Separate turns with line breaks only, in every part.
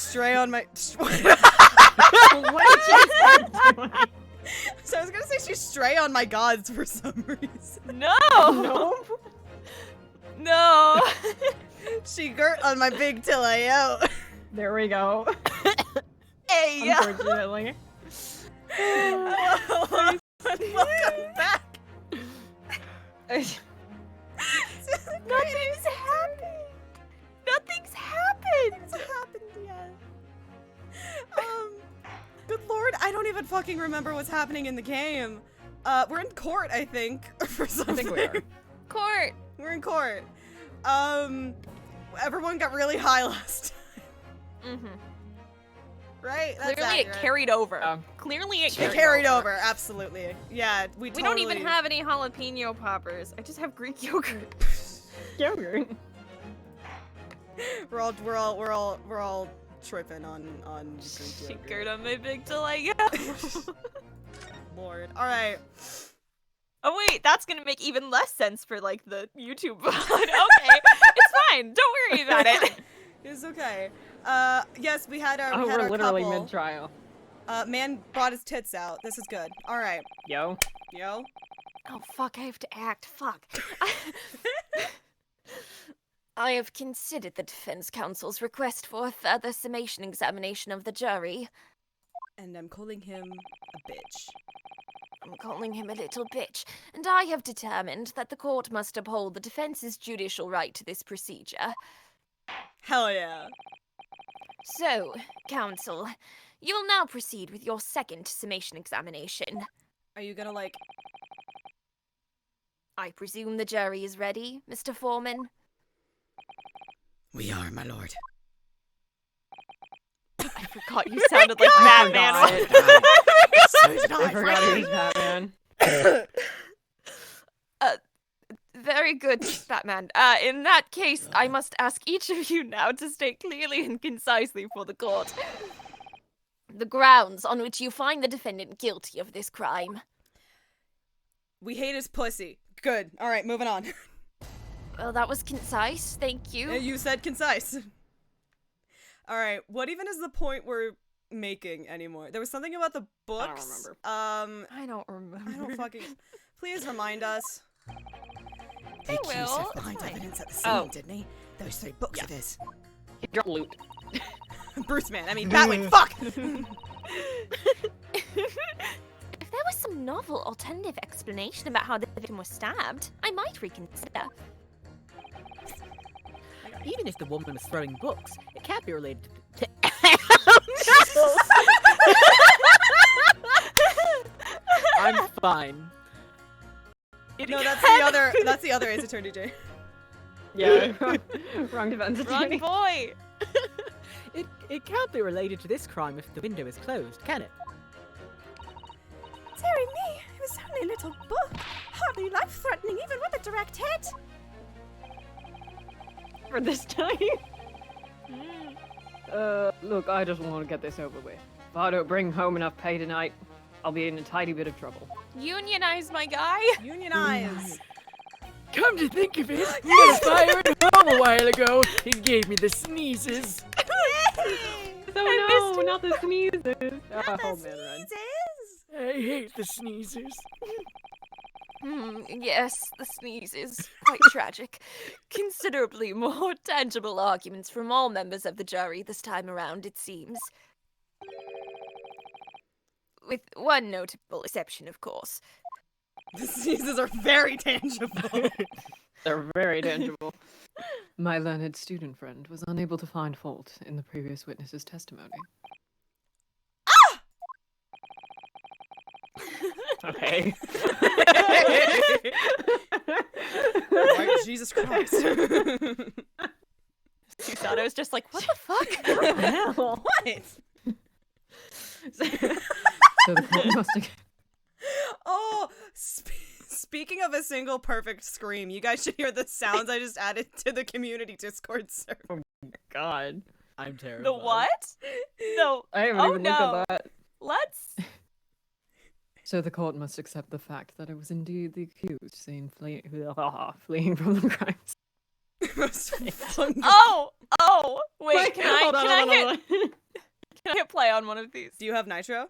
stray on my...
What did you start doing?
So I was gonna say she stray on my gods for some reason.
No!
No.
No!
She girt on my big tilio.
There we go.
Hey, yo!
Unfortunately.
Hello, welcome back.
Nothing's happened! Nothing's happened!
It's happened yet. Good lord, I don't even fucking remember what's happening in the game. We're in court, I think, for something.
I think we are.
Court!
We're in court. Everyone got really high last time,
Mm-hmm.
right? That's
Clearly it
accurate.
carried over.
Oh.
Clearly it
It carried over, absolutely. Yeah, we
We
totally...
don't even have any jalapeno poppers. I just have Greek yogurt.
Yogurt.
We're all tripping on Greek
She
yogurt.
girt on my big tilio.
Lord. All right.
Oh wait, that's gonna make even less sense for like the YouTube VOD. Okay, it's fine. Don't worry about it.
It's okay. Yes, we had our,
Oh,
we had
we're
our
literally
couple.
mid-trial.
Man brought his tits out. This is good. All right.
Yo.
Yo.
Oh fuck, I have to act. Fuck. I have considered the defense counsel's request for a further summation examination of the jury.
And I'm calling him a bitch.
I'm calling him a little bitch, and I have determined that the court must uphold the defense's judicial right to this procedure.
Hell yeah.
So, counsel, you will now proceed with your second summation examination.
Are you gonna like...
I presume the jury is ready, Mr. Foreman?
We are, my lord.
I forgot you sounded like
I
Batman.
forgot.
So did
I forgot he was Batman.
Very good, Batman. In that case, I must ask each of you now to state clearly and concisely for the court the grounds on which you find the defendant guilty of this crime.
We hate his pussy. Good. All right, moving on.
Well, that was concise. Thank you.
You said concise. All right, what even is the point we're making anymore? There was something about the books.
remember.
I don't remember.
I don't fucking... Please remind us.
The
I
accused
will.
left behind
It's fine.
evidence at the scene,
Oh.
didn't he? Those 3 books of his.
He dropped loot.
Bruce man, I mean Batwing, fuck!
If there was some novel alternative explanation about how the victim was stabbed, I might reconsider.
Even if the woman was throwing books, it can't be related to... I'm fine.
No, that's the other Ace Attorney J.
Yeah. Wrong defense
Wrong
attorney.
boy!
It can't be related to this crime if the window is closed, can it?
Dearie me, it was only a little book. Hardly life-threatening even with a direct hit.
For this time. Look, I just want to get this over with. If I don't bring home enough pay tonight, I'll be in a tiny bit of trouble.
Unionize, my guy!
Unionize.
Come to think of it, we had a fire at home a while ago. It gave me the sneezes.
Oh no, not the sneezes. Oh man, run.
I hate the sneezers.
Yes, the sneeze is quite tragic. Considerably more tangible arguments from all members of the jury this time around, it seems. With one notable exception, of course.
The sneezes are very tangible.
They're very tangible. My learned student friend was unable to find fault in the previous witness's testimony. Okay.
Right, Jesus Christ.
Susato's just like, what the fuck?
What the hell?
What?
So the court must have...
Oh, speaking of a single perfect scream, you guys should hear the sounds I just added to the community Discord server.
God.
I'm terrified.
The what? No.
I haven't even looked at that.
Let's.
So the court must accept the fact that it was indeed the accused seen fleeing from the crimes.
most fun.
Wait, can I hit play on one of these?
Do you have nitro?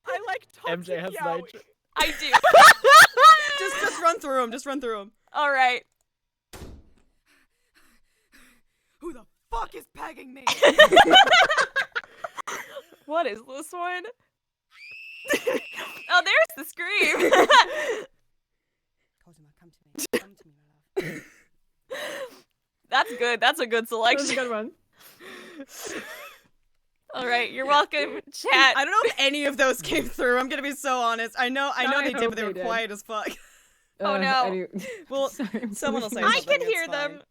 I like talking
MJ has
yaoi.
nitro.
I do.
Just run through them. Just run through them.
All right.
Who the fuck is pegging me?
What is this one? Oh, there's the scream.
Cosima, come to me. Come to me, my love.
That's good. That's a good
That was a
selection.
good one.
All right, you're welcome, chat.
I don't know if any of those came through. I'm gonna be so honest. I know
I
they did,
hope
but they were
they did.
quiet as fuck.
Oh, no.
Well,
Sorry,
someone will say
I
something,
can
it's
hear them.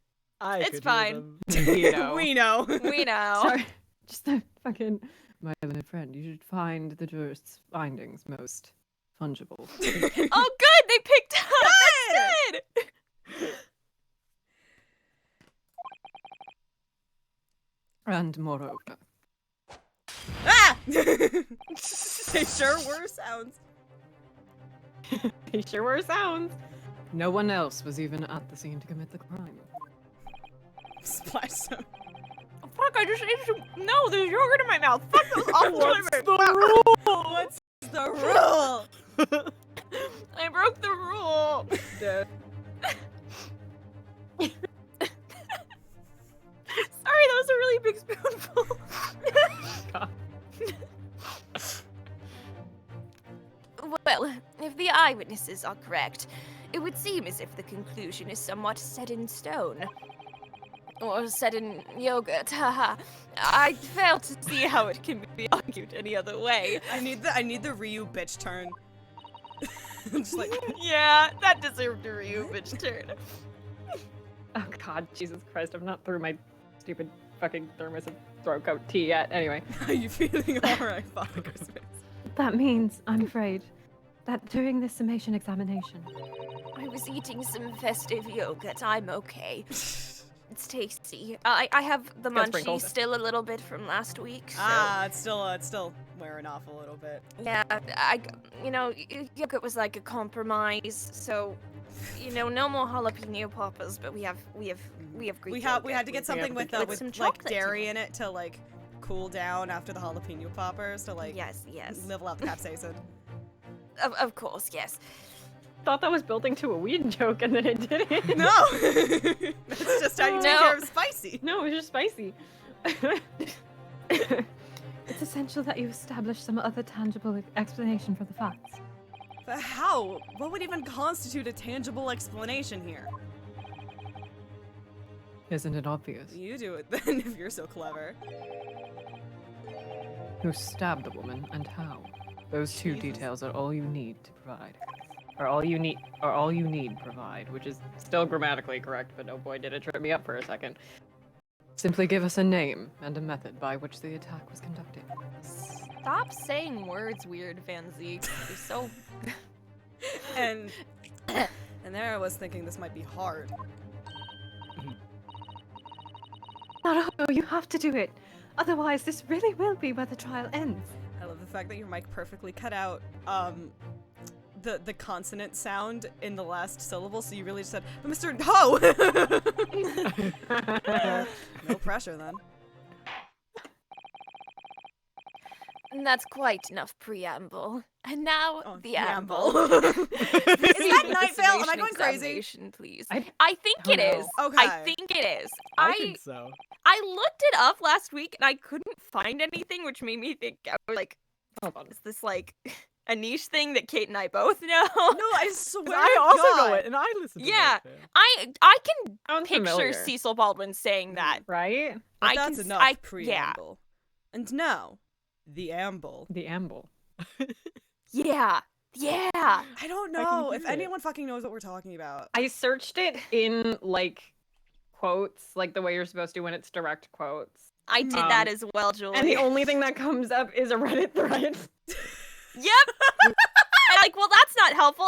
I
It's
could hear
fine.
them.
You know.
We know.
We know.
Sorry. Just a fucking my learned friend. You should find the jurist's findings most fungible.
Oh, good. They picked up. That's good.
And moreover,
Ah! They sure were sounds.
they sure were sounds. No one else was even at the scene to commit the crime.
Splash zone.
Fuck, I just ate some. No, there's yogurt in my mouth. Fuck those awful
What's
flavors.
the rule?
What's the rule?
I broke the rule. Sorry, that was a really big spoonful. Well, if the eyewitnesses are correct, it would seem as if the conclusion is somewhat set in stone. Or set in yogurt, haha. I fail to see how it can be argued any other way.
I need the Ryu bitch turn. Just like
Yeah, that deserved a Ryu bitch turn.
Oh God, Jesus Christ! I'm not through my stupid fucking thermos and throat coat tea yet. Anyway,
are you feeling alright, Father Christmas?
That means, I'm afraid, that during this summation examination,
I was eating some festive yogurt. I'm okay. It's tasty. I have the
got
munchies
sprinkles.
still a little bit from last week. So.
It's still wearing off a little bit.
Yeah, yogurt was like a compromise. So, no more jalapeno poppers, but we have Greek
We
yogurt
had to get something with
some
like
chocolate
dairy in it to like cool down after the jalapeno poppers to like
Yes.
level out the capsaicin.
Of course, yes.
thought that was building to a weed joke, and then it didn't.
No, that's just how you take
No.
care of spicy.
No, it was just spicy.
it's essential that you establish some other tangible explanation for the facts.
But how? What would even constitute a tangible explanation here?
Isn't it obvious?
You do it then, if you're so clever.
Who stabbed the woman and how? Those two
Jesus.
details are all you need to provide. Or all you need provide, which is still grammatically correct, but oh boy did it trip me up for a second. Simply give us a name and a method by which the attack was conducted.
Stop saying words weird, Van Zeke. You're so...
And there I was thinking this might be hard.
Naruto, you have to do it. Otherwise, this really will be where the trial ends.
I love the fact that your mic perfectly cut out the consonant sound in the last syllable, so you really just said, but Mr. Ho! No pressure then.
That's quite enough preamble. And now,
Oh,
the
preamble.
amble.
Is that Night Vale? Am I going crazy?
Examination, please.
I
I think
don't
it is.
know.
Okay.
I think it is.
I think so.
I looked it up last week and I couldn't find anything, which made me think, I was like,
Hold on.
is this like a niche thing that Kate and I both know?
No, I swear
I
to
also
God.
know it, and I listen to
Yeah.
Night Vale.
I can
Sounds
picture
familiar.
Cecil Baldwin saying that.
Right?
But
I
that's
can,
enough
yeah.
preamble. And now, the amble.
The amble.
Yeah.
I don't
can
know if
hear it.
anyone fucking knows what we're talking about.
I searched it in like quotes, like the way you're supposed to when it's direct quotes.
I did that as well, Julie.
And the only thing that comes up is a Reddit thread.
Yep. And like, well, that's not helpful.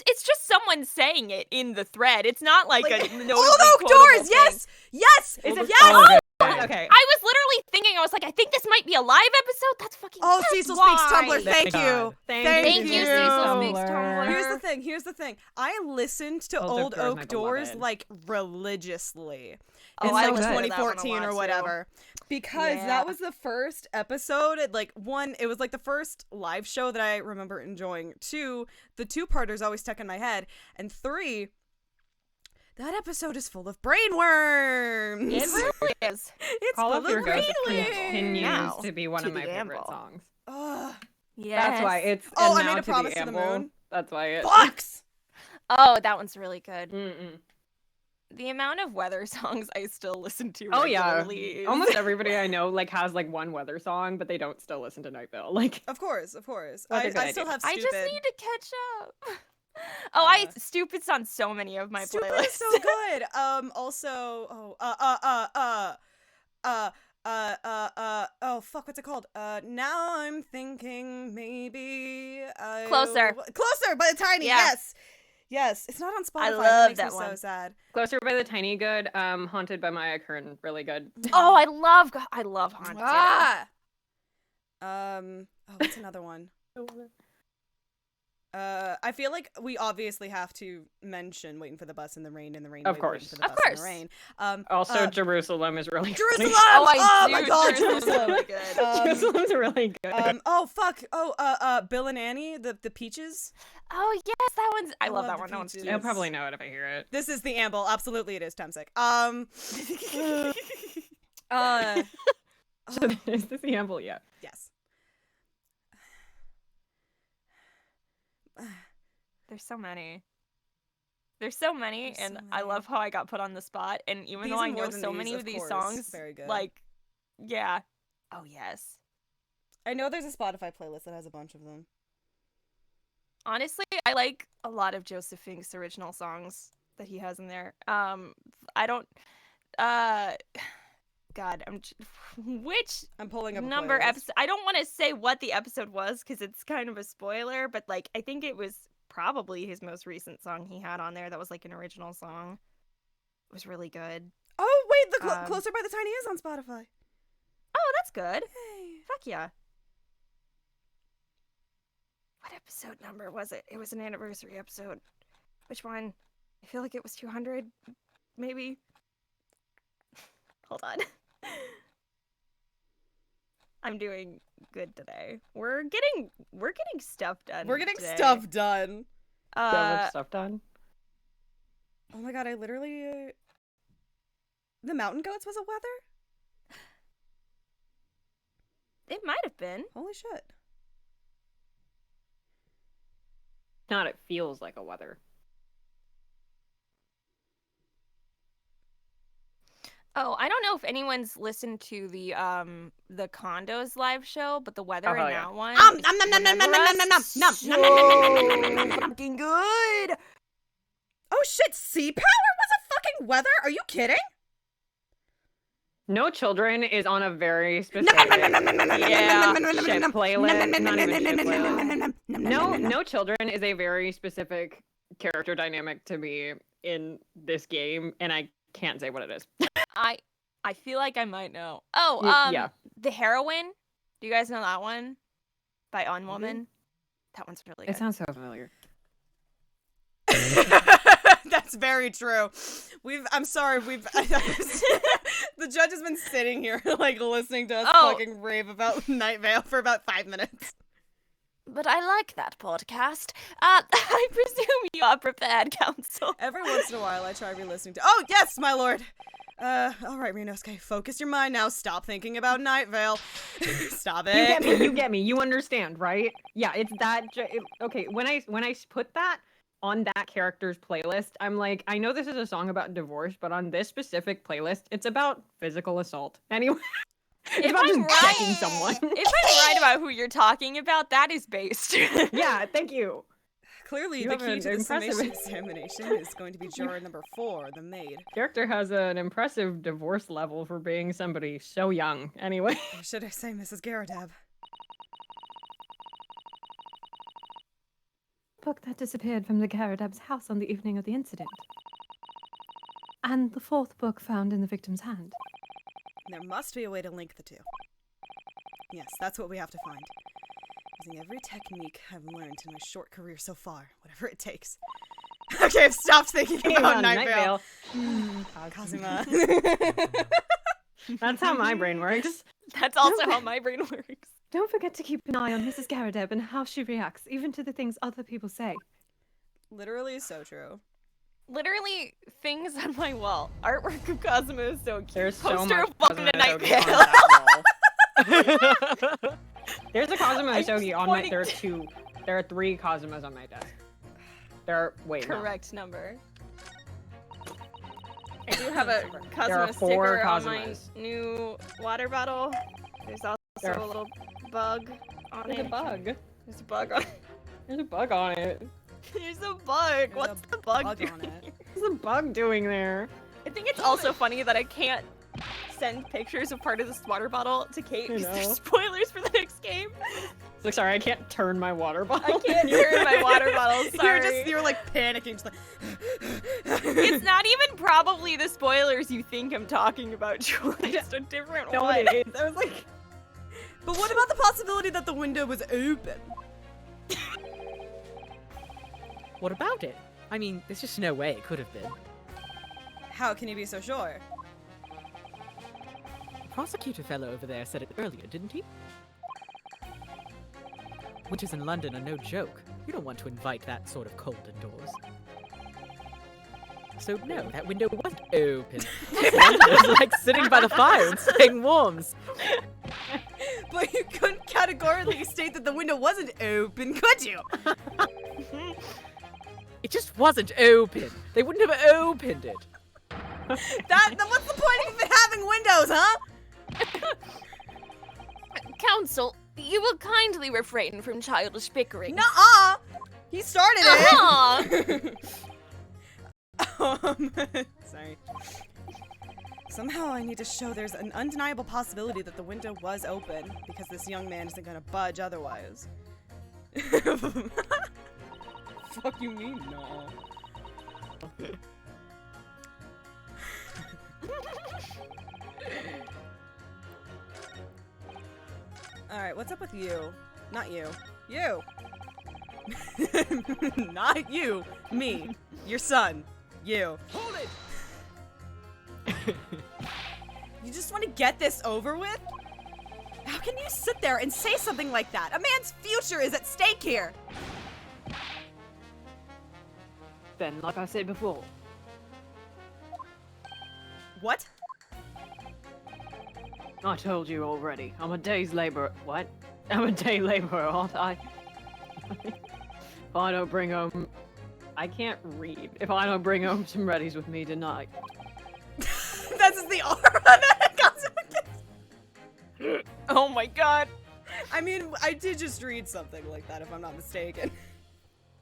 It's just someone saying it in the thread. It's not like a notably
Old Oak
quotable
Doors!
thing.
Yes! Yes!
Is it-
Yes!
Oh, okay. Okay.
I was literally thinking, I was like, I think this might be a live episode. That's fucking.
Oh,
that's
Cecil Speaks
why.
Tumblr. Thank you.
God.
Thank you, Cecil Speaks
Tumblr.
Tumblr.
Here's the thing. I listened to
Old
Old
Oak Doors,
Oak
my
Doors
beloved.
like religiously.
Oh,
in
I
like
listened to that one
2014 or
almost,
whatever. Because
Yeah.
that was the first episode. It was like the first live show that I remember enjoying. 2, the 2-parters always stuck in my head. And 3, that episode is full of brainworms.
It really is.
It's
Call
full
of Your
of
Ghost
brainworms.
continues
Now,
to be one
to
of my
the
favorite
Amble.
songs.
Ugh.
Yes.
That's why it's.
Oh,
and
I
now
Made a
to
Promise
the
to the
Amble.
Moon.
That's why it.
Fox!
Oh, that one's really good.
Mm-mm.
The amount of weather songs I still listen to
Oh yeah,
regularly is-
almost everybody I know has one weather song, but they don't still listen to Night Vale.
Of course.
That's
I
a good
still
idea.
have
I
Stupid.
just need to catch up. Oh, Stupid's on so many of my
Stupid
playlists.
is so good. Also, oh fuck, what's it called? Now I'm thinking maybe
Closer.
Closer by the Tiny.
Yeah.
Yes. It's not on Spotify.
I love
that makes
that
me so
one.
sad.
Closer by the Tiny good. Haunted by Maya Kern, really good.
Oh, I love Haunted.
Ah. What's another one? I feel like we obviously have to mention Waiting for the Bus in the Rain,
Of
Waiting
course.
for the
Of
Bus in the
course.
Rain.
Also, Jerusalem is really
Jerusalem!
funny.
Oh, I
my
do.
god,
Jerusalem's
Jerusalem!
really good.
Jerusalem's really good.
Oh fuck! Oh, Bill and Annie, the Peaches.
Oh yes, that one's. I love
love
that
the
one. That one's
Peaches.
cute.
I'll probably know it if I hear it.
This is the Amble. Absolutely, it is. Temsic.
Is this the Amble? Yeah.
Yes.
There's so many. There's so many,
There's
and
so
I
many.
love how I got put on the spot. And even
These
though I
and More
know
Than
so
These,
many
of
of these
course.
songs,
Very good.
like, yeah. Oh yes.
I know there's a Spotify playlist that has a bunch of them.
Honestly, I like a lot of Joseph Fink's original songs that he has in there. I don't. God, which
I'm pulling up a
number
playlist.
episode? I don't want to say what the episode was because it's kind of a spoiler, but like I think it was probably his most recent song he had on there that was like an original song. It was really good.
Oh wait, the
Um,
Closer by the Tiny is on Spotify.
Oh, that's good.
Hey.
Fuck yeah. What episode number was it? It was an anniversary episode. Which one? I feel like it was 200, maybe. Hold on. I'm doing good today. We're getting stuff done.
We're getting
today.
stuff done.
So much stuff done.
Oh my god, I literally. The Mountain Goats was a weather?
It might have been.
Holy shit.
Not, it feels like a weather.
Oh, I don't know if anyone's listened to the Condos live show, but the weather
Oh, hell
in
yeah.
that one.
Nom, nom, nom, nom, nom, nom, nom, nom, nom, nom, nom, nom, nom, nom, nom, nom.
Fucking good.
Oh shit, Sea Power was a fucking weather? Are you kidding?
No Children is on a very specific
Yeah,
ship playlist. Not even ship playlist.
No,
No Children is a very specific character dynamic to me in this game, and I can't say what it is.
I feel like I might know. Oh,
Yeah.
The Heroine. Do you guys know that one? By Unwoman. That one's really good.
It sounds so familiar.
That's very true. I'm sorry, the judge has been sitting here like listening to us
Oh.
fucking rave about Night Vale for about 5 minutes.
But I like that podcast. I presume you are prepared, Counsel.
Every once in a while I try re-listening to Oh yes, my lord. Alright, Renosuke, focus your mind now. Stop thinking about Night Vale. Stop it.
You get me. You understand, right? Yeah, it's that. Okay, when I put that on that character's playlist, I'm like, I know this is a song about divorce, but on this specific playlist, it's about physical assault. Anyway, it's
If
about
I'm
just
right-
fucking someone.
If I'm right about who you're talking about, that is based.
Yeah, thank you.
Clearly,
You
the
have
key
an
to the
impressive-
summation examination is going to be juror number 4, the maid.
Character has an impressive divorce level for being somebody so young. Anyway.
Or should I say Mrs. Garadab?
Book that disappeared from the Garadab's house on the evening of the incident. And the 4th book found in the victim's hand.
There must be a way to link the two. Yes, that's what we have to find. Using every technique I've learned in my short career so far, whatever it takes. Okay, I've stopped thinking about Night Vale. Kazuma.
That's how my brain works.
That's also how my brain works.
Don't forget to keep an eye on Mrs. Garadeb and how she reacts, even to the things other people say.
Literally so true.
Literally, things on my wall. Artwork of Kazuma is so cute.
There's so
Poster
much
of Welcome to
Kazuma
Night
Shogi on
Vale.
that wall. There's a Kazuma
I'm just
Shogi on my.
pointing
There are 3 Kazumas on my desk. There are wait. no.
Correct number. I do have a
There are
Kazuma
4
sticker on my
Kazumas.
new water bottle. There's also
There are
a little bug on
There's
it.
a bug.
There's a bug on it.
There's a bug on it.
There's a bug. What's the bug
on
doing?
it.
What's the bug doing there?
I think it's also funny that I can't send pictures of part of this water bottle to Kate
I
because there's
know.
spoilers for the next game.
It's like, sorry, I can't turn my water bottle.
I can't turn my water bottle. Sorry.
You're like panicking. Just like
It's not even probably the spoilers you think I'm talking about, Julie. It's a different
No,
one.
it is. I was like,
But what about the possibility that the window was open?
What about it? I mean, there's just no way it could have been.
How can you be so sure?
The prosecutor fellow over there said it earlier, didn't he? Winters in London are no joke. You don't want to invite that sort of cold indoors. So no, that window wasn't open. It was like sitting by the fire and staying warm.
But you couldn't categorically state that the window wasn't open, could you?
It just wasn't open. They wouldn't have opened it.
Then what's the point of even having windows, huh?
Counsel, you will kindly refrain from childish bickering.
Nuh-uh! He started it! Sorry. Somehow I need to show there's an undeniable possibility that the window was open, because this young man isn't gonna budge otherwise. Fuck you mean, no? Alright, what's up with you? Not you. You! Not you! Me. Your son. You.
Hold it!
You just want to get this over with? How can you sit there and say something like that? A man's future is at stake here!
then, like I said before,
What?
I told you already. I'm a day's labor. What? I'm a day laborer, aren't I? If I don't bring home, I can't read. If I don't bring home some readies with me tonight.
That's the R on it.
Oh my god.
I mean, I did just read something like that, if I'm not mistaken.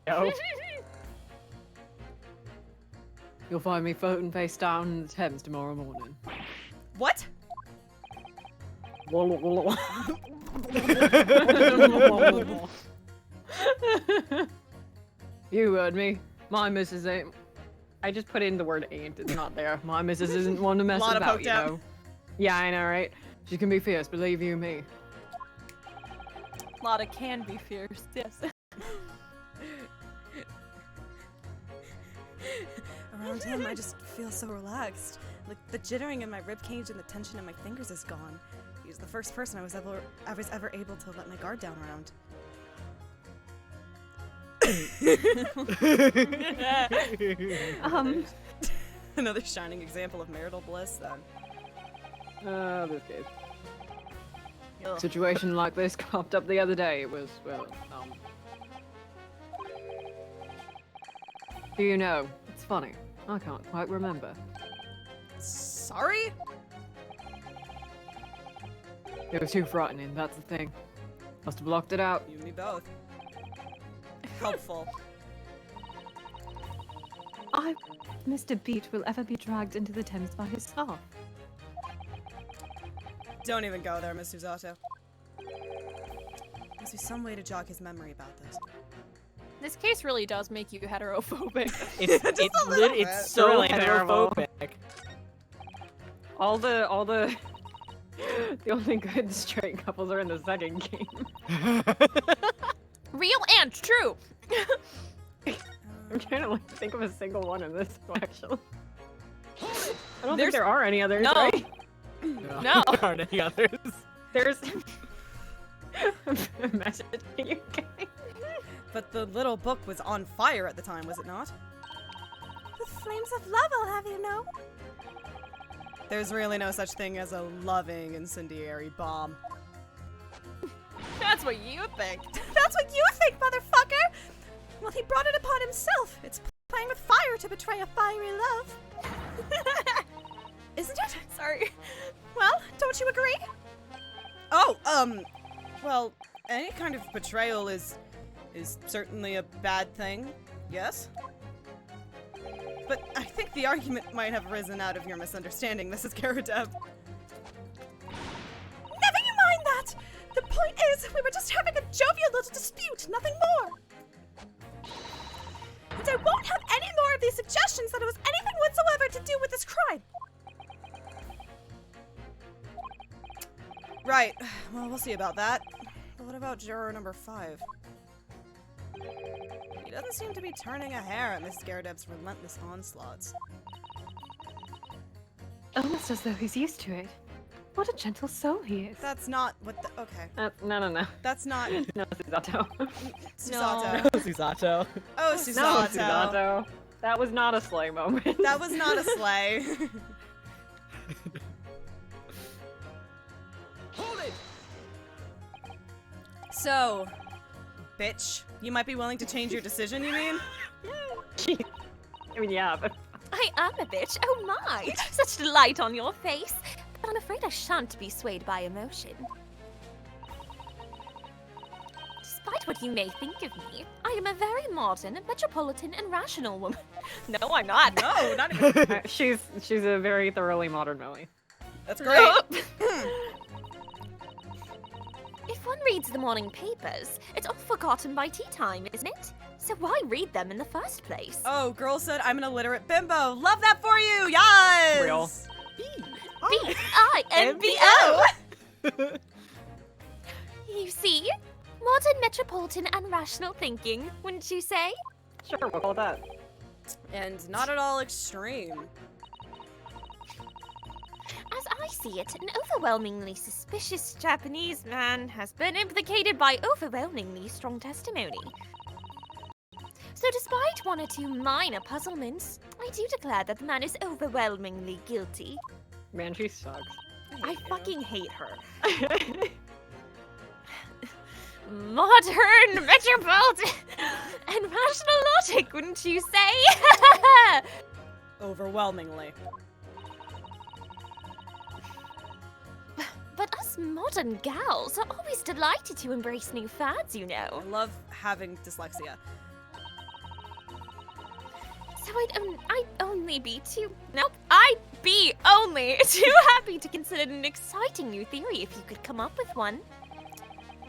No. You'll find me floating face down in the Thames tomorrow morning.
What?
You heard me. My missus ain't. I just put in the word ain't. It's not there. My missus isn't one to mess
Lot of
about,
poke
you
down.
know. Yeah, I know, right? She can be fierce, believe you me.
Lotta can be fierce, yes.
Around him, I just feel so relaxed. Like the jittering in my ribcage and the tension in my fingers is gone. He's the first person I was ever able to let my guard down around. Another shining example of marital bliss, then.
This case. Situation like this popped up the other day. It was, well, Do you know? It's funny. I can't quite remember.
Sorry?
It was too frightening, that's the thing. Must have blocked it out.
You and me both. Helpful.
Mr. Beat will ever be dragged into the Thames by his staff.
Don't even go there, Miss Susato. Must be some way to jog his memory about this.
This case really does make you heterophobic.
It's so
Really terrible.
heterophobic.
All the The only good straight couples are in the second game.
Real and true.
I'm trying to like, think of a single one in this one, actually. I don't think
There's-
there are any others,
No.
right?
No.
There aren't any others.
There's a message to you guys.
But the little book was on fire at the time, was it not?
The flames of love, I'll have you know.
There's really no such thing as a loving incendiary bomb.
That's what you think.
That's what you think, motherfucker! Well, he brought it upon himself. It's playing with fire to betray a fiery love. Isn't it?
Sorry.
Well, don't you agree?
Oh, well, any kind of betrayal is certainly a bad thing, yes? But I think the argument might have arisen out of your misunderstanding, Mrs. Karadeb.
Never you mind that! The point is, we were just having a jovial little dispute, nothing more. And I won't have any more of these suggestions that it was anything whatsoever to do with this crime.
Right, well, we'll see about that. But what about juror number 5? He doesn't seem to be turning a hair at Mrs. Karadeb's relentless onslaughts.
Almost as though he's used to it. What a gentle soul he is.
That's not what the- okay.
No.
That's not
No, Susato.
Susato.
Susato.
Oh,
No,
Susato.
Susato. That was not a sleigh moment.
That was not a sleigh.
Hold it!
So, bitch, you might be willing to change your decision, you mean?
I mean, yeah, but
I am a bitch. Oh my! Such delight on your face. But I'm afraid I shan't be swayed by emotion. Despite what you may think of me, I am a very modern, metropolitan, and rational woman. No, I'm not.
No, not even.
she's a very thoroughly modern Millie.
That's great.
If one reads the morning papers, it's all forgotten by tea time, isn't it? So why read them in the first place?
Oh, girl said I'm an illiterate bimbo. Love that for you. Yes.
Real.
B-I-M-B-O! You see? Modern, metropolitan, and rational thinking, wouldn't you say?
Sure, we'll call it that.
And not at all extreme.
As I see it, an overwhelmingly suspicious Japanese man has been implicated by overwhelmingly strong testimony. So despite one or two minor puzzlements, I do declare that the man is overwhelmingly guilty.
Man, she sucks.
I fucking hate her. Modern, metropolitan, and rational logic, wouldn't you say?
Overwhelmingly.
But us modern gals are always delighted to embrace new fads, you
I
know.
love having dyslexia.
So I'd only be too... Nope, I'd be only too happy to consider an exciting new theory if you could come up with one.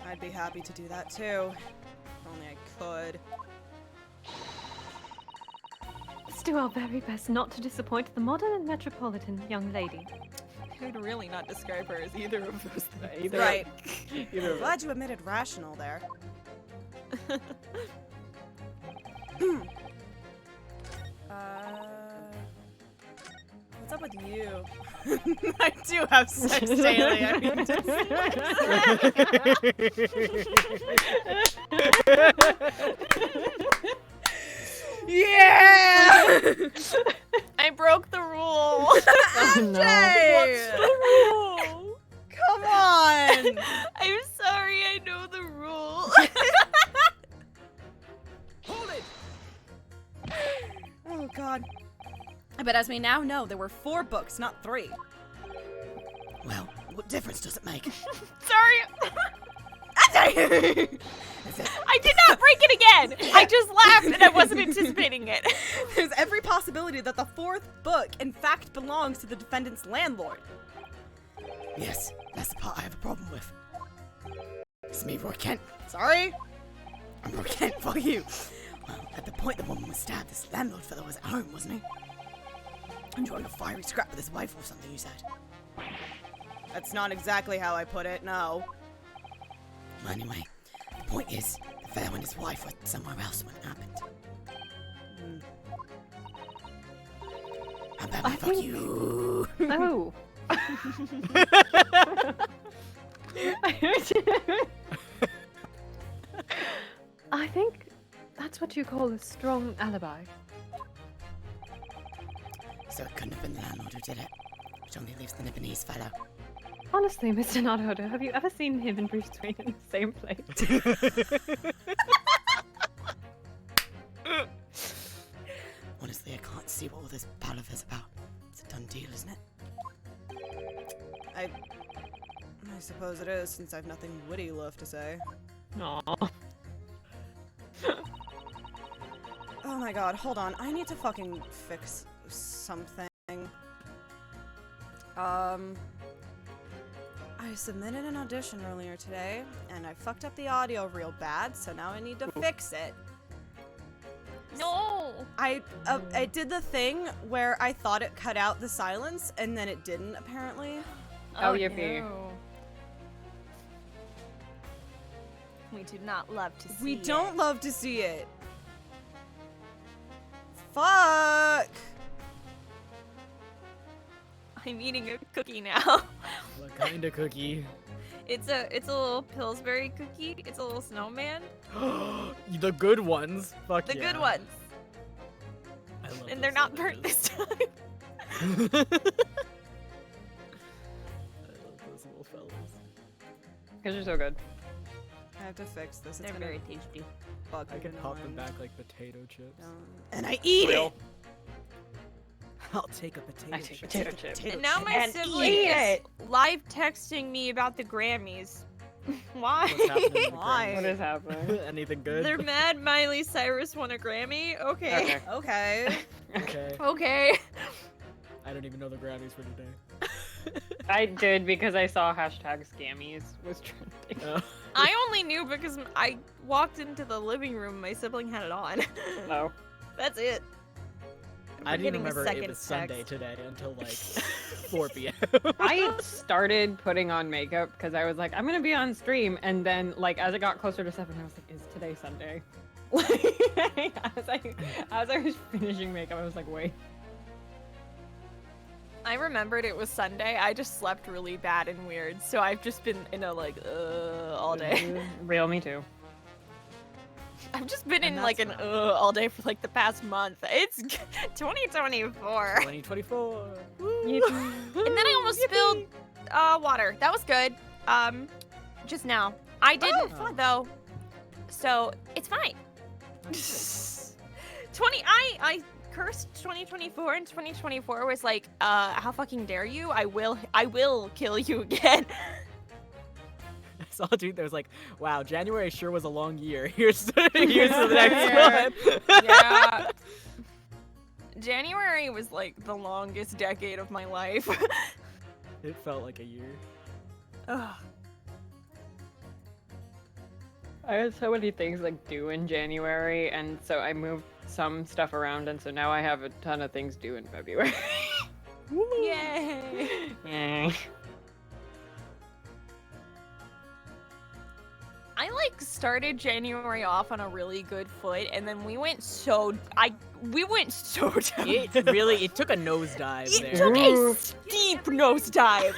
I'd be happy to do that too. If only I could.
Let's do our very best not to disappoint the modern and metropolitan young lady.
I'd really not describe her as either of those things.
Either,
Right.
Either of
Glad you admitted rational there. What's up with you? I do have sex daily. I mean, yeah!
I broke the rule.
Oh, no.
Hey!
Rule.
Come on!
I'm sorry, I know the rule.
Hold it!
Oh god. But as we now know, there were 4 books, not 3.
Well, what difference does it make?
Sorry.
I
I did not break it again. I just laughed and I wasn't anticipating it.
There's every possibility that the 4th book, in fact, belongs to the defendant's landlord.
Yes, that's the part I have a problem with. It's me, Roy Kent.
Sorry?
I'm Roy Kent, for you. Well, at the point the woman was stabbed, this landlord fellow was at home, wasn't he? Enjoying a fiery scrap with his wife or something, you said.
That's not exactly how I put it, no.
Well, anyway, the point is, the fellow and his wife were somewhere else when it happened. How about
I
I fuck
think-
you?
Oh. I think that's what you call a strong alibi.
So it couldn't have been the landlord who did it, which only leaves the Nibonese fellow.
Honestly, Mr. Naruto, have you ever seen him and Bruce Wayne in the same place?
Honestly, I can't see what all this palaver is about. It's a done deal, isn't it?
I suppose it is, since I have nothing witty left to say.
Aw.
Oh my god, hold on. I need to fucking fix something. I submitted an audition earlier today, and I fucked up the audio real bad, so now I need to fix it.
No!
I did the thing where I thought it cut out the silence, and then it didn't, apparently.
Oh, yippee.
no. We do not love to see
We
it.
don't love to see it. Fuck!
I'm eating a cookie now.
What kind of cookie?
It's a little Pillsbury cookie. It's a little snowman.
The good ones. Fuck
The
yeah.
good ones.
I love
And they're
those
not burnt
sandwiches.
this time.
I love those little fellas.
Because you're so good.
I have to fix this. It's
They're
gonna
very tasty.
bug
I
me
can
to
pop
no
them
end.
back like potato chips.
And I eat it!
I'll take a potato
I take
chip.
potato chips.
And now my
And
sibling
eat
is live texting me about the Grammys. Why?
What's happening in the
Why?
What
Grammys?
is happening?
Anything good?
They're mad Miley Cyrus won a Grammy? Okay.
Okay.
Okay.
Okay.
I don't even know the Grammys for today.
I did because I saw hashtag scammies was trending.
Oh.
I only knew because I walked into the living room. My sibling had it on.
No.
That's it.
I didn't
getting a
remember it
second
was Sunday
text.
today until like 4 p.m.
I started putting on makeup because I was like, I'm gonna be on stream, and then like as it got closer to 7, I was like, is today Sunday? as I was finishing makeup, I was like, wait.
I remembered it was Sunday. I just slept really bad and weird, so I've just been in a like all day.
Real, me too.
I've just been in
And
like
that's
an all day for like the past month. It's 2024.
2024.
And then I almost spilled water. That was good. Just now. I didn't though. So it's fine. I cursed 2024 and 2024 was like, how fucking dare you? I will kill you again.
I saw a tweet that was like, wow, January sure was a long year. Here's to the next one.
Yeah. January was like the longest decade of my life.
It felt like a year.
Ugh.
I had so many things like due in January, and so I moved some stuff around, and so now I have a ton of things due in February.
Yay.
Yay.
I like started January off on a really good foot, and then we went so down.
It took a nosedive
It
there.
took a steep nosedive.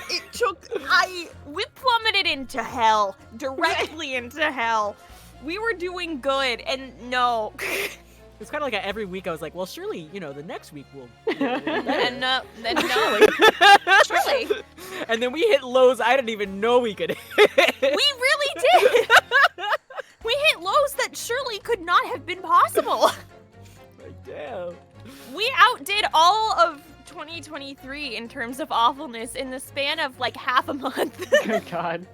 We plummeted into hell, directly into hell. We were doing good, and no.
It's kind of like every week I was like, well, surely, the next week will.
And no. Surely.
And then we hit lows I didn't even know we could hit.
We really did. We hit lows that surely could not have been possible.
Like, damn.
We outdid all of 2023 in terms of awfulness in the span of like half a month.
Good God.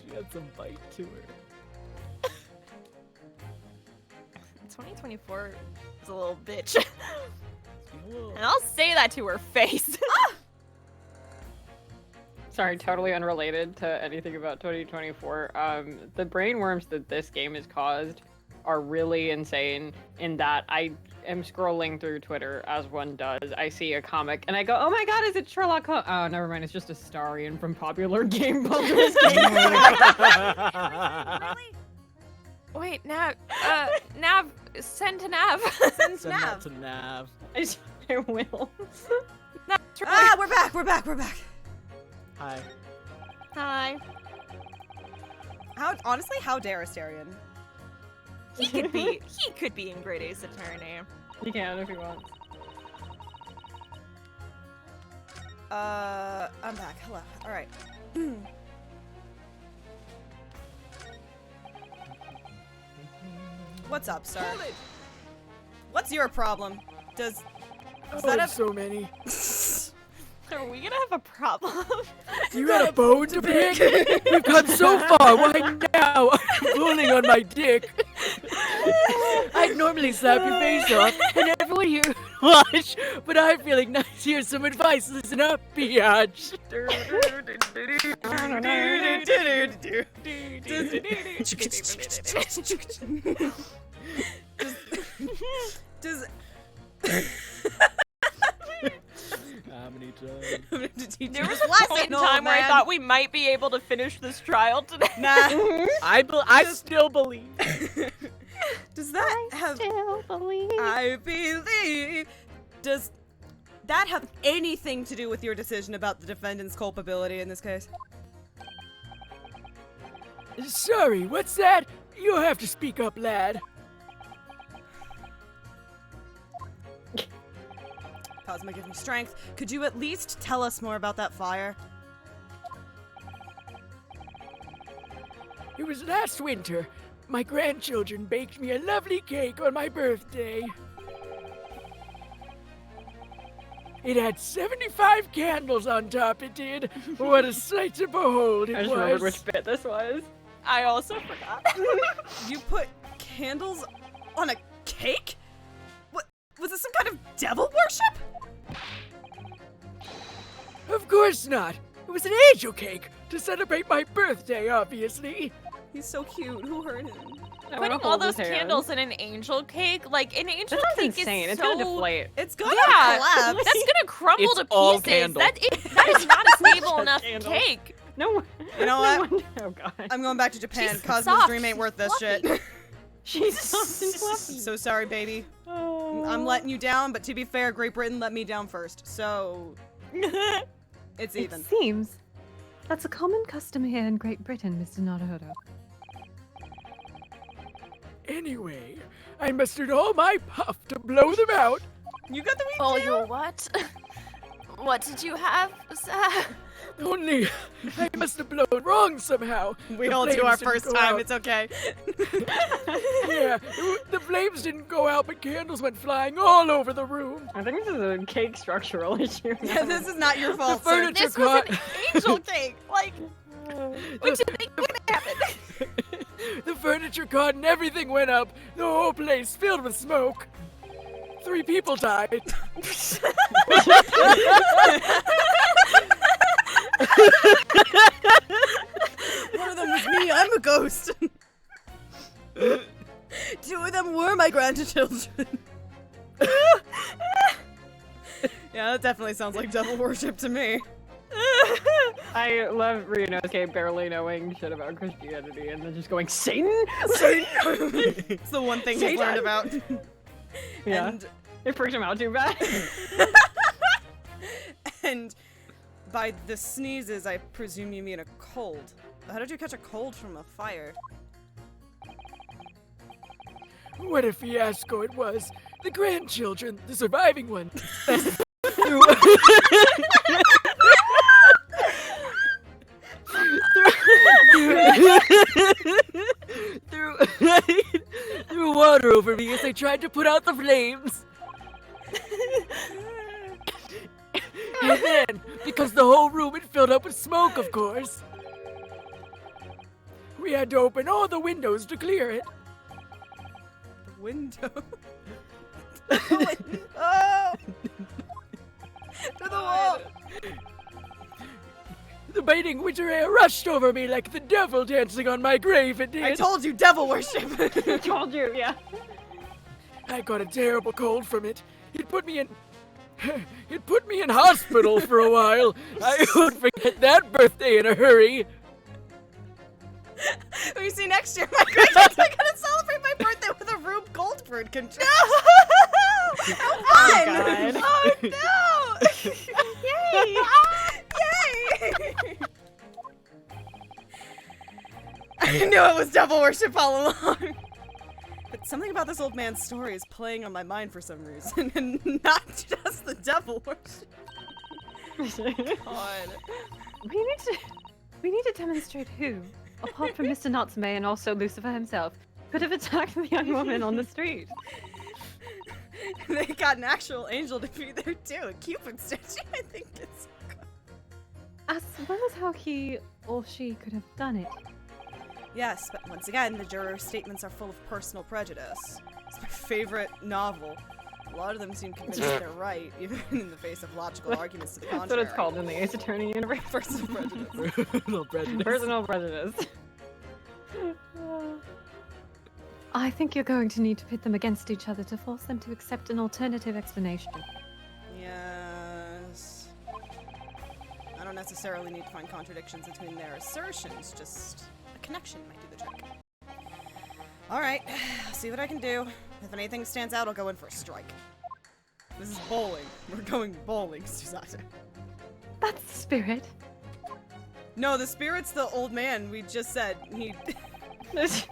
She had some bite to her.
2024 is a little bitch. And I'll say that to her face.
Sorry, totally unrelated to anything about 2024. The brain worms that this game has caused are really insane in that I am scrolling through Twitter as one does. I see a comic and I go, oh my god, is it Sherlock Holmes? Oh, never mind, it's just Astarion from popular game Baldur's Gate.
Wait, Nav, Nav, send to Nav.
Send
Send that
Nav.
to Nav.
I will.
Nav,
Ah, we're back.
Hi.
Hi.
How dare Astarion?
He could be in Great Ace Attorney.
You can if you want.
I'm back. Hello. All right. What's up, sir? What's your problem? Does that have
so many.
Are we gonna have a problem?
You got a bone to pick? We've come so far. Why now? I'm pulling on my dick. I'd normally slap your face off, and everyone here would watch. But I'm feeling nice. Here's some advice. Listen up, biatch.
does
How many times?
There was a point in time where I thought we might be able to finish this trial today.
Nah.
I still believe.
Does that have?
Still believe.
I believe. Does that have anything to do with your decision about the defendant's culpability in this case?
Sorry, what's that? You'll have to speak up, lad.
Cosmo gives me strength. Could you at least tell us more about that fire?
It was last winter. My grandchildren baked me a lovely cake on my birthday. It had 75 candles on top, it did. What a sight to behold it
I just
was.
remembered which bit this was.
I also forgot.
You put candles on a cake? What? Was this some kind of devil worship?
Of course not. It was an angel cake to celebrate my birthday, obviously.
He's so cute. Who hurt him?
I wanna
Putting all
hold
those
his hand.
candles in an angel cake, like an angel
That
cake
sounds insane.
is
It's
so...
gonna deflate.
It's gonna
Yeah,
collapse.
that's gonna crumble
It's
to
all
pieces.
candle.
That is not a stable
Just
enough
candle.
cake.
No.
You know
no
what?
wonder- Oh god.
I'm going back to Japan.
She's
Cosmo's
soft,
dream ain't
she's
worth this
fluffy.
shit.
She's soft and fluffy.
So sorry, baby. I'm letting you down, but to be fair, Great Britain let me down first, so it's even.
It seems that's a common custom here in Great Britain, Mr. Naruhodo.
Anyway, I mustered all my puff to blow them out.
You got the weed
Oh,
too?
your what? What did you have, sir?
Only I must have blown wrong somehow.
We
The
all do
flames
our
didn't
first
go
time.
out.
It's okay.
Yeah, the flames didn't go out, but candles went flying all over the room.
I think this is a cake structural issue.
Yeah, this is not your
The
fault, sir.
furniture
This was
caught.
an angel cake. Like, what do you think would happen?
The furniture caught and everything went up. The whole place filled with smoke. 3 people died.
One of them was me. I'm a ghost. 2 of them were my grandchildren. Yeah, that definitely sounds like devil worship to me.
I love Ryunosuke barely knowing shit about Christianity and then just going, Satan?
It's the one thing he's learned about.
Yeah.
And
It freaked him out too bad.
And by the sneezes, I presume you mean a cold. How did you catch a cold from a fire?
What a fiasco it was. The grandchildren, the surviving one. threw water over me as they tried to put out the flames. And then, because the whole room had filled up with smoke, of course, we had to open all the windows to clear it.
The window. The window. To the wall.
The biting winter air rushed over me like the devil dancing on my grave it did.
I told you, devil worship.
I told you, yeah.
I got a terrible cold from it. It put me in hospital for a while. I won't forget that birthday in a hurry.
We see next year, my grandkids are gonna celebrate my birthday with a Rube Goldberg contraction. How fun!
God.
Oh no! Yay! Yay! I knew it was devil worship all along. But something about this old man's story is playing on my mind for some reason, and not just the devil worship.
God.
We need to demonstrate who, apart from Mr. Natsume and also Lucifer himself, could have attacked the young woman on the street.
They got an actual angel to be there too, a Cupid statue. I think it's
As well as how he or she could have done it.
yes, but once again, the juror statements are full of personal prejudice. It's my favorite novel. A lot of them seem convinced they're right, even in the face of logical arguments to the
That's
contrary.
what it's called in the Ace Attorney universe.
Personal prejudice.
Personal prejudice.
Personal prejudice.
I think you're going to need to pit them against each other to force them to accept an alternative explanation.
Yes. I don't necessarily need to find contradictions between their assertions, just a connection might do the trick. Alright, I'll see what I can do. If anything stands out, I'll go in for a strike. This is bowling. We're going bowling, Suzata.
That's the spirit.
No, the spirit's the old man we just said. He... it's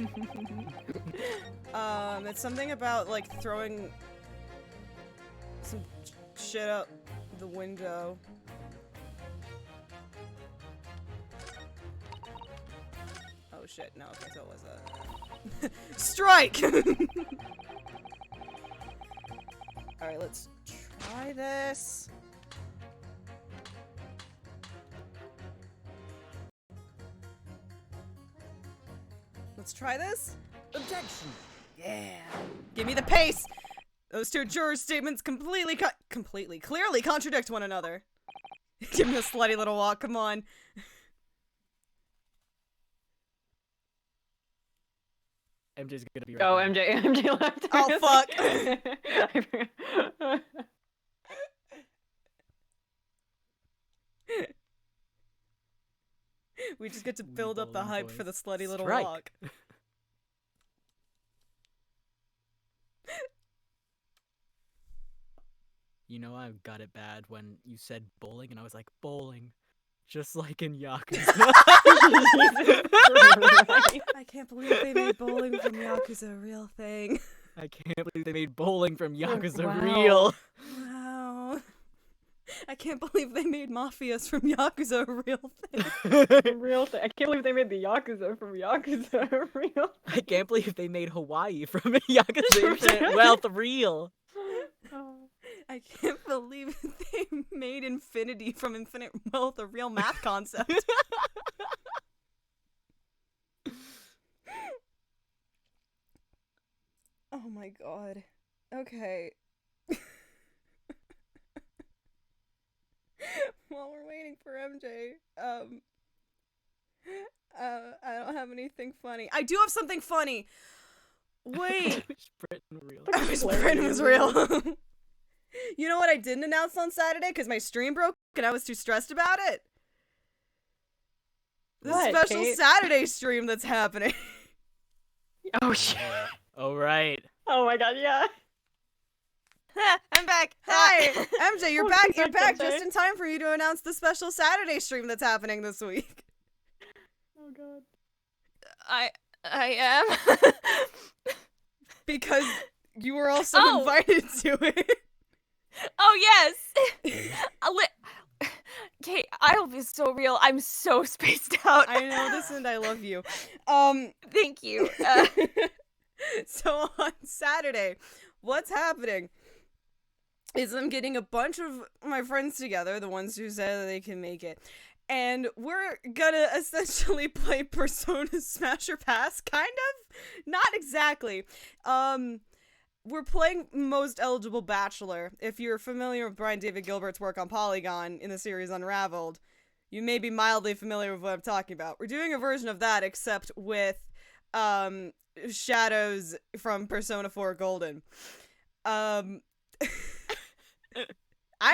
something about, like, throwing some shit out the window. Oh shit, no, okay, so it was a... Strike! Alright, let's try this. Let's try this. Objection. Yeah. Give me the pace! Those two jurors' statements clearly contradict one another. Give me a slutty little walk, come on.
MJ's gonna be right
Oh,
back.
MJ left.
Oh, fuck.
I forgot.
We just get to build up the
Bowling
hype
boys.
for the slutty little
Strike.
walk.
You know I got it bad when you said bowling and I was like, bowling. Just like in Yakuza.
I can't believe they made bowling from Yakuza a real thing.
I can't believe they made bowling from Yakuza
wow.
real.
Wow. I can't believe they made mafias from Yakuza a real thing.
Real thing. I can't believe they made the Yakuza from Yakuza real.
I can't believe they made Hawaii from Yakuza Infinite Wealth real.
I can't believe they made infinity from Infinite Wealth a real math concept. Oh my god. Okay. While we're waiting for MJ, I don't have anything funny. I do have something funny! Wait!
I wish Britain were real.
I wish Britain was real. You know what I didn't announce on Saturday because my stream broke and I was too stressed about it? The
What,
special
Kate?
Saturday stream that's happening.
Oh shit.
Oh, right.
Oh my god, yeah.
I'm back.
Hi, MJ, you're
Oh,
back. You're
congrats,
back
MJ.
just in time for you to announce the special Saturday stream that's happening this week.
Oh god.
I am.
Because you were also
Oh.
invited to it.
Oh yes. Kate, I'll be so real. I'm so spaced out.
I know this and I love you.
Thank you.
So on Saturday, what's happening is I'm getting a bunch of my friends together, the ones who said that they can make it, and we're gonna essentially play Persona Smash or Pass, kind of? Not exactly. We're playing Most Eligible Bachelor. If you're familiar with Brian David Gilbert's work on Polygon in the series Unraveled, you may be mildly familiar with what I'm talking about. We're doing a version of that, except with shadows from Persona 4 Golden. I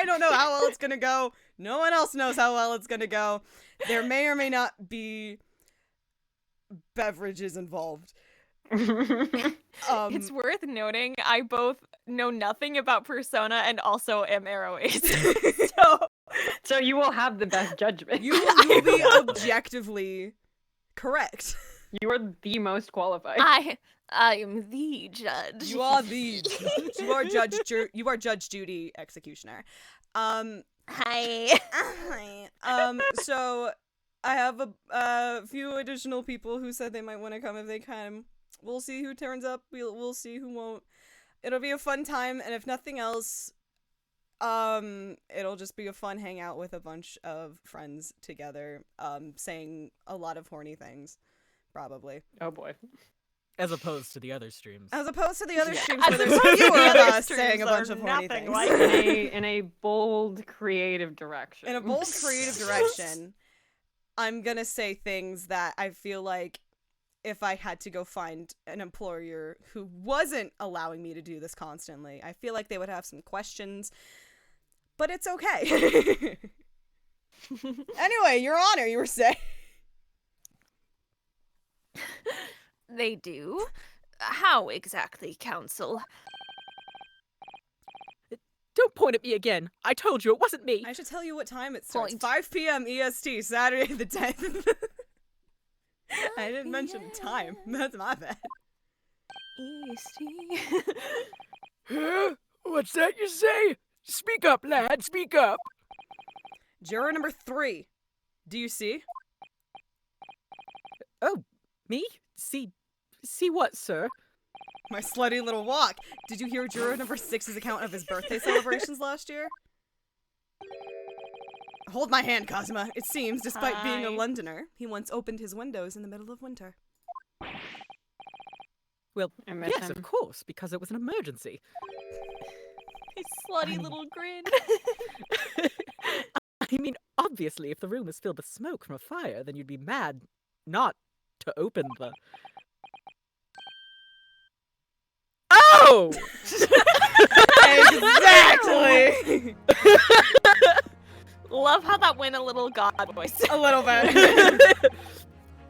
don't know how well it's gonna go. No one else knows how well it's gonna go. There may or may not be beverages involved.
It's worth noting I both know nothing about Persona and also am Arrow Ace.
So you will have the best judgment.
You will be objectively correct.
You are the most qualified.
I am the judge.
You are the you are you are Judge Judy Executioner.
Hi.
Hi. So I have a few additional people who said they might want to come if they can. We'll see who turns up. We'll see who won't. It'll be a fun time, and if nothing else, it'll just be a fun hangout with a bunch of friends together, saying a lot of horny things, probably.
Oh boy.
As opposed to the other streams.
As opposed to the other streams
As
where there's
opposed to
fewer
the
of
other
us saying a
streams
bunch
are
of horny
nothing
things.
like
in a bold, creative direction.
In a bold, creative direction, I'm gonna say things that I feel like if I had to go find an employer who wasn't allowing me to do this constantly, I feel like they would have some questions, but it's okay. Anyway, Your Honor, you were saying.
They do. How exactly, counsel?
Don't point at me again. I told you it wasn't me.
I should tell you what time it starts.
Point.
5 p.m. EST, Saturday the 10th. I didn't mention the time. That's my bad.
What's that you say? Speak up, lad. Speak up.
Juror number 3. Do you see?
Oh, me? See what, sir?
My slutty little walk. Did you hear juror number 6's account of his birthday celebrations last year? Hold my hand, Cosima. It seems, despite being a
Hi.
Londoner, he once opened his windows in the middle of winter.
Well,
I miss
yes,
him.
of course, because it was an emergency.
His slutty little grin.
I mean, obviously, if the room was filled with smoke from a fire, then you'd be mad not to open the... Oh!
Exactly!
Love how that went a little god voice.
A little bit.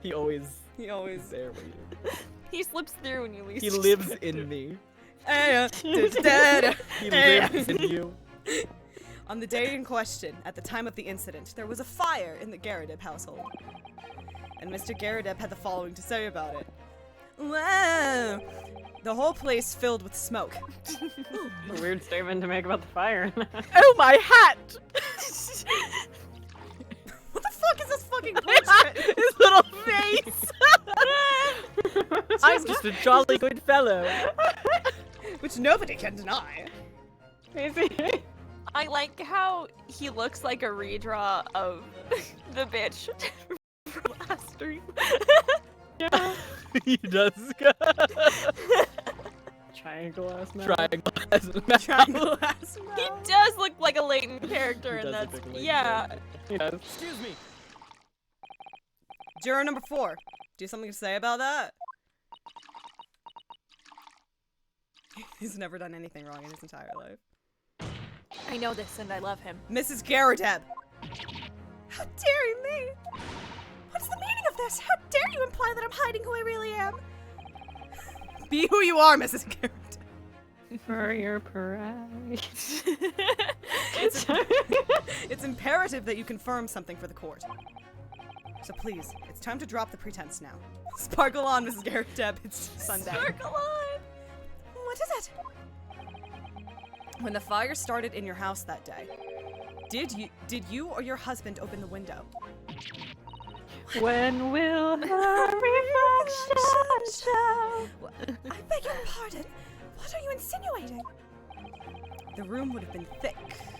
He always
He always...
is there with you.
He slips through when you least
He lives in me.
He
He lives in you.
On the day in question, at the time of the incident, there was a fire in the Garadeb household. And Mr. Garadeb had the following to say about it. Wow! The whole place filled with smoke.
A weird statement to make about the fire.
Oh, my hat!
What the fuck is this fucking bullshit?
His little face! I'm just a jolly good fellow.
Which nobody can deny.
I like how he looks like a redraw of the bitch from last stream.
Yeah.
He does.
Triangle ass mouth.
Triangle as mouth.
Triangle ass
He
mouth.
does look like a latent character,
He
and
does look
that's
like a latent
yeah.
Yes.
Excuse me.
Juror number 4. Do you have something to say about that? He's never done anything wrong in his entire life.
I know this, and I love him.
Mrs. Garadeb.
How dare you me? What's the meaning of this? How dare you imply that I'm hiding who I really am?
Be who you are, Mrs. Garadeb.
For your pride.
It's imperative that you confirm something for the court. So please, it's time to drop the pretense now. Sparkle on, Mrs. Garadeb. It's Sunday.
Sparkle on.
What is it?
When the fire started in your house that day, did you or your husband open the window?
When will her reflection show?
I beg your pardon. What are you insinuating?
The room would have been thick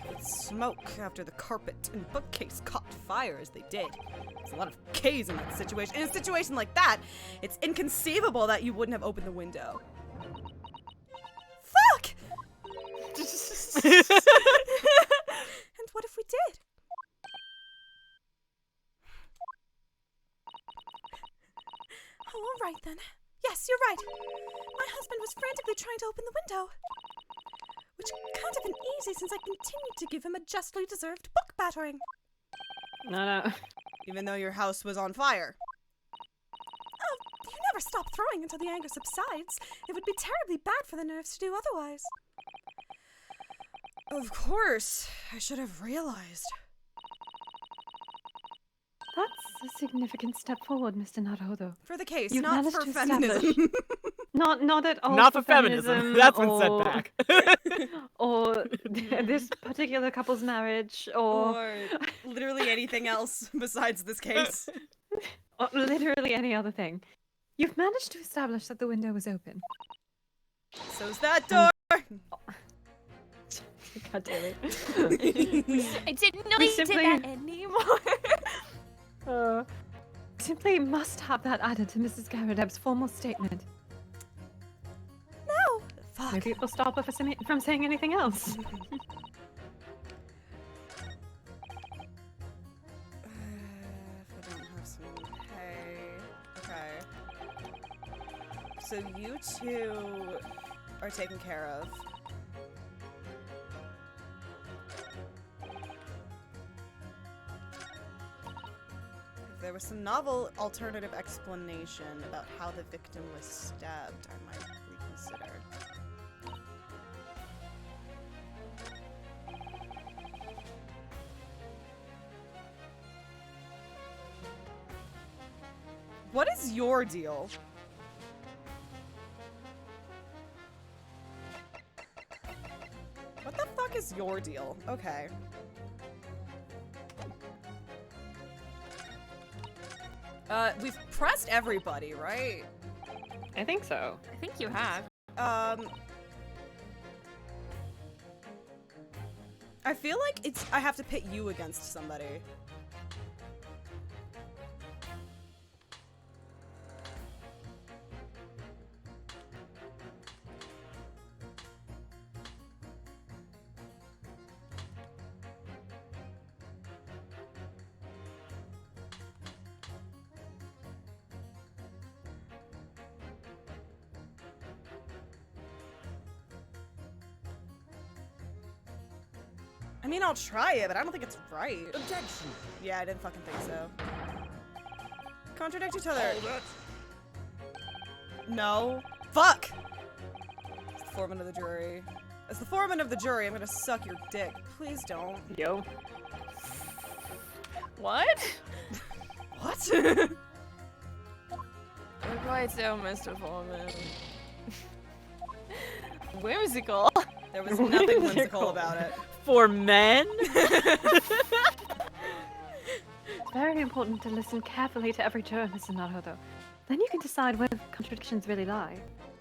with smoke after the carpet and bookcase caught fire as they did. There's a lot of K's in that situation. In a situation like that, it's inconceivable that you wouldn't have opened the window.
Fuck! And what if we did? Oh, all right then. Yes, you're right. My husband was frantically trying to open the window. Which can't have been easy since I continued to give him a justly deserved book battering.
No.
Even though your house was on fire.
Oh, you never stop throwing until the anger subsides. It would be terribly bad for the nerves to do otherwise.
Of course. I should have realized.
That's a significant step forward, Mr. Naruhodo.
For the case,
You've
not
managed
for
to
feminism.
Not at all.
Not
for
for feminism. That's been set
or-
back.
Or this particular couple's marriage,
Or literally anything else besides this case.
or literally any other thing. You've managed to establish that the window was open.
So's that door!
God damn it.
I didn't know
We
they did
simply-
that anymore.
Simply must have that added to Mrs. Garadeb's formal statement.
No!
Fuck.
Maybe it will stop her from saying anything else.
If I don't have some hay. Okay. So you two are taken care of. If there was some novel alternative explanation about how the victim was stabbed, I might reconsider. What is your deal? What the fuck is your deal? Okay. We've pressed everybody, right?
I think so.
I think you have.
I feel like I have to pit you against somebody. I mean, I'll try it, but I don't think it's right.
Objection.
Yeah, I didn't fucking think so. Contradict each other. No. Fuck! As the foreman of the jury. As the foreman of the jury, I'm gonna suck your dick. Please don't.
Yo.
What?
What?
You're quite so, Mr. Foreman. Whimsical.
There was nothing whimsical about it.
For men?
It's very important to listen carefully to every juror, Mr. Naruhodo. Then you can decide where the contradictions really lie.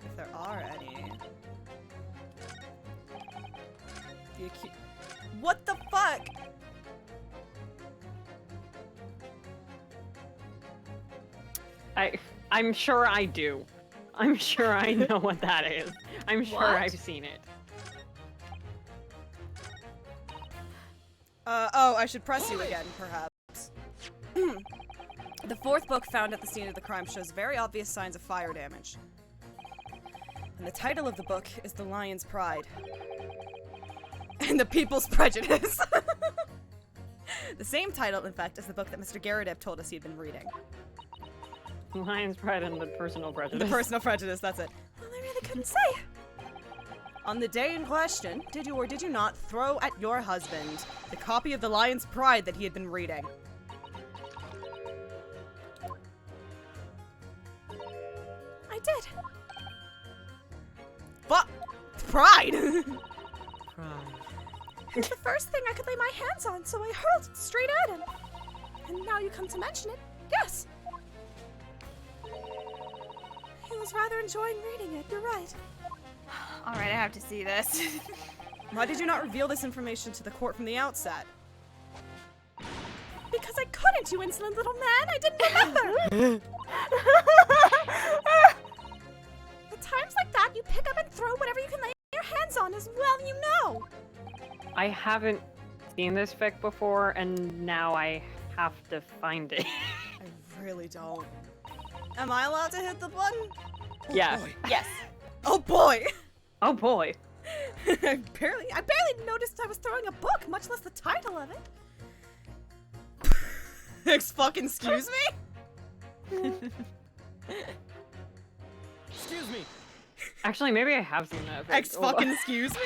If there are any. What the fuck?
I'm sure I do. I'm sure I know what that is. I'm sure
What?
I've seen it.
Oh, I should press you again, perhaps. The fourth book found at the scene of the crime shows very obvious signs of fire damage. And the title of the book is The Lion's Pride. And the People's Prejudice. The same title, in fact, as the book that Mr. Garadeb told us he'd been reading.
Lion's Pride and the Personal
The
Prejudice.
Personal Prejudice, that's it.
Well, I really couldn't say.
On the day in question, did you or did you not throw at your husband the copy of The Lion's Pride that he had been reading?
I did.
Fuck! Pride!
It was the first thing I could lay my hands on, so I hurled it straight at him. And now you come to mention it, yes. He was rather enjoying reading it, you're right.
Alright, I have to see this.
Why did you not reveal this information to the court from the outset?
Because I couldn't, you insolent little man, I didn't remember. At times like that, you pick up and throw whatever you can lay your hands on as well you know.
I haven't seen this fic before, and now I have to find it.
I really don't. Am I allowed to hit the button?
Yeah.
Yes.
Oh boy!
Oh boy.
I barely noticed I was throwing a book, much less the title of it.
Excuse me?
Excuse me.
Actually, maybe I have seen that.
Excuse me?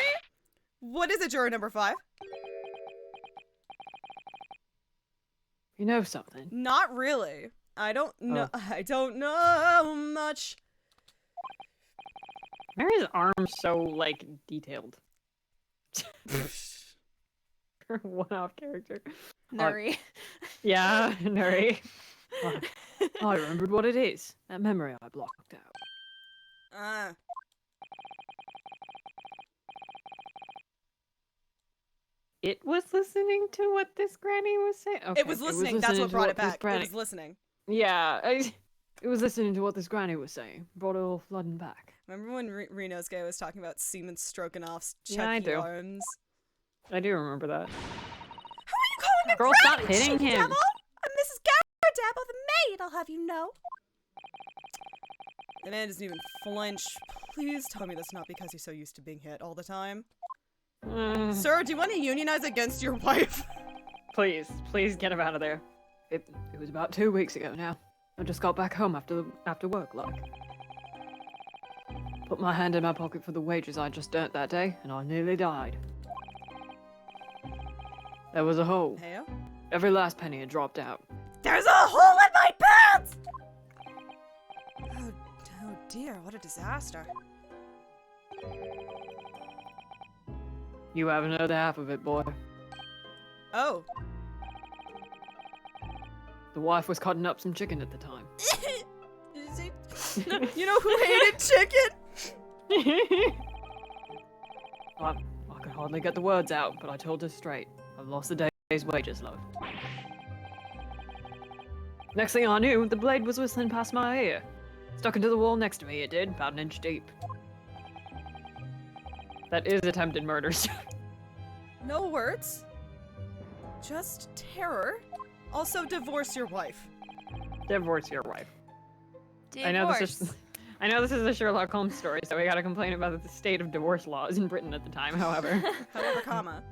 What is it, juror number 5?
You know something?
Not really. I don't know.
Oh.
I don't know much.
Mary's arm's so, like, detailed. Her one-off character.
Nuri.
Yeah, Nuri. I remembered what it is. That memory I blocked out. It was listening to what this granny was saying? Okay,
It was listening. That's what
to
brought it
this
back. It
granny-
was listening.
Yeah, it was listening to what this granny was saying. Brought it all flooding back.
Remember when Reno's guy was talking about semen stroking off
Yeah, I
Chucky
do.
arms?
I do remember that.
Who are you calling a
Girl, stop
granny,
hitting
chief
him.
devil? I'm Mrs. Dabble, the maid, I'll have you know.
The man doesn't even flinch. Please tell me that's not because he's so used to being hit all the time. Sir, do you want to unionize against your wife?
Please get him out of there. It was about 2 weeks ago now. I just got back home after work, like. Put my hand in my pocket for the wages I just earned that day, and I nearly died. There was a hole.
Heyo?
Every last penny had dropped out.
There's a hole in my pants!
Oh dear, what a disaster.
You haven't heard half of it, boy.
Oh.
The wife was cutting up some chicken at the time.
You know who hated chicken?
I could hardly get the words out, but I told her straight. I've lost a day's wages, love. Next thing I knew, the blade was whistling past my ear. Stuck into the wall next to me, it did, about an inch deep. That is attempted murder.
No words. Just terror. Also, divorce your wife.
Divorce your wife.
Divorce.
I know this is a Sherlock Holmes story, so we gotta complain about the state of divorce laws in Britain at the time, however.
However, comma.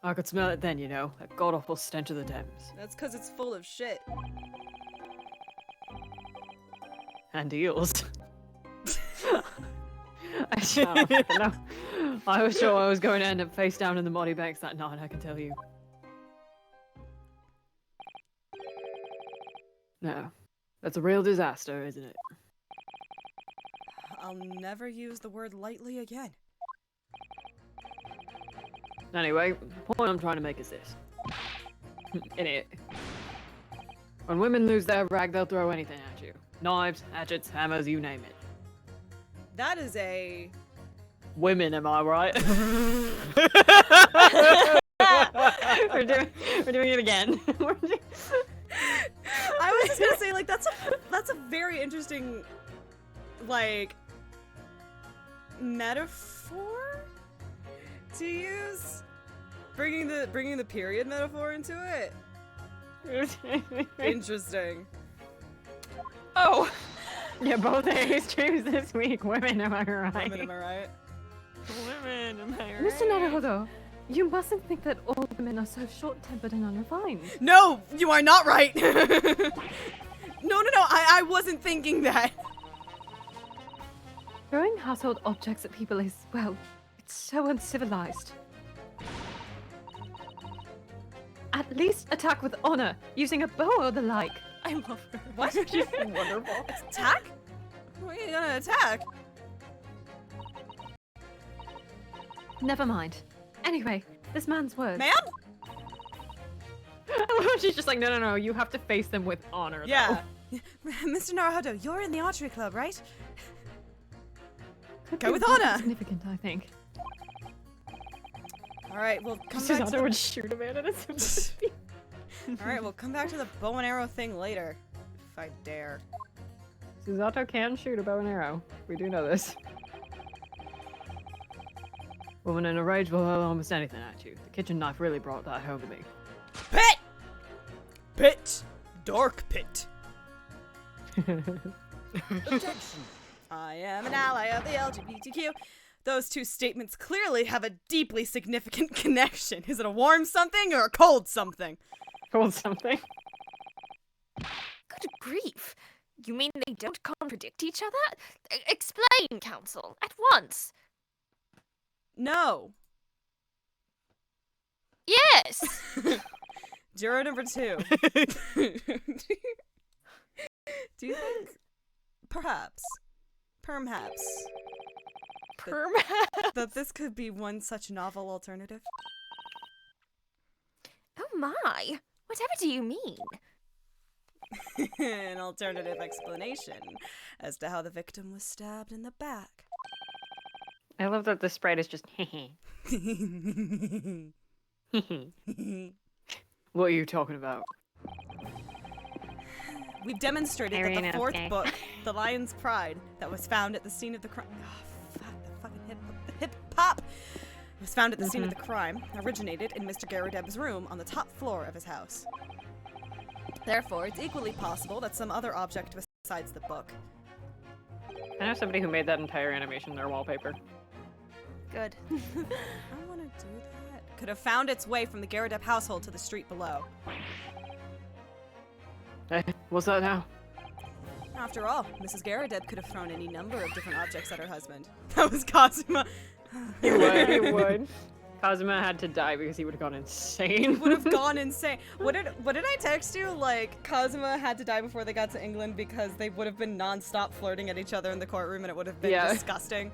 I could smell it then, you know, that god-awful stench of the Thames.
That's because it's full of shit.
And eels. No. I was sure I was going to end up face down in the muddy banks that night, I can tell you. No. That's a real disaster, isn't it?
I'll never use the word lightly again.
Anyway, the point I'm trying to make is this. Idiot. When women lose their rag, they'll throw anything at you. Knives, hatchets, hammers, you name it.
That is a...
Women, am I right? we're doing it again.
I was just gonna say, like, that's a very interesting, like, metaphor to use. Bringing the period metaphor into it. Interesting.
Oh.
Yeah, both A's streams this week. Women, am I right?
Women, am I right?
Women, am I right?
Mr. Naruhodo, you mustn't think that all women are so short-tempered and unrefined.
No, you are not right. No, I wasn't thinking that.
Throwing household objects at people is, well, it's so uncivilized. At least attack with honor, using a bow or the like.
I love her.
What?
She's wonderful.
Attack? What are you gonna attack?
Never mind. Anyway, this man's words.
Ma'am?
She's just like, no, you have to face them with honor,
Yeah.
Mr. Naruhodo, you're in the archery club, right?
Could
Go
be
with
rather
honor.
Significant, I think.
Alright, we'll come back to
Susanto would shoot a man in a sympathy.
Alright, we'll come back to the bow and arrow thing later. If I dare.
Susanto can shoot a bow and arrow. We do know this. Woman in a rage will hurl almost anything at you. The kitchen knife really brought that home to me.
Pit! Pit! Dark pit.
Objection.
I am an ally of the LGBTQ. Those two statements clearly have a deeply significant connection. Is it a warm something or a cold something?
Cold something.
Good grief. You mean they don't contradict each other? Explain, counsel, at once.
No.
Yes!
Juror number 2. Do you think perhaps that this could be one such novel alternative?
Oh my. Whatever do you mean?
An alternative explanation as to how the victim was stabbed in the back.
I love that the sprite is just What are you talking about?
We've demonstrated
Very
that the
enough,
4th
okay.
book, The Lion's Pride, that was found at the scene of the crime. Oh, fuck, the fucking hip hop! Was found at the scene of the crime, originated in Mr. Garadeb's room on the top floor of his house. Therefore, it's equally possible that some other object besides the book.
I know somebody who made that entire animation their wallpaper.
Good.
I want to do that. Could have found its way from the Garadeb household to the street below.
Hey, what's that now?
After all, Mrs. Garadeb could have thrown any number of different objects at her husband. That was Cosima.
He would. Kazuma had to die because he would have gone insane.
Would have gone insane. What did I text you? Like, Cosima had to die before they got to England because they would have been non-stop flirting at each other in the courtroom and it would have been disgusting.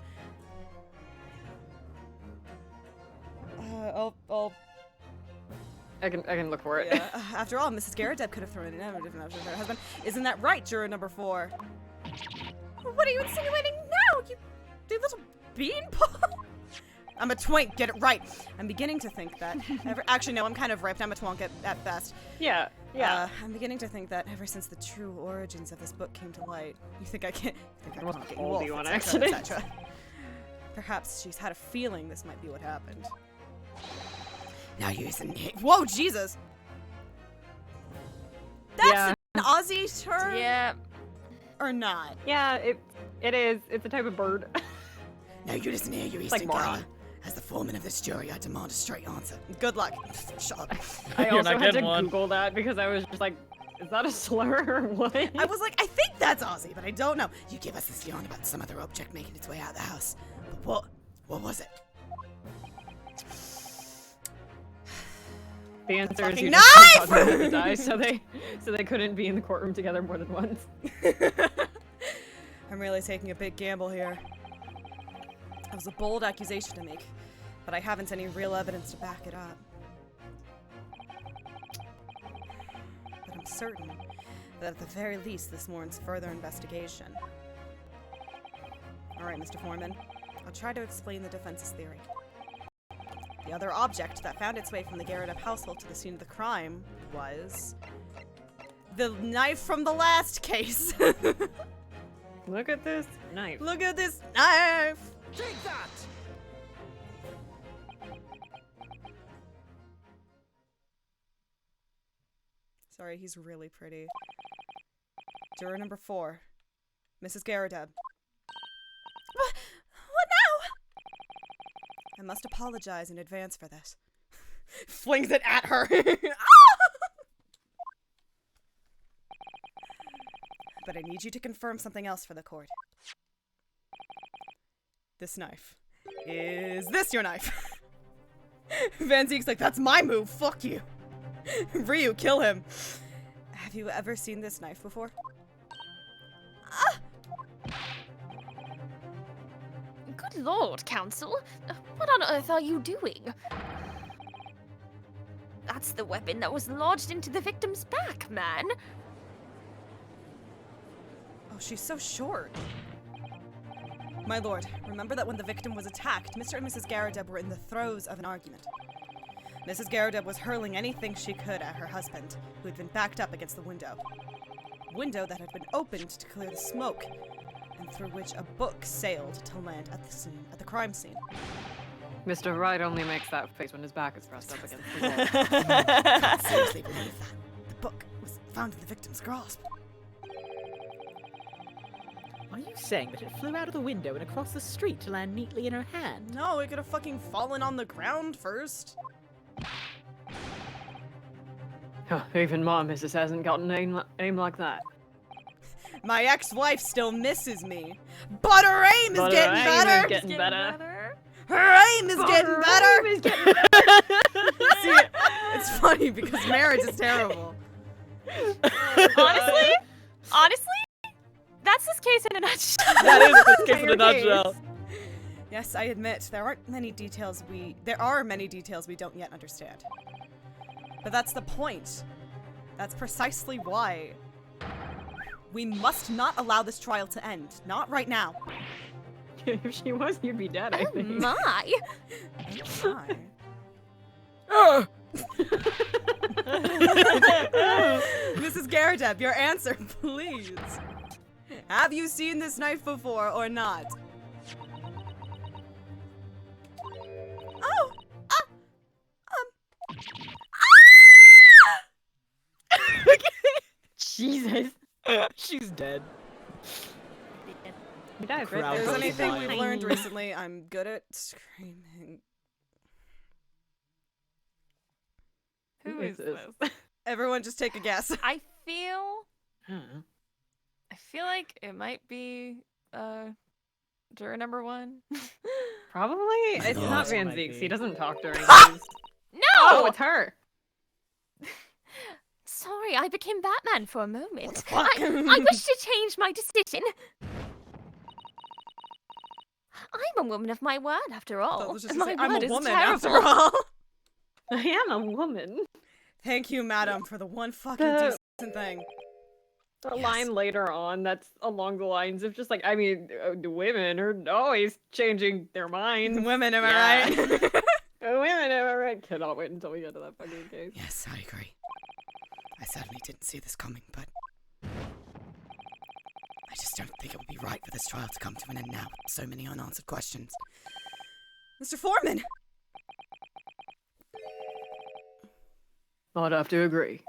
I can look for it.
Yeah. After all, Mrs. Garadeb could have thrown in a number of different options at her husband. Isn't that right, juror number 4? What are you insinuating now, you little beanpole? I'm a twink, get it right. I'm beginning to think that... Actually, no, I'm kind of ripped. I'm a twonk at best.
Yeah.
I'm beginning to think that ever since the true origins of this book came to light, you think I can't get you
hold
wolf,
you on
et cetera,
accident.
et cetera. Perhaps she's had a feeling this might be what happened.
Now use a name.
Whoa, Jesus! That's
Yeah.
an Aussie term?
Yeah.
Or not?
Yeah, it is. It's a type of bird.
Now you listen here, you
like
Eastern
moron.
Gala. As the foreman of this jury, I demand a straight answer.
Good luck.
Shut up.
I
You're
also
not
had to
getting one.
Google that because I was just like, is that a slur or what?
I was like, I think that's Aussie, but I don't know.
You give us this yarn about some other object making its way out of the house. But what was it?
The answer is
fucking
you just
knife!
caused them to die, so they couldn't be in the courtroom together more than once.
I'm really taking a big gamble here. It was a bold accusation to make, but I haven't any real evidence to back it up. But I'm certain that at the very least this warrants further investigation. Alright, Mr. Foreman. I'll try to explain the defense's theory. The other object that found its way from the Garadeb household to the scene of the crime was... the knife from the last case!
Look at this knife.
Look at this knife!
Take that!
Sorry, he's really pretty. Juror number 4. Mrs. Garadeb. What now? I must apologize in advance for this. Flings it at her. But I need you to confirm something else for the court. This knife. Is this your knife? Van Ziek's like, that's my move, fuck you. Ryu, kill him. Have you ever seen this knife before?
Good lord, counsel. What on earth are you doing? That's the weapon that was lodged into the victim's back, man.
Oh, she's so short. My lord, remember that when the victim was attacked, Mr. and Mrs. Garadeb were in the throes of an argument. Mrs. Garadeb was hurling anything she could at her husband, who had been backed up against the window. A window that had been opened to clear the smoke, and through which a book sailed to land at the crime scene.
Mr. Wright only makes that face when his back is pressed up against the wall.
I seriously believe that.
The book was found in the victim's grasp.
Are you saying that it flew out of the window and across the street to land neatly in her hand?
No, it could have fucking fallen on the ground first.
Even my missus hasn't got an aim like that.
My ex-wife still misses me, but her aim is
But her
getting
aim
better.
is getting better.
Her aim is getting better. See, it's funny because marriage is terrible.
Honestly, that's this case in a nutshell.
That is the case in a nutshell.
Yes, I admit there are many details we don't yet understand. But that's the point. That's precisely why we must not allow this trial to end. Not right now.
If she was, you'd be dead, I
Oh
think.
my!
Why? Mrs. Garadeb, your answer, please. Have you seen this knife before or not? Oh!
Jesus.
She's dead.
You died,
If
Crowd
there's
goes
anything
wild.
we've learned recently, I'm good at screaming.
Who is
this?
this?
Everyone just take a guess.
I feel
Huh.
like it might be juror number 1.
Probably. It's
God.
not
It
Van
might
Zeek.
be.
He doesn't talk during these. Oh,
No!
it's her.
Sorry, I became Batman for a moment.
fuck?
I wish to change my decision. I'm a woman of my word, after
I
all.
was just
My
gonna say, I'm
word
a
is
woman
terrible.
after all.
I am a woman.
Thank you, madam, for the one fucking
The-
decent thing.
A line later on that's along the lines of just like, I mean, the women are always changing their minds.
Women, am I
Yeah.
right?
Women, am I right? Cannot wait until we get to that fucking case.
Yes, I agree. I certainly didn't see this coming, but I just don't think it would be right for this trial to come to an end now. So many unanswered questions.
Mr. Foreman!
I'd have to agree.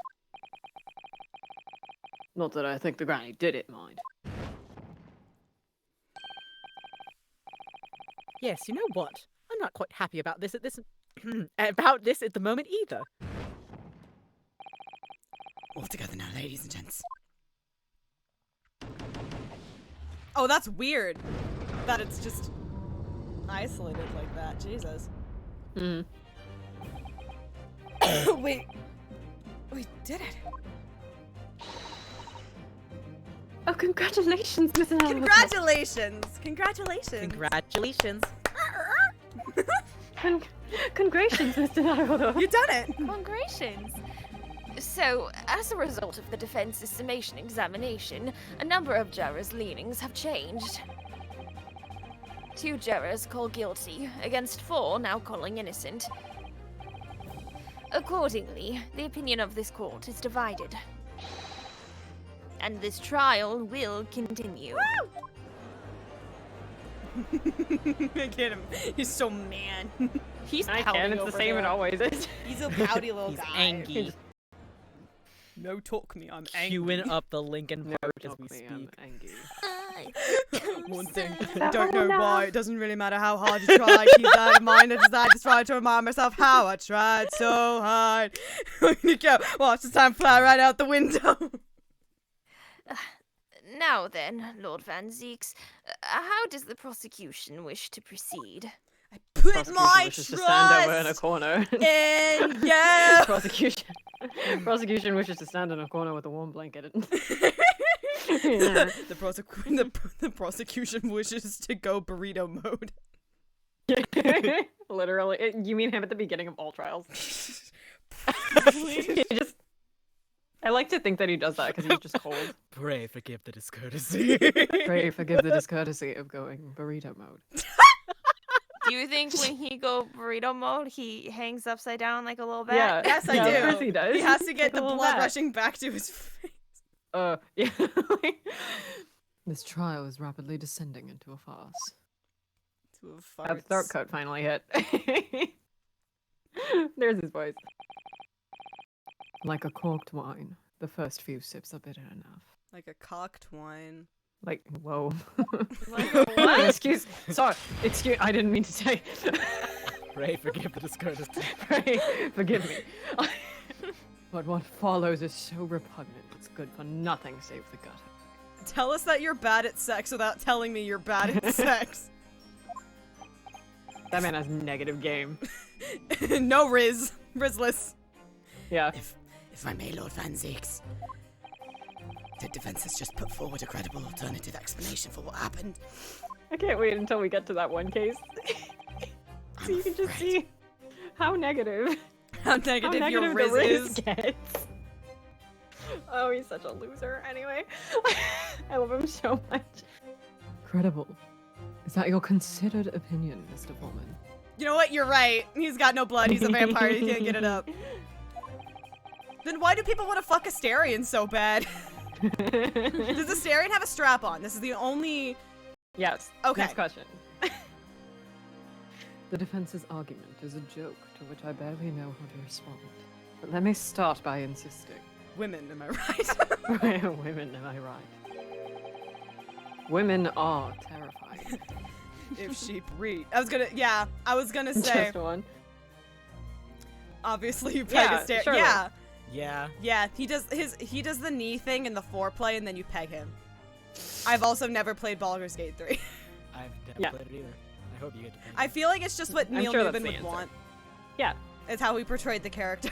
Not that I think the granny did it, mind.
Yes, you know what? I'm not quite happy about this at this about this at the moment either.
All together now, ladies and gents.
Oh, that's weird. That it's just isolated like that. Jesus.
Hmm.
Wait. We did it.
Oh, congratulations, Miss Allen.
Congratulations! Congratulations!
Congratulations.
Congratulations, Mr. Naruto.
You done it!
Congratulations. So, as a result of the defense's summation examination, a number of jurors' leanings have changed. 2 jurors call guilty, against 4 now calling innocent. Accordingly, the opinion of this court is divided. And this trial will continue.
Get him. He's so man.
He's
I
pouting
can, it's the
over
same
there.
it always is.
He's a pouty little
He's
guy.
angry.
No talk me, I'm angry.
Queuing up the Lincoln
No,
Park as
talk
we
me,
speak.
I'm angry.
One thing,
That
don't know
one now.
why, it doesn't really matter how hard you try, keep that in mind, I just try to remind myself how I tried so hard. You go, watch the time fly right out the window.
Now then, Lord Van Zeeks, how does the prosecution wish to proceed?
I put
Prosecution
my
wishes to stand over in a
trust
corner.
in you.
Prosecution wishes to stand in a corner with a warm blanket.
The prosecution wishes to go burrito mode.
Literally. You mean him at the beginning of all trials? He just... I like to think that he does that because he's just cold.
Pray forgive the discourtesy.
Pray forgive the discourtesy of going burrito mode.
Do you think when he go burrito mode, he hangs upside down like a little bat?
Yeah.
Yes, I
yeah,
do.
Of course he does.
He has to get
Like a
the
little
blood
bat.
rushing back to his face.
Yeah. This trial is rapidly descending into a farce.
To a
That
farts.
throat coat finally hit. There's his voice. Like a corked wine, the first few sips are bitter enough.
Like a cocked wine.
Like, whoa.
What?
Excuse, I didn't mean to say.
Ray, forgive the discourtesy.
Ray, forgive me. But what follows is so repugnant, it's good for nothing save the gut.
Tell us that you're bad at sex without telling me you're bad at sex.
That man has negative game.
No Rizless.
Yeah.
If I may, Lord Van Zeeks, the defense has just put forward a credible alternative explanation for what happened.
I can't wait until we get to that one case. So you can just see how negative.
How negative your
the
Riz
Riz
is.
gets. Oh, he's such a loser. Anyway, I love him so much. Credible. Is that your considered opinion, Mr. Foreman?
You know what? You're right. He's got no blood. He's a vampire. He can't get it up. Then why do people want to fuck Asterion so bad? Does Asterion have a strap on? This is the only...
Yes.
Okay.
Next question. The defense's argument is a joke to which I barely know how to respond. But let me start by insisting.
Women, am I right?
Women, am I right? Women are terrifying.
If sheep read. I was gonna say.
Just one.
Obviously you peg Asterion.
surely.
Yeah.
Yeah.
Yeah, he does the knee thing in the foreplay and then you peg him. I've also never played Baldur's Gate 3.
I've never played it either. I hope you get to play it.
I feel like it's just what
I'm
Neil
sure that's
Newman
the
would
answer.
want.
Yeah.
It's how he portrayed the character.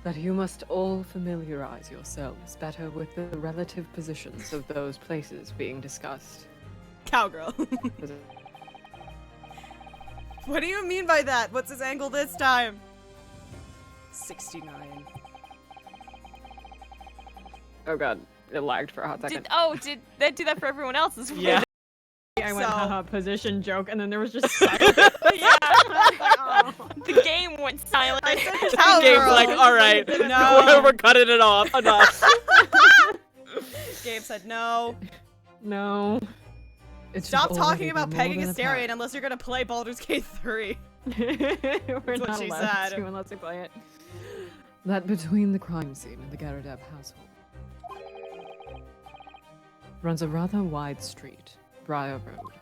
That you must all familiarize yourselves better with the relative positions of those places being discussed.
Cowgirl. What do you mean by that? What's his angle this time? 69.
Oh god, it lagged for a hot second.
Did they do that for everyone else as well?
Yeah. I went,
So-
haha, position joke, and then there was just silence.
Yeah. The game went silent.
I said
The
cowgirl.
game's like, alright,
No.
we're cutting it off. Enough.
Gabe said no.
No.
Stop talking about pegging Asterion unless you're gonna play Baldur's Gate 3.
We're
what
not
she
allowed
said.
to unless we play it. That between the crime scene and the Garadeb household runs a rather wide street, Briar Road.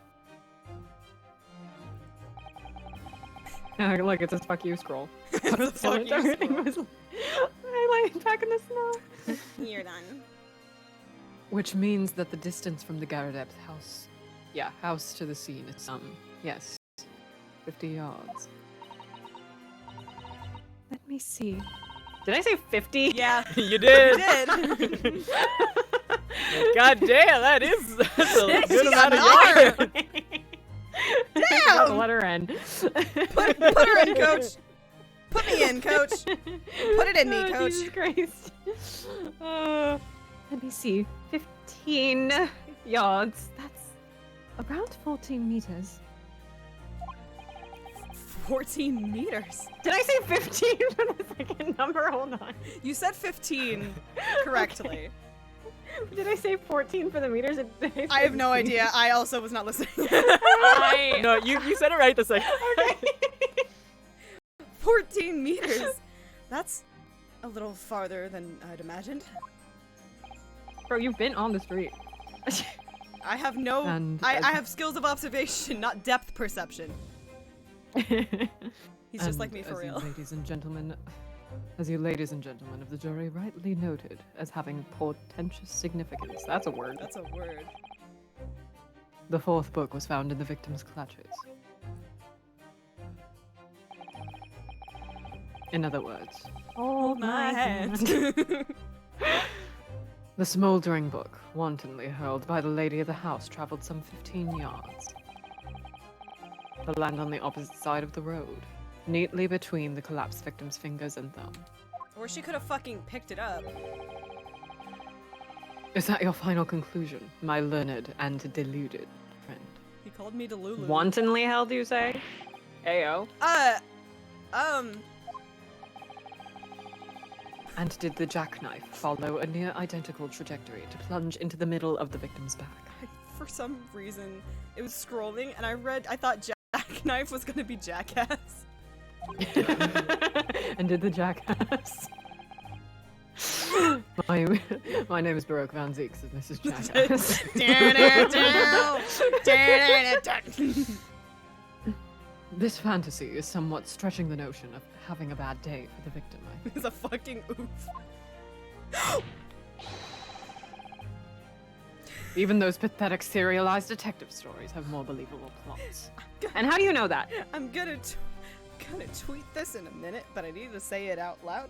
Look, it's a fuck you scroll.
Fuck you
Everything was highlighted back in the snow.
You're done.
Which means that the distance from the Garadeb's house to the scene is 50 yards. Let me see. Did I say 50?
Yeah.
You
You
did.
did.
God damn, that's a good amount of
got
yards.
Got the letter N.
Put her in, coach. Put me in, coach. Put it in me, coach.
Jesus Christ. Let me see. 15 yards. That's around 14 meters.
14 meters.
Did I say 15 for the second number? Hold on.
You said 15 correctly.
Did I say 14 for the meters? Or did I
I
say
have no
15?
idea. I also was not listening.
No, you said it right the second.
Okay.
14 meters. That's a little farther than I'd imagined.
Bro, you've been on the street.
I have no.
And
I have skills of observation, not depth perception. He's just like me for real.
As you ladies and gentlemen of the jury rightly noted as having portentous significance. That's a word.
That's a word.
The fourth book was found in the victim's clutches. In other words,
Hold my hand.
the smoldering book, wantonly hurled by the lady of the house, traveled some 15 yards. To land on the opposite side of the road, neatly between the collapsed victim's fingers and thumb.
Or she could have fucking picked it up.
Is that your final conclusion, my learned and deluded friend?
He called me Delulu.
Wantonly held, you say? Ayo. And did the jackknife follow a near identical trajectory to plunge into the middle of the victim's back?
For some reason, it was scrolling, and I thought jackknife was gonna be jackass.
And did the jackass My name is Baroque Van Zeeks, and this is Jackass. This fantasy is somewhat stretching the notion of having a bad day for the victim.
It's a fucking oof.
Even those pathetic serialized detective stories have more believable plots. And how do you know that?
I'm gonna tweet this in a minute, but I need to say it out loud.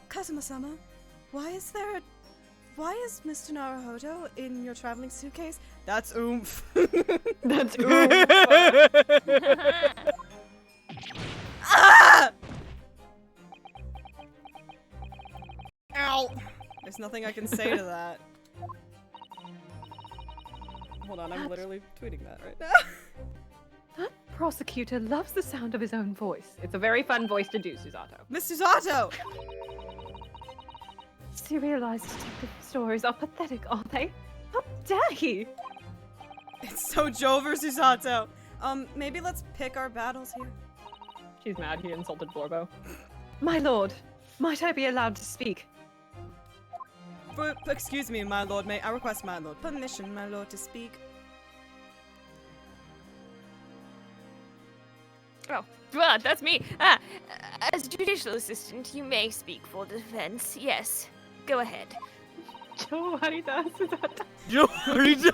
Kazuma-sama, why is Mr. Naruhodo in your traveling suitcase?
That's oomph.
That's
Ah! Ow! There's nothing I can say to that. Hold on, I'm literally tweeting that right now.
That prosecutor loves the sound of his own voice.
It's a very fun voice to do, Susato.
Mr. Zato!
Serialized detective stories are pathetic, aren't they? How dare he?
It's so Joe versus Zato. Maybe let's pick our battles here.
She's mad he insulted Borbo.
My lord, might I be allowed to speak?
Excuse me, my lord. May I request my lord permission, my lord, to speak?
Oh, that's me. As judicial assistant, you may speak for the defense. Yes, go ahead.
Joe Harida, Susato.
Joe Harida!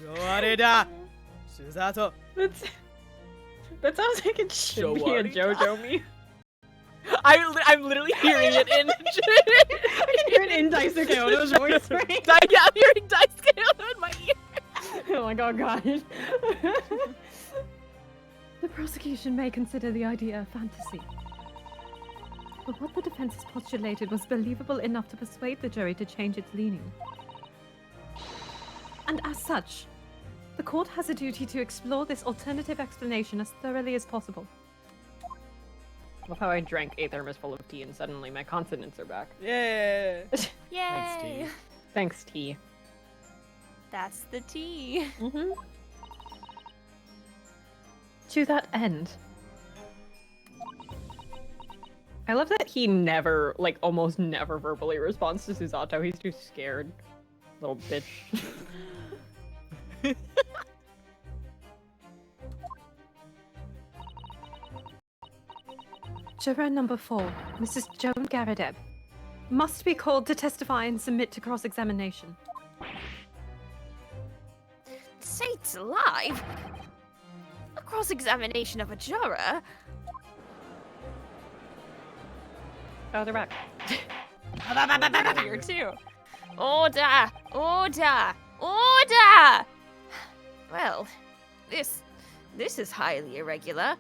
Joe Harida! Susato!
That sounds like it should be a JoJo me.
I'm literally hearing it in.
I can hear it in Daisuke Ono's voice, right?
I'm hearing Daisuke Ono in my ear.
Oh my god, guys. The prosecution may consider the idea a fantasy. But what the defense has postulated was believable enough to persuade the jury to change its leaning. And as such, the court has a duty to explore this alternative explanation as thoroughly as possible.
Love how I drank a thermos full of tea and suddenly my consonants are back.
Yeah!
Yay!
Thanks, tea.
That's the tea.
Mm-hmm. To that end,
I love that he never, like, almost never verbally responds to Susato. He's too scared. Little bitch.
juror number 4, Mrs. Joan Garadeb, must be called to testify and submit to cross-examination.
Saints alive! A cross-examination of a juror?
Oh, they're back.
Here too. Order! Order! Order! Well, this is highly irregular.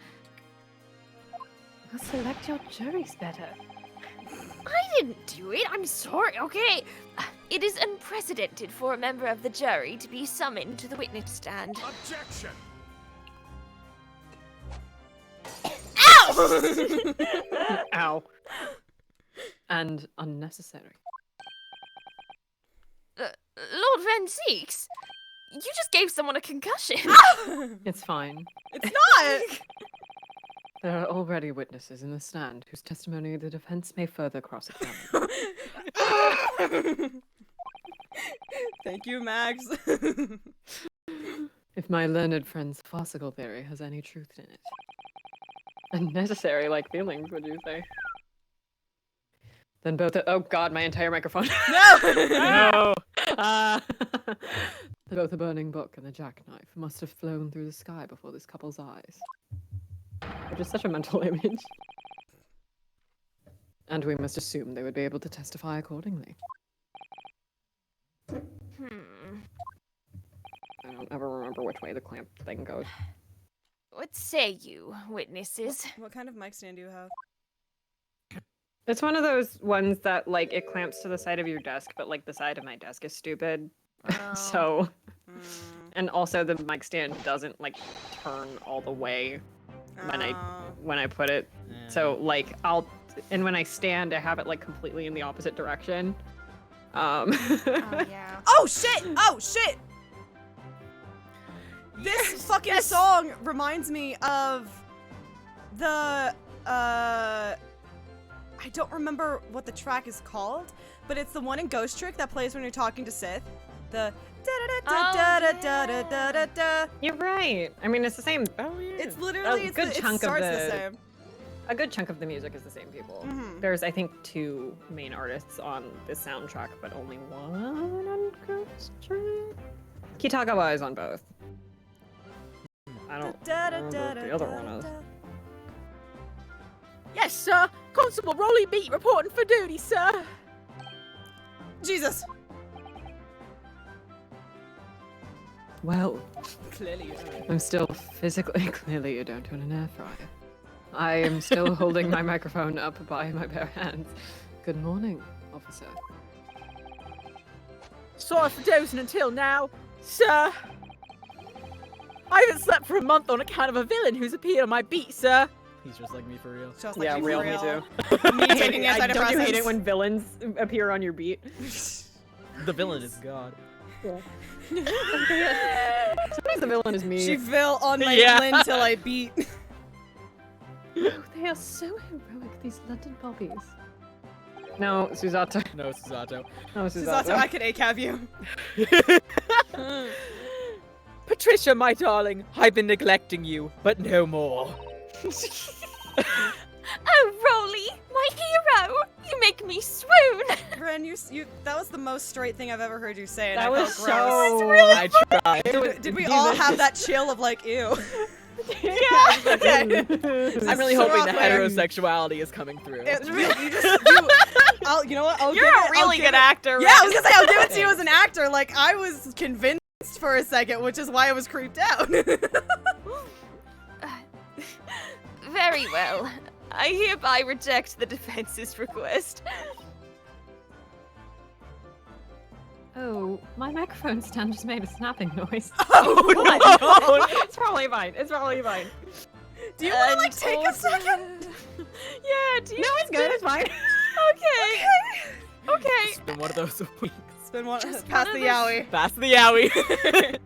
Well, select your juries better.
I didn't do it. I'm sorry. Okay. It is unprecedented for a member of the jury to be summoned to the witness stand.
Objection!
Ow. And unnecessary.
Lord Van Zeeks, you just gave someone a concussion.
It's fine.
It's not!
There are already witnesses in the stand whose testimony the defense may further cross-examine.
Thank you, Max.
If my learned friend's farcical theory has any truth in it. Unnecessary like feelings, would you say? Then both oh god, my entire microphone.
No!
No! Both the burning book and the jackknife must have flown through the sky before this couple's eyes. Which is such a mental image. And we must assume they would be able to testify accordingly. I don't ever remember which way the clamp thing goes.
What say you, witnesses?
What kind of mic stand do you have?
It's one of those ones that, like, it clamps to the side of your desk, but, like, the side of my desk is stupid.
Oh.
So... And also the mic stand doesn't, like, turn all the way when I put it. So, like, and when I stand, I have it, like, completely in the opposite direction.
Oh, yeah.
Oh, shit! Oh, shit! This fucking song reminds me of the I don't remember what the track is called, but it's the one in Ghost Trick that plays when you're talking to Sith. The da-da-da-da-da-da-da-da-da.
You're right. I mean, it's the same. Oh yeah.
It's literally
a
it's
good
the,
chunk
it
of
starts
the.
the same.
A good chunk of the music is the same people.
Mhm.
There's, I think, 2 main artists on this soundtrack, but only one on Ghost Trick. Kitagawa is on both. I don't remember what the other one is.
Yes, sir. Constable Rolly Beat reporting for duty, sir.
Jesus.
Well,
Clearly.
I'm still physically. Clearly, you don't own an air fryer. I am still holding my microphone up by my bare hands. Good morning, officer.
Sorry for dozing until now, sir. I haven't slept for a month on account of a villain who's appeared on my beat, sir.
He's just like me for real.
Just like
Yeah,
you for
real, me
real.
too.
Me taking antidepressants.
Don't you hate it when villains appear on your beat?
The villain is God.
Sometimes the villain is me.
She fell on my
Yeah.
Lynn till I beat.
Oh, they are so heroic, these London bobbies.
No, Susato.
No, Susato.
No,
Susato, I could ACAB you.
Patricia, my darling, I've been neglecting you, but no more.
Oh, Rolly, my hero! You make me swoon!
Ren, you that was the most straight thing I've ever heard you say, and
That
I
was
felt gross.
so.
I tried.
Did we all have that chill of like, ew?
Yeah.
Okay.
I'm really
So
hoping the
awkward.
heterosexuality is coming through.
It's real. You you know what?
You're a really good actor,
Yeah, I was gonna say I'll give it to you as an actor. Like I was convinced for a second, which is why I was creeped out.
Very well. I hereby reject the defense's request.
Oh, my microphone stand just made a snapping noise.
It's probably fine. It's probably fine.
Do you want to like take a second?
Yeah, do you
No, it's good. It's fine.
Okay. Okay.
It's been one of those weeks.
It's been one
Just
past
one
the
of
yowie.
Pass the yowie.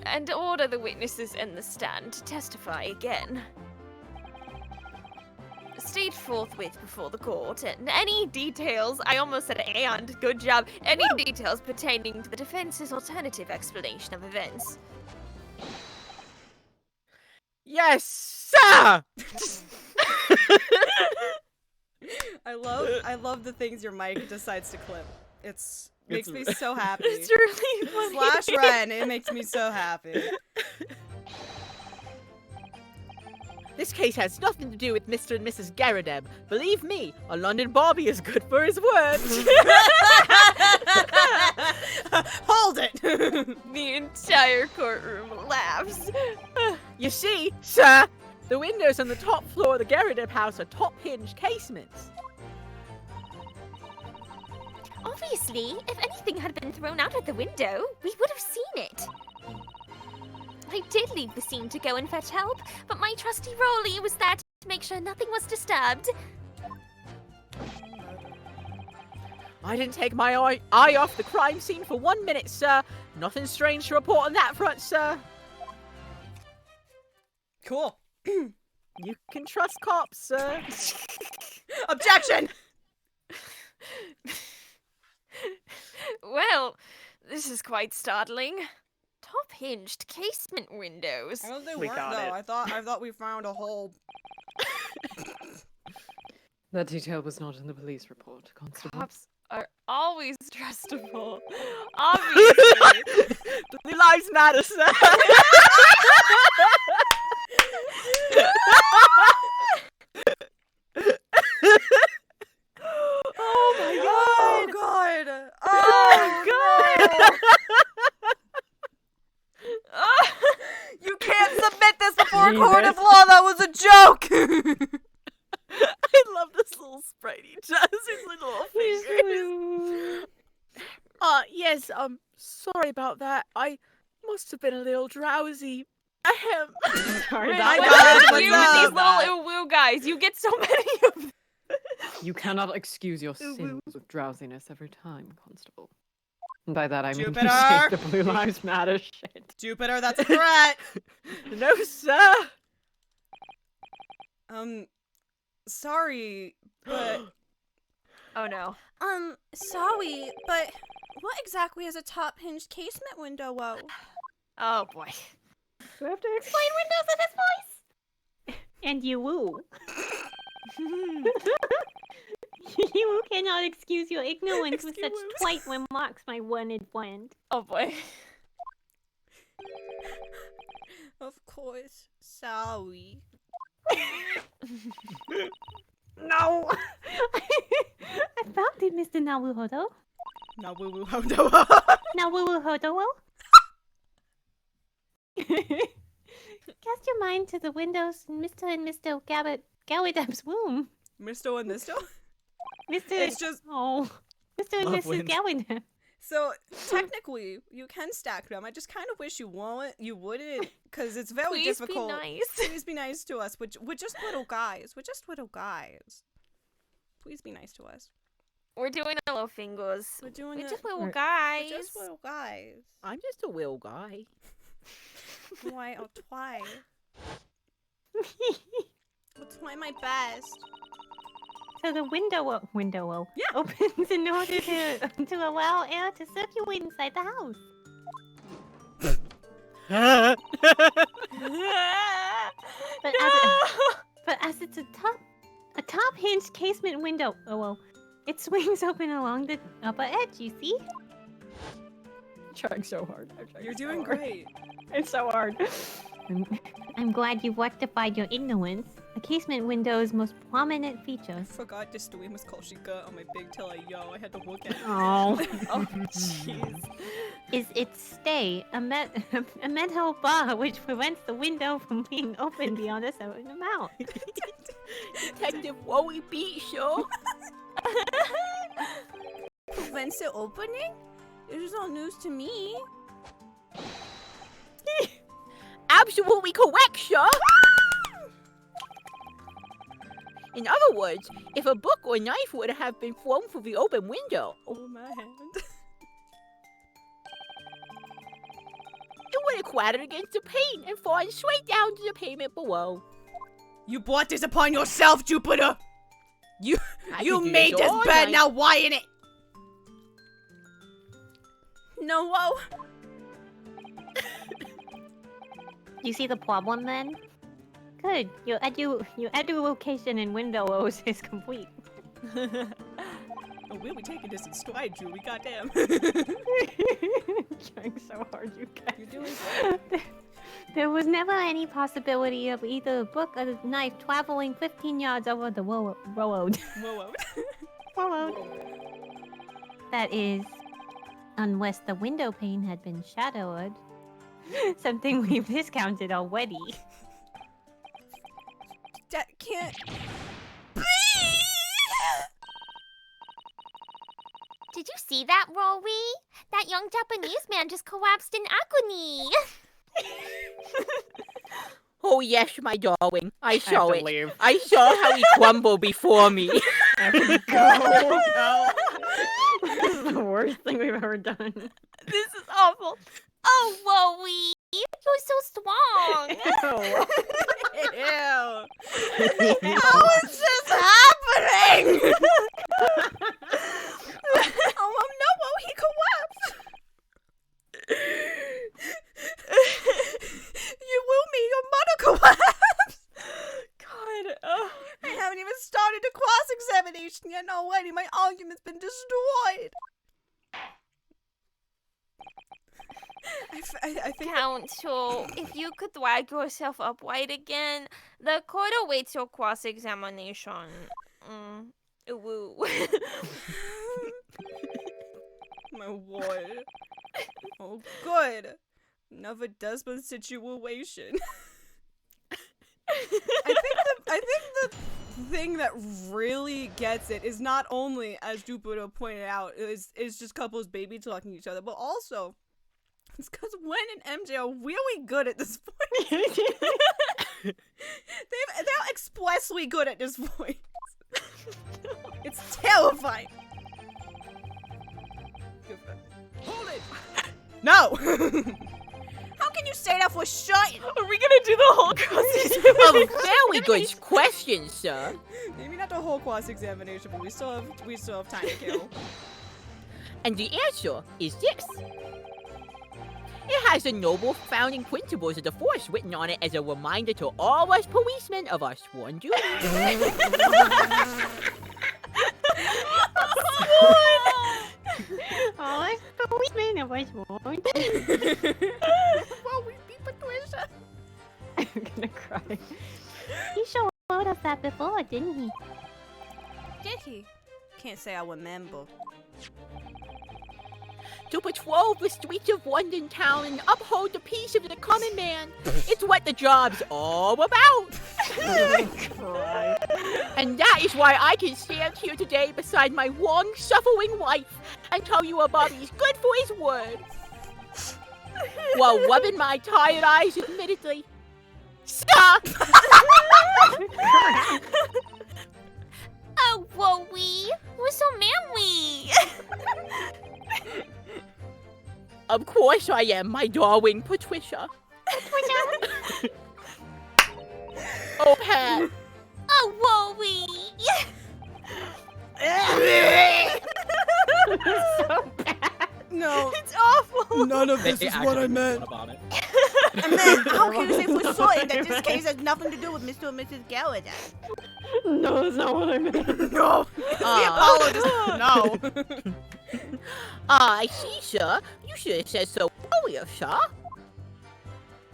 And order the witnesses in the stand to testify again. State forthwith before the court, and any details, I almost said and, good job, any details pertaining to the defense's alternative explanation of events.
Yes, sir.
I love the things your mic decides to clip. Makes me
It's-
so happy.
It's really funny.
Slash Ren, it makes me so happy.
This case has nothing to do with Mr. and Mrs. Garadeb. Believe me, a London Bobby is good for his word.
Hold it.
The entire courtroom laughs.
You see, sir, the windows on the top floor of the Garadeb house are top-hinged casements.
Obviously, if anything had been thrown out of the window, we would have seen it. I did leave the scene to go and fetch help, but my trusty Rolly was there to make sure nothing was disturbed.
I didn't take my eye off the crime scene for 1 minute, sir. Nothing strange to report on that front, sir.
Cool.
You can trust cops, sir.
Objection.
Well, this is quite startling. Top-hinged casement windows.
I don't think
We
weren't
got
though.
it.
I thought we found a whole.
That detail was not in the police report, Constable.
Cops are always trustable. Obviously.
Blue lives matter, sir.
Oh my god! Oh god! You can't submit this before a court of law. That was a joke.
I love this little sprite he does. His little fingers. Yes, sorry about that. I must have been a little drowsy. Ahem.
Sorry,
My
that
God,
What's
what's
you with these
up?
little woo guys? You get so many of them.
You cannot excuse your sins with drowsiness every time, Constable. And by that I mean
Jupiter!
you say the Blue Lives Matter shit.
Jupiter, that's a threat!
No, sir.
Sorry, but...
Oh no.
Sorry, but what exactly is a top hinged casement window? Whoa.
Oh boy.
Do I have to explain windows in this voice? And you woo. You cannot excuse your ignorance with such trite remarks, my learned friend.
Oh boy.
Of course. Sorry.
No! I found it, Mr. Naruhodo.
No, woo woo ho no.
Naruhodo. Cast your mind to the windows in Mr. and Mr. Gallidab's room.
Misto and Misto?
Mr.
It's just...
Oh. Mr. and
Love
Mrs.
wins.
Gallidab.
So, technically, you can stack them. I just kind of wish you wouldn't, because it's very
Please
difficult.
be nice.
Please be nice to us. We're just little guys. We're just little guys. Please be nice to us.
We're doing our little fingers.
We're doing
We're
it.
just little
We're-
guys.
We're just little guys.
I'm just a will guy.
Why, oh, twice. Try my best.
So the window opens in order to allow air to circulate inside the house. But as it's a top hinged casement window, it swings open along the upper edge. You see?
I'm trying so hard.
You're doing great.
It's so hard.
I'm glad you've rectified your ignorance. A casement window's most prominent feature.
I forgot this stream was called Shika on my big till I had to look at it.
Oh.
Oh jeez.
Is its stay a metal bar which prevents the window from being opened beyond a certain amount?
Detective Wowie Beat Show.
Prevents it opening? It is all news to me.
Absolutely correct, sir. In other words, if a book or knife would have been thrown through the open window,
Oh, my hand.
it would have clattered against the pane and fallen straight down to the pavement below.
You brought this upon yourself, Jupiter! You
I
you
could do
made this
all
bed,
night.
now why in it?
No, whoa.
You see the problem then? Good. Your education in Windows is complete.
Oh, we'll be taking this in stride, Julie, goddamn.
Trying so hard, you guys.
You're doing
There was never any possibility of either a book or a knife traveling 15 yards over the road.
Whoa.
Road. That is, unless the window pane had been shattered. Something we've discounted already.
That can't.
Did you see that, Rory? That young Japanese man just collapsed in agony.
Oh yes, my darling. I saw
have to
it.
leave.
I saw how he crumbled before me.
I have to go. This is the worst thing we've ever done.
This is awful. Oh, Rory, you're so strong.
Ew. How is this happening?
Oh no, he collapsed. You will me, your mother collapsed.
God, I haven't even started the cross-examination yet already. My argument's been destroyed. I think
Counsel, if you could drag yourself upright again, the court awaits your cross-examination. Woo.
my word. Oh, good. Another Desmond situation. I think the thing that really gets it is not only, as Jupiter pointed out, is just couples baby talking to each other, but also it's because Wen and MJ are really good at this point. They're expressly good at this point. It's terrifying. No! How can you say that for shut?
Are we gonna do the whole cross-examination?
Very good question, sir.
Maybe not the whole cross-examination, but we still have time to kill.
And the answer is this. It has the noble founding principles of the Force written on it as a reminder to all us policemen of our sworn duties.
All I policemen of my sworn.
Well, we beat Patricia.
I'm gonna cry. He showed us that before, didn't he?
Did he? Can't say I remember.
To patrol the streets of London town and uphold the peace of the common man. It's what the job's all about. And that is why I can stand here today beside my long-suffering wife and tell you about he's good for his word. While rubbing my tired eyes admittedly. Stop!
Oh, whoa, we're so manly.
Of course I am, my darling Patricia. Oh, Pat.
Oh, whoa,
So bad.
No,
It's awful.
none of this is what I meant. I meant, how can you say for certain that this case has nothing to do with Mr. and Mrs. Gallagher?
No, that's not what I meant.
No. The apologist. No.
I see, sir. You should have said so earlier, sir.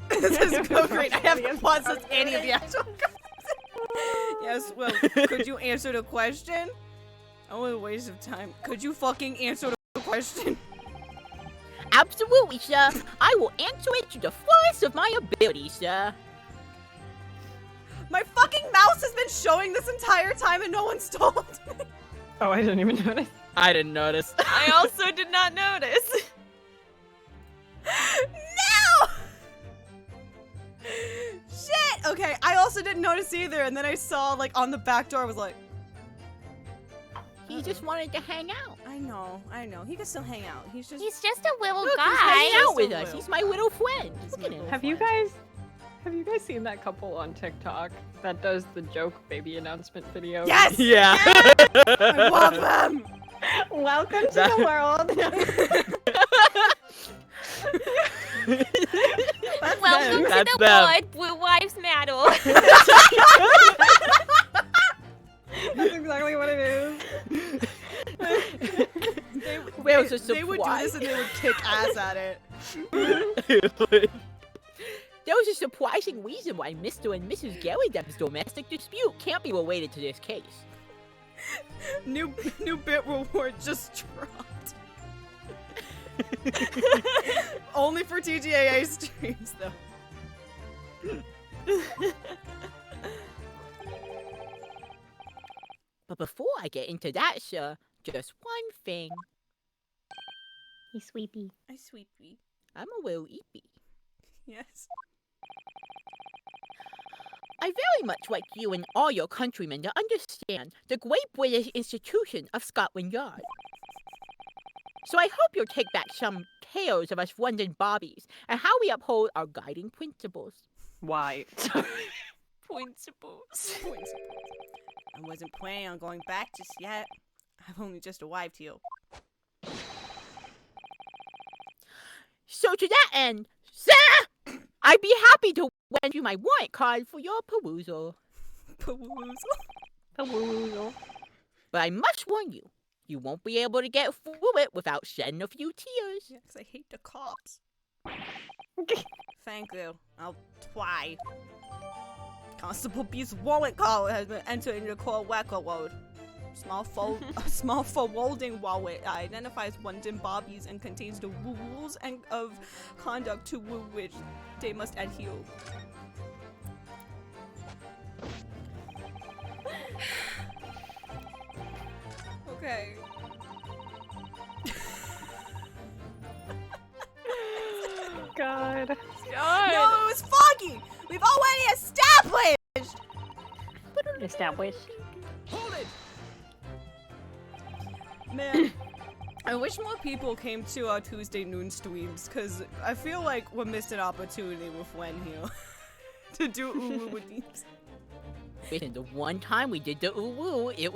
This is so great. I haven't processed any of the actual questions. Yes, well, could you answer the question? Oh, a waste of time. Could you fucking answer the question?
Absolutely, sir. I will answer it to the fullest of my ability, sir.
My fucking mouse has been showing this entire time and no one's told me.
Oh, I didn't even notice.
I didn't notice.
I also did not notice.
No! Shit! Okay, I also didn't notice either, and then I saw, like, on the back door, I was like...
He just wanted to hang out.
I know. He can still hang out. He's just...
He's just a little
Look, he's
guy.
hanging out with
So
us.
little.
He's my little friend. Look at him.
Have you guys seen that couple on TikTok that does the joke baby announcement video?
Yes!
Yeah.
I love them!
Welcome to the world.
Welcome to
That's
the
them.
board. Blue Wives Matter.
That's exactly what it is.
Where's the
They would do this and they would kick ass at it.
There was a surprising reason why Mr. and Mrs. Garridem's domestic dispute can't be related to this case.
New bit reward just dropped. Only for TGAA streams, though.
But before I get into that, sir, just one thing.
He's sweepy.
I sweetie.
I'm a little eepy.
Yes.
I very much like you and all your countrymen to understand the great British institution of Scotland Yard. So I hope you'll take back some tales of us London bobbies and how we uphold our guiding principles.
Why?
Principles.
I wasn't planning on going back just yet. I've only just arrived here.
So to that end, sir, I'd be happy to lend you my warrant card for your perusal.
Perusal.
But I must warn you, you won't be able to get through it without shedding a few tears.
Yeah, 'cause I hate the cops. Thank you. I'll try. Constable B's wallet card has been entered into the court record. Small folding wallet identifies London bobbies and contains the rules and of conduct to which they must adhere. Okay.
God.
No, it was foggy. We've already established.
Established.
Hold it. Man, I wish more people came to our Tuesday noon streams, because I feel like we missed an opportunity with Wen here to do uwu with these.
Listen, the one time we did the uwu, it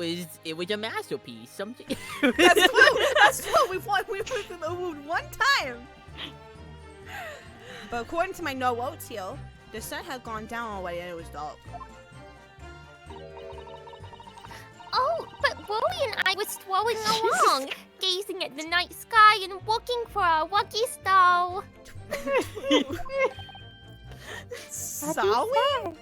was a masterpiece. Something.
That's true. That's true. We've with the uwu one time. But according to my notes here, the sun had gone down already and it was dark.
Oh, but Wooly and I were strolling along, gazing at the night sky and looking for our lucky star.
Sawi?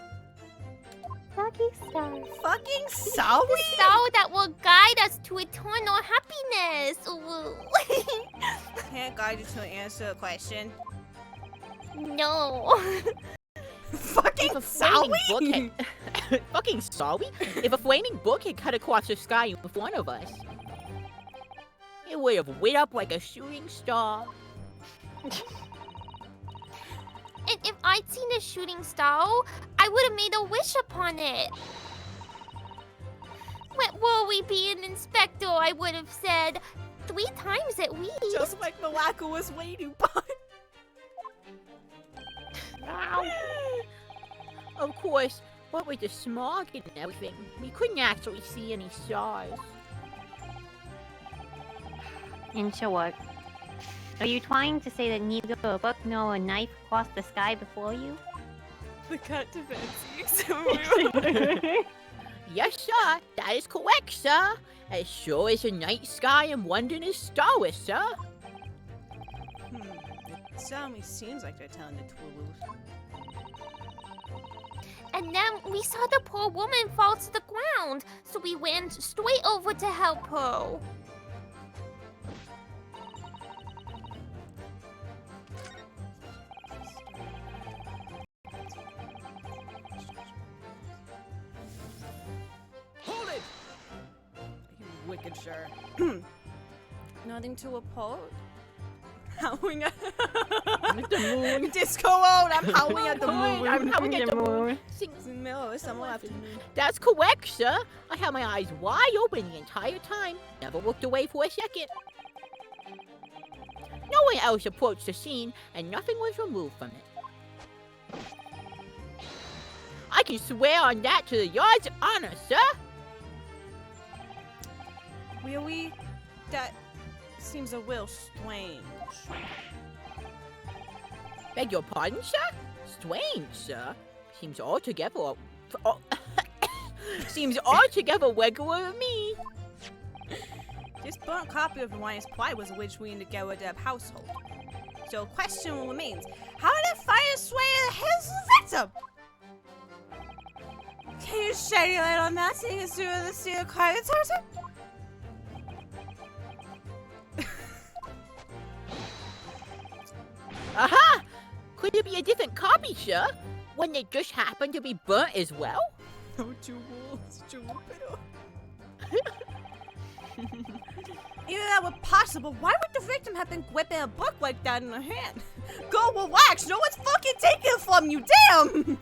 Lucky star.
Fucking Sawi?
The star that will guide us to eternal happiness. Ooh.
Can't guide you to answer a question.
No.
Fucking Sawi?
Fucking Sawi? If a flaming book had cut across the sky with one of us, it would have lit up like a shooting star.
And if I'd seen a shooting star, I would have made a wish upon it. When Wooly be an inspector, I would have said 3 times at least.
Just like Malaka was waiting by.
Of course, what with the smog and everything, we couldn't actually see any stars.
In short, are you trying to say that neither a book nor a knife crossed the sky before you?
The cut to fancy.
Yes, sir, that is correct, sir. As sure as the night sky and London is starless, sir.
It certainly seems like they're telling the truth.
And then we saw the poor woman fall to the ground, so we went straight over to help her.
Hold it! You wicked sure. Nothing to report? Howling at
the moon.
Disco out! I'm howling at the moon.
I'm howling at the moon.
It's in the middle of the summer afternoon.
That's correct, sir. I had my eyes wide open the entire time. Never looked away for a second. No one else approached the scene, and nothing was removed from it. I can swear on that to the yard's honor, sir.
Really? That seems a little strange.
Beg your pardon, sir? Strange, sir. Seems altogether... seems altogether regular to me.
This burnt copy of Ryan's Pride was originally in the Garadeb household. So the question remains, how did it find its way to the hands of the victim? Can you shed any light on that, seeing as you're the senior crime detective?
Aha! Could it be a different copy, sir? One that just happened to be burnt as well?
No jewels, Jupiter. Either that were possible, why would the victim have been gripping a book like that in her hand? Go relax, no one's fucking taking it from you, damn!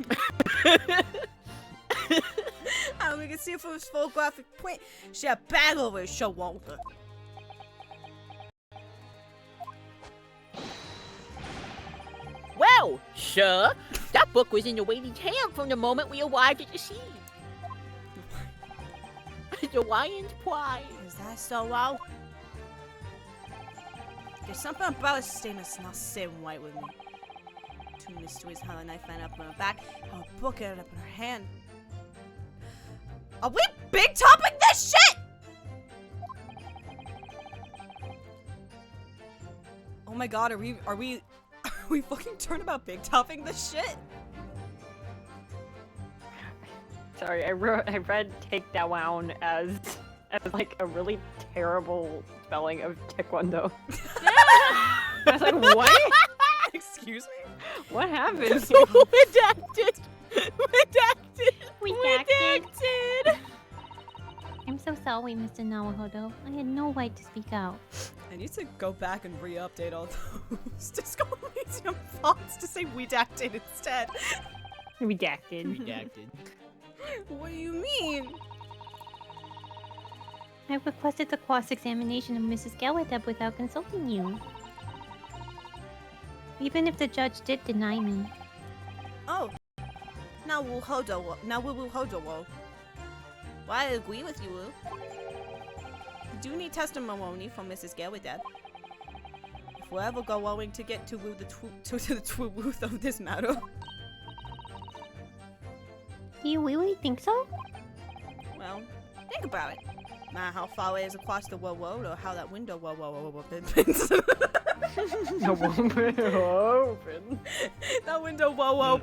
We can see it from his photographic print. She had a bag over his shoulder.
Well, sir, that book was in the waiting's hand from the moment we arrived at the scene. The Lion's Pride.
Is that so well? There's something about his statement that's not sitting right with me. Two mysteries, how the knife ended up on her back, how a book ended up in her hand. Are we big topping this shit? Oh my god, are we fucking turning about big topping this shit?
Sorry, I read take down as like a really terrible spelling of taekwondo. I was like, what?
Excuse me?
What happened?
Redacted.
Redacted. I'm so sorry, Mr. Nawahodo. I had no right to speak out.
I need to go back and re-update all those Disco Elysium fonts to say redacted instead.
Redacted.
Redacted.
What do you mean?
I requested the cross-examination of Mrs. Gelwadeb without consulting you. Even if the judge did deny me.
Oh. Now we will hold a wall. Well, I agree with you, Wu. We do need testimony from Mrs. Gelwadeb. If we're ever going to get to the truth of this matter.
Do you really think so?
Well, think about it. Not how far it is across the world or how that window opens.
The window open.
That window opens.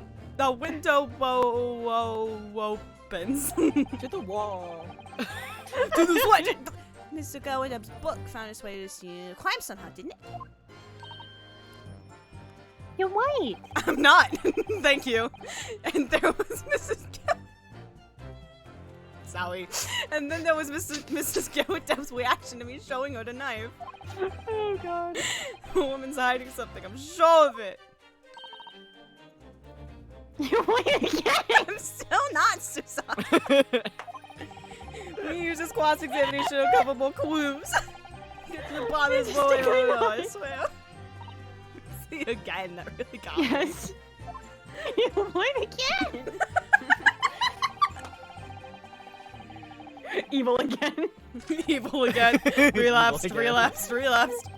To the wall.
To the sweat. Mr. Gelwadeb's book found its way to the crime somehow, didn't it?
You're right.
I'm not. Thank you. And there was Mrs. Sally. And then there was Mrs. Gelwadeb's reaction to me showing her the knife.
Oh god.
The woman's hiding something. I'm sure of it.
You're right again.
I'm still not, Susan.
We use this cross-examination to a couple more clues. Get to the bottom of this I swear. See again, that really got me.
Yes. You're right again.
Evil again.
Evil again. Relapsed,
again.
relapsed, relapsed.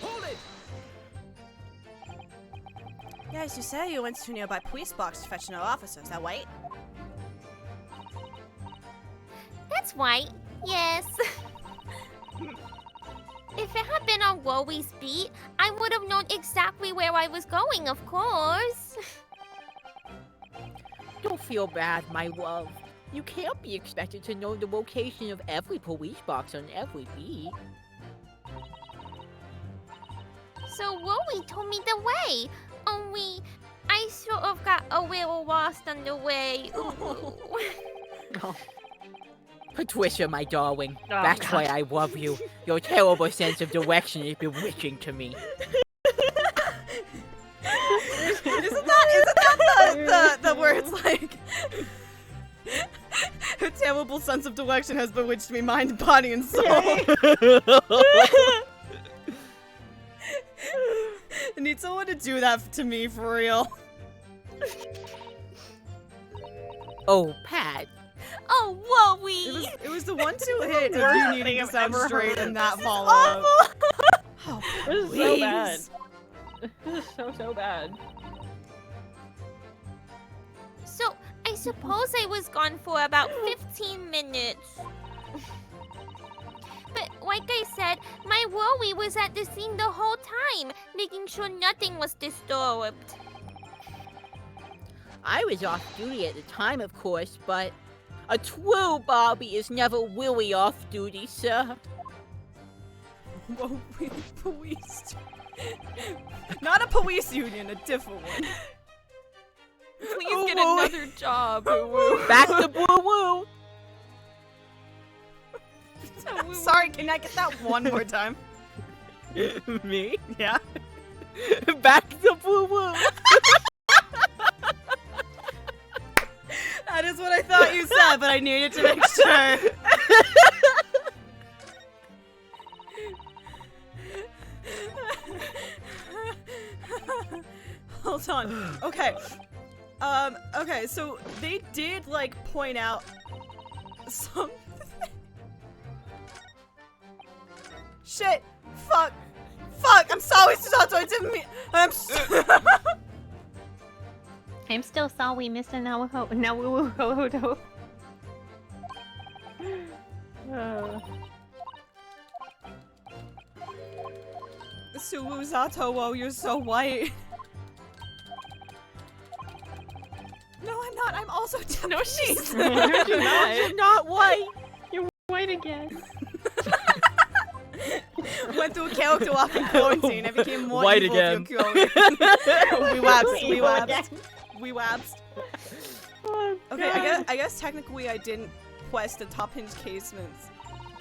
Hold it!
Yes, you say you went to a nearby police box to fetch another officer. Is that right?
That's right. Yes. If it had been on Woe's beat, I would have known exactly where I was going, of course.
Don't feel bad, my love. You can't be expected to know the location of every police box on every beat.
So Woe told me the way. Only, I sort of got a little lost on the way.
Patricia, my darling,
Oh,
that's
God.
why I love you. Your terrible sense of direction is bewitching to me.
Isn't that the words like her terrible sense of direction has bewitched me, mind, body, and soul. I need someone to do that to me for real.
Oh, Pat.
Oh, Woe!
It was the 1-2 hit of
worst
you
thing
needing to
I've
sound
ever
straight
heard.
and that
This is
follow up. Oh,
This is so bad. This is so bad.
So, I suppose I was gone for about 15 minutes. But like I said, my Woe was at the scene the whole time, making sure nothing was disturbed.
I was off duty at the time, of course, but a true Bobby is never really off duty, sir.
Whoa, police. Not a police union, a different one.
Please get another job.
Back to Boo Woo!
Sorry, can I get that one more time?
Me?
Yeah.
Back to Boo Woo!
That is what I thought you said, but I needed to make sure. Hold on. Okay. Okay, so they did, like, point out some... Shit! Fuck! Fuck! I'm sorry, Susato, I didn't mean...
I'm still sorry, Mr. Naruhodo.
Suuzato, you're so white. No, I'm not. I'm also Japanese.
No, she's
You're not white!
White again.
Went through a character walk in quarantine. I became more
White
evil
again.
through quarantine. we wabs. We
Evil
wabs.
again.
We wabs.
Oh,
Okay, I guess technically I didn't quest the top hinge casements,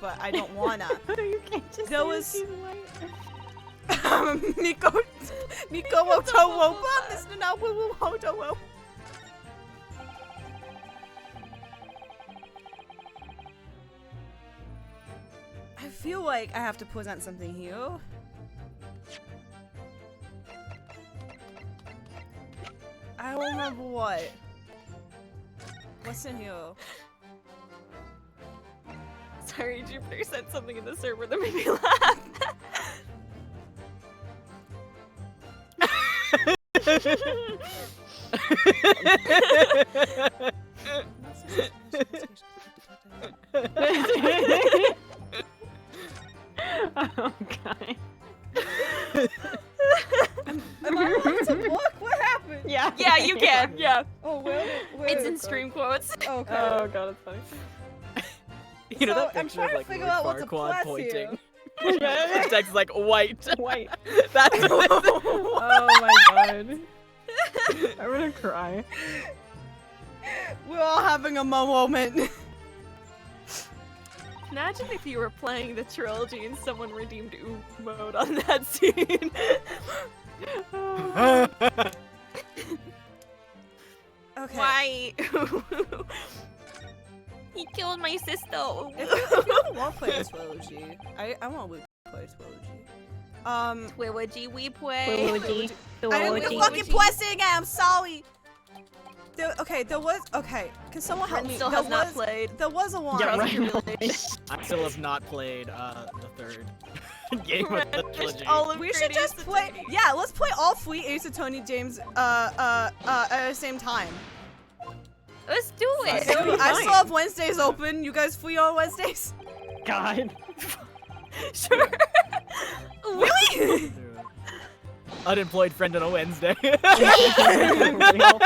but I don't wanna.
You can't just
There
say
was-
she's white.
Miko Otowo, Mr. Nawu Hotowo. feel like I have to present something here. I don't remember what. What's in here?
Sorry, Jupiter said something in the server that made me laugh.
Oh god.
Am I allowed to look? What happened?
Yeah.
Yeah, you can. Yeah.
Oh, where
It's
did
in
it go?
stream quotes.
Okay.
Oh god, it's funny.
You know
So,
that
I'm
picture
trying
of
to
like
figure
Lord
out what to
Farquaad
press
pointing?
here.
Text like white.
White.
That's what
Oh my god. I'm gonna cry.
We're all having a moment.
Imagine if you were playing the trilogy and someone redeemed Ooh mode on that scene.
Okay.
Why? He killed my sister.
If you want to play this trilogy, I want to play trilogy.
Trilogy we play.
Luigi.
I didn't
Luigi.
fucking press it again. I'm sorry. There was. Okay, can someone help
Ren
me?
still
There
has not
was-
played.
There was a one.
Yeah, right.
I still have not played the third game of the trilogy.
All of
We
Great
should
Ace
just play.
Attorney.
Yeah, let's play all 3 Ace Attorney James at the same time.
Let's do it.
So, I still have Wednesdays open. You guys free on Wednesdays?
God.
Sure.
Really?
Unemployed friend on a Wednesday.
Real.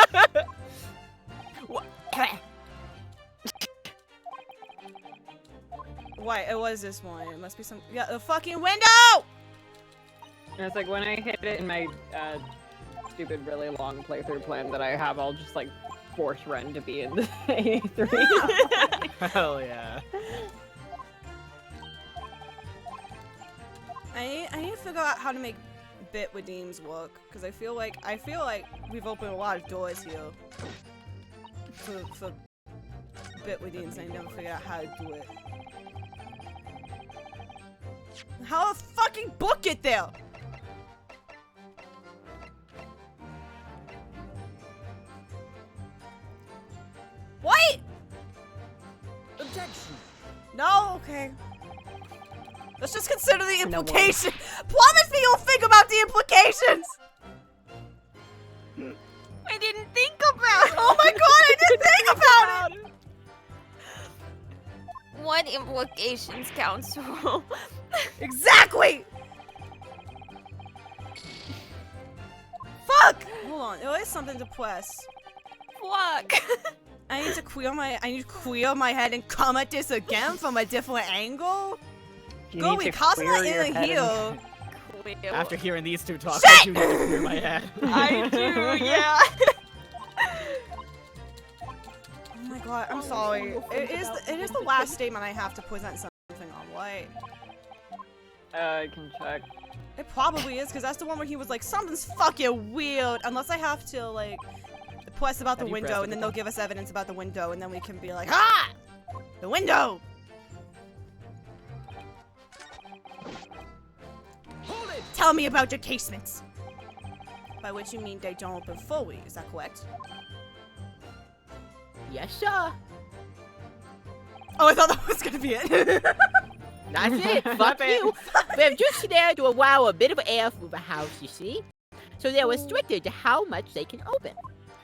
Why? It was this one. It must be some. Yeah, the fucking window!
And it's like when I hit it in my stupid, really long playthrough plan that I have, I'll just like force Ren to be in the A3.
Hell yeah.
I need to figure out how to make bit redeems work because I feel like we've opened a lot of doors here for bit redeems and I never figured out how to do it. How the fucking book get there? What?
Objection.
No, okay. Let's just consider the
No
implication. Promise me you'll think about the implications.
I didn't think about it.
Oh my god, I didn't think about it.
What implications, Council?
Exactly. Fuck. Hold on, there is something to press.
Fuck.
I need to clear my head and come at this again from a different angle.
You
Go,
need
we
to
cause
clear
not
your
in
head
here.
After hearing these two talk,
Shit!
I do need to clear my head.
I do, yeah.
Oh my god, I'm sorry. It is the last statement I have to present something on. What?
I can check.
It probably is, because that's the one where he was like, something's fucking weird. Unless I have to, like, press about
How
the
do you press
window,
it
and then
again?
they'll give us evidence about the window, and then we can be like, ah! The window!
Hold it.
Tell me about your casements. By which you mean they don't open fully, is that correct?
Yes, sir.
Oh, I thought that was gonna be it.
That's it. Fuck you. We're just there to allow a bit of air through the house, you see. So they're restricted to how much they can open.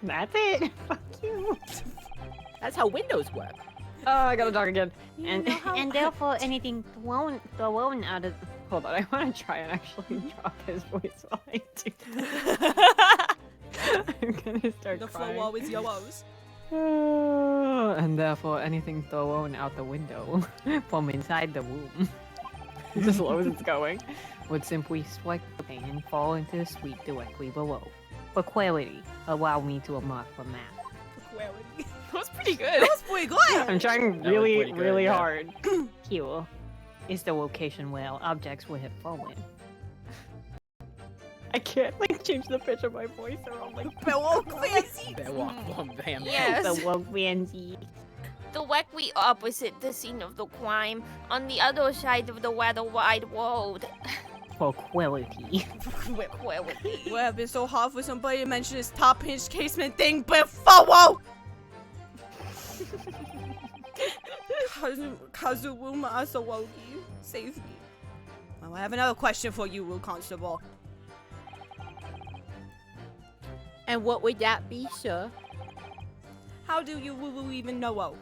That's it. Fuck you.
That's how windows work.
Oh, I gotta talk again. And
And therefore, anything thrown out of.
hold on, I want to try and actually drop his voice while I do that. I'm gonna start
The
crying.
floor is yours.
And therefore, anything thrown out the window from inside the womb, as low as it's going, would simply swipe away and fall into the suite directly below. For clarity, allow me to mark the map.
That was pretty good.
That was pretty good.
I'm trying
That was
really,
pretty good,
really
yeah.
hard. Here is the location where objects would have fallen. I can't like change the pitch of my voice or I'll like
But won't fancy.
Walk, bam.
Yes.
the world fancy.
directly opposite the scene of the crime, on the other side of the rather wide road.
For quality.
Quality.
Would have been so hard for somebody to mention this top hinge casement thing before. Whoa! Kazuma Asawogi, save me. Well, I have another question for you, Will Constable.
And what would that be, sir?
How do you even know?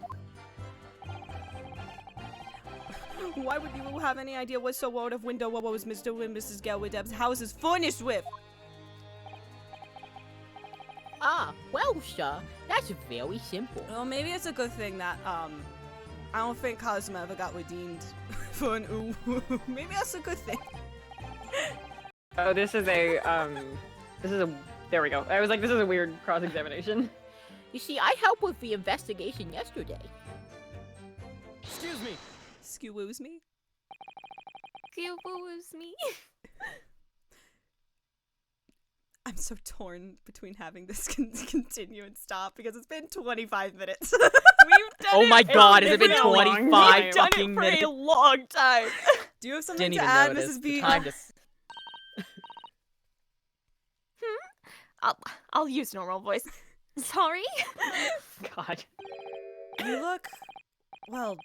Why would you have any idea what so out of window what was Mr. and Mrs. Gelwideb's house is furnished with?
Ah, well, sir, that's very simple.
Well, maybe it's a good thing that, I don't think Kazuma ever got redeemed for an ooh. Maybe that's a good thing.
Oh, this is a, there we go. I was like, this is a weird cross-examination.
You see, I helped with the investigation yesterday.
Excuse me.
Excuse me?
Excuse me.
I'm so torn between having this continue and stop because it's been 25 minutes.
We've done
Oh
it
my
for
god, has
a
it been
long
25
time. We've done
fucking
it for
minutes?
a long time.
Do you have something
Didn't
to
even
add,
notice
Mrs.
the
B?
time to
I'll use normal voice. Sorry?
God.
You look, well,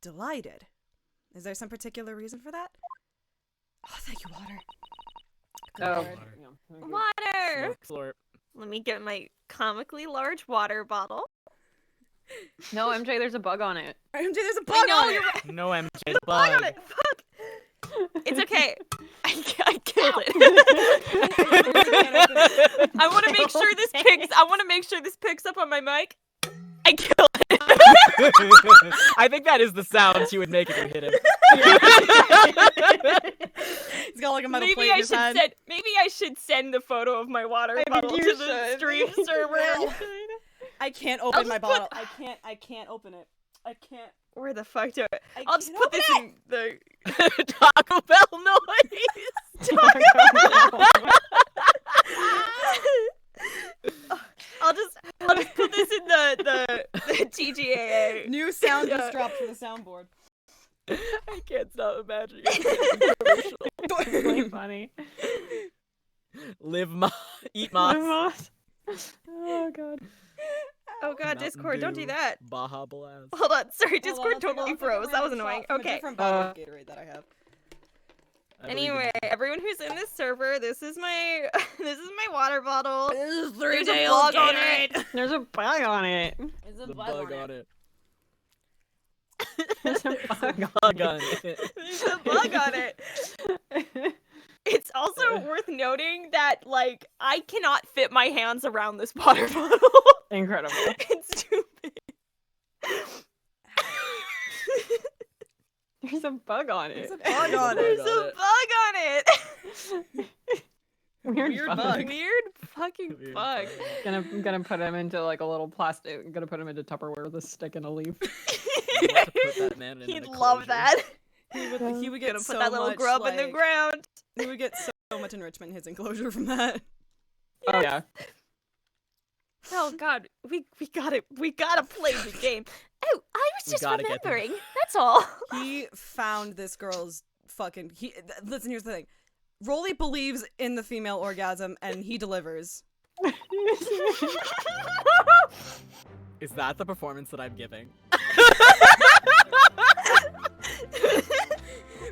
delighted. Is there some particular reason for that? Oh, thank you, water.
Oh.
Water!
Slurp.
Let me get my comically large water bottle.
No, MJ, there's a bug on it.
MJ, there's a
I
bug
know,
on it!
you're right.
No MJ
There's a bug on it. Fuck! It's okay. I killed it. I want to make sure this picks up on my mic. I killed it.
I think that is the sound you would make if you hit him.
He's got like a metal
Maybe
plate in his head.
maybe I should send the photo of my water bottle to the stream server.
I can't open my bottle. I can't open it. I can't.
Where the fuck do I?
I
I'll just
can't
put
open
this
it!
in the
Taco Bell noise!
I'll just put this in the TGAA.
New sound just dropped from the soundboard.
I can't stop imagining.
It's really funny.
Live moss, eat moss.
Oh god.
Oh god, Discord, don't do that.
Baja Blast.
Hold on, sorry,
Hold on,
Discord
I'll take
totally
a
froze. That was
random
annoying.
shot from a
Okay.
different bottle of Gatorade that I have.
I believe
Anyway, everyone who's in this server, this is my water bottle.
This is
There's a bug on it.
There's a bug on it.
There's a
the bug on it.
There's a bug
Bug on it.
There's a bug on it. It's also worth noting that, like, I cannot fit my hands around this water bottle.
Incredible.
It's too big.
There's a bug on
There's
it.
a bug on it.
There's a bug on it.
Weird bug.
Weird fucking
Weird
bug.
Gonna put him into like a little plastic. Gonna put him into Tupperware with a stick and a leaf.
You want to put that man in
He'd
an
love
enclosure.
that.
He would get
Gonna
so
put that little
much,
grub in the
like-
ground.
He would get so much enrichment in his enclosure from that.
Oh yeah.
Oh god, we gotta play the game. Oh, I was
We
just
gotta get them.
remembering. That's all.
He found this girl's fucking. Listen, here's the thing. Rolly believes in the female orgasm, and he delivers.
Is that the performance that I'm giving?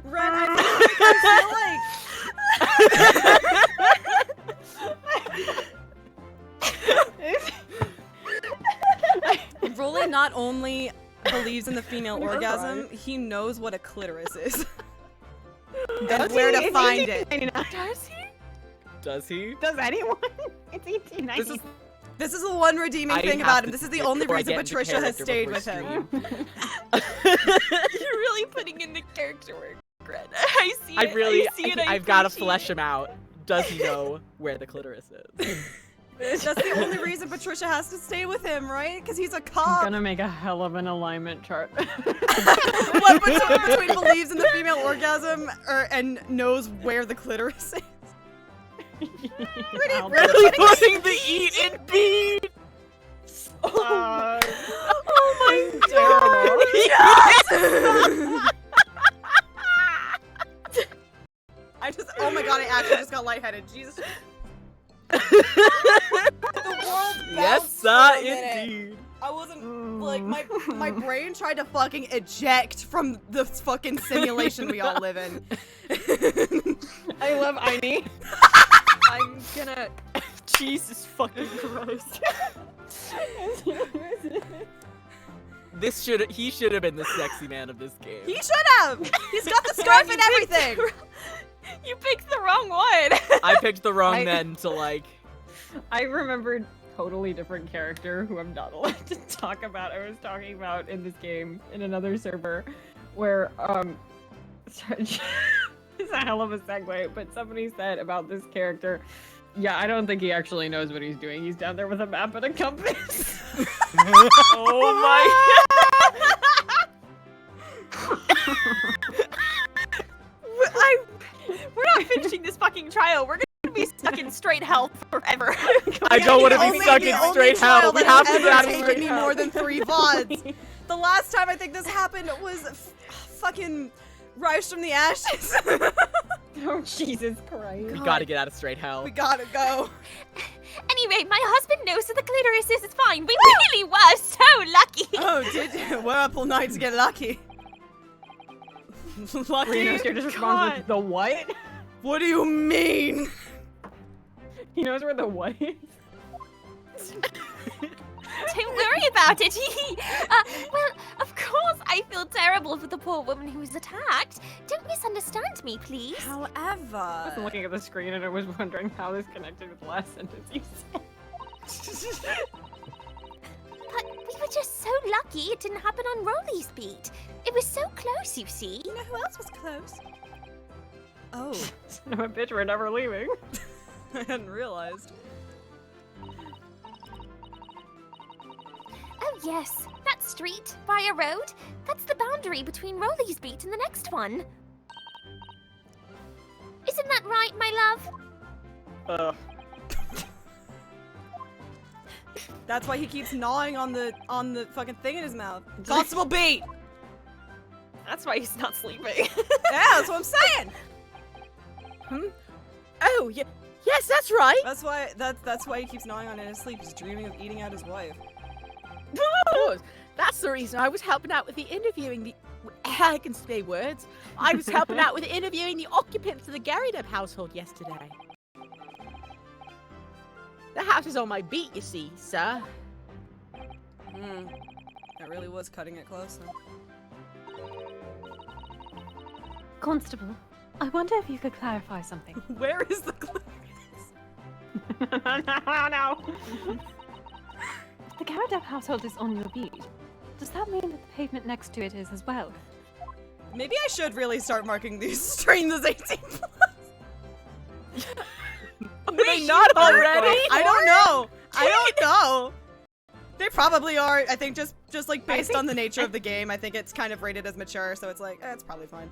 Ren, I feel like Rolly not only believes in the female orgasm, he knows what a clitoris is. And where to find it.
Does he?
Does he?
Does anyone? It's 1890.
This is
This is the one redeeming
I
thing
have
about him.
to
This is the
do it
only
before I
reason
get into
Patricia has
character
stayed
before
with him.
You're really putting in the character work, Red. I see it. I see it.
I've got to
appreciate
flesh
it.
him out. Does he know where the clitoris is?
That's the only reason Patricia has to stay with him, right? Because he's a
I'm
cop.
gonna make a hell of an alignment chart.
What between believes in the female orgasm and knows where the clitoris is?
I'll do
Really
it.
putting the eat in beat.
Oh my
headed. Jesus.
Yes,
sir,
indeed.
I wasn't like my brain tried to fucking eject from the fucking simulation we all live in.
I love Aini.
I'm gonna. Jesus fucking Christ.
He should have been the sexy man of this game.
He should have. He's got the scarf and everything.
You picked the wrong one.
I picked the wrong men to like.
I remembered totally different character who I'm not allowed to talk about. I was talking about in this game in another server where it's a hell of a segue, but somebody said about this character, yeah, I don't think he actually knows what he's doing. He's down there with a map and a compass.
Oh my.
We're not finishing this fucking trial. We're gonna be stuck in straight hell forever.
I don't want to be stuck in straight hell. We have to get out of
taken
straight
me
hell.
more than 3 VODs. The last time I think this happened was fucking Rise from the Ashes.
Oh, Jesus Christ.
We gotta get out of straight hell.
We gotta go.
Anyway, my husband knows that the clitoris is fine. We really were so lucky.
Oh, did you? We're up all night to get lucky. Lucky?
Reno's here just responds with the what?
What do you mean?
He knows where the what is.
Don't worry about it. Well, of course I feel terrible for the poor woman who was attacked. Don't misunderstand me, please.
I was
However,
looking at the screen and I was wondering how this connected with the last sentence you said.
But we were just so lucky it didn't happen on Rolly's beat. It was so close, you see.
you know who else was close? Oh,
Son of a bitch, we're never leaving.
I hadn't realized.
Oh yes, that street, by a road, that's the boundary between Rolly's beat and the next one. Isn't that right, my love?
That's why he keeps gnawing on the fucking thing in his mouth. Constable B.
That's why he's not sleeping.
Yeah, that's what I'm saying.
Oh, yes, that's right.
That's why he keeps gnawing on it in his sleep. He's dreaming of eating out his wife.
Of course. That's the reason I was helping out with the interviewing the. I can say words. I was helping out with interviewing the occupants of the Garrideb household yesterday. The house is on my beat, you see, sir.
That really was cutting it close.
Constable, I wonder if you could clarify something.
Where is the
No.
If the Garrideb household is on your beat, does that mean that the pavement next to it is as well?
Maybe I should really start marking these streams as 18 plus.
Are they not already?
I don't know. I don't know. They probably are. I think just like based on the nature of the game, I think it's kind of rated as mature, so it's like, it's probably fine.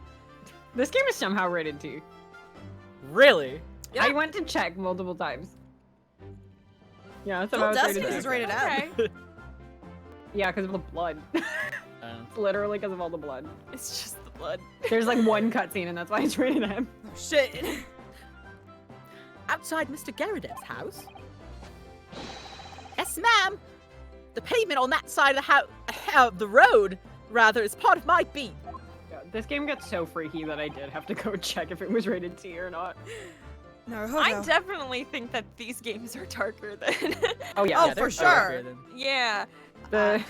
This game is somehow rated T.
Really?
Yeah.
I went to check multiple times. Yeah,
Well,
somehow it's rated
Destiny's
T.
is rated M.
Yeah, because of the blood. It's literally because of all the blood.
It's just the blood.
There's like one cutscene and that's why it's rated M.
Oh, shit.
Outside Mr. Garrideb's house? Yes, ma'am. The pavement on that side of the road, rather, is part of my beat.
Yeah, this game gets so freaky that I did have to go check if it was rated T or not.
No,
I definitely think that these games are darker than.
Oh yeah,
Oh, for sure.
Yeah.
the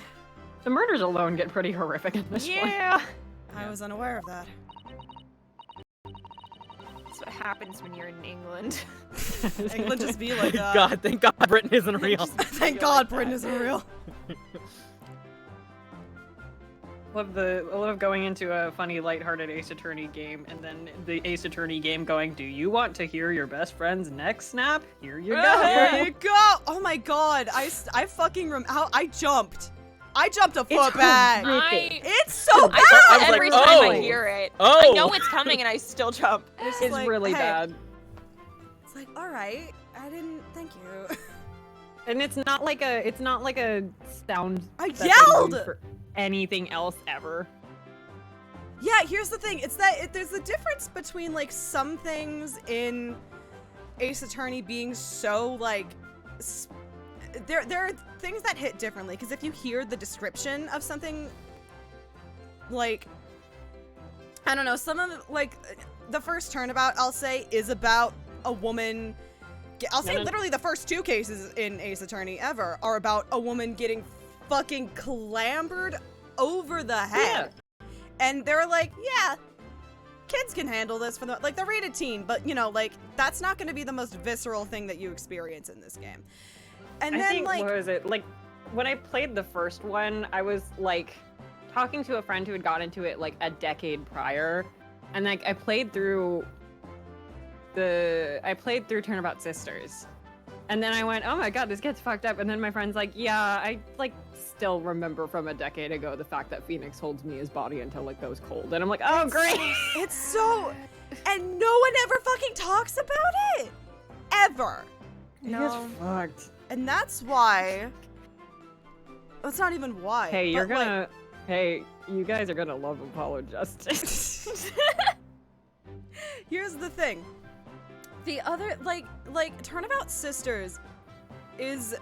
murders alone get pretty horrific in this one.
Yeah.
I was unaware of that.
That's what happens when you're in England.
England just be like,
God, thank God Britain isn't real.
Thank God Britain isn't real.
I love going into a funny, lighthearted Ace Attorney game, and then the Ace Attorney game going, "Do you want to hear your best friend's neck snap? Here you go."
There you go. Oh my God. I fucking how I jumped. I jumped a foot back. It's so bad.
I was
Every
like,
time
oh.
I hear it,
Oh.
I know it's coming and I still jump.
It's
like,
really
hey.
bad.
It's like, all right. I didn't. Thank you.
And it's not like a sound.
I
that they
yelled!
use for anything else ever.
Yeah, here's the thing. It's that there's a difference between like some things in Ace Attorney being so like there are things that hit differently, because if you hear the description of something, like, I don't know, some of like the first turnabout I'll say is about a woman. I'll say literally the first 2 cases in Ace Attorney ever are about a woman getting fucking clambered over the head. Yeah. And they're like, yeah, kids can handle this for the, like, they're rated teen, but you know, like, that's not going to be the most visceral thing that you experience in this game. And
I
then
think,
like,
what was it? Like, when I played the first one, I was like talking to a friend who had got into it like a decade prior, and like I played through Turnabout Sisters. And then I went, oh my god, this gets fucked up. And then my friend's like, yeah, I like still remember from a decade ago the fact that Phoenix holds Mia's body until like goes cold. And I'm like, oh great.
It's so, and no one ever fucking talks about it. Ever.
No. It's fucked.
And that's why, it's not even why.
Hey, you're gonna, hey, you guys are gonna love Apollo Justice.
Here's the thing. The other, like Turnabout Sisters is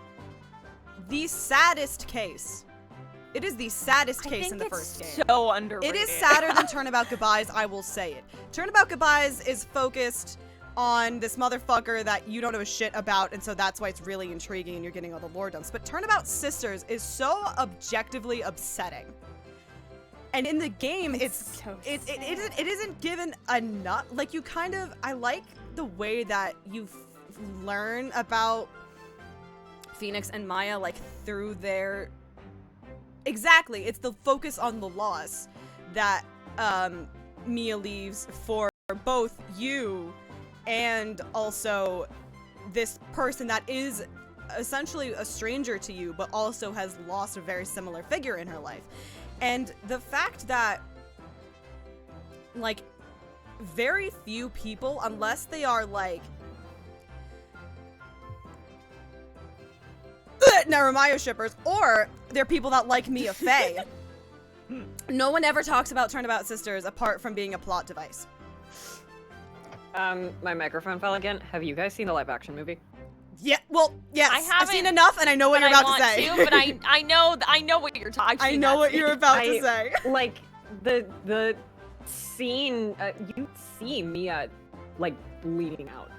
the saddest case. It is the saddest case in the first game.
So underrated.
It is sadder than Turnabout Goodbyes, I will say it. Turnabout Goodbyes is focused on this motherfucker that you don't know a shit about, and so that's why it's really intriguing and you're getting all the lore dumps. But Turnabout Sisters is so objectively upsetting. And in the game, it isn't given enough. Like, you kind of, I like the way that you learn about Phoenix and Maya, like, through their, exactly, it's the focus on the loss that Mia leaves for both you and also this person that is essentially a stranger to you, but also has lost a very similar figure in her life. And the fact that, like, very few people, unless they are, like, Narumaya shippers, or they're people that like Mia Fey, no one ever talks about Turnabout Sisters apart from being a plot device.
My microphone fell again. Have you guys seen the live-action movie?
Yeah, well, yes.
I haven't,
I've seen enough, and I know what you're about to say.
But I know what you're talking about.
I know what you're about to say.
Like, the scene, you see Mia, like, bleeding out.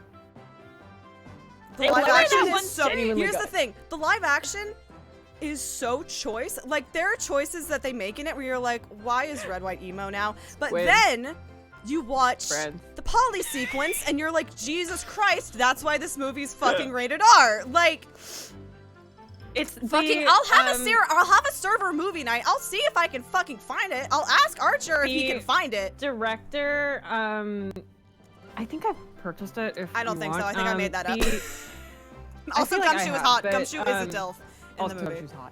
The live action is so... Here's the thing. The live action is so choice. Like, there are choices that they make in it where you're like, why is Red White emo now? But then you watch the poly sequence and you're like, Jesus Christ, that's why this movie's fucking rated R. Like,
it's
fucking, I'll have a server movie night. I'll see if I can fucking find it. I'll ask Archer if he can find it.
Director, I think I've purchased it. If
I don't think so. I think I made that up.
Also,
Gumshoe is hot. Gumshoe is a DILF in the movie.
Gumshoe's hot.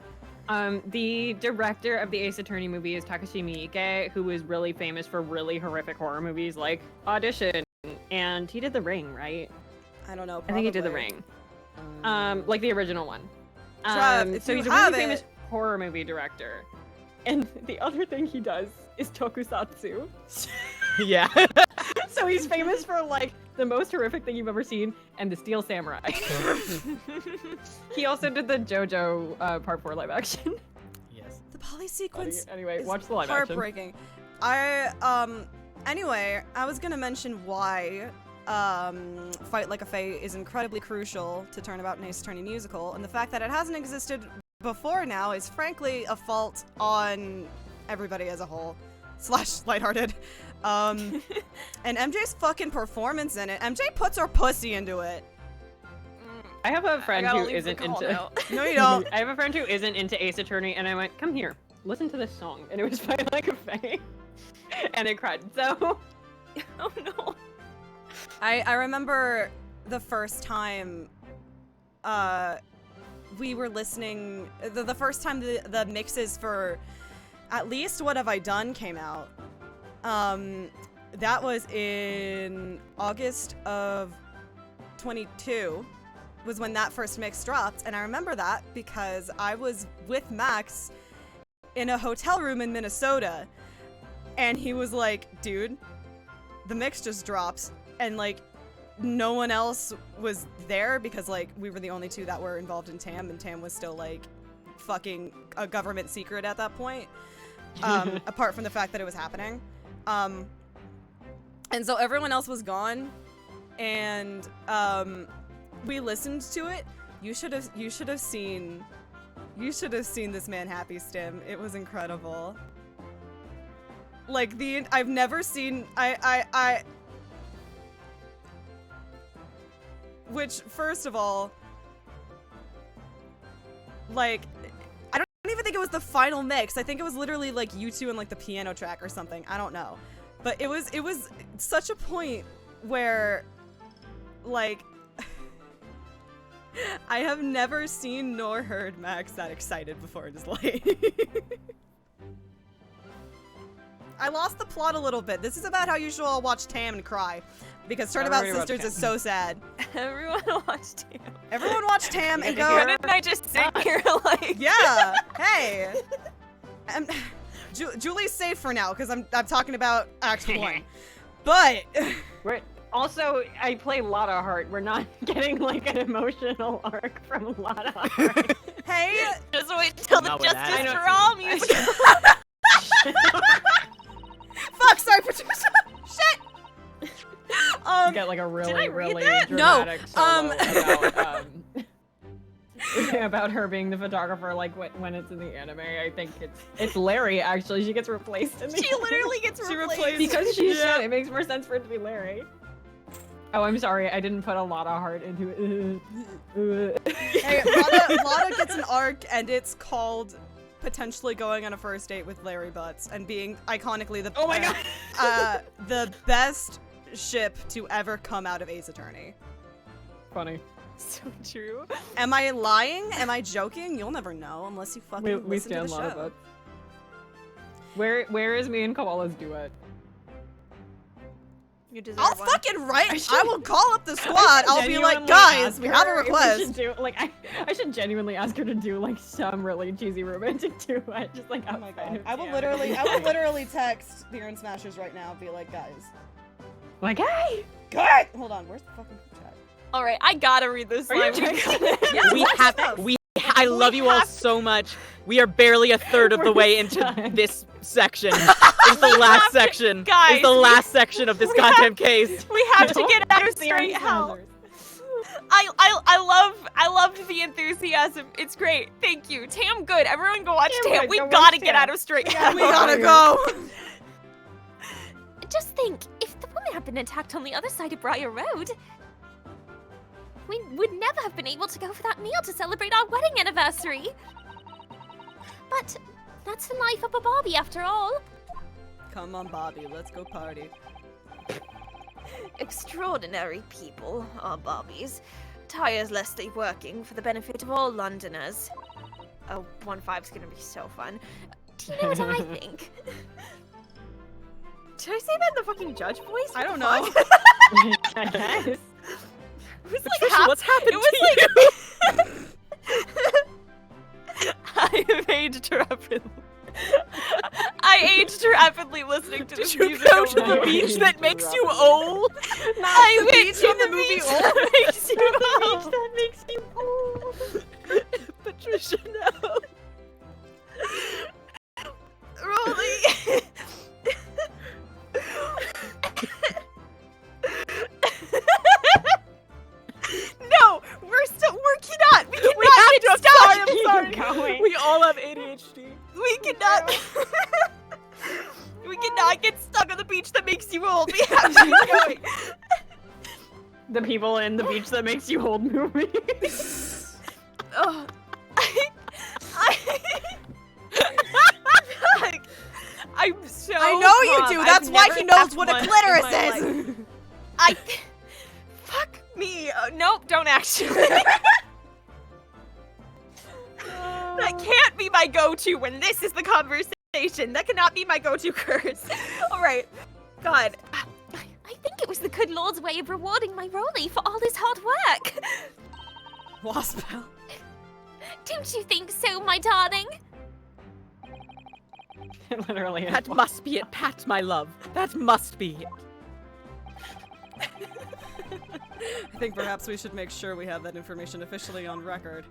The director of the Ace Attorney movie is Takashi Miike, who is really famous for really horrific horror movies like Audition, and he did The Ring, right?
I don't know. Probably.
I think he did The Ring. Like the original one. So he's a really famous horror movie director. And the other thing he does is tokusatsu.
Yeah.
So he's famous for like the most horrific thing you've ever seen and the Steel Samurai. He also did the JoJo Part 4 live action.
Yes.
The poly sequence.
Anyway, watch the live
heartbreaking. Anyway, I was gonna mention why Fight Like a Fae is incredibly crucial to Turnabout and Ace Attorney musical, and the fact that it hasn't existed before now is frankly a fault on everybody as a whole / lighthearted. And MJ's fucking performance in it. MJ puts her pussy into it.
I have a friend who isn't into.
No, you don't.
I have a friend who isn't into Ace Attorney, and I went, "Come here, listen to this song," and it was Fight Like a Fae, and I cried. So,
oh no.
I remember the first time we were listening, the first time the mixes for at least What Have I Done came out. That was in August of 22 was when that first mix dropped, and I remember that because I was with Max in a hotel room in Minnesota, and he was like, dude, the mix just dropped, and like, no one else was there because like we were the only two that were involved in Tam, and Tam was still like fucking a government secret at that point. Apart from the fact that it was happening. And so everyone else was gone, and we listened to it. You should have seen this man happy, Stim. It was incredible. Like I've never seen which, first of all, like, I don't even think it was the final mix. I think it was literally like you two and like the piano track or something. I don't know. But it was such a point where, like, I have never seen nor heard Max that excited before in his life. I lost the plot a little bit. This is about how you should all watch Tam and cry. Because Turnabout Sisters is so sad.
Everyone watched Tam.
Everyone watch Tam and go.
Why didn't I just sit here like?
Yeah. Hey. Julie's safe for now because I'm talking about Act 1. But
also, I play Lotta Heart. We're not getting like an emotional arc from Lotta Heart.
Hey,
just wait till the Justice for All music.
Fuck, sorry, Patricia. Shit.
You get like a really
that?
dramatic solo about her being the photographer. Like when it's in the anime, I think it's Larry. Actually, she gets replaced.
She literally gets replaced
because she's shit. It makes more sense for it to be Larry. Oh, I'm sorry. I didn't put a lot of heart into it.
Hey, Lotta gets an arc, and it's called potentially going on a first date with Larry Butts and being iconically the the best ship to ever come out of Ace Attorney.
Funny.
So true.
Am I lying? Am I joking? You'll never know unless you fucking listen to the show.
Butts. Where is me and Koala's duet?
You deserve
I'll
one.
fucking write. I will call up the squad. I'll be like, guys, we have a request.
I should genuinely ask her to do like some really cheesy romantic duet, just like
oh my god. I will literally text the Earn Smashers right now and be like, guys.
Like, hey!
Good! Hold on, where's the fucking chat?
Alright, I gotta read this.
Are you
I love you all so much. We are barely a third of the way into this section. It's the last section.
Guys,
it's the last section of this goddamn case.
We have to get out of straight hell. I loved the enthusiasm. It's great. Thank you. Tam good. Everyone go watch Tam. We gotta get out of straight hell.
We gotta go.
Just think, if the woman had been attacked on the other side of Briar Road, we would never have been able to go for that meal to celebrate our wedding anniversary. But that's the life of a Barbie after all.
Come on, Bobby, let's go party.
Extraordinary people are Barbies, tirelessly working for the benefit of all Londoners. Oh, 1-5's gonna be so fun. Do you know what I think? Did I say that in the fucking judge voice?
I don't know.
I guess.
It was
Patricia,
like
what's happened to
you? I have aged rapidly. I aged rapidly listening to this music.
Did you go to the beach that makes you old?
I went to the beach that makes you old.
That makes you old.
Patricia, no.
Rolly. No, we cannot get stuck.
I'm sorry.
We all have ADHD.
We cannot. We cannot get stuck on the beach that makes you old. We have to keep going.
The people in the beach that makes you old movie.
Oh, I'm so.
I know you do. That's why he knows what a
once
clitoris
in
is.
Fuck me. Nope, don't actually. That can't be my go-to when this is the conversation. That cannot be my go-to curse. Alright. God. I think it was the good Lord's way of rewarding my Rolly for all his hard work.
Wasp Bell.
Don't you think so, my darling?
Literally.
That must be it, Pat, my love. That must be it.
I think perhaps we should make sure we have that information officially on record.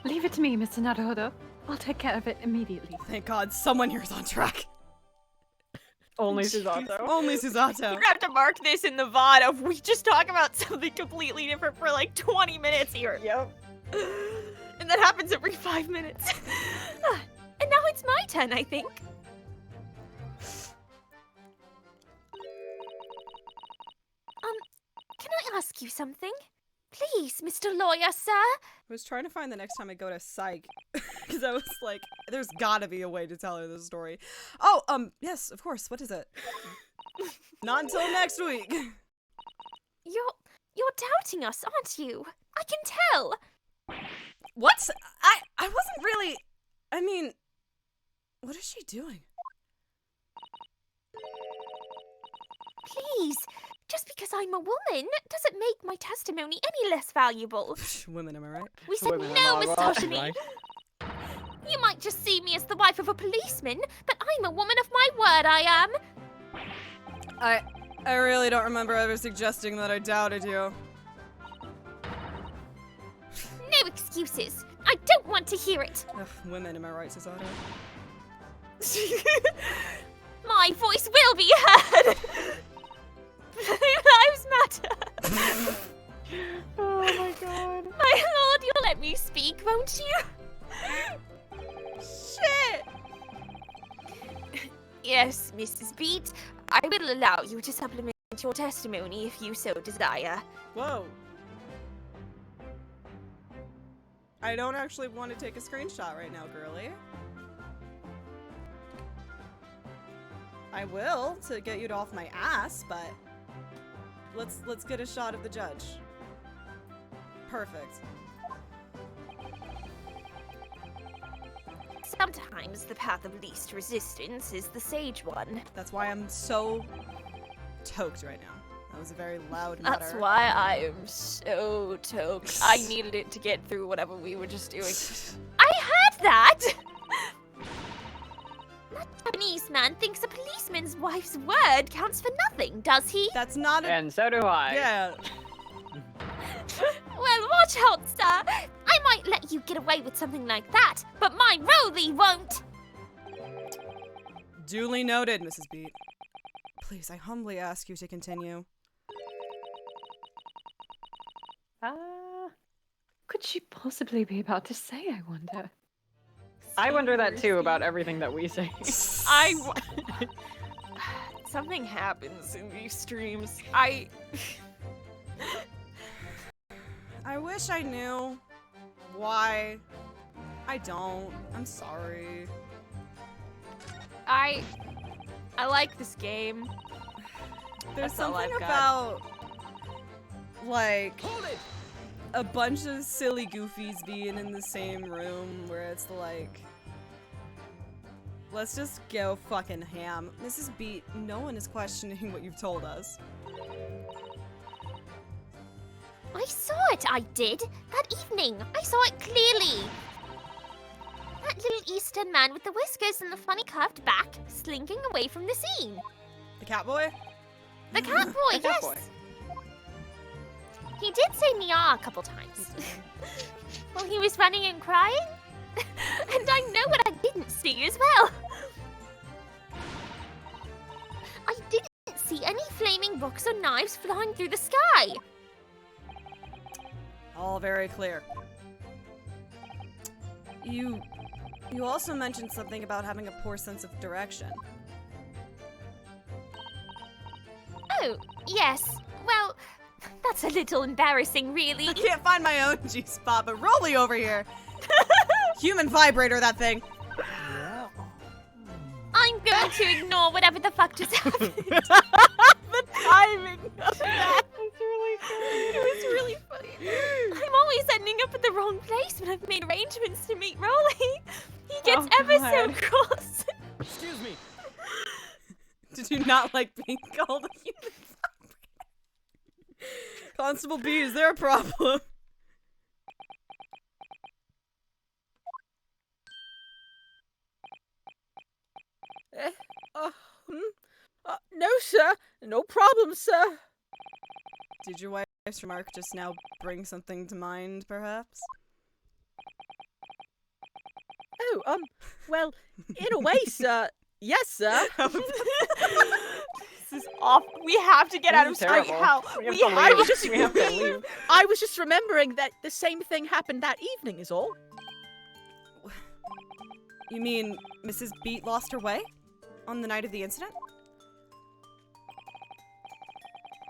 Leave it to me, Mr. Naruhodo. I'll take care of it immediately.
Thank God, someone here's on track.
Only Susato.
Only Susato.
We're gonna have to mark this in the VOD of we just talk about something completely different for like 20 minutes here.
Yep.
And that happens every 5 minutes. And now it's my turn, I think. Can I ask you something? Please, Mr. Lawyer, sir.
I was trying to find the next time I go to psych, because I was like, there's gotta be a way to tell her this story. Oh, yes, of course. What is it? Not until next week.
You're doubting us, aren't you? I can tell.
What? I wasn't really. I mean, what is she doing?
Please, just because I'm a woman doesn't make my testimony any less valuable.
Women, am I right?
We said
Women,
no
am I right?
misogyny. You might just see me as the wife of a policeman, but I'm a woman of my word, I am.
I really don't remember ever suggesting that I doubted you.
No excuses. I don't want to hear it.
Ugh, women, am I right, Susato?
My voice will be heard. Lives matter.
Oh my god.
My lord, you'll let me speak, won't you?
Shit!
Yes, Mrs. Beat. I will allow you to supplement your testimony if you so desire.
Whoa. I don't actually want to take a screenshot right now, girly. I will to get you off my ass, but let's get a shot of the judge. Perfect.
Sometimes the path of least resistance is the sage one.
That's why I'm so toked right now. That was a very loud mutter.
That's why I am so toked. I needed it to get through whatever we were just doing. I heard that! That Japanese man thinks a policeman's wife's word counts for nothing, does he?
That's not a...
And so do I.
Yeah.
Well, watch out, sir. I might let you get away with something like that, but my Roly won't.
Duly noted, Mrs. Beat. Please, I humbly ask you to continue.
Could she possibly be about to say, I wonder?
I wonder that too about everything that we say.
Something happens in these streams. I
wish I knew why. I don't. I'm sorry.
I like this game.
There's
That's all
something
I've got.
about, like, a bunch of silly goofies being in the same room where it's like, let's just go fucking ham. Mrs. Beat, no one is questioning what you've told us.
I saw it, I did. That evening. I saw it clearly. That little Eastern man with the whiskers and the funny curved back, slinking away from the scene.
The cat boy?
The cat boy,
The cat
yes.
boy.
He did say meow a couple times. While he was running and crying. And I know what I didn't see as well. I didn't see any flaming rocks or knives flying through the sky.
All very clear. You also mentioned something about having a poor sense of direction.
Oh, yes. Well, that's a little embarrassing, really.
I can't find my own G-spot, but Rolly over here. Human vibrator, that thing.
I'm going to ignore whatever the fuck just happened.
The timing of that.
It's really funny. It was really funny. I'm always ending up at the wrong place when I've made arrangements to meet Rolly. He gets ever so cross.
Excuse me.
Did you not like being called a human vibrator? Constable B, is there a problem?
No, sir. No problem, sir.
Did your wife's remark just now bring something to mind, perhaps?
Oh, well, in a way, sir. Yes, sir.
This is awful. We have to get out of
This is
Street
terrible.
Hell.
We have
We
to
have
leave.
to
We have to
leave.
leave.
I was just remembering that the same thing happened that evening, is all.
You mean Mrs. Beat lost her way? On the night of the incident?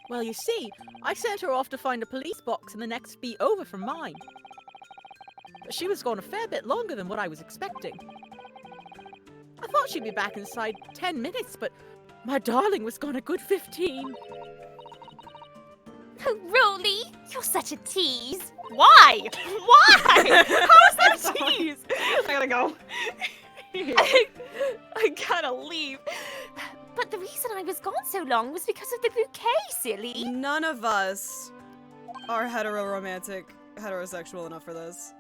Well, you see, I sent her off to find a police box in the next beat over from mine. But she was gone a fair bit longer than what I was expecting. I thought she'd be back inside 10 minutes, but my darling was gone a good 15.
Oh, Rolly, you're such a tease. Why? Why? How is that a tease?
I gotta go.
I gotta leave. But the reason I was gone so long was because of the bouquet, silly.
None of us are heterosexual enough for this.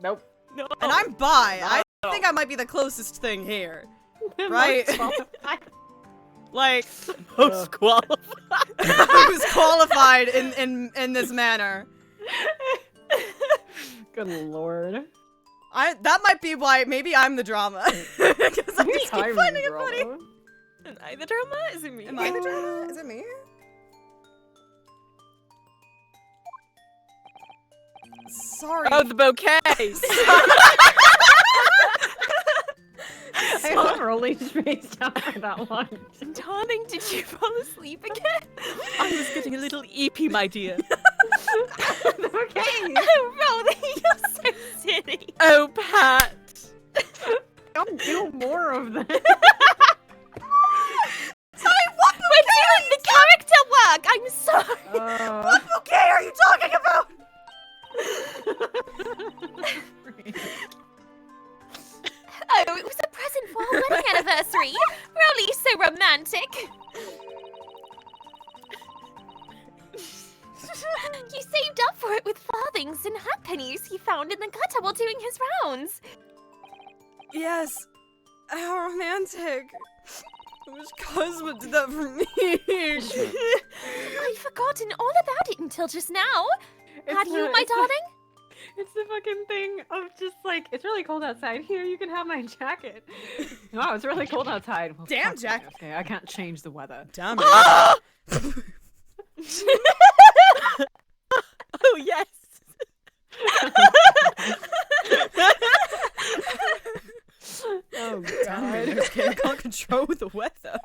Nope.
No.
And I'm bi. I think I might be the closest thing here. Right? Like,
Most qualified.
who's qualified in this manner.
Good lord.
That might be why maybe I'm the drama. Because I just keep finding it funny.
Am I the drama? Is it me?
Am I the drama? Is it me? Sorry.
Oh, the bouquets.
I love Rolly's face down for that one.
Darling, did you fall asleep again?
I was getting a little eepy, my dear.
Okay. Oh, Rolly, you're so silly.
Oh, Pat.
Don't do more of this.
We're doing the character work. I'm sorry.
What bouquet are you talking about?
Oh, it was a present for our wedding anniversary. Rolly, so romantic. You saved up for it with farthings and halfpennies he found in the gutter while doing his rounds.
Yes. How romantic. I wish Cosmo did that for me.
I'd forgotten all about it until just now. Had you, my darling?
It's the fucking thing of just like, it's really cold outside. Here, you can have my jacket. Wow, it's really cold outside. Well,
Damn,
fuck me.
Jack.
Okay, I can't change the weather.
Damn it.
Oh, yes.
Oh,
Damn it. Okay, I can't control the weather.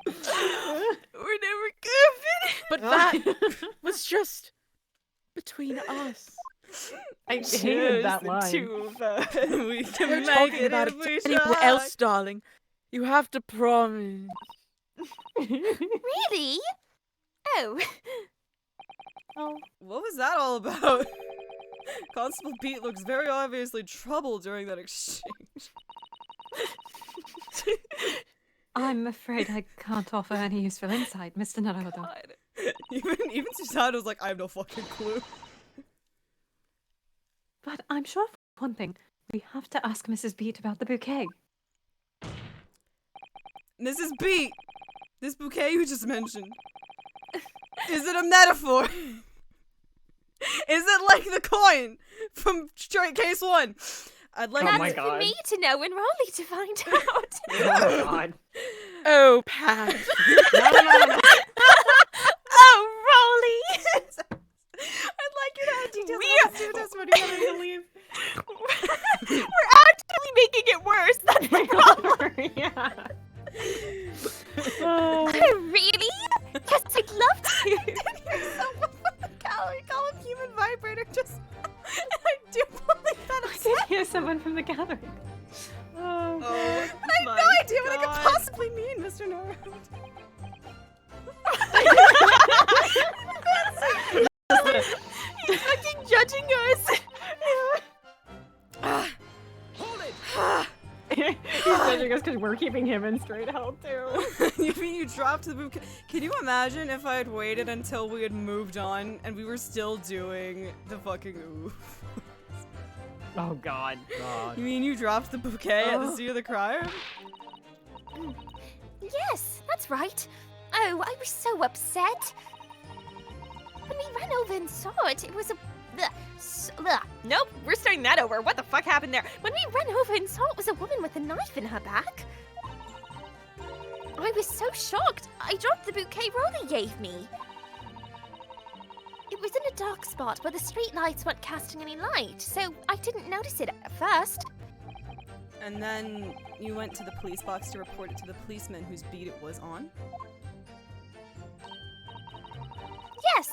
We're never gonna finish.
But that was just between us.
I hated that
the
line.
two of us.
We can
We're
make
talking
it
about
if
it
we
to anyone
try.
else, darling. You have to promise.
Really? Oh.
What was that all about? Constable Pete looks very obviously troubled during that exchange.
I'm afraid I can't offer any useful insight, Mr. Naruto.
God.
Even Susanoo was like, I have no fucking clue.
But I'm sure of one thing. We have to ask Mrs. Beat about the bouquet.
Mrs. Beat, this bouquet you just mentioned, is it a metaphor? Is it like the coin from Straight Case 1? I'd like
Oh my
That's for
God.
me to know and Rolly to find out.
Oh, God.
Oh, Pat.
No.
Oh, Rolly!
I'd like you to have details
We're-
about the student testimony when you leave.
We're actually making it worse. That's the problem.
Yeah.
Oh, really? Yes, I'd love to.
You're so calorie, call him human vibrator, just... I do believe that
I
is
did hear someone from the gathering.
Oh, but I have no idea what it could possibly mean, Mr. Naruto.
He's fucking judging us.
He's judging us because we're keeping him in straight hell too.
You mean you dropped the bouquet? Can you imagine if I had waited until we had moved on and we were still doing the fucking oof?
Oh, God.
You mean you dropped the bouquet at the scene of the crime?
Yes, that's right. Oh, I was so upset. When we ran over and saw it, it was a...
Nope, we're starting that over. What the fuck happened there?
When we ran over and saw it was a woman with a knife in her back. I was so shocked, I dropped the bouquet Rolly gave me. It was in a dark spot where the street lights weren't casting any light, so I didn't notice it at first.
And then you went to the police box to report it to the policeman whose beat it was on?
Yes,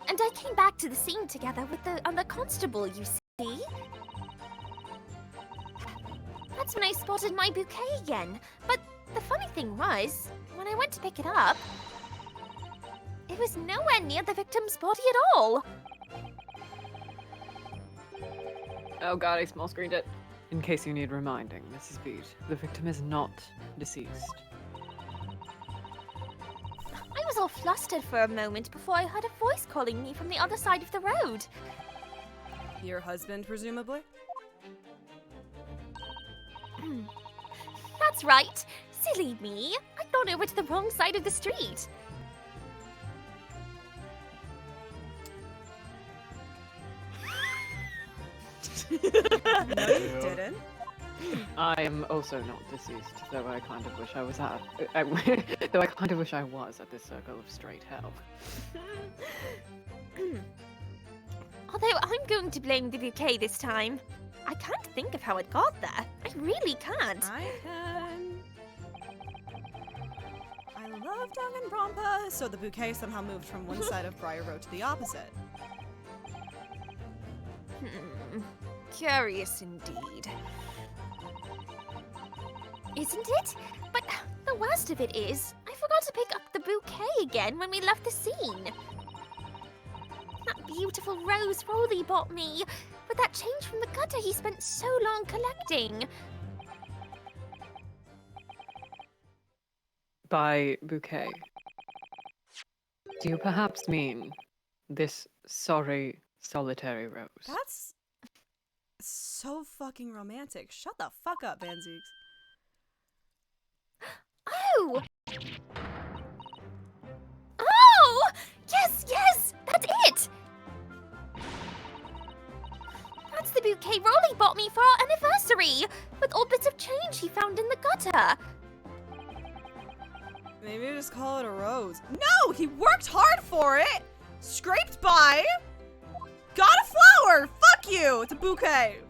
and I came back to the scene together with the other constable, you see. That's when I spotted my bouquet again. But the funny thing was, when I went to pick it up, it was nowhere near the victim's body at all.
Oh god, I small screened it. In case you need reminding, Mrs. Beat, the victim is not deceased.
I was all flustered for a moment before I heard a voice calling me from the other side of the road.
Your husband, presumably?
That's right. Silly me. I'd gone over to the wrong side of the street.
No, you didn't.
I am also not deceased, though I kind of wish I was at. Though I kind of wish I was at this circle of straight hell.
Although I'm going to blame the bouquet this time. I can't think of how it got there. I really can't.
I can. I love Danganronpa. So the bouquet somehow moved from one side of Briar Road to the opposite.
Curious indeed. Isn't it? But the worst of it is, I forgot to pick up the bouquet again when we left the scene. That beautiful rose Rolly bought me, with that change from the gutter he spent so long collecting.
By bouquet, do you perhaps mean this sorry, solitary rose?
That's so fucking romantic. Shut the fuck up, Van Ziegs.
Oh! Oh! Yes, yes! That's it! That's the bouquet Rolly bought me for our anniversary, with all bits of change he found in the gutter.
Maybe just call it a rose. No! He worked hard for it! Scraped by! Got a flower! Fuck you! It's a bouquet!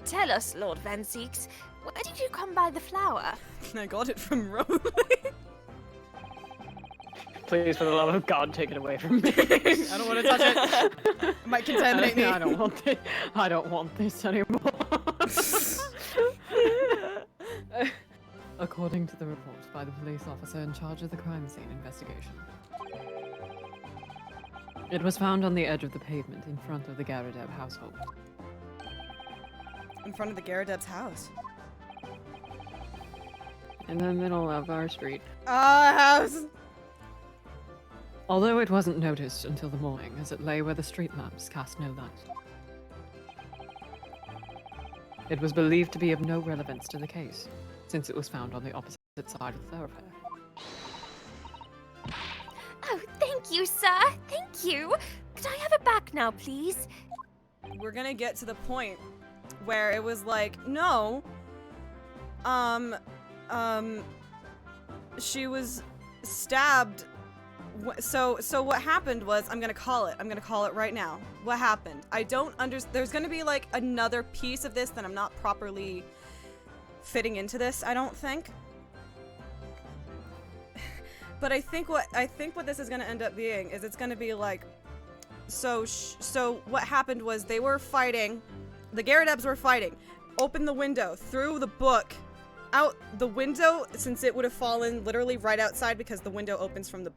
Tell us, Lord Van Ziegs, where did you come by the flower?
I got it from Rolly.
Please, for the love of God, take it away from me.
I don't want to touch it. It might contaminate me.
I don't want it. I don't want this anymore. According to the report by the police officer in charge of the crime scene investigation, it was found on the edge of the pavement in front of the Garadeb household.
In front of the Garadeb's house.
In the middle of our street.
House!
Although it wasn't noticed until the morning, as it lay where the street lamps cast no light. It was believed to be of no relevance to the case, since it was found on the opposite side of the thoroughfare.
Oh, thank you, sir. Thank you. Could I have it back now, please?
We're gonna get to the point where it was like, no, she was stabbed. So what happened was, I'm gonna call it right now. What happened? I don't there's gonna be like another piece of this that I'm not properly fitting into this, I don't think. But I think what this is gonna end up being is it's gonna be like, so what happened was they were fighting, the Garadebs were fighting, opened the window, threw the book out the window, since it would have fallen literally right outside because the window opens from the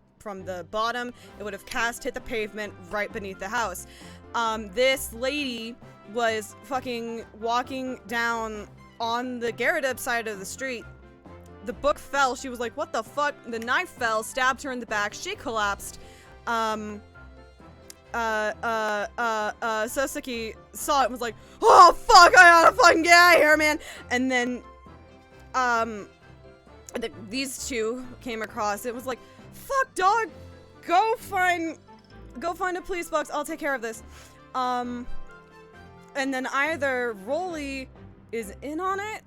bottom, it would have hit the pavement right beneath the house. This lady was fucking walking down on the Garadeb side of the street. The book fell. She was like, what the fuck? The knife fell, stabbed her in the back. She collapsed. Soseki saw it and was like, oh fuck, I gotta fucking get out of here, man. And then, these two came across. It was like, fuck, dog, go find a police box. I'll take care of this. And then either Rolly is in on it,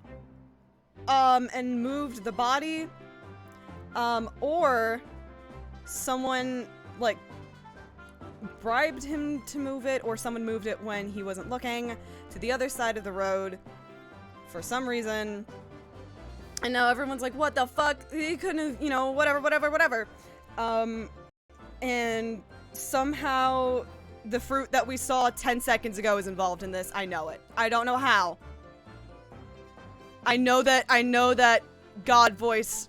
and moved the body, or someone, like, bribed him to move it, or someone moved it when he wasn't looking to the other side of the road for some reason. And now everyone's like, what the fuck? He couldn't have, you know, whatever. And somehow the fruit that we saw 10 seconds ago is involved in this. I know it. I don't know how. I know that God voice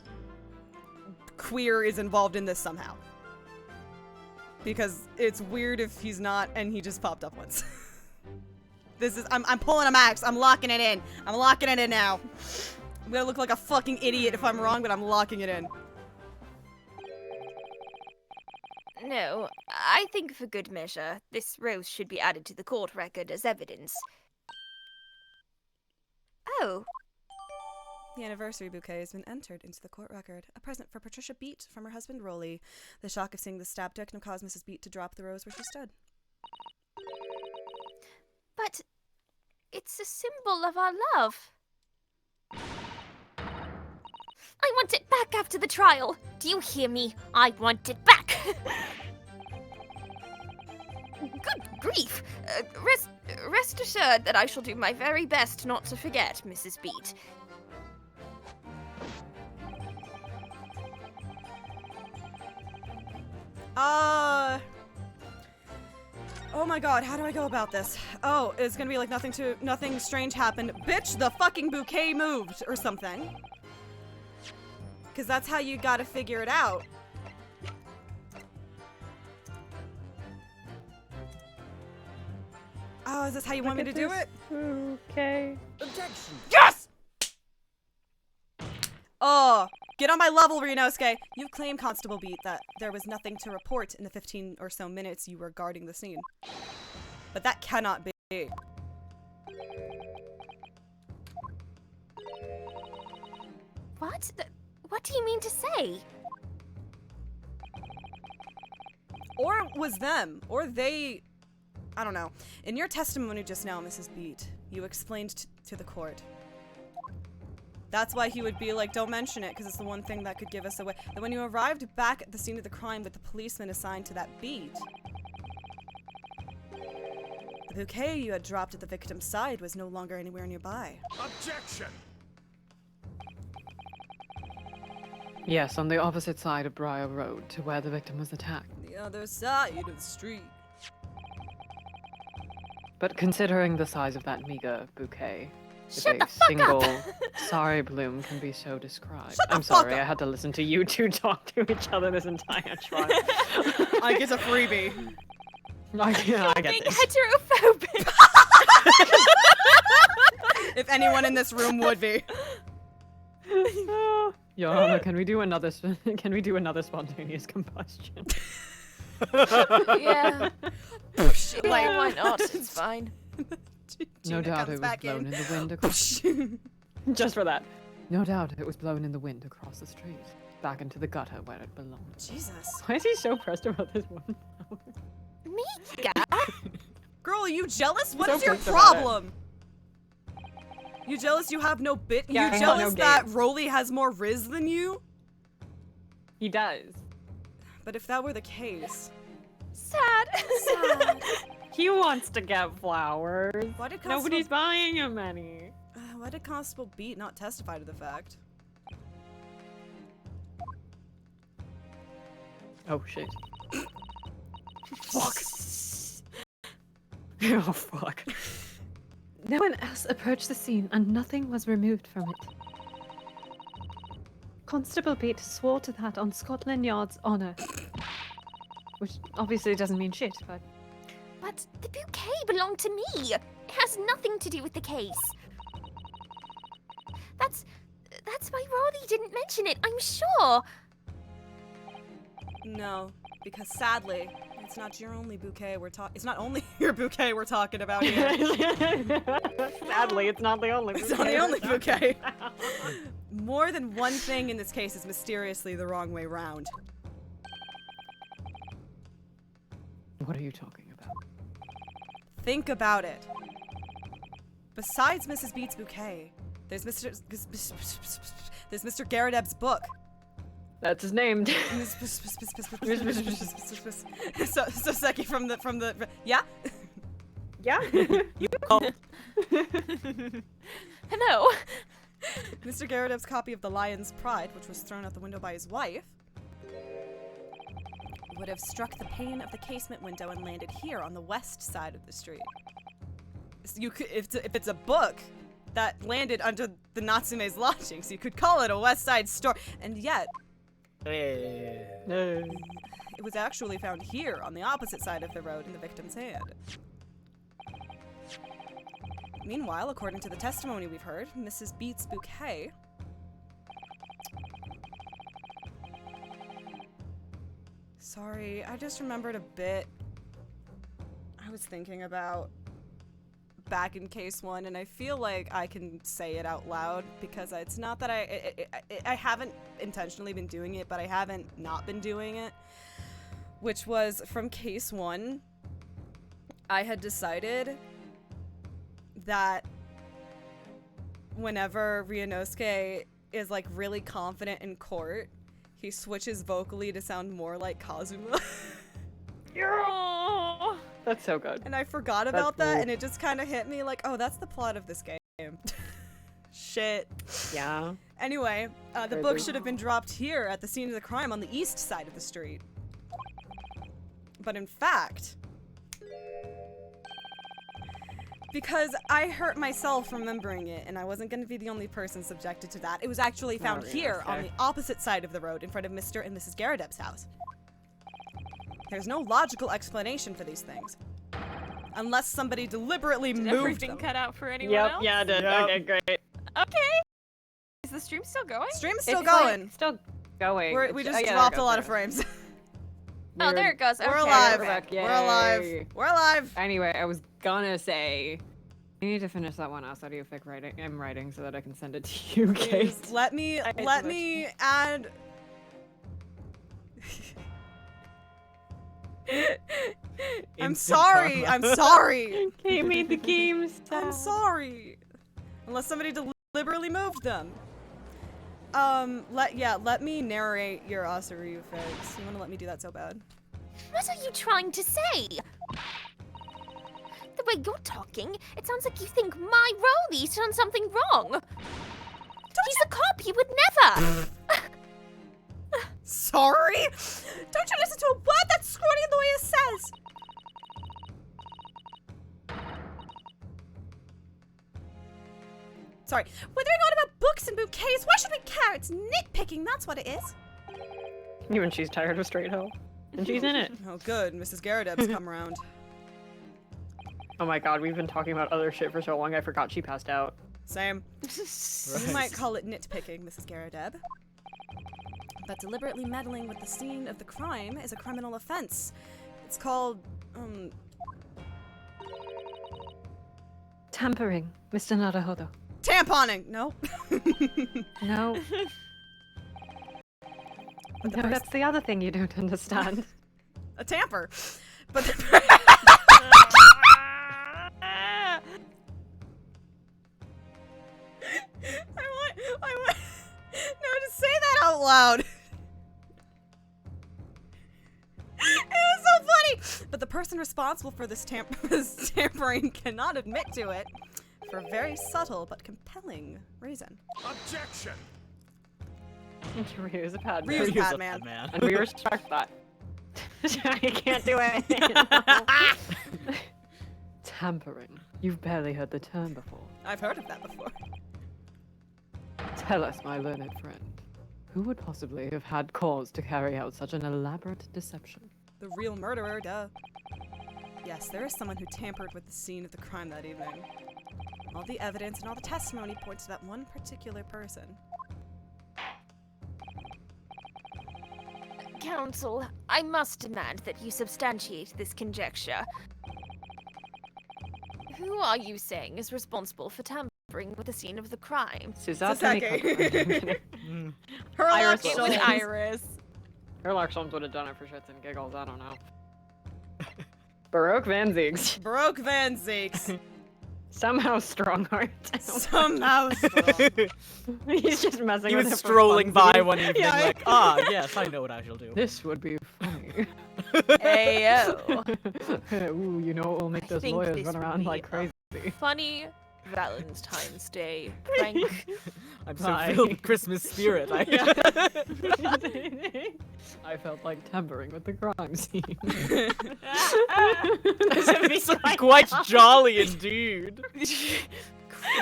queer is involved in this somehow. Because it's weird if he's not and he just popped up once. I'm pulling a max. I'm locking it in. I'm locking it in now. I'm gonna look like a fucking idiot if I'm wrong, but I'm locking it in.
No, I think for good measure, this rose should be added to the court record as evidence. Oh.
The anniversary bouquet has been entered into the court record. A present for Patricia Beat from her husband Rolly. The shock of seeing the stab victim caused Mrs. Beat to drop the rose where she stood.
But it's a symbol of our love. I want it back after the trial. Do you hear me? I want it back. Good grief. Rest assured that I shall do my very best not to forget, Mrs. Beat.
Oh my god, how do I go about this? Oh, it's gonna be like nothing strange happened. Bitch, the fucking bouquet moved or something. Cause that's how you gotta figure it out. Oh, is this how you want me to do it?
Okay.
Objection.
Yes! Oh, get on my level, Rinosuke. You claim, Constable Beat, that there was nothing to report in the 15 or so minutes you were guarding the scene. But that cannot be.
What? What do you mean to say?
Or it was them. Or they... I don't know. In your testimony just now, Mrs. Beat, you explained to the court. That's why he would be like, don't mention it, because it's the one thing that could give us away. That when you arrived back at the scene of the crime with the policeman assigned to that beat, the bouquet you had dropped at the victim's side was no longer anywhere nearby.
Objection.
Yes, on the opposite side of Briar Road to where the victim was attacked.
The other side of the street.
But considering the size of that meager bouquet, if
Shut
a
the fuck
single
up!
sorry bloom can be so described.
Shut the
I'm
fuck
sorry,
up!
I had to listen to you two talk to each other this entire trial.
I get a freebie.
I get
Being
this.
heterophobic.
If anyone in this room would be.
Your Honor, can we do another spontaneous combustion?
Yeah.
Like,
Why not? It's fine.
No
Gina
doubt
comes
it was
back
blown
in.
in the wind across. Just for that. No doubt it was blown in the wind across the street, back into the gutter where it belonged.
Jesus.
Why is he so pressed about this one?
Me? Yeah.
Girl, are you jealous? What
So
is your
pissed about it.
problem? You jealous you have no bit?
Yeah, I
you
have
jealous
no
that
game.
Rolly has more Riz than you?
He does.
But if that were the case...
Sad.
Sad.
He wants to get flowers.
Why did Constable...
Nobody's buying him any.
Why did Constable Beat not testify to the fact?
Oh shit.
Fuck.
Oh fuck. No one else approached the scene and nothing was removed from it. Constable Beat swore to that on Scotland Yard's honour. Which obviously doesn't mean shit, but...
But the bouquet belonged to me. It has nothing to do with the case. That's why Rolly didn't mention it, I'm sure.
No, because sadly, I It's not your only bouquet it's not only your bouquet we're talking about here.
Sadly, it's not the only.
It's not the only bouquet. More than one thing in this case is mysteriously the wrong way round.
What are you talking about?
Think about it. Besides Mrs. Beats' bouquet, there's Mr. Garredeb's book.
That's his name.
So Seki from the yeah.
Yeah.
Hello.
Mr. Garredeb's copy of The Lion's Pride, which was thrown out the window by his wife, would have struck the pane of the casement window and landed here on the west side of the street. So you could, if it's a book that landed under the Natsume's lodgings, you could call it a West Side Story, and yet it was actually found here on the opposite side of the road in the victim's hand. Meanwhile, according to the testimony we've heard, Mrs. Beats' bouquet sorry, I just remembered a bit I was thinking about back in case 1, and I feel like I can say it out loud because it's not that I haven't intentionally been doing it, but I haven't not been doing it, which was from case 1. I had decided that whenever Ryunosuke is like really confident in court, he switches vocally to sound more like Kazuma.
Yeah. That's so good.
And I forgot about that, and it just kind of hit me like, oh, that's the plot of this game. Shit.
Yeah.
Anyway, the book should have been dropped here at the scene of the crime on the east side of the street. But in fact, because I hurt myself remembering it, and I wasn't going to be the only person subjected to that, it was actually found here on the opposite side of the road in front of Mr. and Mrs. Garredeb's house. There's no logical explanation for these things. Unless somebody deliberately moved
Everything
them.
cut out for anyone else?
Yeah, I did. Yep. Okay, great.
Okay. Is the stream still going?
Stream's still
It's
going.
like, still going.
We just dropped a lot of frames.
Oh, there it goes. Okay.
We're alive.
We're back.
We're alive.
Yay.
We're alive.
Anyway, I was gonna say, I need to finish that one else audiofic I'm writing so that I can send it to you, Kate.
Please, let me add. I'm sorry. I'm sorry.
Kate made the games.
I'm sorry. Unless somebody deliberately moved them. Let me narrate your Asaryu fix. You wanna let me do that so bad?
What are you trying to say? The way you're talking, it sounds like you think my Rolly's done something wrong. He's a cop, he would never.
Sorry? Don't you listen to a word that's scrawny in the way it says? Sorry. We're going on about books and bouquets. Why should we care? It's nitpicking, that's what it is.
Even she's tired of straight hoe. And she's in it.
Oh, good. Mrs. Garredeb's come around.
Oh my god, we've been talking about other shit for so long, I forgot she passed out.
Same. You might call it nitpicking, Mrs. Garredeb. But deliberately meddling with the scene of the crime is a criminal offense. It's called,
Tampering, Mr. Naruhodo.
tamponing! No.
No.
But the
No, that's the other thing you don't understand.
a tamper. But I want no to say that out loud. It was so funny. But the person responsible for this tampering cannot admit to it for a very subtle but compelling reason.
Objection!
Ryu's a pad
Ryu's a
man.
pad man.
And we respect that. I can't do it.
Tampering. You've barely heard the term before.
I've heard of that before.
Tell us, my learned friend. Who would possibly have had cause to carry out such an elaborate deception?
The real murderer, duh. Yes, there is someone who tampered with the scene of the crime that evening. All the evidence and all the testimony point to that one particular person.
Counsel, I must demand that you substantiate this conjecture. Who are you saying is responsible for tampering with the scene of the crime?
Sasaki. Her
Iris
It
will.
was Iris.
Her Larksons would have done it for shits and giggles, I don't know. Baroque Van Ziegs.
Baroque Van Zeeks.
Somehow Strongheart.
Somehow strong.
He's just messing
He
with
was
her for
strolling by
funsies.
one evening
Yeah.
like, yes, I know what I shall do.
This would be funny.
Ayo.
Ooh, you know what will make
I
those
think
lawyers
this
run
would
around
be
like crazy.
Funny Valentine's Day prank.
I'm so
Bye.
filled with Christmas spirit.
I felt like tampering with the crime scene.
This is quite jolly indeed.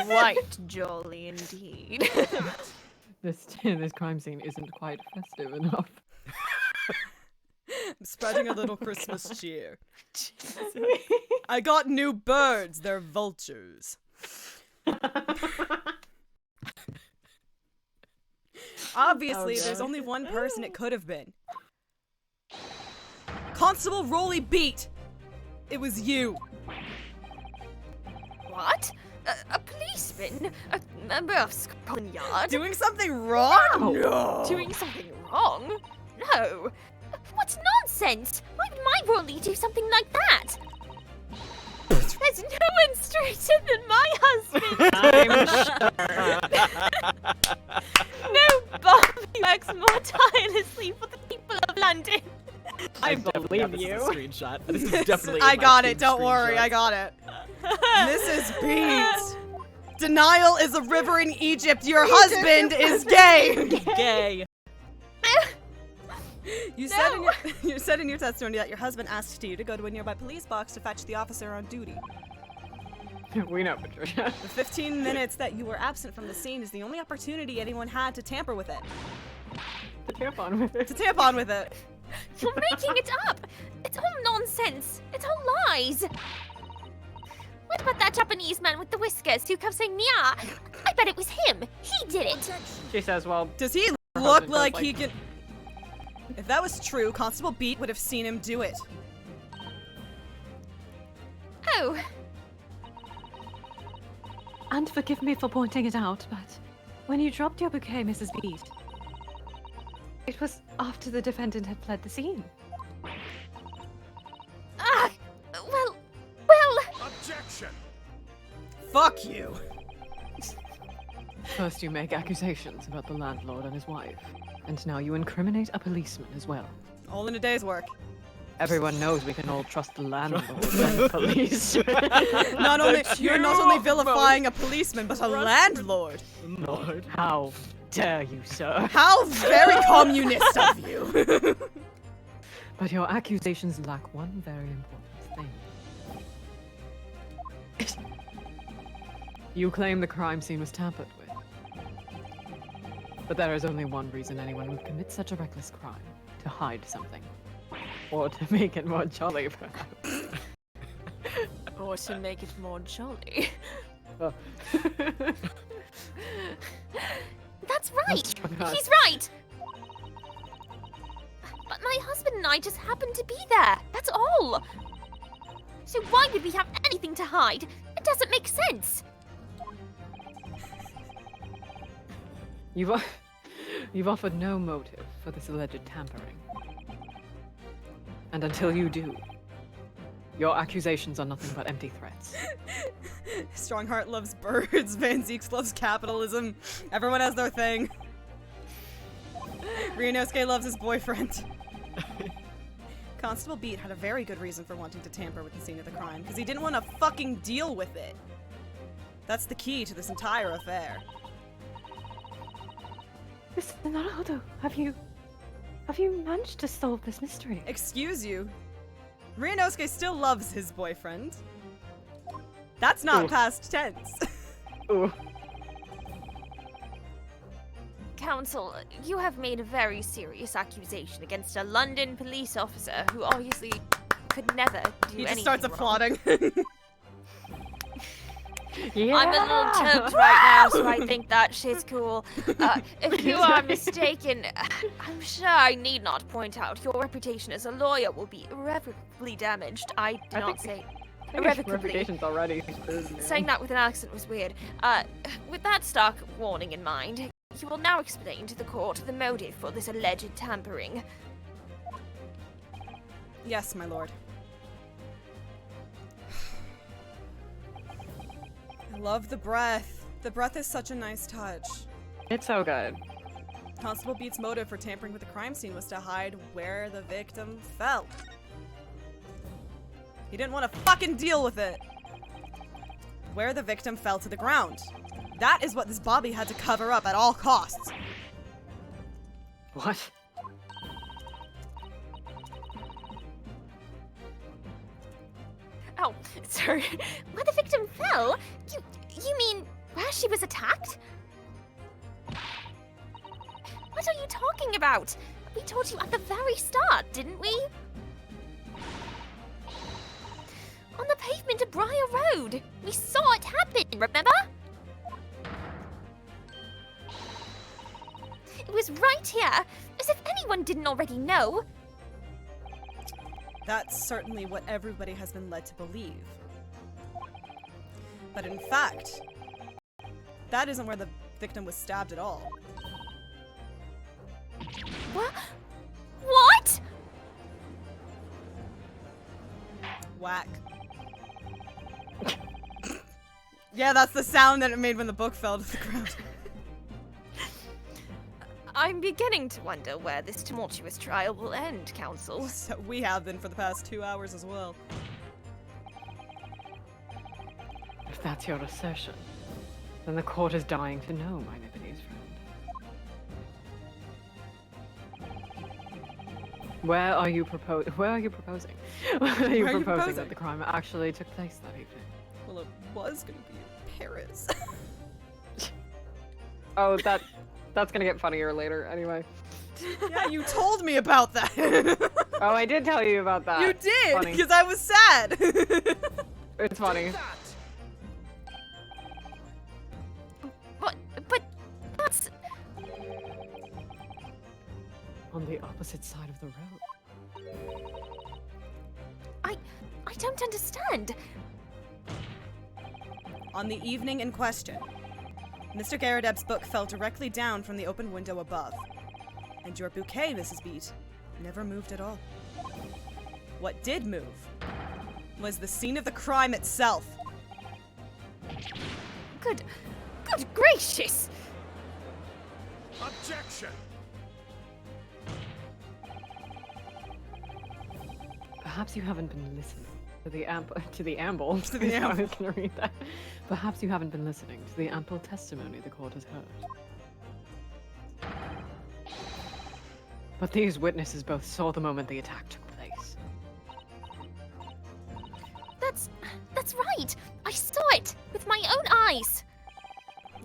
Quite jolly indeed.
This crime scene isn't quite festive enough.
I'm spreading a little Christmas cheer. I got new birds. They're vultures. Obviously, there's only one person it could have been. Constable Rolly Beat. It was you.
What? A policeman? A member of Scotland Yard?
Doing something wrong? No.
Doing something wrong? No. What's nonsense? Why would my Rolly do something like that? There's no one straighter than my husband. No Bobby works more tirelessly for the people of London.
I
definitely have
believe
this
you.
as a screenshot. This is definitely.
I
in my
got it.
pinned
Don't worry.
screenshot.
I got it. Mrs. Beat. Denial is a river in Egypt. Your husband is gay.
Gay.
You said in your testimony that your husband asked you to go to a nearby police box to fetch the officer on duty.
We know, Patricia.
The 15 minutes that you were absent from the scene is the only opportunity anyone had to tamper with it.
To tampon with it.
To tampon with it.
You're making it up. It's all nonsense. It's all lies. What about that Japanese man with the whiskers who kept saying "nya"? I bet it was him. He did it.
She says, well,
Does he
Her
look
husband
like
goes
he can... If that was true, Constable Beat would have seen him do it.
Oh,
And forgive me for pointing it out, but when you dropped your bouquet, Mrs. Beat, it was after the defendant had fled the scene.
ah, well,
Objection!
Fuck you.
First you make accusations about the landlord and his wife, and now you incriminate a policeman as well.
All in a day's work.
Everyone knows we can all trust the landlord and the police.
You're not only vilifying a policeman, but a landlord.
Lord.
How dare you, sir?
How very communist of you.
But your accusations lack one very important thing. You claim the crime scene was tampered with. But there is only one reason anyone would commit such a reckless crime. To hide something. Or to make it more jolly, perhaps.
or to make it more jolly.
Oh.
That's right.
God.
He's right. But my husband and I just happened to be there. That's all. So why would we have anything to hide? It doesn't make sense.
You've offered no motive for this alleged tampering. And until you do, your accusations are nothing but empty threats.
Strongheart loves birds. Van Zeeks loves capitalism. Everyone has their thing. Ryunosuke loves his boyfriend. Constable Beat had a very good reason for wanting to tamper with the scene of the crime, because he didn't want to fucking deal with it. That's the key to this entire affair.
Mr. Naruto, have you managed to solve this mystery?
Excuse you. Ryunosuke still loves his boyfriend. That's not
Ooh.
past tense.
Ooh.
Counsel, you have made a very serious accusation against a London police officer who obviously could never do
He
anything
just starts
wrong.
applauding.
Yeah.
I'm a little choked right now, so I think that shit's cool. If you are mistaken, I'm sure I need not point out your reputation as a lawyer will be irreparably damaged. I did not say irrevocably.
Reputation's already screwed, man.
Saying that with an accent was weird. With that stark warning in mind, you will now explain to the court the motive for this alleged tampering.
Yes, my lord. I love the breath. The breath is such a nice touch.
It's so good.
Constable Beat's motive for tampering with the crime scene was to hide where the victim fell. He didn't want to fucking deal with it. Where the victim fell to the ground. That is what this Bobby had to cover up at all costs.
What?
Oh, sorry. Where the victim fell? You mean where she was attacked? What are you talking about? We told you at the very start, didn't we? On the pavement of Briar Road. We saw it happen, remember? It was right here, as if anyone didn't already know.
That's certainly what everybody has been led to believe. But in fact, that isn't where the victim was stabbed at all.
What?
Whack. Yeah, that's the sound that it made when the book fell to the ground.
I'm beginning to wonder where this tumultuous trial will end, Counsel.
So we have been for the past 2 hours as well.
If that's your assertion, then the court is dying to know, my Nipponese friend. Where are you proposing? Where are you proposing that the crime actually took place that evening?
Well, it was gonna be in Paris.
Oh, that's gonna get funnier later. Anyway.
Yeah, you told me about that.
Oh, I did tell you about that.
You did,
Funny.
because I was sad.
It's funny.
But that's...
On the opposite side of the road.
I don't understand.
On the evening in question, Mr. Garradeb's book fell directly down from the open window above. And your bouquet, Mrs. Beat, never moved at all. What did move was the scene of the crime itself.
Good gracious!
Objection!
Perhaps you haven't been listening to the amble.
To the
I was
amble.
gonna read that. Perhaps you haven't been listening to the ample testimony the court has heard. But these witnesses both saw the moment the attack took place.
That's right! I saw it! With my own eyes!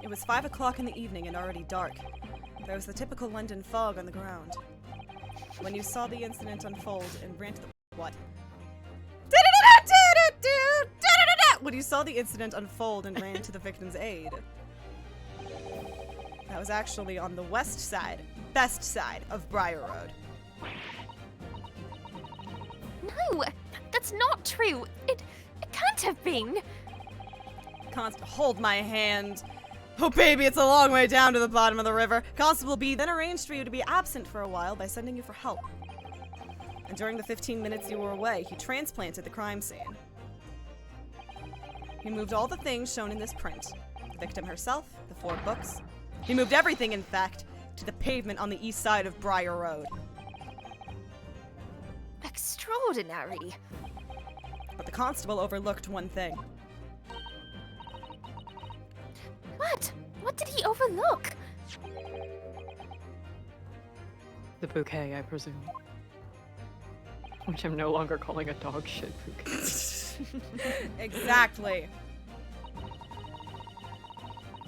It was 5 o'clock in the evening and already dark. There was the typical London fog on the ground. When you saw the incident unfold and ran to the... What? When you saw the incident unfold and ran to the victim's aid. That was actually on the west side, best side of Briar Road.
No! That's not true! It can't have been!
Hold my hand. Oh baby, it's a long way down to the bottom of the river. Constable B then arranged for you to be absent for a while by sending you for help. And during the 15 minutes you were away, he transplanted the crime scene. He moved all the things shown in this print. The victim herself, the 4 books. He moved everything, in fact, to the pavement on the east side of Briar Road.
Extraordinary.
But the constable overlooked one thing.
What? What did he overlook?
The bouquet, I presume. Which I'm no longer calling a dog shit bouquet.
Exactly.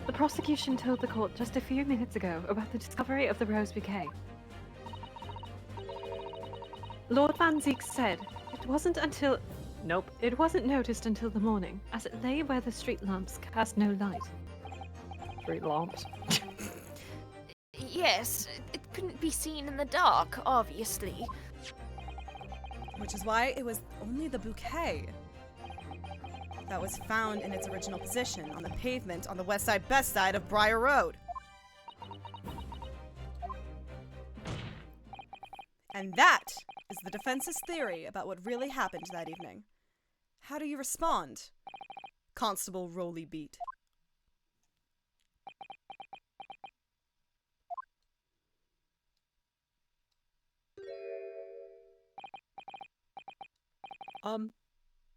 The prosecution told the court just a few minutes ago about the discovery of the rose bouquet. Lord Van Zeek said it wasn't until Nope, it wasn't noticed until the morning, as it lay where the street lamps cast no light.
Street lamps.
Yes, it couldn't be seen in the dark, obviously.
Which is why it was only the bouquet that was found in its original position on the pavement on the west side best side of Briar Road. And that is the defense's theory about what really happened that evening. How do you respond, Constable Rolly Beat?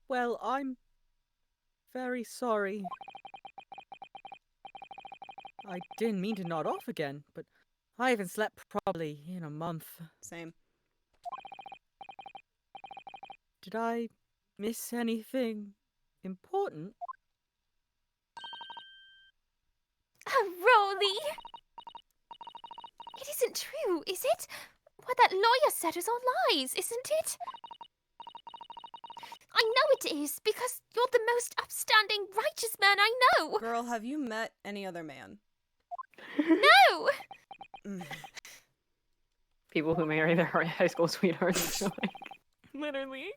Well, I'm very sorry. I didn't mean to nod off again, but I haven't slept properly in a month.
Same.
Did I miss anything important?
Rolly! It isn't true, is it? What that lawyer said was all lies, isn't it? I know it is, because you're the most upstanding, righteous man I know!
Girl, have you met any other man?
No!
Mm.
People who marry their high school sweethearts.
Literally.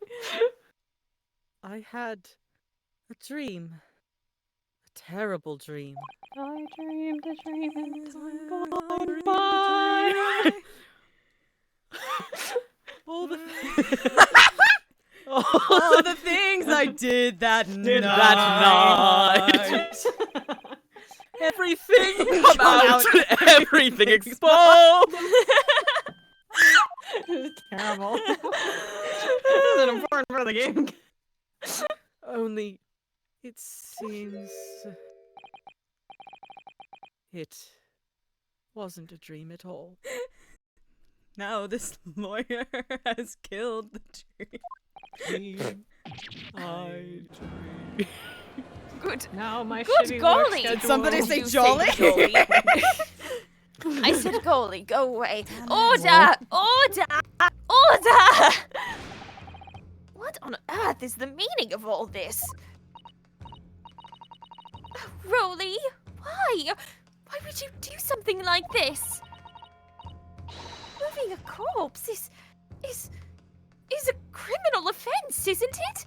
I had a dream. A terrible dream.
I dreamed a dream in time
Gone
by.
All the
All the things I did that night.
Everything come out. Everything exposed.
This is terrible. This is an important part of the game.
Only, it seems it wasn't a dream at all.
Now this lawyer has killed the tree.
I
Good.
Now my
Good
shitty
golly!
work schedule.
Did somebody say
You
jolly?
jolly. I said goalie, go away. Order! Order! Order! What on earth is the meaning of all this? Rolly, why? Why would you do something like this? Moving a corpse is a criminal offense, isn't it?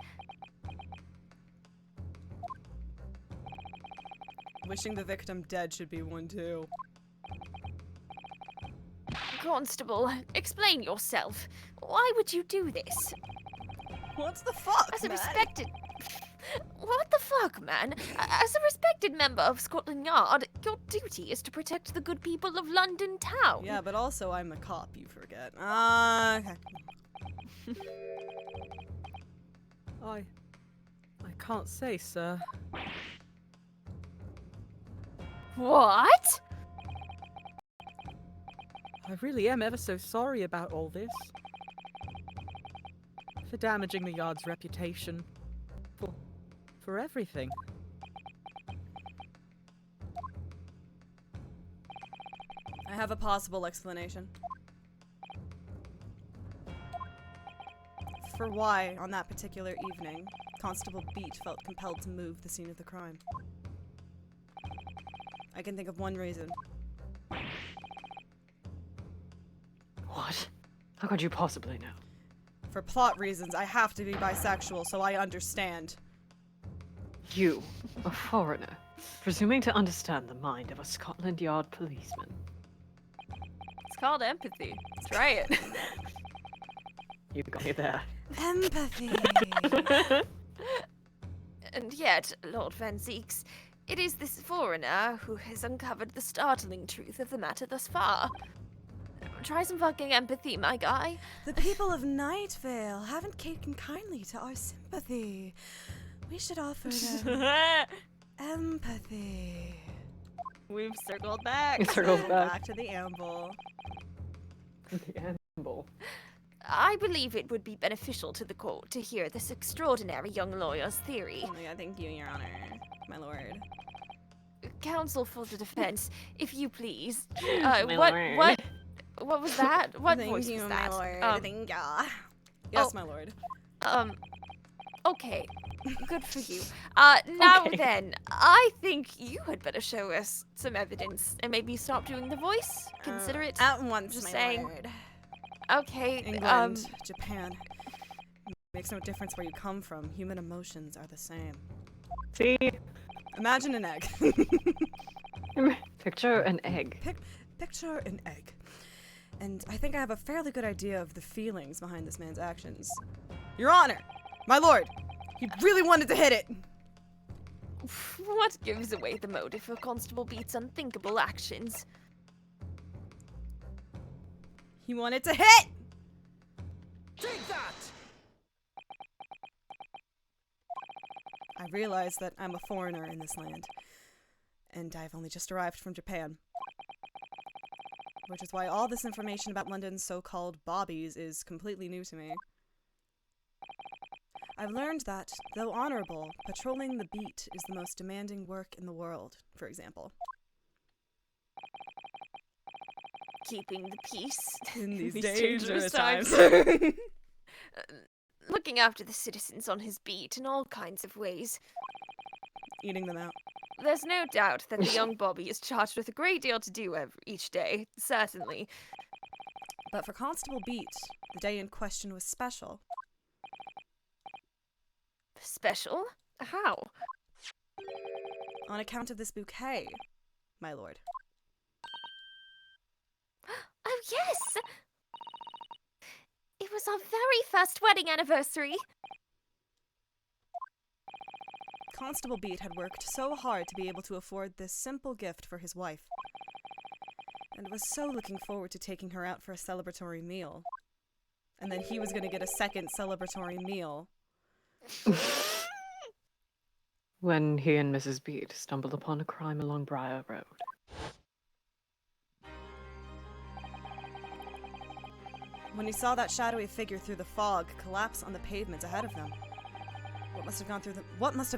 Wishing the victim dead should be one too.
Constable, explain yourself. Why would you do this?
What the fuck,
As a
man?
respected... What the fuck, man? As a respected member of Scotland Yard, your duty is to protect the good people of London town.
Yeah, but also I'm a cop, you forget. Okay.
I can't say, sir.
What?
I really am ever so sorry about all this. For damaging the Yard's reputation. For everything.
I have a possible explanation. For why, on that particular evening, Constable Beat felt compelled to move the scene of the crime. I can think of one reason.
What? How could you possibly know?
For plot reasons, I have to be bisexual, so I understand.
You, a foreigner, presuming to understand the mind of a Scotland Yard policeman.
It's called empathy. Try it.
You got me there.
Empathy.
And yet, Lord Van Zeeks, it is this foreigner who has uncovered the startling truth of the matter thus far. Try some fucking empathy, my guy.
The people of Night Vale haven't taken kindly to our sympathy. We should offer them empathy.
We've circled back.
It circles back.
Back to the amble.
The amble.
I believe it would be beneficial to the court to hear this extraordinary young lawyer's theory.
Oh my god, thank you, Your Honor. My lord.
Counsel for the defense, if you please.
My lord.
What was that? What
Thank
voice
you,
was
my
that?
lord. Thank ya. Yes, my lord.
Okay, good for you. Now
Okay.
then, I think you had better show us some evidence and maybe stop doing the voice. Consider it.
At once,
Just
my
saying.
lord.
Okay,
England, Japan. Makes no difference where you come from. Human emotions are the same.
See?
Imagine an egg.
Picture an egg.
Picture an egg. And I think I have a fairly good idea of the feelings behind this man's actions. Your Honor! My lord! He really wanted to hit it!
what gives away the motive for Constable Beat's unthinkable actions?
He wanted to hit!
Take that!
I realize that I'm a foreigner in this land. And I've only just arrived from Japan. Which is why all this information about London's so-called bobbies is completely new to me. I've learned that, though honorable, patrolling the beat is the most demanding work in the world, for example.
Keeping the peace
In these
dangerous
dangerous times.
Looking after the citizens on his beat in all kinds of ways.
Eating them out.
There's no doubt that the young Bobby is charged with a great deal to do each day, certainly.
But for Constable Beat, the day in question was special.
Special? How?
On account of this bouquet, my lord.
Oh, yes! It was our very first wedding anniversary.
Constable Beat had worked so hard to be able to afford this simple gift for his wife, and was so looking forward to taking her out for a celebratory meal. And then he was going to get a second celebratory meal.
When he and Mrs. Beat stumbled upon a crime along Briar Road.
When he saw that shadowy figure through the fog collapse on the pavement ahead of them, what must have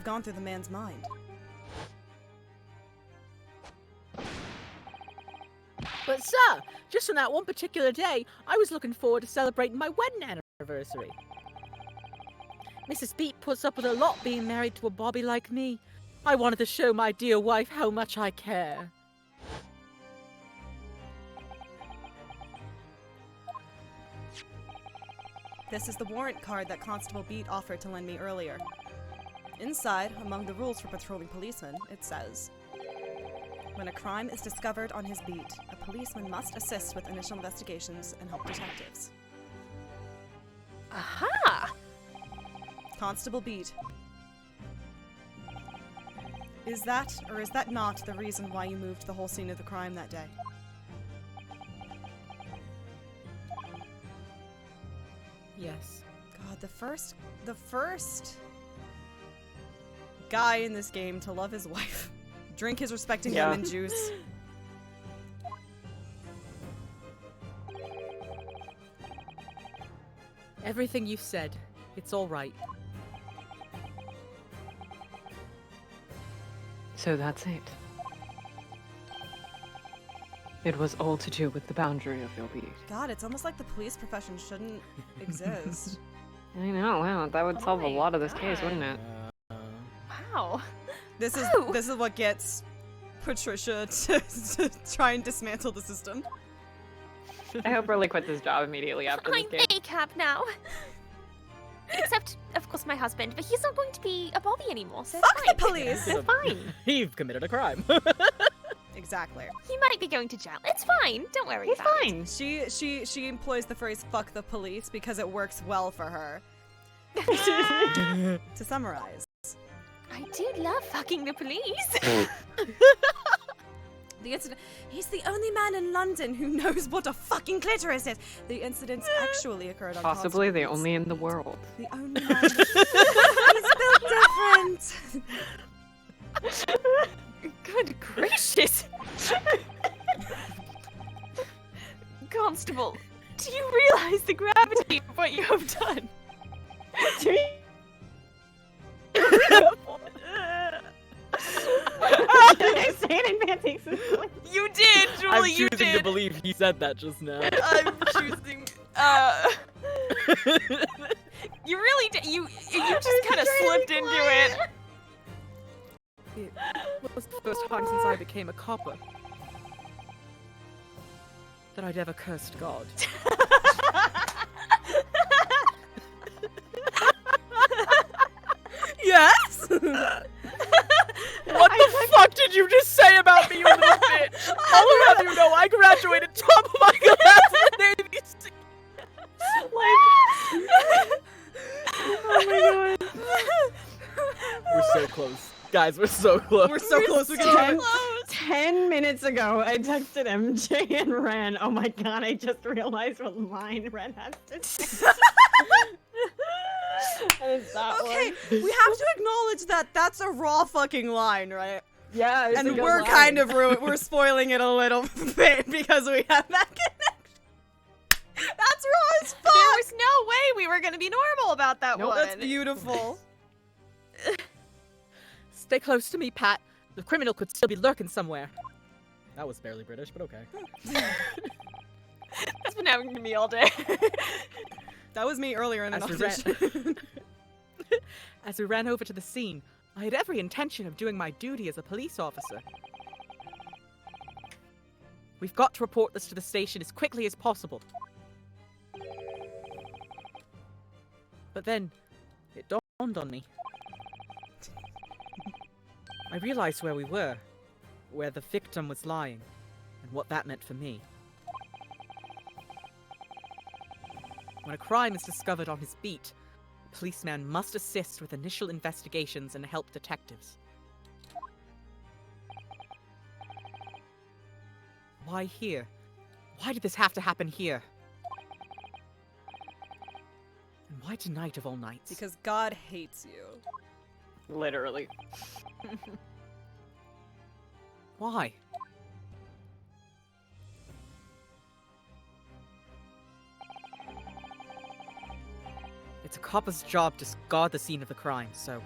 gone through the man's mind?
But sir, just on that one particular day, I was looking forward to celebrating my wedding anniversary. Mrs. Beat puts up with a lot being married to a bobby like me. I wanted to show my dear wife how much I care.
This is the warrant card that Constable Beat offered to lend me earlier. Inside, among the rules for patrolling policemen, it says, when a crime is discovered on his beat, a policeman must assist with initial investigations and help detectives.
Aha!
Constable Beat. Is that, or is that not, the reason why you moved the whole scene of the crime that day?
Yes.
God, the first guy in this game to love his wife. Drink his respecting lemon juice.
Everything you've said, it's all right.
So that's it. It was all to do with the boundary of your beat.
God, it's almost like the police profession shouldn't exist.
I know, wow, that would solve a lot of this case, wouldn't it?
Wow.
This is what gets Patricia to try and dismantle the system.
I hope Riley quits his job immediately after this
I'm
game.
ACAB now. Except, of course, my husband, but he's not going to be a bobby anymore, so
Fuck
it's fine.
the police!
It's fine.
You've committed a crime.
Exactly.
He might be going to jail. It's fine. Don't worry
He's
about
fine.
She employs the phrase "fuck the police" because it works well for her. To summarize,
it. I do love fucking the police.
the incident. He's the only man in London who knows what a fucking clitoris is. The incident actually occurred on
Possibly the
Constable
only in the world.
Beat's- The only man. He's built different.
Good gracious. Constable, do you realize the gravity of what you have done? You did, Julie,
I'm
you
choosing
did.
to believe he said that just now.
I'm choosing. You really did. You just kind of slipped into it.
It was the first time since I became a copper that I'd ever cursed God.
Yes.
What the fuck did you just say about me, you little bitch? I'll have you know I graduated top of my class in the Navy.
Oh my god.
We're so close. Guys, we're so close.
We're so close. We can do it.
10 minutes ago, I texted MJ and Ren. Oh my god, I just realized what line Ren has to say. And it's that
Okay,
one.
we have to acknowledge that that's a raw fucking line, right?
Yeah, it's a
And
good
we're
line.
kind of we're spoiling it a little bit because we have that connection. That's raw as fuck.
There was no way we were gonna be normal about that
Nope,
one.
that's beautiful.
Stay close to me, Pat. The criminal could still be lurking somewhere.
That was barely British, but okay.
That's been happening to me all day.
That was me earlier in the conversation.
As we ran over to the scene, I had every intention of doing my duty as a police officer. We've got to report this to the station as quickly as possible. But then, it dawned on me. I realized where we were, where the victim was lying, and what that meant for me. When a crime is discovered on his beat, a policeman must assist with initial investigations and help detectives. Why here? Why did this have to happen here? And why tonight of all nights?
Because God hates you.
Literally.
Why? It's a copper's job to guard the scene of the crime, so...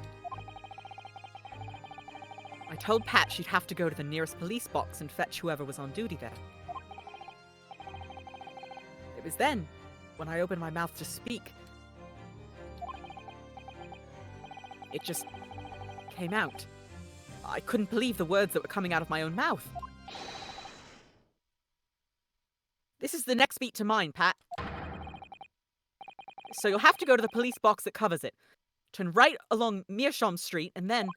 I told Pat she'd have to go to the nearest police box and fetch whoever was on duty there. It was then, when I opened my mouth to speak, it just came out. I couldn't believe the words that were coming out of my own mouth. This is the next beat to mine, Pat. So you'll have to go to the police box that covers it. Turn right along Meerschaum Street, and then...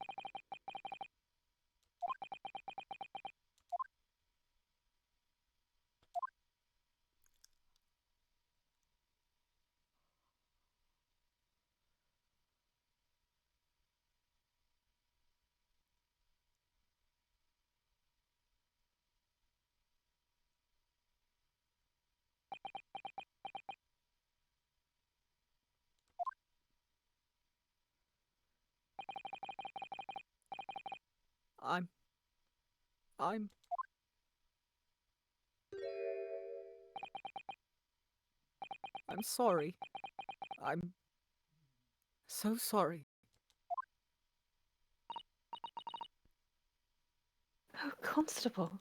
I'm sorry. I'm so sorry.
Oh, Constable.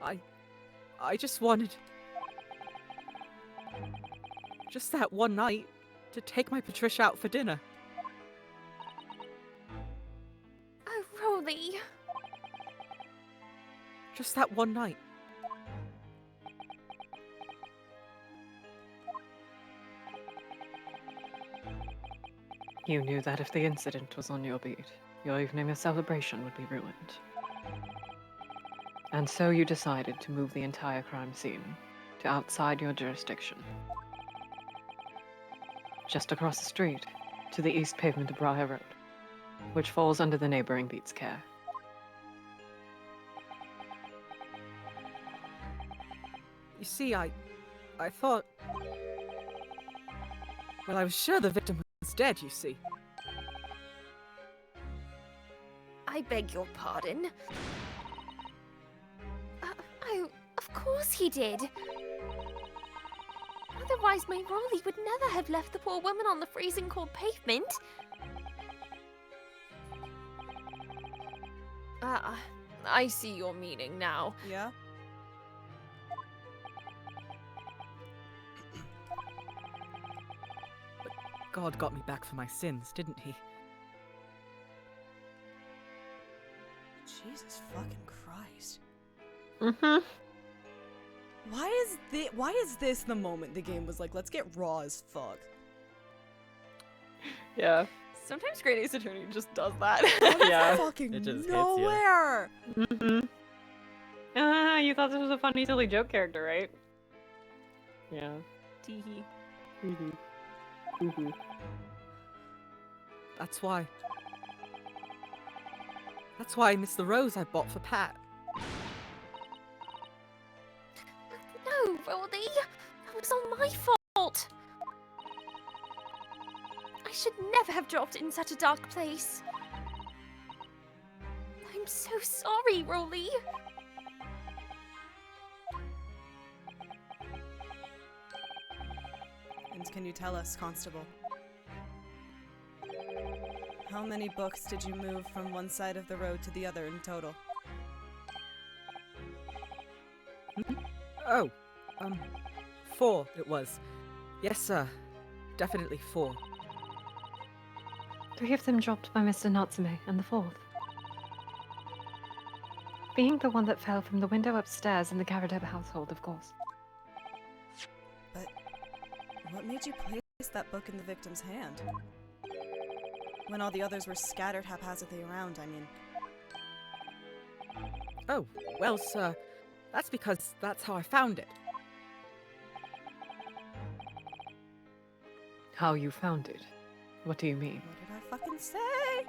I just wanted... just that one night to take my Patricia out for dinner.
Oh, Rolly.
Just that one night.
You knew that if the incident was on your beat, your evening of celebration would be ruined. And so you decided to move the entire crime scene to outside your jurisdiction. Just across the street, to the east pavement of Briar Road, which falls under the neighboring beat's care.
You see, I thought... Well, I was sure the victim was dead, you see.
I beg your pardon. Oh, of course he did. Otherwise, my Rolly would never have left the poor woman on the freezing cold pavement. Ah, I see your meaning now.
Yeah.
God got me back for my sins, didn't he?
Jesus fucking Christ.
Mm-hmm.
Why is this the moment the game was like, let's get raw as fuck?
Yeah.
Sometimes Great Ace Attorney just does that.
Yeah.
Fucking
It just hits ya.
nowhere.
Mm-hmm. You thought this was a funny, silly joke character, right? Yeah.
Teehee.
Mm-hmm. Mm-hmm.
That's why. That's why I missed the rose I bought for Pat.
No, Rolly! That was all my fault! I should never have dropped it in such a dark place. I'm so sorry, Rolly!
And can you tell us, Constable? How many books did you move from one side of the road to the other in total?
Oh, 4 it was. Yes, sir. Definitely 4.
3 of them dropped by Mr. Natsume, and the 4th being the one that fell from the window upstairs in the Garadeb household, of course.
But what made you place that book in the victim's hand? When all the others were scattered haphazardly around, I mean.
Oh, well, sir, that's because that's how I found it.
How you found it? What do you mean?
What did I fucking say?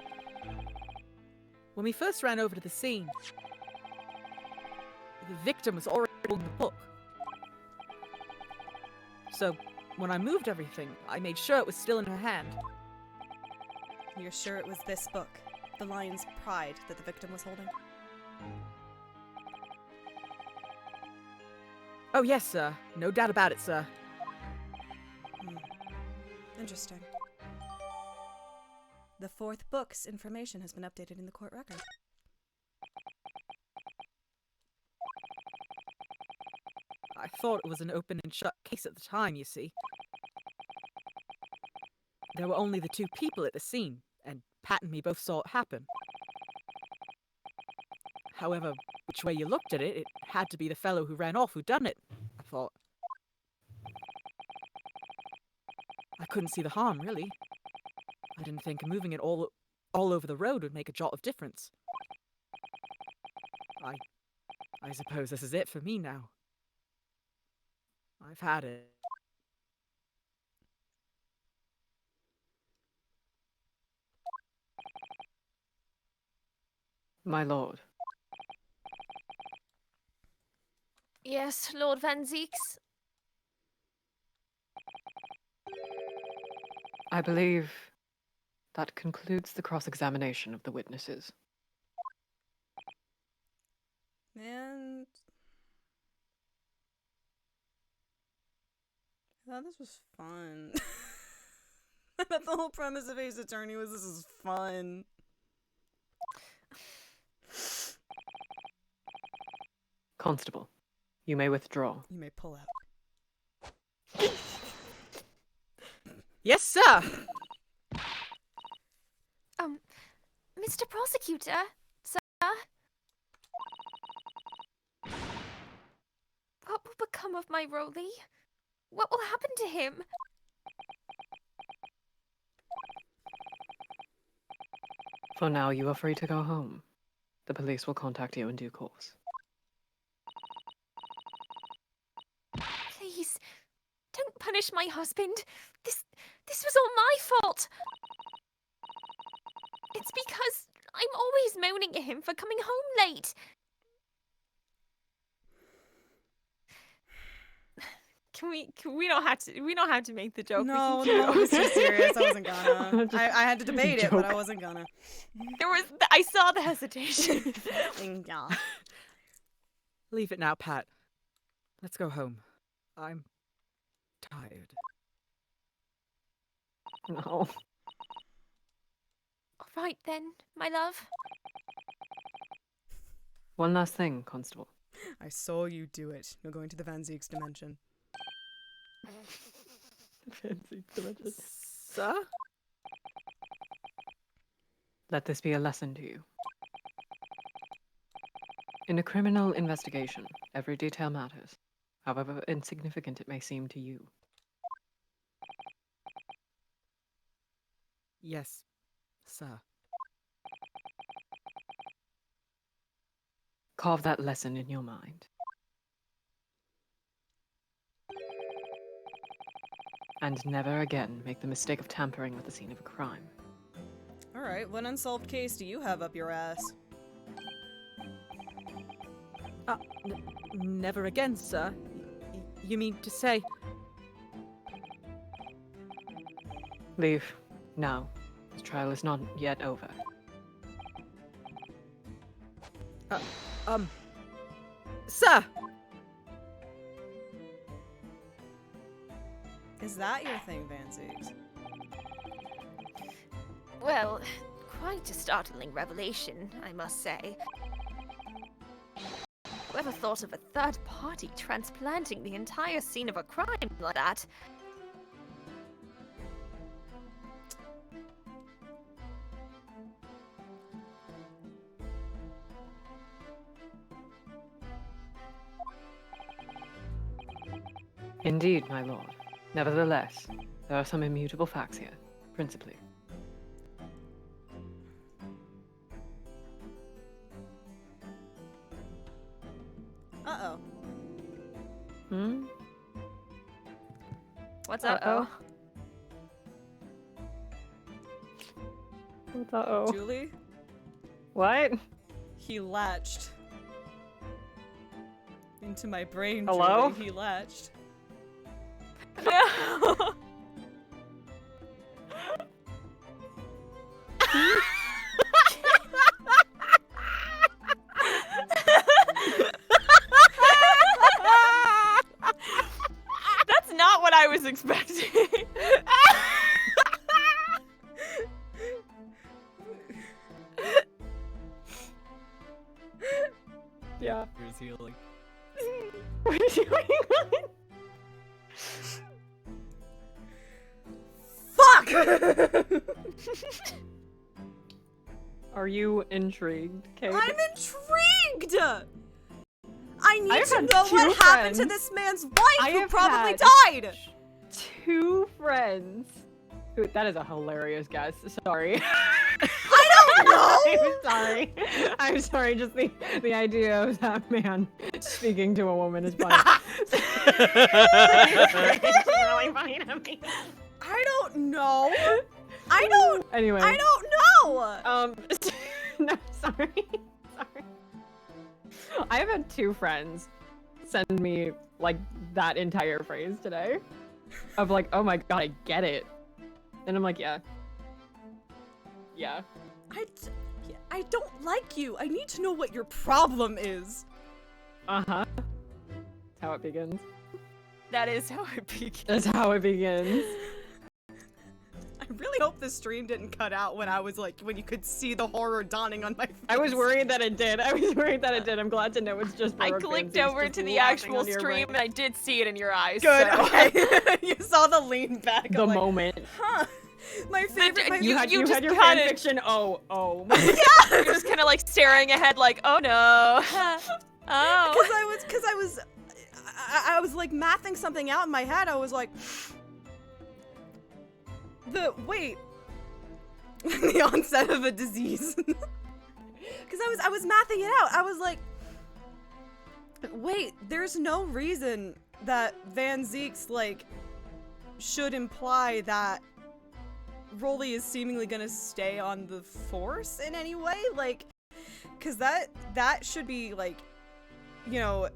When we first ran over to the scene, the victim was already holding the book. So, when I moved everything, I made sure it was still in her hand.
You're sure it was this book, The Lion's Pride, that the victim was holding?
Oh, yes, sir. No doubt about it, sir.
Interesting. The 4th book's information has been updated in the court record.
I thought it was an open and shut case at the time, you see. There were only the 2 people at the scene, and Pat and me both saw it happen. However, which way you looked at it, it had to be the fellow who ran off who done it, I thought. I couldn't see the harm, really. I didn't think moving it all over the road would make a jot of difference. I suppose this is it for me now. I've had it.
My lord.
Yes, Lord Van Zeeks?
I believe that concludes the cross-examination of the witnesses.
And I thought this was fun. I thought the whole premise of Ace Attorney was this is fun.
Constable, you may withdraw.
You may pull out.
Yes, sir!
Mr. Prosecutor? Sir? What will become of my Rolly? What will happen to him?
For now, you are free to go home. The police will contact you in due course.
Please, don't punish my husband. This was all my fault. It's because I'm always moaning at him for coming home late.
We don't have to make the joke.
No,
we can
no, it's too serious. I wasn't gonna. I had to debate it, but I wasn't gonna.
I saw the hesitation.
Yeah.
Leave it now, Pat. Let's go home. I'm tired.
No.
All right then, my love.
One last thing, Constable.
I saw you do it. You're going to the Van Zeeks dimension.
Sir?
Let this be a lesson to you. In a criminal investigation, every detail matters, however insignificant it may seem to you.
Yes, sir.
Carve that lesson in your mind. And never again make the mistake of tampering with the scene of a crime.
Alright, what unsolved case do you have up your ass?
Never again, sir. You mean to say...
Leave. Now. This trial is not yet over.
Sir!
Is that your thing, Van Zooks?
Well, quite a startling revelation, I must say. Whoever thought of a third party transplanting the entire scene of a crime like that?
Indeed, my lord. Nevertheless, there are some immutable facts here, principally.
Uh-oh.
Hmm?
What's up,
Uh-oh. What's uh-oh?
Julie?
What?
He latched. Into my brain,
Hello?
Julie. He latched.
No! That's not what I was expecting.
Yeah.
Here's healing.
What are you doing?
Fuck!
Are you intrigued, Kate?
I'm intrigued! I need
I've
to
had
know
two
what happened to
friends.
this man's wife
I
who
have
probably
had
died!
2 friends. Who, that is a hilarious guess. Sorry.
I don't know!
I'm sorry. I'm sorry. Just the idea of that man speaking to a woman is funny. It's really funny to me.
I don't know. I don't.
Anyway.
I don't know.
No, sorry. Sorry. I have had 2 friends send me like that entire phrase today, of like, oh my god, I get it, and I'm like, yeah.
I don't like you. I need to know what your problem is.
Uh-huh. That's how it begins.
That is how it begins.
That's how it begins.
I really hope the stream didn't cut out when I was like, when you could see the horror dawning on my face.
I was worried that it did. I'm glad to know it's just
I
Baroque
clicked
fancies
over
just
to the
laughing
actual
on your
stream
brain.
and I did see it in your eyes.
Good.
So.
Okay. You saw the lean back.
The
I'm like,
moment.
Huh. My favorite. My
You had your
just kinda-
fanfiction. Oh.
You're just kind of like staring ahead, like, oh no. Oh.
Because I was like mathing something out in my head. I was like, wait, the onset of a disease. Because I was mathing it out. I was like, wait, there's no reason that Van Zeek's like should imply that Rolly is seemingly gonna stay on the force in any way, like, because that should be like, you know,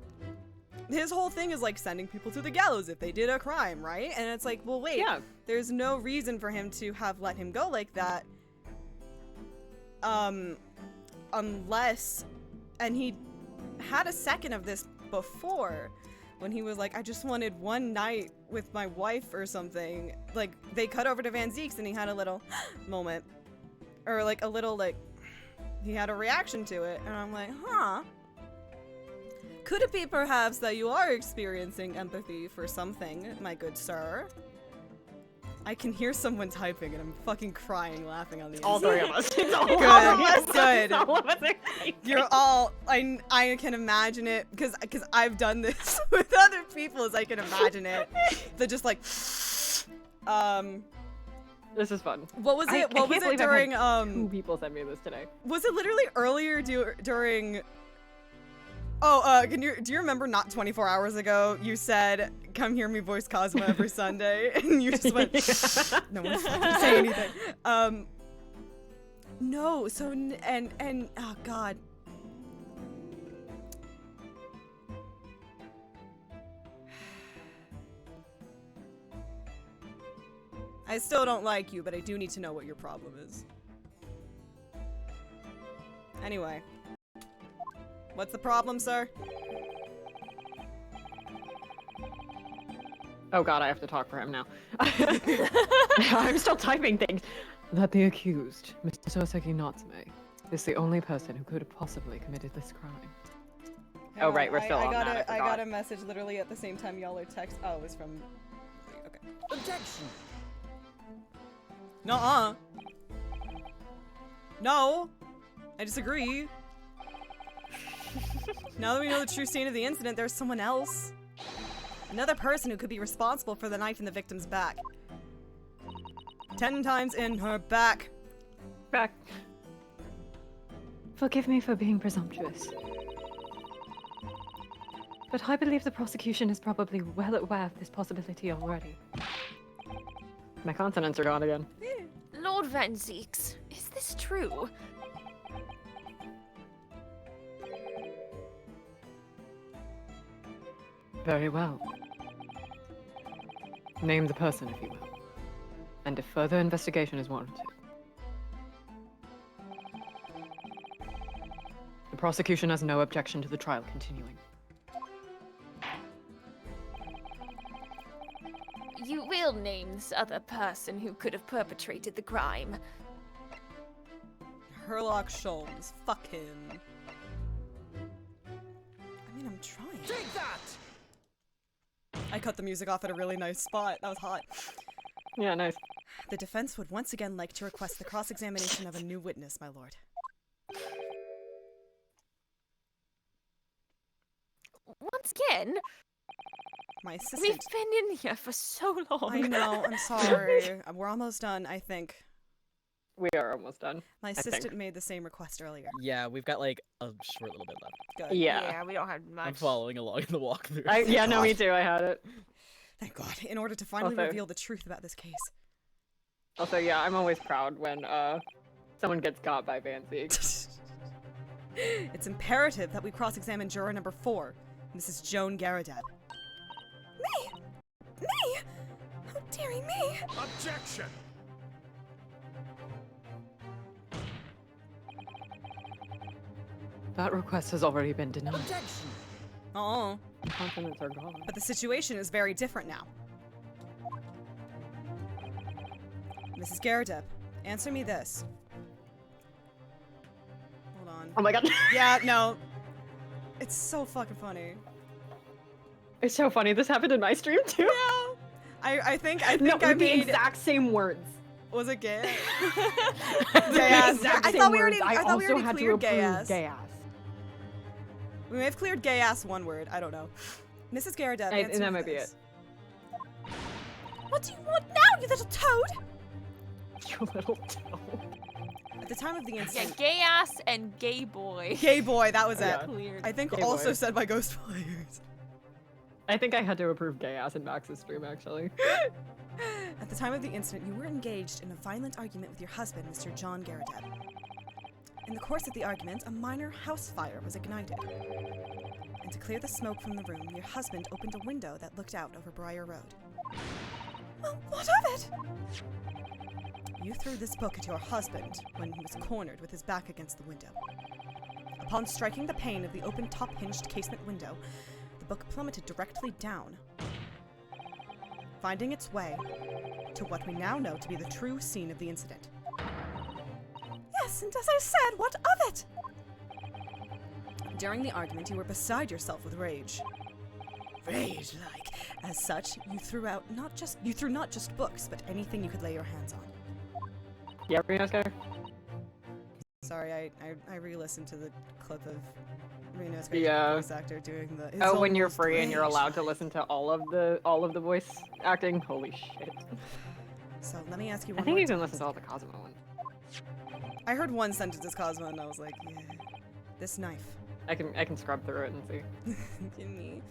his whole thing is like sending people to the gallows if they did a crime, right? And it's like, well, wait,
Yeah.
there's no reason for him to have let him go like that, unless, and he had a second of this before, when he was like, I just wanted one night with my wife or something. Like, they cut over to Van Zeek's and he had a little moment. Or like a little, like, he had a reaction to it. And I'm like, huh. Could it be perhaps that you are experiencing empathy for something, my good sir? I can hear someone typing and I'm fucking crying laughing on the
All
inside.
three of us. It's all
Good,
of us.
good.
All of us are
You're all, I can imagine it, because I've done this with other people, as I can imagine it. They're just like,
This is fun.
what was it,
I
what was
can't
it
believe I've had
during,
2 people send me this today.
was it literally earlier during, do you remember not 24 hours ago, you said, come hear me voice Cosmo every Sunday, and you just went, no one fucking say anything. No, so, and, oh god. I still don't like you, but I do need to know what your problem is. Anyway. What's the problem, sir?
Oh god, I have to talk for him now. I'm still typing things. That the accused, Mr. Soseki Natsume, is the only person who could have possibly committed this crime. Oh right, we're still on that.
I got a message literally at the same time y'all are text. Oh, it was from. Okay.
Objection.
Nuh-uh. No. I disagree. Now that we know the true scene of the incident, there's someone else. Another person who could be responsible for the knife in the victim's back. 10 times in her back.
Back.
Forgive me for being presumptuous. But I believe the prosecution is probably well aware of this possibility already.
My consonants are gone again.
Lord Van Zeeks, is this true?
Very well. Name the person, if you will. And if further investigation is warranted. The prosecution has no objection to the trial continuing.
You will name this other person who could have perpetrated the crime.
Herlock Sholmes. Fuck him. I mean, I'm trying.
Take that!
I cut the music off at a really nice spot. That was hot.
Yeah, nice.
The defense would once again like to request the cross-examination of a new witness, my lord.
Once again,
My assistant.
we've been in here for so long.
I know, I'm sorry. We're almost done, I think.
We are almost done.
My
think.
assistant made the same request earlier.
Yeah, we've got like a short little bit left.
Good.
Yeah.
we don't have much.
I'm following along in the walkthrough.
Yeah, no, me too. I had it.
Thank God. In order to finally
Also-
reveal the truth about this case.
Also, yeah, I'm always proud when someone gets got by Van Zeek.
It's imperative that we cross-examine juror number 4, Mrs. Joan Garadad. Me? Me? How dearie me?
Objection.
That request has already been denied.
Objection.
Oh,
Consonants are gone.
but the situation is very different now. Mrs. Garadad, answer me this. Hold on.
Oh my god.
Yeah, no. It's so fucking funny.
It's so funny. This happened in my stream too.
No. I think
No,
I
with the
made.
exact same words.
Was it gay?
The
Gay ass.
exact
I
same
thought we
words.
already. I thought we
also
already
had to
cleared gay
approve
ass.
gay ass.
We may have cleared gay ass one word. I don't know. Mrs. Garadad, answer
And that
me
might be
this.
it.
What do you want now, you little toad?
You little toad.
At the time of the
Yeah,
incident,
gay ass and gay boy.
gay boy, that was it.
Yeah.
Cleared.
I think
Gay
also
boy.
said by Ghost Players.
I think I had to approve gay ass in Max's stream actually.
At the time of the incident, you were engaged in a violent argument with your husband, Mr. John Garadad. In the course of the argument, a minor house fire was ignited. And to clear the smoke from the room, your husband opened a window that looked out over Briar Road. Well, what of it? You threw this book at your husband when he was cornered with his back against the window. Upon striking the pane of the open top-hinged casement window, the book plummeted directly down, finding its way to what we now know to be the true scene of the incident. Yes, and as I said, what of it? During the argument, you were beside yourself with rage. Rage-like. As such, you threw not just books, but anything you could lay your hands on.
Yeah, Reno's
Sorry, I re-listened to the clip of Reno's
Yeah.
voice actor doing the. It's
Oh, when you're
almost
free and you're allowed to
rage.
listen to all of the voice acting. Holy shit!
So let me ask you
I
one
think
more
you can
time.
listen to all the Cosmo ones.
I heard one sentence as Cosmo, and I was like, yeah, this knife.
I can scrub through it and see.
Give me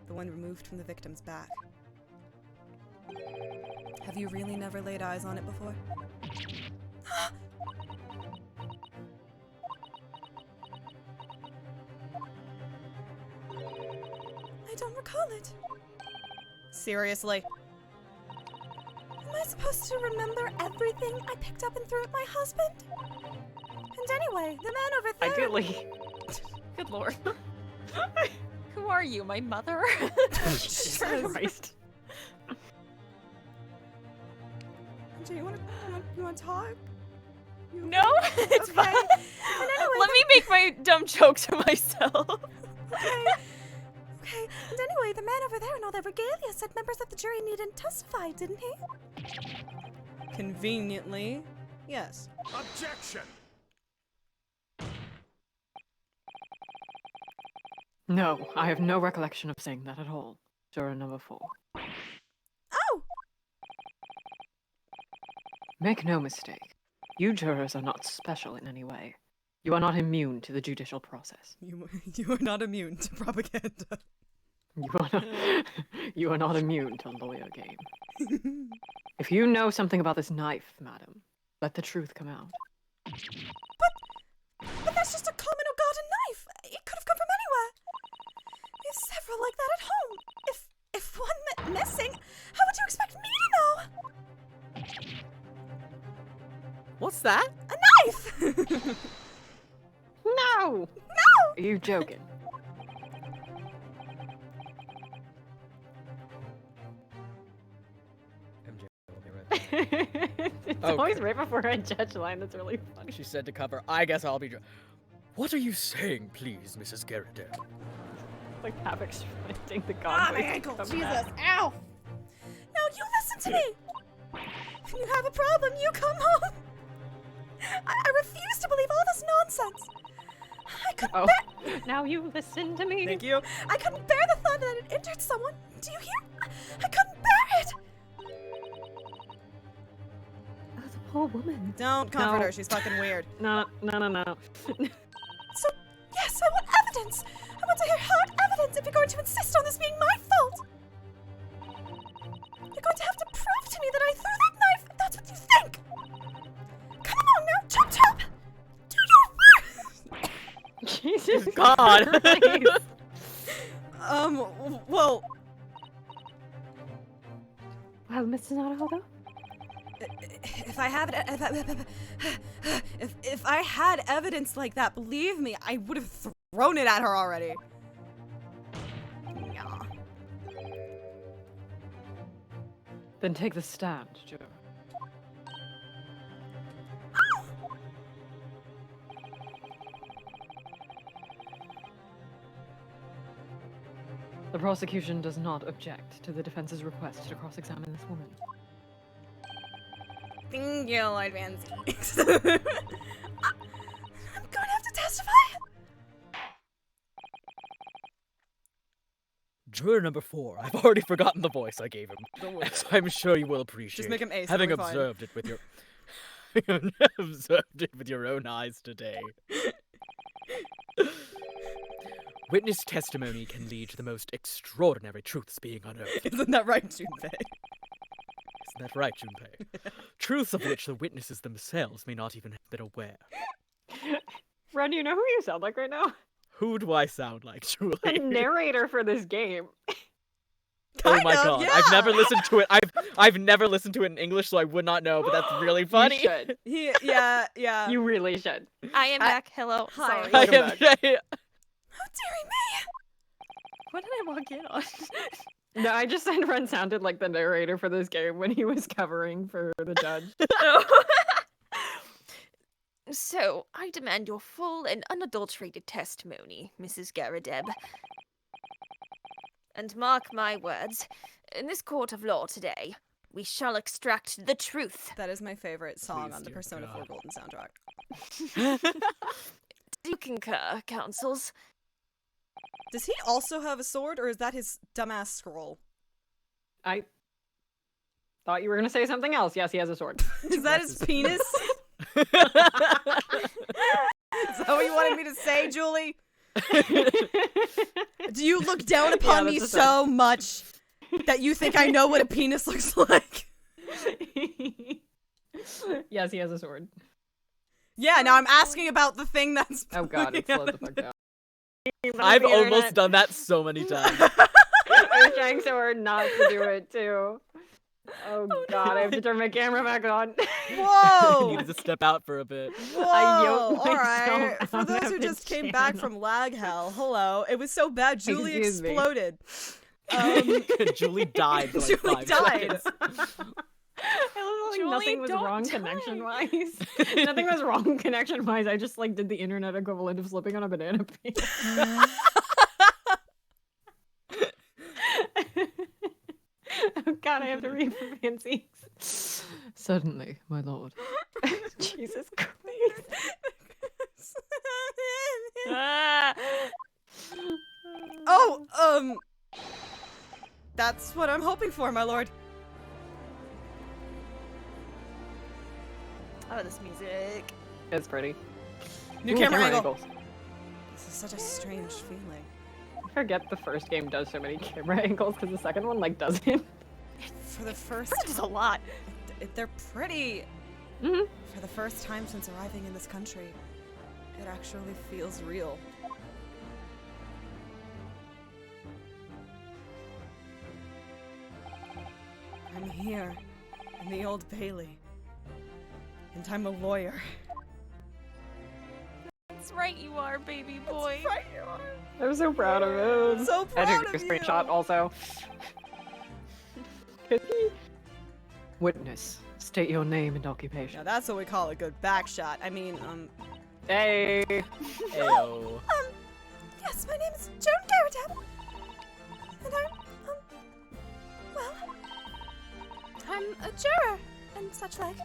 the one removed from the victim's back. Have you really never laid eyes on it before? I don't recall it. Seriously? Am I supposed to remember everything I picked up and threw at my husband? And anyway, the man over there.
Ideally.
Good lord. Who are you, my mother?
Jesus Christ.
Do you want to talk?
No, it's
Okay.
fine.
And anyway,
Let me make my dumb joke to myself.
Okay, and anyway, the man over there in all that regalia said members of the jury needn't testify, didn't he? Conveniently, yes.
Objection!
No, I have no recollection of saying that at all. Juror number 4.
Oh!
Make no mistake. You jurors are not special in any way. You are not immune to the judicial process.
You are not immune to propaganda.
You are not immune to lawyer game. If you know something about this knife, madam, let the truth come out.
But that's just a common Ogata knife. It could have come from anywhere. We have several like that at home. If one went missing, how would you expect me to know?
What's that?
A knife!
No!
No!
Are you joking?
MJ will be right back.
It's
Okay.
always right before a judge line. That's really funny.
She said to cover. I guess I'll be. What are you saying, please, Mrs. Garrett?
Like half expecting the
Ah,
god
my
voice to
ankle!
come
Jesus!
back.
Ow! No, you listen to me! When you have a problem, you come home! I refuse to believe all this nonsense! I couldn't
Oh,
bear-
now you listen to me.
Thank you. I couldn't bear the thought that it injured someone. Do you hear? I couldn't bear it!
Oh, the poor woman.
Don't comfort
No.
her, she's fucking weird.
No.
So, yes, I want evidence! I want to hear hard evidence if you're going to insist on this being my fault! You're going to have to prove to me that I threw that knife if that's what you think! Come along now, chop chop! Do your worst!
Jesus
God.
Christ.
Well,
Well, Mr. Naruhodo?
if I have if I had evidence like that, believe me, I would have thrown it at her already. Yeah.
Then take the stand, juror. The prosecution does not object to the defense's request to cross-examine this woman.
Thank you, Lord Vancy. I'm going to have to testify.
Juror number 4. I've already forgotten the voice I gave him. As I'm sure you will appreciate.
Just make him ace.
having
it'll be fine.
observed it with your observed it with your own eyes today. Witness testimony can lead to the most extraordinary truths being unearthed.
Isn't that right, Junpei?
Isn't that right, Junpei? Truths of which the witnesses themselves may not even have been aware.
Ren, you know who you sound like right now?
Who do I sound like,
The
truly?
narrator for this game.
Oh my
Kind of,
god!
yeah.
I've never listened to it. I've never listened to it in English, so I would not know. But that's really funny.
You should.
Yeah.
You really should.
I am back. Hello.
Hi.
Sorry.
I
Welcome
am.
back.
Oh, dearie me.
What did I walk in on?
No, I just said Ren sounded like the narrator for this game when he was covering for the judge.
So, I demand your full and unadulterated testimony, Mrs. Garadeb. And mark my words, in this court of law today, we shall extract the truth.
That is my favorite song
Please,
on the
dear
Persona 4
God.
Golden soundtrack.
Do you concur, counsels?
Does he also have a sword, or is that his dumbass scroll?
I thought you were gonna say something else. Yes, he has a sword.
Is that his penis? Is that what you wanted me to say, Julie? Do you look down upon me
that's a
so much that you think I know what a penis looks like?
Yes, he has a sword.
Yeah, now I'm asking about the thing that's.
Oh god, it slowed the fuck down.
I've almost done that so many times.
I was trying so hard not to do it too. Oh god, I have to turn my camera back on.
I
Whoa!
needed to step out for a bit.
I
Whoa!
yoked
Alright.
myself
For
out
those
of
who
the
just came back
channel.
from lag hell, hello. It was so bad, Julie
Excuse me.
exploded.
Julie died for like
Julie
5
died.
seconds.
Like
Julie,
nothing was
don't
wrong
die.
connection wise. Nothing was wrong connection wise. I just like did the internet equivalent of slipping on a banana peel. Oh god, I have to read for fancies. Certainly, my lord. Jesus Christ.
Ah,
Oh, that's what I'm hoping for, my lord.
oh, this music.
It's pretty.
New
Ooh,
camera angle.
angles.
This is such a strange feeling.
I forget the first game does so many camera angles because the second one like doesn't.
For the first
That is a lot.
they're pretty.
Mhm.
For the first time since arriving in this country, it actually feels real. I'm here, in the Old Bailey. And I'm a lawyer.
That's right, you are, baby boy.
Right, you are.
I'm so proud of him.
So
I
proud
took a
of
screenshot
you.
also. Witness, state your name and occupation.
Now that's what we call a good back shot. I mean,
Hey!
Ayo.
Yes, my name is Joan Garrett. And I'm a juror and such like.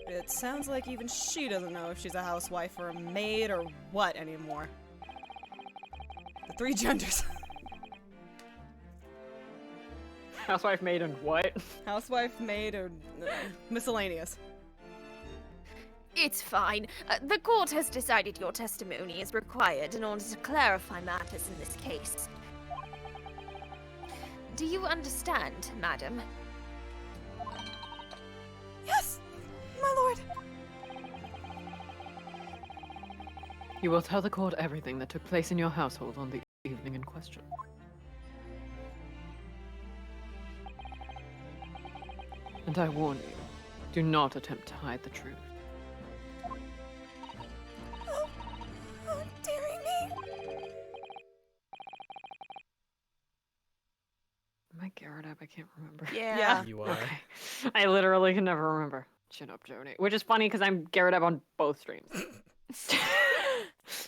it sounds like even she doesn't know if she's a housewife or a maid or what anymore. The three genders.
Housewife, maid, and what?
Housewife, maid, or miscellaneous.
It's fine. The court has decided your testimony is required in order to clarify matters in this case. Do you understand, madam?
Yes, my lord.
You will tell the court everything that took place in your household on the evening in question. And I warn you, do not attempt to hide the truth.
Oh, dearie me.
Am I Garrett up? I can't remember.
Yeah.
You are.
Okay. I literally can never remember. Chin up, Joni. Which is funny because I'm Garrett up on both streams.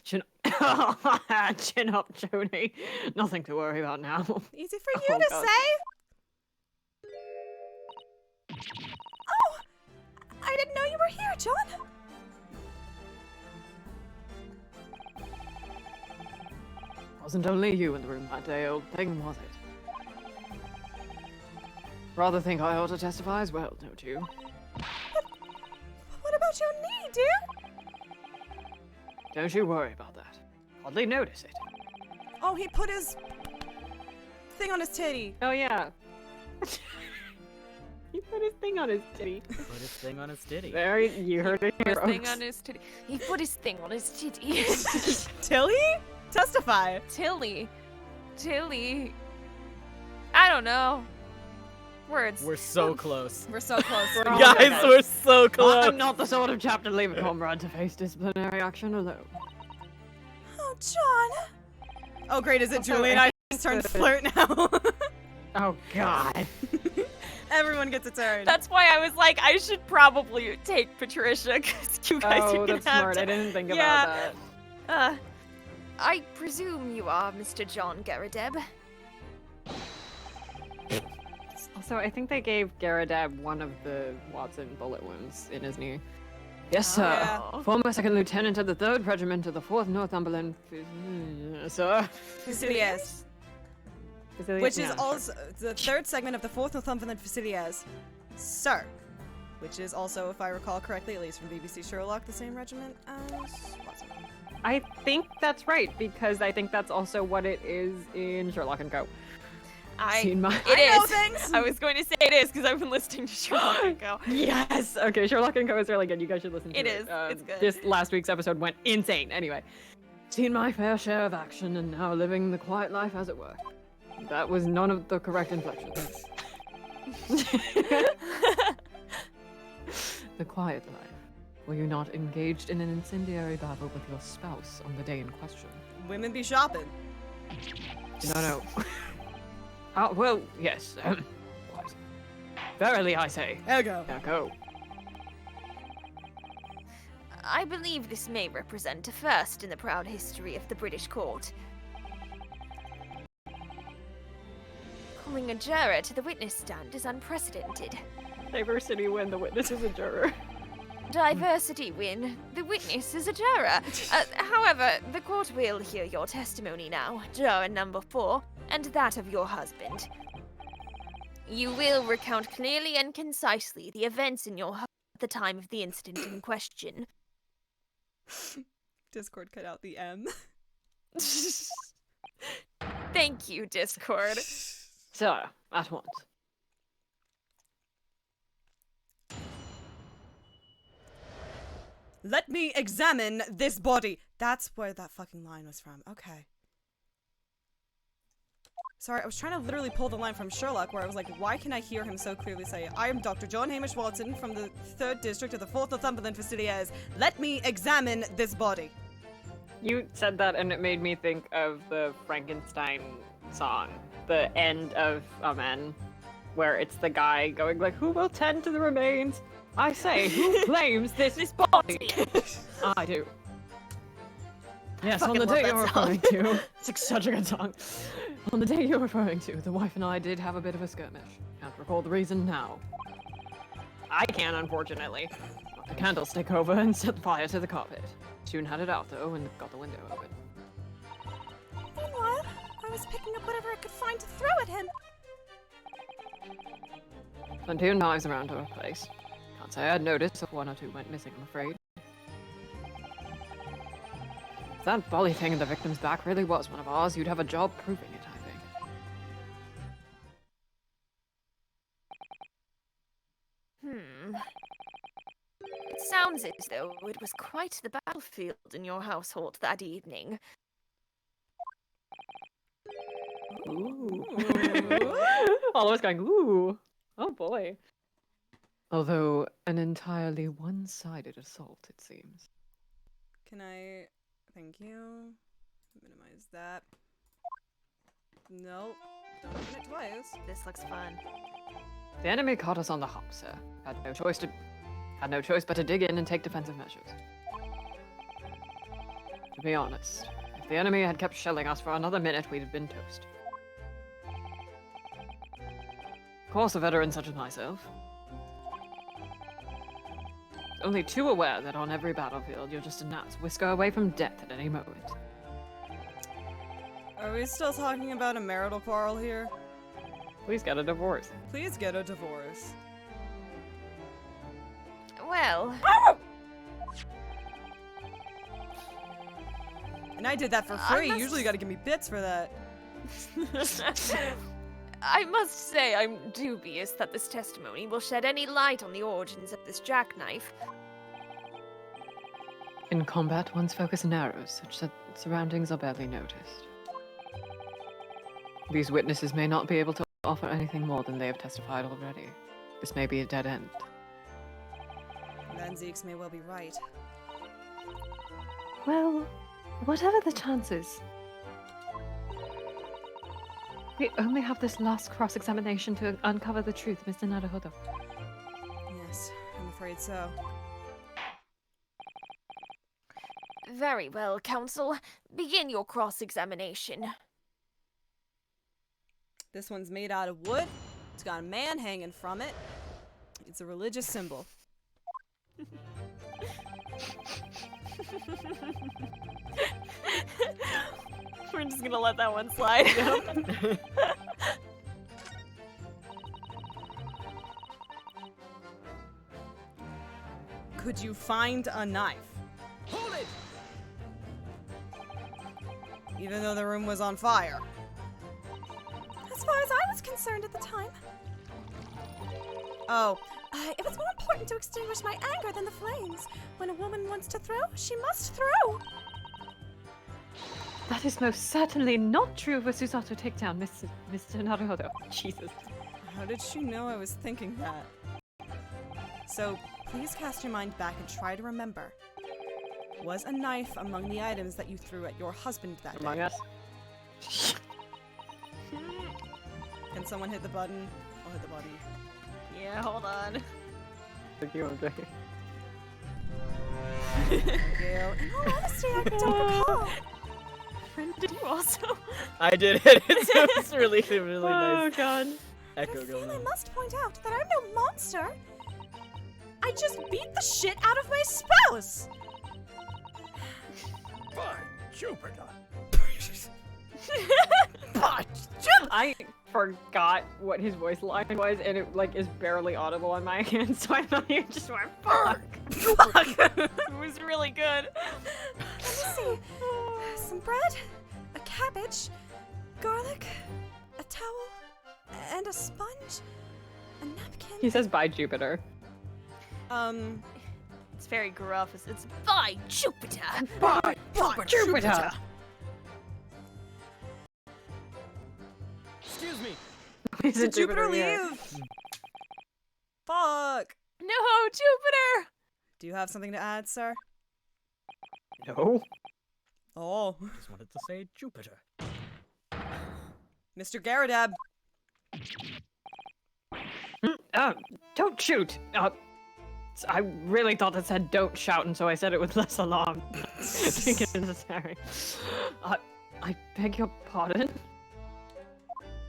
Chin Chin up, Joni. Nothing to worry about now.
Easy for you
Oh,
to
God.
say.
Oh, I didn't know you were here, John.
Wasn't only you in the room that day, old thing, was it? Rather think I ought to testify as well, don't you?
What about your knee, dear?
Don't you worry about that. Hardly notice it.
Oh, he put his thing on his titty.
Oh yeah. He put his thing on his titty.
Put his thing on his titty.
There, you heard it here,
His thing
folks.
on his titty. He put his thing on his titty.
Tilly? Testify.
Tilly. I don't know. Words.
We're so close.
We're so close.
all
Guys, we're so close.
I'm not the sort of chap to leave a comrade to face disciplinary action alone.
Oh, John.
Oh, great. Is it
Also,
Julie and
I
I just turned flirt now?
Oh, God.
Everyone gets a turn.
That's why I was like, I should probably take Patricia because you guys
Oh,
are gonna
that's
have
smart.
to.
I didn't think
Yeah.
about that.
I presume you are Mr. John Garadeb.
Also, I think they gave Garadab one of the Watson bullet wounds in his knee. Yes, sir.
yeah.
Former second lieutenant of the 3rd Regiment of the 4th Northumberland. Sir.
Fusiliers.
Fusiliers?
Which is
Yeah, sure.
also the 3rd segment of the 4th Northumberland Fusiliers. Sir. Which is also, if I recall correctly, at least from BBC Sherlock, the same regiment as Watson.
I think that's right, because I think that's also what it is in Sherlock & Co.
It
know
is.
things.
I was going to say it is because I've been listening to Sherlock and Co.
Yes! Okay, Sherlock & Co. is really good. You guys should listen to it.
It is. It's good.
This last week's episode went insane. Anyway. Seen my fair share of action and now living the quiet life, as it were. That was none of the correct inflections. The quiet life. Were you not engaged in an incendiary battle with your spouse on the day in question?
Women be shopping.
No. Well, yes. What? Verily, I say.
Ergo.
Echo.
I believe this may represent a first in the proud history of the British court. Calling a juror to the witness stand is unprecedented.
Diversity when the witness is a juror.
Diversity win. The witness is a juror. However, the court will hear your testimony now, juror number 4, and that of your husband. You will recount clearly and concisely the events in your home at the time of the incident in question.
Discord cut out the M.
Thank you, Discord.
Sir, at once.
Let me examine this body. That's where that fucking line was from. Okay. Sorry, I was trying to literally pull the line from Sherlock where I was like, why can I hear him so clearly say, I am Dr. John Hamish Watson from the 3rd District of the 4th Northumberland Fusiliers. Let me examine this body.
You said that and it made me think of the Frankenstein song, the end of Amen, where it's the guy going like, who will tend to the remains? I say, who claims this body? I do. Yes, on the day you're referring to. It's like such a good song. On the day you're referring to, the wife and I did have a bit of a skirmish. Can't recall the reason now. I can, unfortunately. Knocked the candlestick over and set fire to the carpet. Soon had it out, though, and got the window open.
Meanwhile, I was picking up whatever I could find to throw at him.
Plenty of knives around her place. Can't say I had noticed if 1 or 2 went missing, I'm afraid. If that bolly thing in the victim's back really was one of ours, you'd have a job proving it, I think.
It sounds as though it was quite the battlefield in your household that evening.
Ooh. All of us going, ooh. Oh boy. Although an entirely one-sided assault, it seems.
Can I... Thank you. Minimize that. Nope. Don't open it twice.
This looks fun.
The enemy caught us on the hop, sir. Had no choice but to dig in and take defensive measures. To be honest, if the enemy had kept shelling us for another minute, we'd have been toast. Of course, a veteran such as myself. Only too aware that on every battlefield you're just a gnat's whisker away from death at any moment.
Are we still talking about a marital quarrel here?
Please get a divorce.
Please get a divorce.
Well,
And I did that for free. Usually you gotta give me bits for that.
I must say I'm dubious that this testimony will shed any light on the origins of this jackknife.
In combat, one's focus narrows, such that surroundings are barely noticed. These witnesses may not be able to offer anything more than they have testified already. This may be a dead end.
Van Zeeks may well be right.
Well, whatever the chances, we only have this last cross-examination to uncover the truth, Mr. Naruhodo.
Yes, I'm afraid so.
Very well, counsel. Begin your cross-examination.
This one's made out of wood. It's got a man hanging from it. It's a religious symbol.
We're just gonna let that one slide.
Could you find a knife?
Hold it!
Even though the room was on fire.
As far as I was concerned at the time,
Oh,
it was more important to extinguish my anger than the flames. When a woman wants to throw, she must throw.
That is most certainly not true of a Susato takedown, Mr. Naruhodo.
Jesus.
how did she know I was thinking that? So, please cast your mind back and try to remember. Was a knife among the items that you threw at your husband that
Among
day?
Us.
Can someone hit the button? I'll hit the button.
Yeah, hold on.
Thank you, MJ.
Gail.
In all honesty, I don't recall.
Did you also?
I did it. It's really, really nice
God.
I
echo
feel
going
I
on.
must point out that I'm no monster. I just beat the shit out of my spouse.
By Jupiter!
I forgot what his voice line was, and it like is barely audible on my end, so I thought you just went fuck.
It was really good.
Let me see. Some bread, a cabbage, garlic, a towel, and a sponge, a napkin.
He says by Jupiter.
It's very gruff. It's by Jupiter.
By Jupiter.
Excuse me!
Is
Did
it
Jupiter
Yeah.
leave? Fuck.
No, Jupiter.
Do you have something to add, sir?
No.
Oh,
Just wanted to say Jupiter.
Mr. Garadab.
Don't shoot. I really thought that said don't shout, and so I said it with less alarm. I think it's necessary. I beg your pardon?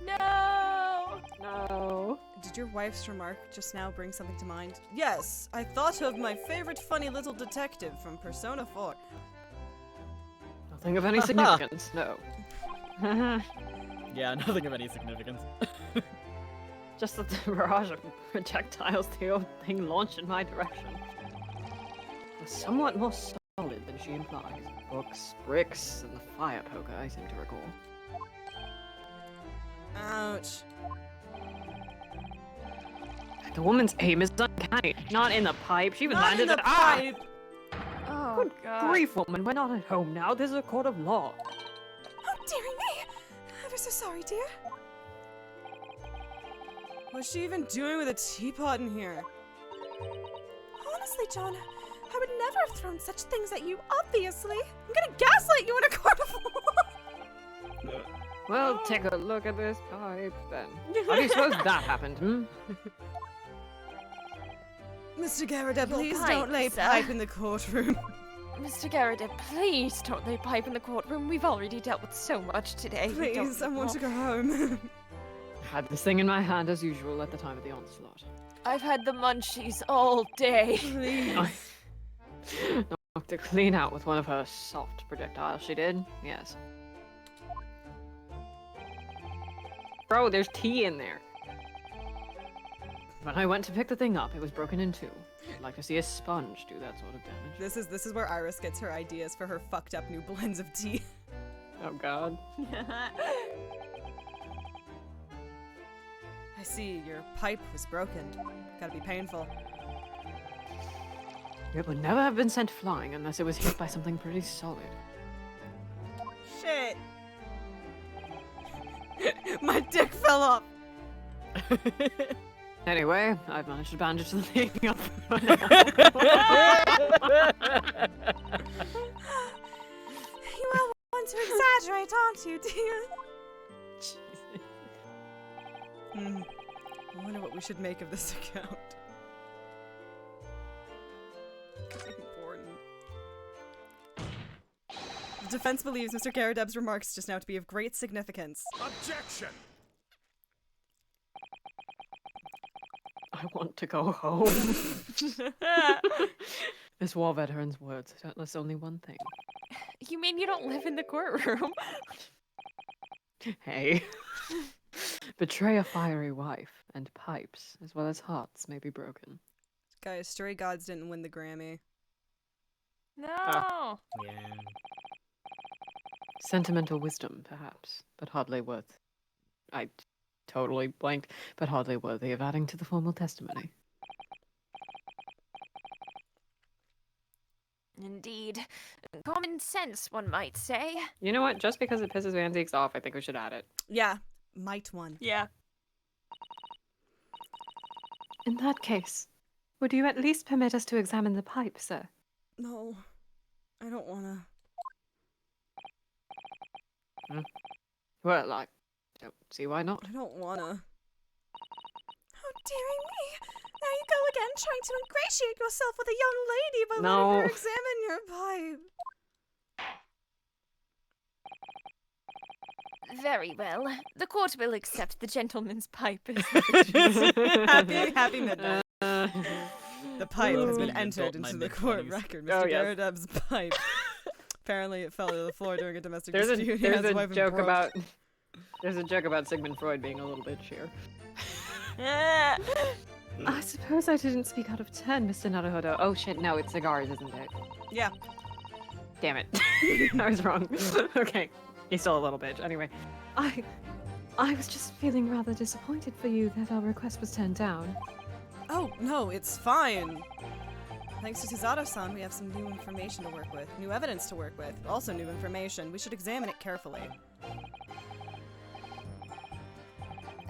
No.
No.
Did your wife's remark just now bring something to mind? Yes, I thought of my favorite funny little detective from Persona 4.
Nothing of any significance, no.
Yeah, nothing of any significance.
Just that the barrage of projectiles the old thing launched in my direction was somewhat more solid than she implies. Books, bricks, and the fire poker, I seem to recall.
Ouch.
The woman's aim is uncanny. Not in the pipe. She even
Not
landed
in the
it.
pipe.
Oh
Good
God.
grief, woman. We're not at home now. This is a court of law.
Oh, dearie me. Ever so sorry, dear.
What's she even doing with a teapot in here?
Honestly, John, I would never have thrown such things at you, obviously. I'm gonna gaslight you in a court of law.
Well, take a look at this pipe, then. How do you suppose that happened, hmm?
Mr. Garadab,
Your
please
pipe,
don't lay
sir.
pipe in the courtroom.
Mr. Garrett, please don't lay pipe in the courtroom. We've already dealt with so much today. We don't
Please, I
need
want to
more.
go home.
Had this thing in my hand as usual at the time of the onslaught.
I've had the munchies all day.
Please.
Knocked it clean out with one of her soft projectiles, she did. Yes. Bro, there's tea in there. When I went to pick the thing up, it was broken in two. I'd like to see a sponge do that sort of damage.
This is where Iris gets her ideas for her fucked up new blends of tea.
Oh god.
I see, your pipe was broken. Gotta be painful.
It would never have been sent flying unless it was hit by something pretty solid.
Shit! My dick fell off!
Anyway, I've managed to bandage the thing up.
You are one to exaggerate, aren't you, dear?
I wonder what we should make of this account. It's important. The defense believes Mr. Garadeb's remarks just now to be of great significance.
Objection!
I want to go home. This war veteran's words tell us only one thing.
You mean you don't live in the courtroom?
Hey. Betray a fiery wife, and pipes, as well as hearts, may be broken.
Guys, Stray Gods didn't win the Grammy.
No.
Yeah.
Sentimental wisdom, perhaps, but hardly worth. I totally blanked, but hardly worthy of adding to the formal testimony.
Indeed. Common sense, one might say.
You know what? Just because it pisses Van Zeeks off, I think we should add it.
Yeah, might one.
Yeah.
In that case, would you at least permit us to examine the pipe, sir?
No, I don't wanna.
Well, I don't see why not.
I don't wanna.
How daring me! Now you go again trying to ingratiate yourself with a young lady by
No.
letting her examine your pipe.
Very well. The court will accept the gentleman's pipe as
Happy midnight. The pipe has been
Being
entered
adult in
into
my
the court
mid-twenties.
record.
Oh,
Mr.
yes.
Garadeb's pipe. Apparently, it fell to the floor during a domestic
There's
dispute. He
a
has wife and
joke
broke.
about there's a joke about Sigmund Freud being a little bitch here.
I suppose I didn't speak out of turn, Mr. Naruhodo.
Oh shit, no, it's cigars, isn't it?
Yeah.
Damn it. I was wrong. Okay. He's still a little bitch. Anyway.
I was just feeling rather disappointed for you that our request was turned down.
Oh, no, it's fine. Thanks to Tsuzato-san, we have some new information to work with. New evidence to work with. Also new information. We should examine it carefully.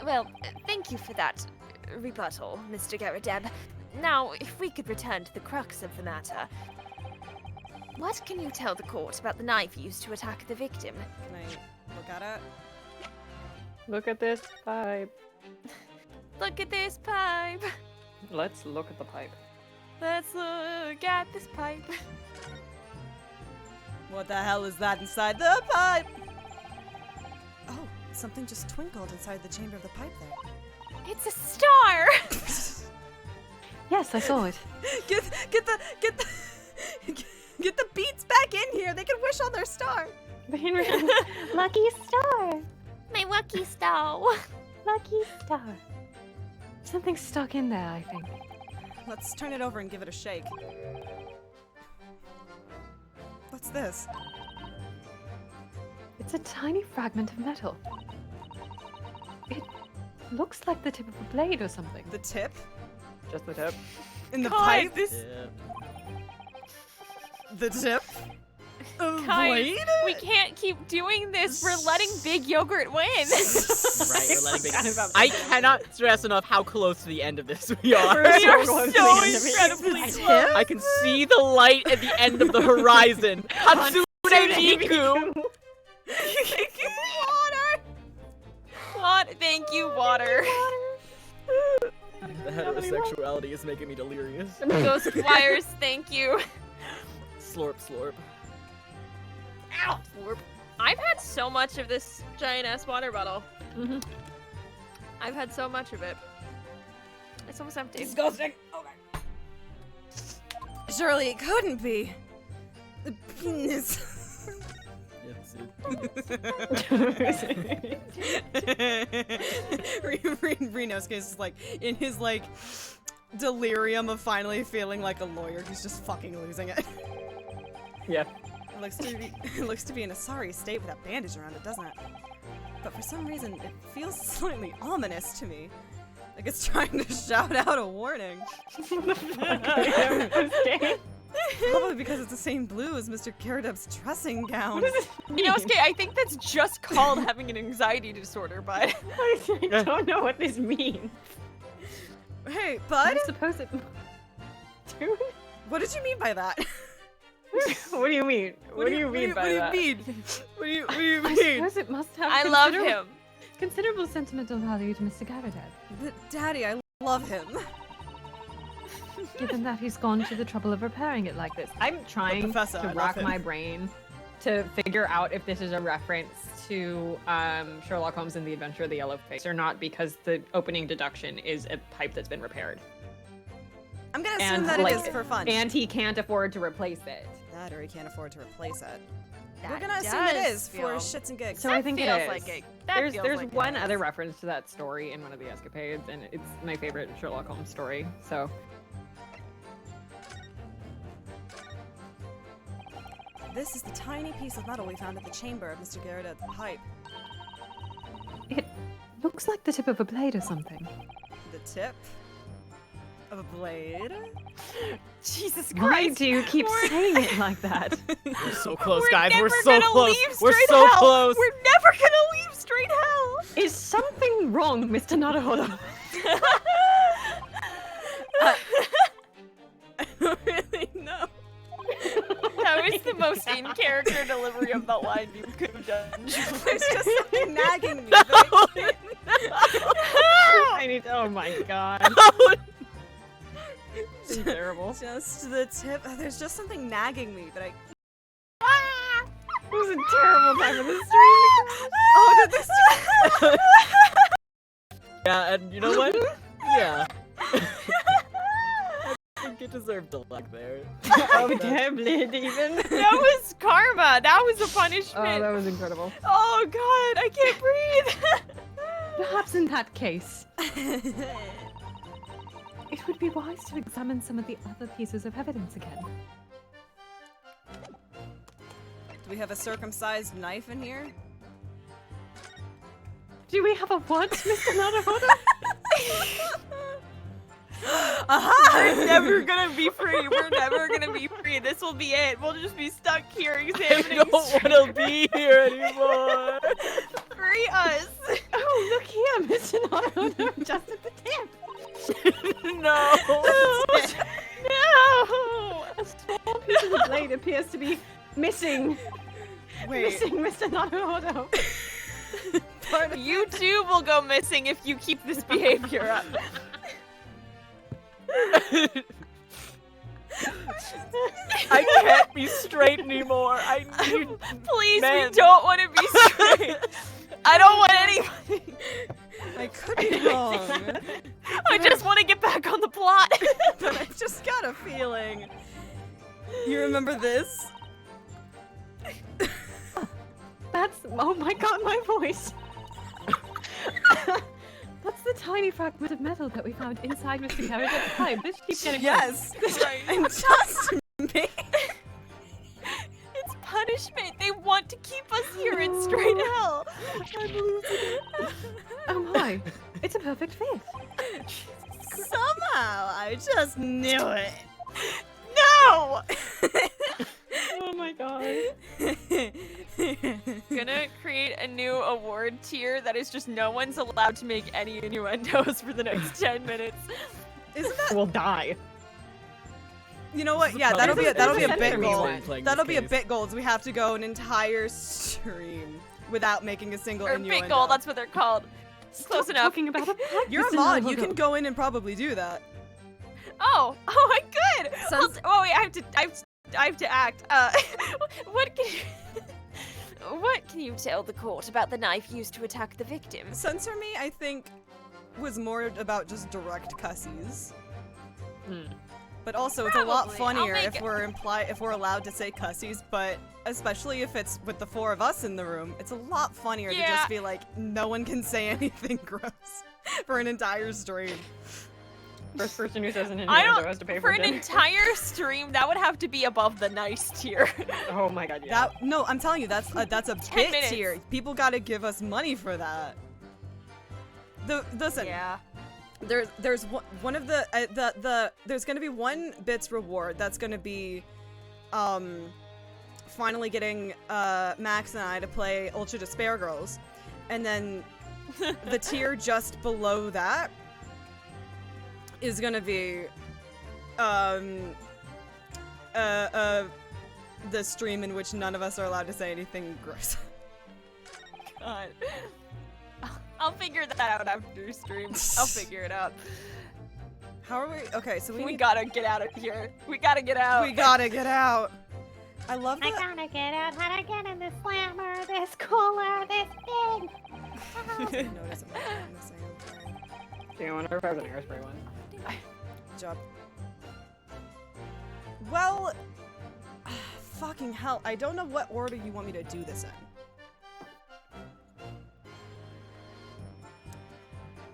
Well, thank you for that rebuttal, Mr. Garadeb. Now, if we could return to the crux of the matter. What can you tell the court about the knife used to attack the victim?
Can I look at it?
Look at this pipe.
Look at this pipe.
Let's look at the pipe.
Let's look at this pipe.
What the hell is that inside the pipe? Oh, something just twinkled inside the chamber of the pipe there.
It's a star!
Yes, I saw it.
Get the beats back in here. They can wish on their star.
Lucky star!
My lucky star!
Lucky star. Something stuck in there, I think.
Let's turn it over and give it a shake. What's this?
It's a tiny fragment of metal. It looks like the tip of a blade or something.
The tip?
Just the tip.
In the
Guys,
pipe?
this
Yeah.
The tip? Of
Guys,
blade?
we can't keep doing this. We're letting Big Yogurt win.
Right, we're letting big.
Kind of
I cannot stress enough how close to the end of this we are.
We are
close to
so
the end of it.
incredibly
Tip?
close.
I can see the light at the end of the horizon. Hatsune Miku!
Water. Thank you, water.
The heterosexuality is making me delirious.
Ghost Flyers, thank you.
Slurp, slurp.
Ow! Slurp. I've had so much of this giant ass water bottle. I've had so much of it. It's almost empty.
Disgusting. Okay. Surely it couldn't be. The penis.
Yes,
Reno's case is like in his like delirium of finally feeling like a lawyer. He's just fucking losing it.
Yeah.
It looks to be in a sorry state with that bandage around it, doesn't it? But for some reason, it feels slightly ominous to me. Like it's trying to shout out a warning. Probably because it's the same blue as Mr. Garadeb's dressing gown.
Inosuke, I think that's just called having an anxiety disorder, but
I don't know what this means.
Hey, bud,
I suppose it...
Dude,
what did you mean by that?
what do you mean? What do you mean by that?
What do you mean? What do you
I
mean?
suppose it must have
I love
considerable-
him.
Considerable sentimental value to Mr. Garadeb,
But Daddy, I love him.
given that he's gone to the trouble of repairing it like this. I'm trying
Professor, I
to
love
rack
him.
my brain
to figure out if this is a reference to Sherlock Holmes and the Adventure of the Yellow Face or not, because the opening deduction is a pipe that's been repaired.
I'm gonna assume that it is for fun.
And he can't afford to replace it.
That, or he can't afford to replace it. We're
That
gonna assume it
does
is for
feel-
shits and gigs.
So I think it
feels
is.
like it. That
There's
feels like it
one
is.
other reference to that story in one of the escapades, and it's my favorite Sherlock Holmes story. So
This is the tiny piece of metal we found at the chamber of Mr. Garrett at the pipe.
It looks like the tip of a blade or something.
The tip of a blade?
Jesus
Why
Christ.
do you keep
We're-
saying it like that?
We're so close,
We're
guys.
never
We're so
gonna
close.
leave
We're
straight
so
hell.
close.
We're never gonna leave straight hell.
Is something wrong, Mr. Naruhodo?
I don't really know.
That was the most in-character delivery of the line you could have done.
There's just something nagging me. That I can't-
I need. Oh my god. This is terrible.
Just the tip. There's just something nagging me that I.
It was a terrible time of the stream.
Oh, did this?
Yeah, and you know what? Yeah. I think it deserved a luck there.
Oh, damn it, even.
That was karma. That was a
Oh,
punishment.
that was incredible.
Oh god, I can't breathe.
Perhaps in that case, it would be wise to examine some of the other pieces of evidence again.
Do we have a circumcised knife in here?
Do we have a what, Mr. Naruhodo?
Aha!
We're never gonna be free. We're never gonna be free. This will be it. We'll just be stuck here
I
examining.
don't want to be here anymore.
Free us.
Oh, look here, Mr. Naruhodo, just at the tip.
No.
No.
A small piece of the blade appears to be missing.
Wait.
Missing Mr. Naruhodo.
You too will go missing if you keep this behavior up.
I can't be straight anymore. I need.
Please,
Man.
we don't want to be straight. I don't want anybody.
I could be wrong,
I just want to get back on the plot.
but I just got a feeling. You remember this?
That's, oh my god, my voice. That's the tiny fragment of metal that we found inside Mr. Garrett's pipe. This keeps getting worse.
Yes. And just me.
It's punishment. They want to keep us here in straight hell. I'm losing it.
Oh my, it's a perfect fit.
Somehow, I just knew it.
No!
Oh my god.
Gonna create a new award tier that is just no one's allowed to make any innuendos for the next 10 minutes.
Isn't that?
We'll die.
You know what?
This is
Yeah, that'll be a
probably
bit
the
goal.
worst playing
That'll
this
be a
case.
bit goal. We have to go an entire stream without making a single
Or
innuendo.
big goal, that's what they're called. Close enough.
Talking about a pipe,
You're a
Mr.
mod. You
Naruhodo.
can go in and probably do that.
Oh, good.
Sounds-
Oh wait, I have to act. What can you tell the court about the knife used to attack the victim?
Censor Me, I think, was more about just direct cussies. But also, it's a lot
Probably. I'll
funnier
make
if we're allowed to say cussies. But especially if it's with the four of us in the room, it's a lot funnier to
Yeah.
just be like, no one can say anything gross for an entire stream.
First person who says an
I
innuendo
don't.
has to pay
For
for
an
dinner.
entire stream, that would have to be above the nice tier.
Oh my god, yeah.
That no, I'm telling you, that's a
10
bit
minutes.
tier. People gotta give us money for that. Listen,
Yeah.
there's one of the there's gonna be one bits reward that's gonna be, finally getting Max and I to play Ultra Despair Girls, and then the tier just below that is gonna be the stream in which none of us are allowed to say anything gross.
God. I'll figure that out after stream. I'll figure it out.
How are we? Okay, so we
We
need,
gotta get out of here. We gotta get out.
we gotta get out. I love
I
that.
gotta get out. How to get in this slammer, this cooler, this thing.
Notice I'm not doing the same thing.
Do you wonder if I was an hairspray one?
Good job. Well, fucking hell. I don't know what order you want me to do this in.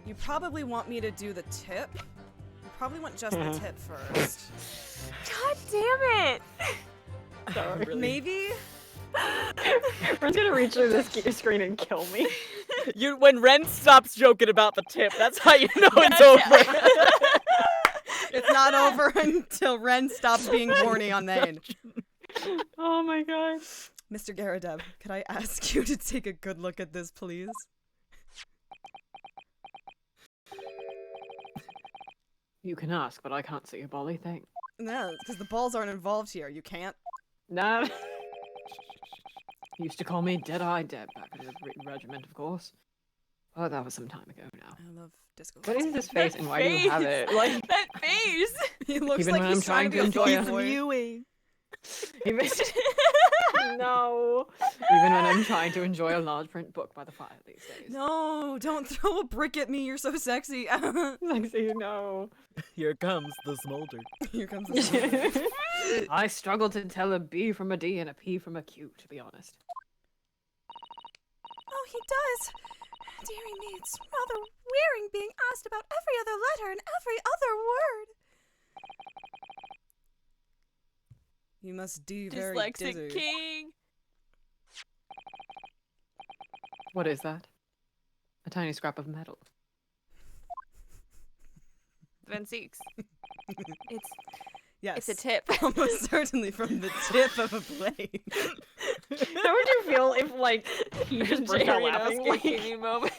You probably want me to do the tip. You probably want just the tip first.
God damn it!
Sorry.
Maybe?
Ren's gonna reach through this screen and kill me.
When Ren stops joking about the tip, that's how you know it's over.
It's not over until Ren stops being horny on the end.
Oh my god.
Mr. Garadev, could I ask you to take a good look at this, please?
You can ask, but I can't see a bolly thing.
No, because the balls aren't involved here. You can't.
Nah. Used to call me Dead-Eye Deb back in the regiment, of course. Oh, that was some time ago now.
I love disco.
What is this face and why do you have it? Like
That face!
He looks
even
like
when
he's
I'm trying to
be a
enjoy
fucking
a
boy.
Mewing.
even no. Even when I'm trying to enjoy a large print book by the fire these days.
No, don't throw a brick at me. You're so sexy.
Like, so you know.
Here comes the smolder.
Here comes the
I struggle to tell a B from a D and a P from a Q, to be honest.
Oh, he does. Dearie me, it's rather wearing being asked about every other letter and every other word.
You must be very
Dyslexic
dizzy.
king.
What is that? A tiny scrap of metal.
Then Seeks. It's
Yes.
it's a tip.
Almost certainly from the tip of a blade.
How would you feel if, like, he just burst out
Jerry
laughing?
Oscar gave me moments.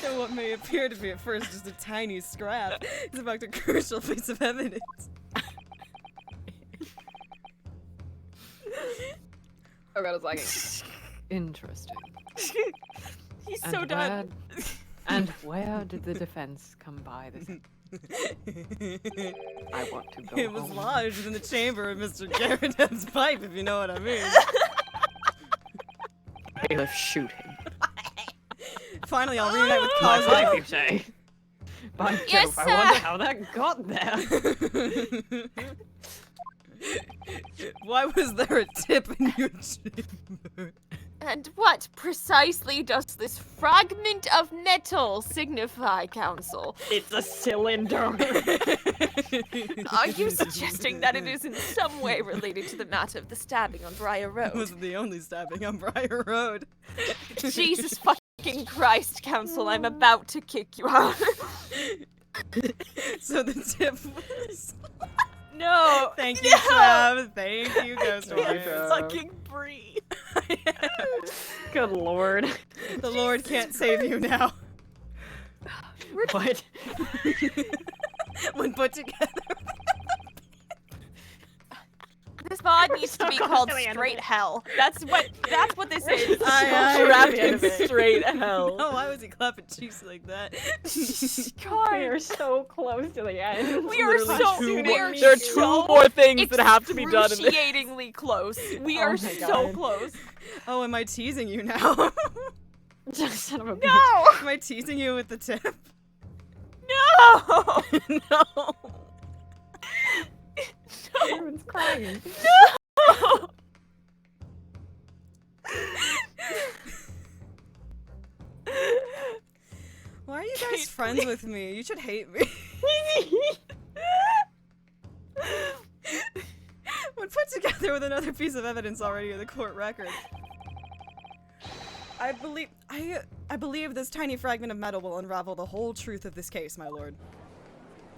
So what may appear to be at first just a tiny scrap is in fact a crucial piece of evidence.
Oh god, it's lagging. Interesting.
He's
And
so done.
And where did the defense come by this? I want to go
It was
home.
lodged in the chamber of Mr. Garadev's pipe, if you know what I mean.
Bailiff, shoot him.
Finally, I'll reunite with
My
Cosmo.
life, you say? By
Yes,
Jove, I
sir.
wonder how that got there.
Why was there a tip in your chamber?
And what precisely does this fragment of metal signify, Council?
It's a cylinder.
Are you suggesting that it is in some way related to the matter of the stabbing on Briar
It
Road?
wasn't the only stabbing on Briar Road.
Jesus fucking Christ, Council, I'm about to kick you out.
So the tip was...
No.
Thank you,
no.
Trav. Thank you, Ghost Warrior.
Fucking Bree.
Good lord.
The Lord can't save you now.
What?
When put together.
This mod needs to be called
Close to the end of
Straight
it.
Hell. That's what this is.
Trapped
in straight hell.
No, why was he clapping cheeks like that?
We are so close to the end.
We are
Literally
so
two
we
more-
are
there are
so
two more things that have to be done in this.
excruciatingly close. We
Oh
are
my
so
God.
close.
Oh, am I teasing you now?
Son of a bitch.
No!
Am I teasing you with the tip?
No!
No.
Everyone's crying.
No!
Why are you guys friends with me? You should hate me. When put together with another piece of evidence already in the court record. I believe this tiny fragment of metal will unravel the whole truth of this case, my lord.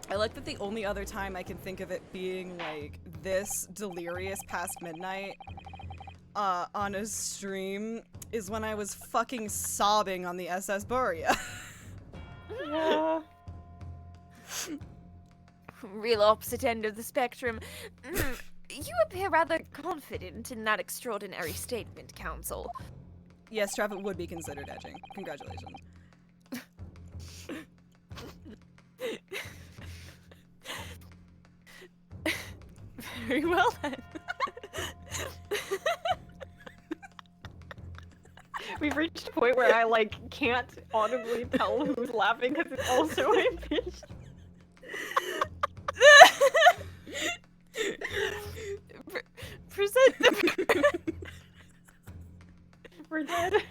I like that the only other time I can think of it being like this delirious past midnight on a stream is when I was fucking sobbing on the SS Buria.
Yeah.
Real opposite end of the spectrum. You appear rather confident in that extraordinary statement, Council.
Yes, Travis would be considered edging. Congratulations.
Very well then.
We've reached a point where I like can't audibly tell who's laughing because it's all so high pitched.
Present the.
We're dead.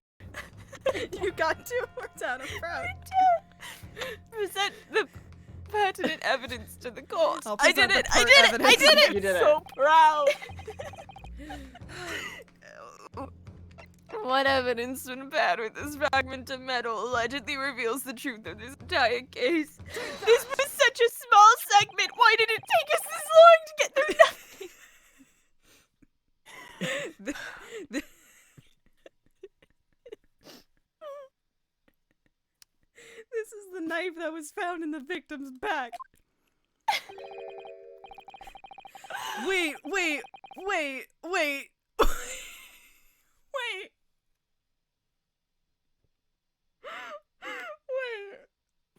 You got 2 words out of proud.
Present the pertinent evidence to the court.
I'll
I did
present
it!
the
I did it! I
evidence.
did it!
You did it.
So proud.
What evidence when paired with this fragment of metal allegedly reveals the truth of this entire case? This was such a small segment. Why did it take us this long to get through nothing?
This is the knife that was found in the victim's back. Wait. Wait.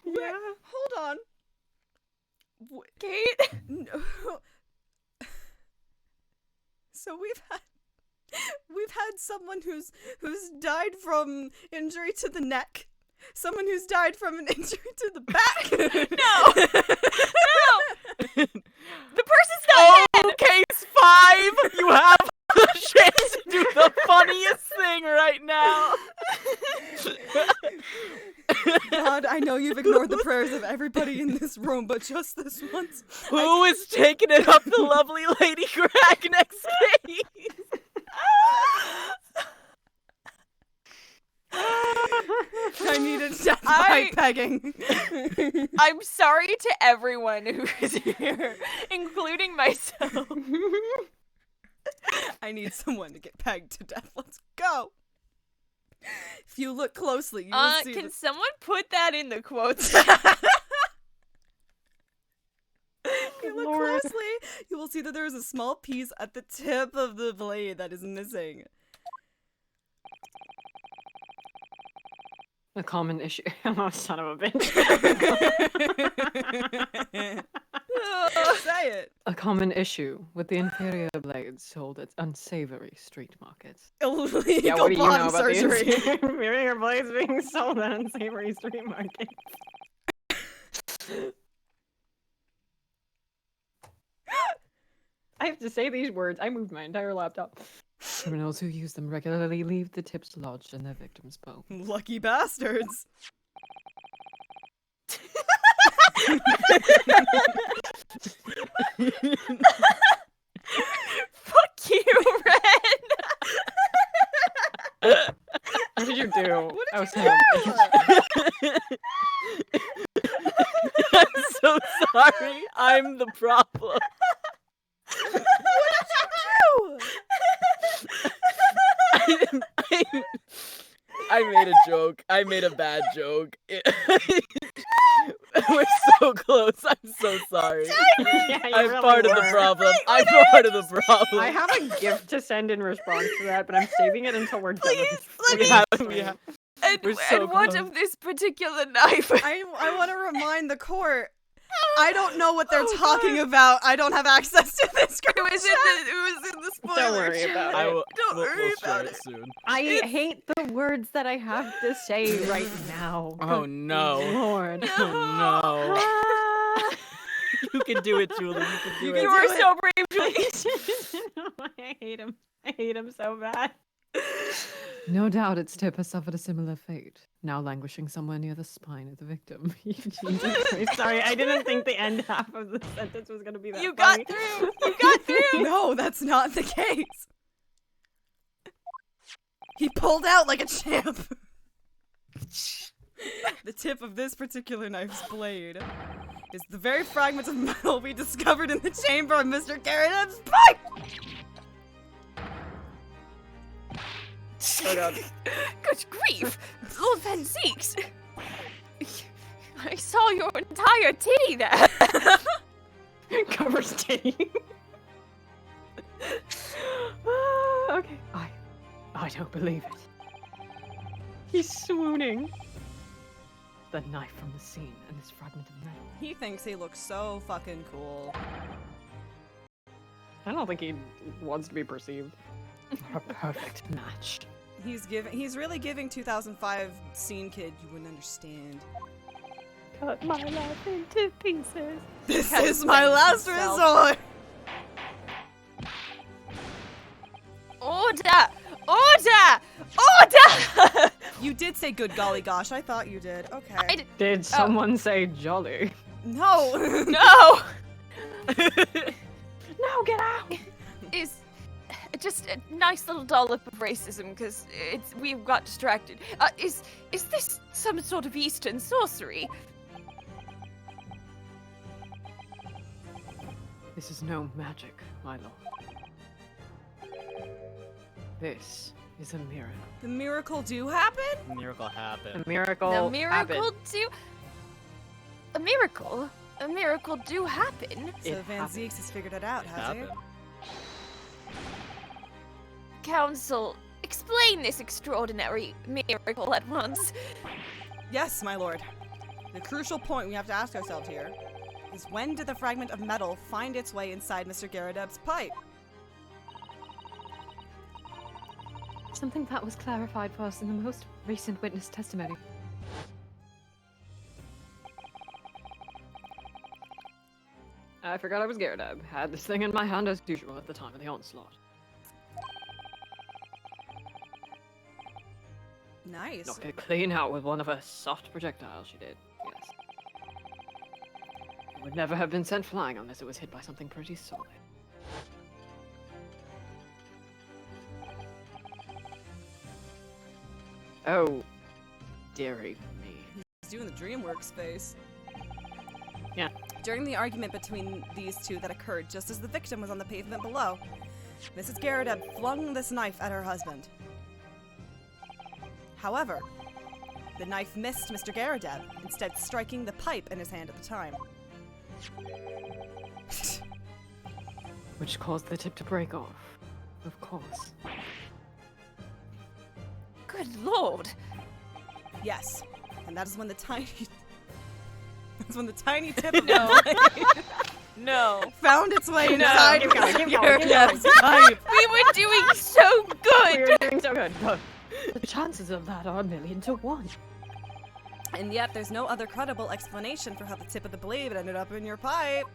Yeah.
Hold on.
Kate?
No. So we've had someone who's died from injury to the neck. Someone who's died from an injury to the back.
No! No! The person's not dead!
Case 5, you have the chance to do the funniest thing right now.
God, I know you've ignored the prayers of everybody in this room, but just this once.
Who is taking it up the lovely Lady Gragnek's case?
I needed death by pegging.
I'm sorry to everyone who is here, including myself.
I need someone to get pegged to death. Let's go. If you look closely, you will see.
Can someone put that in the quotes?
If you look closely, you will see that there is a small piece at the tip of the blade that is missing.
A common issue. Oh, son of a bitch.
Say it.
A common issue with the inferior blades sold at unsavory street markets.
Illegal
Yeah, what do you know
bottom
about
surgery.
the inferior blades being sold at unsavory street markets? I have to say these words. I moved my entire laptop. Criminals who use them regularly leave the tips lodged in their victims' bones.
Lucky bastards.
Fuck you, Ren!
What did you do? I was
do?
I'm so sorry. I'm the problem. I made a joke. I made a bad joke. We're so close. I'm so sorry.
Yeah, you
I'm
really
part of the
were.
problem. I'm part of the problem.
I have a gift to send in response to that, but I'm saving it until we're done.
Please,
with
let
this
me-
stream.
We're so
And what
close.
of this particular knife?
I want to remind the court. I don't know what they're talking about. I don't have access to this group
It was
chat.
in the spoiler
Don't worry
chat.
about
I
it.
will,
Don't
we'll
worry
share
about
it
it.
soon.
I hate the words that I have to say right now.
Oh
Good
no.
Lord.
Oh no. You can do it, Julie. You can do it.
You are so brave, Julie.
I hate him. I hate him so bad. No doubt its tip has suffered a similar fate, now languishing somewhere near the spine of the victim. Jesus Christ. Sorry, I didn't think the end half of the sentence was going to be that
You
funny.
got through. You got through.
No, that's not the case. He pulled out like a champ. The tip of this particular knife's blade is the very fragment of metal we discovered in the chamber of Mr. Garrett's pipe.
Oh god.
Good grief, Lord Van Zeeks. I saw your entire titty there.
Covers titty. Okay. I don't believe it. He's swooning. The knife from the scene and this fragment of metal.
He thinks he looks so fucking cool.
I don't think he wants to be perceived. A perfect match.
He's really giving 2005 scene kid. You wouldn't understand.
Cut my life into pieces.
This is my last resort.
Order! Order! Order!
You did say good golly gosh. I thought you did. Okay.
Did someone say jolly?
No.
No!
No, get out!
Is just a nice little dollop of racism because we got distracted. Is this some sort of Eastern sorcery?
This is no magic, my lord. This is a miracle.
The miracle do happen?
Miracle happened.
A miracle.
The miracle
happened.
do. A miracle? A miracle do happen.
So
It
Van
happened.
Zieks has figured it out, has he?
Happened.
Council, explain this extraordinary miracle at once.
Yes, my lord. The crucial point we have to ask ourselves here is when did the fragment of metal find its way inside Mr. Garadeb's pipe?
Something that was clarified for us in the most recent witness testimony.
I forgot I was Garadeb. Had this thing in my hand as usual at the time of the onslaught.
Nice.
Knocked it clean out with one of her soft projectiles she did. Yes. It would never have been sent flying unless it was hit by something pretty solid. Oh, dearie me.
He's doing the DreamWorks face.
Yeah.
During the argument between these two that occurred just as the victim was on the pavement below, Mrs. Garadeb flung this knife at her husband. However, the knife missed Mr. Garadeb, instead striking the pipe in his hand at the time.
Which caused the tip to break off. Of course.
Good lord.
Yes, and that is when the tiny... That's when the tiny tip of the blade
No.
found its way inside
Keep going, keep going, keep
Garadeb's pipe.
We were doing so good.
We were doing so good. Good.
The chances of that are 1,000,000 to 1.
And yet, there's no other credible explanation for how the tip of the blade ended up in your pipe.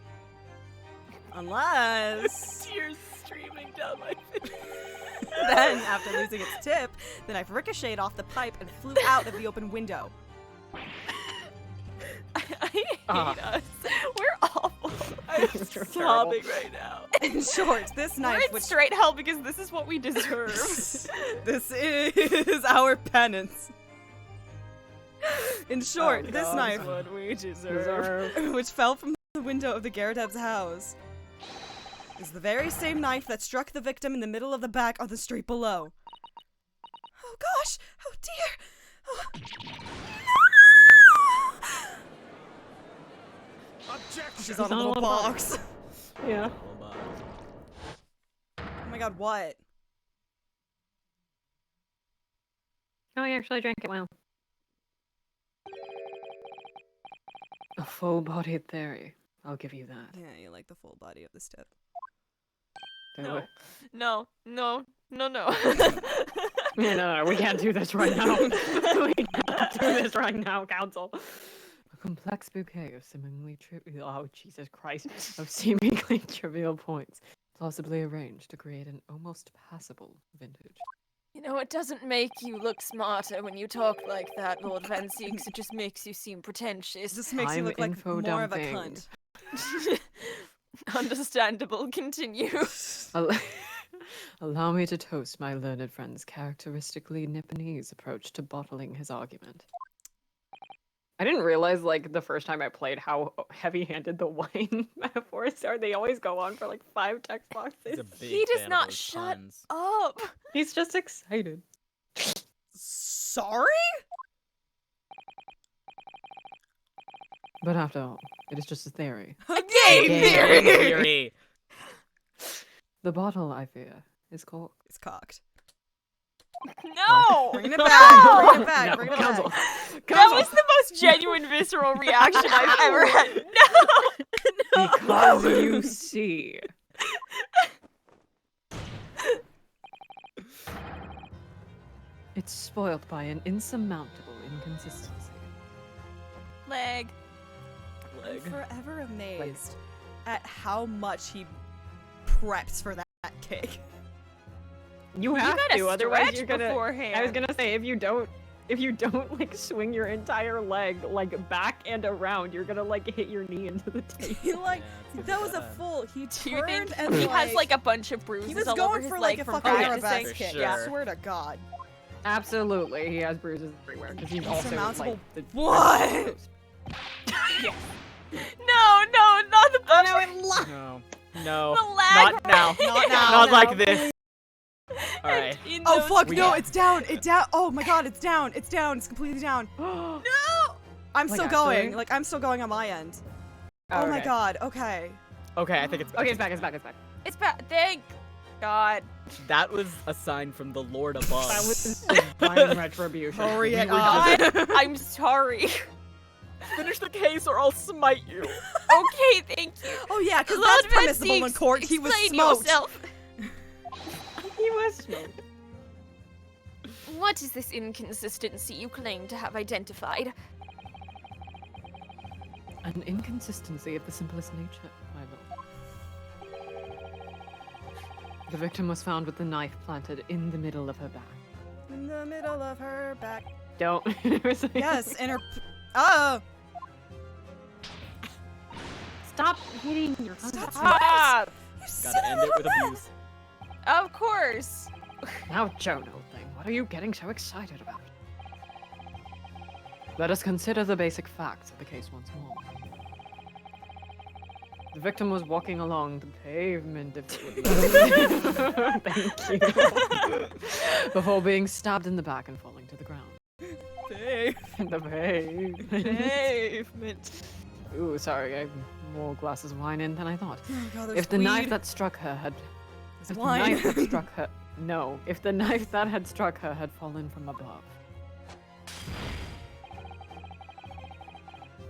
Unless...
Tears streaming down my face.
Then, after losing its tip, the knife ricocheted off the pipe and flew out of the open window.
I hate
Ah.
us. We're awful. I'm
You're terrible.
sobbing right now.
In short, this
We're
knife,
in
which...
straight hell because this is what we deserve.
This is our penance. In short,
Oh,
this
God,
knife,
what we deserve.
which fell from the window of the Garadeb's house, is the very same knife that struck the victim in the middle of the back on the street below. Oh gosh! Oh dear! Oh.
Objection!
She's on a little box.
Yeah.
Hold on.
Oh my god, what?
Oh, you actually drank it well.
A full-bodied theory. I'll give you that.
Yeah, you like the full body of this tip.
There
No.
were-
No, no, no, no.
Yeah, no, we can't do this right now. We can't do this right now, Council. A complex bouquet of seemingly trivial, oh Jesus Christ, of seemingly trivial points, plausibly arranged to create an almost passable vintage.
You know, it doesn't make you look smarter when you talk like that, Lord Van Zieks. It just makes you seem
It
pretentious.
just makes you
I'm
look like
info
more of a
dumping.
cunt.
Understandable. Continue.
Al- Allow me to toast my learned friend's characteristically Nipponese approach to bottling his argument. I didn't realize, like, the first time I played how heavy-handed the wine metaphors are. They always go on for, like, 5 text
He's
boxes.
a big
He does
fan of
not
those
shut
puns.
up.
He's just excited.
Sorry?
But after all, it is just a theory.
A game theory!
Theory.
The bottle, I fear, is corked.
It's cocked.
No.
Bring it back! Bring it back!
No,
Bring it
Council.
back!
That was the most genuine, visceral reaction I've ever had. No.
Because you see. It's spoiled by an insurmountable inconsistency.
Leg.
I'm forever amazed at how much he preps for that cake.
You have
gotta
to, otherwise
stretch
you're gonna.
beforehand.
I was gonna say if you don't like swing your entire leg like back and around, you're gonna like hit your knee into the table.
He like
Yeah, it's
that was a
bad.
full. He
Do you
turned
think
and
he has like a bunch of bruises
he was
all over
going
his
for
leg
like a
from
fucking
practicing?
arabesque kick.
For
I
sure.
swear to God.
Absolutely, he has bruises everywhere because he's also
Insurmountable-
like the.
What?
No, not the butt.
No. No.
The lag
Not now.
Not now.
Not like this. Alright.
Oh fuck
We-
no! It's down! It's down! Oh my God! It's down! It's down! It's completely down!
No!
I'm
Like,
still
actually?
going. Like I'm still going on my end. Oh my
okay.
God! Okay.
Okay, I think it's
Okay, it's back. It's back. It's back.
It's bad. Thank God.
That was a sign from the Lord above.
That was divine retribution.
Hurry it
were
up.
God, I'm sorry.
Finish the case or I'll smite you.
Okay, thank you.
Oh yeah, because
Lord
that's permissible
Betsy,
in court. He was
explain
smoked.
yourself.
He was smoked.
What is this inconsistency you claim to have identified?
An inconsistency of the simplest nature, my lord. The victim was found with the knife planted in the middle of her back.
In the middle of her back.
Don't. It was like-
Yes, in her. Oh.
Stop hitting your
Stop!
You silly
Gotta end it with
little
abuse.
Of course.
Now, Joan, old thing, what are you getting so excited about? Let us consider the basic facts of the case once more. The victim was walking along the pavement of Thank you. Before being stabbed in the back and falling to the ground. The pavement.
Pavement.
Ooh, sorry, I have more glasses of wine in than I thought.
Oh God, there's
If the knife
weed.
that struck her had...
There's
If the
wine.
knife that struck her... No, if the knife that had struck her had fallen from above.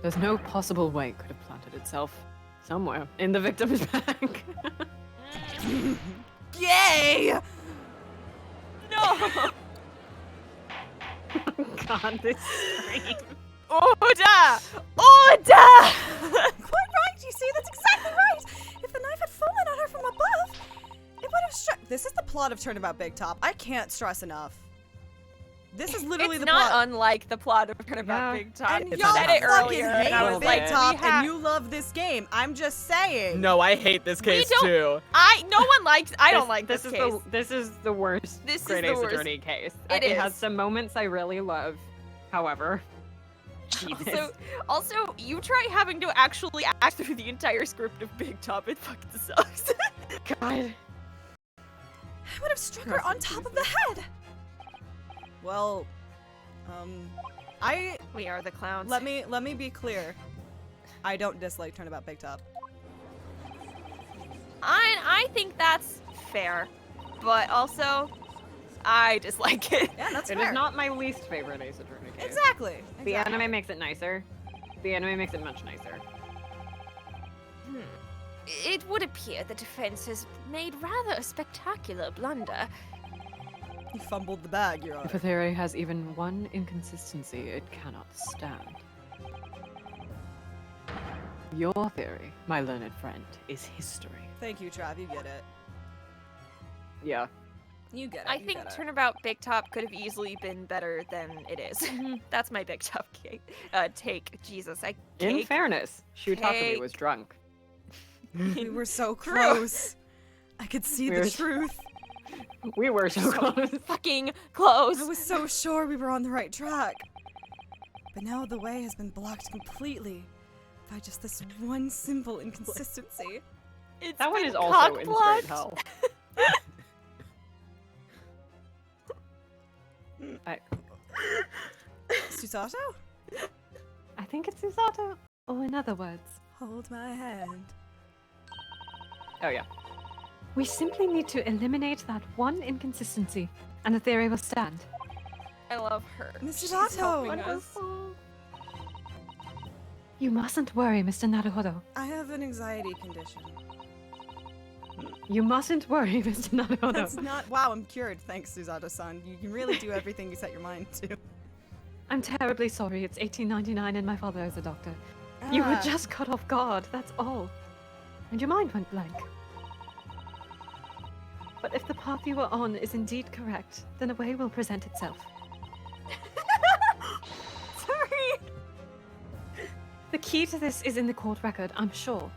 There's no possible way it could have planted itself somewhere in the victim's back.
Yay!
No!
God, this scream.
Order! Order!
Quite right, you see, that's exactly right! If the knife had fallen on her from above, it would have struck. This is the plot of Turnabout Big Top. I can't stress enough. This is literally
It's
the
not
plot.
unlike the plot of Turnabout
Yeah.
Big Top.
And
It's
y'all
not
said it
that.
fucking
earlier, and I
hate
was
Big
like,
Top,
we have-
and you love this game. I'm just saying.
No, I hate this case
don't-
too.
No one likes. I don't like this
is
case.
this is the worst
This is
Great
the
Ace
worst.
Attorney case.
It
It has
is.
some moments I really love. However, Jesus.
Also, you try having to actually act through the entire script of Big Top. It fucking sucks.
God.
I would have struck her on top of the head. Well,
We are the clowns.
let me be clear. I don't dislike Turnabout Big Top.
I think that's fair, but also, I dislike it.
Yeah, that's
It
fair.
is not my least favorite Ace Attorney case.
Exactly.
The anime makes it nicer. The anime makes it much nicer.
It would appear the defense has made rather a spectacular blunder.
You fumbled the bag, Your
If a
Honor.
theory has even one inconsistency, it cannot stand. Your theory, my learned friend, is history.
Thank you, Trav. You get it.
Yeah.
You get it.
I
you
think
get it.
Turnabout Big Top could have easily been better than it is. That's my Big Top take. Jesus,
In
cake.
fairness, Shutakami was
Cake.
drunk.
We were so
True.
close. I could see
We
the
were-
truth.
We were so close.
fucking close.
I was so sure we were on the right track. But now the way has been blocked completely by just this one simple inconsistency.
It's
That one
been
is also in
cock-blocked.
straight hell.
Susato?
I think it's Usato. Or in other words,
Hold my hand.
Oh yeah.
we simply need to eliminate that one inconsistency, and the theory will stand.
I love her.
Miss
She's
Susato!
helping us.
You mustn't worry, Mr. Naruhodo.
I have an anxiety condition.
You mustn't worry, Mr. Naruto.
That's not. Wow, I'm cured. Thanks, Suzato-san. You can really do everything you set your mind to.
I'm terribly sorry. It's 1899 and my father is a doctor. You were just caught off guard, that's all. And your mind went blank. But if the path you were on is indeed correct, then a way will present itself.
Sorry.
The key to this is in the court record, I'm sure.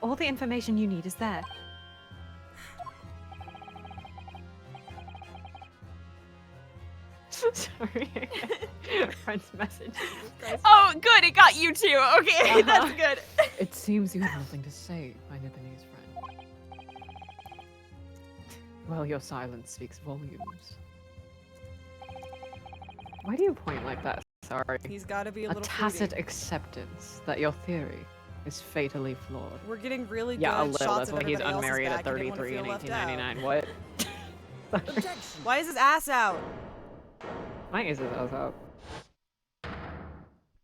All the information you need is there. Sorry. Friend's message.
Oh, good. It got you too. Okay, that's good.
It seems you have nothing to say, my Nipponese friend. Well, your silence speaks volumes. Why do you point like that? Sorry.
He's got to be a
A
little
tacit
fruity.
acceptance that your theory is fatally flawed.
We're getting really
Yeah, a
good
little.
shots
That's
of
why he's
everybody else's
unmarried at
back. He didn't wanna
33 in
feel left out.
1899. What?
Why is his ass out?
My ace is out.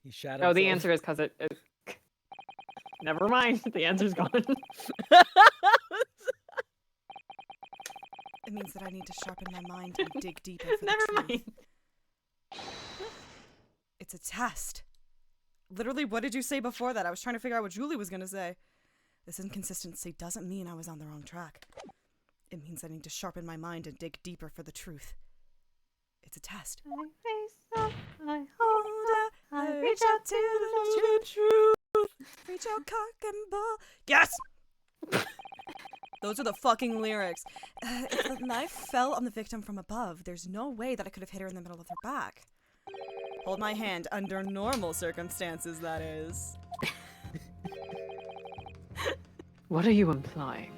He shot
No, the
himself.
answer is because it. Never mind. The answer's gone.
It means that I need to sharpen my mind and dig deeper for
Never
the truth.
mind.
It's a test. Literally, what did you say before that? I was trying to figure out what Julie was going to say. This inconsistency doesn't mean I was on the wrong track. It means I need to sharpen my mind and dig deeper for the truth. It's a test.
I face up, I
Hold
I
reach out to the truth. Reach out, cock and ball. Yes! Those are the fucking lyrics. If the knife fell on the victim from above, there's no way that I could have hit her in the middle of her back. Hold my hand under normal circumstances, that is.
What are you implying?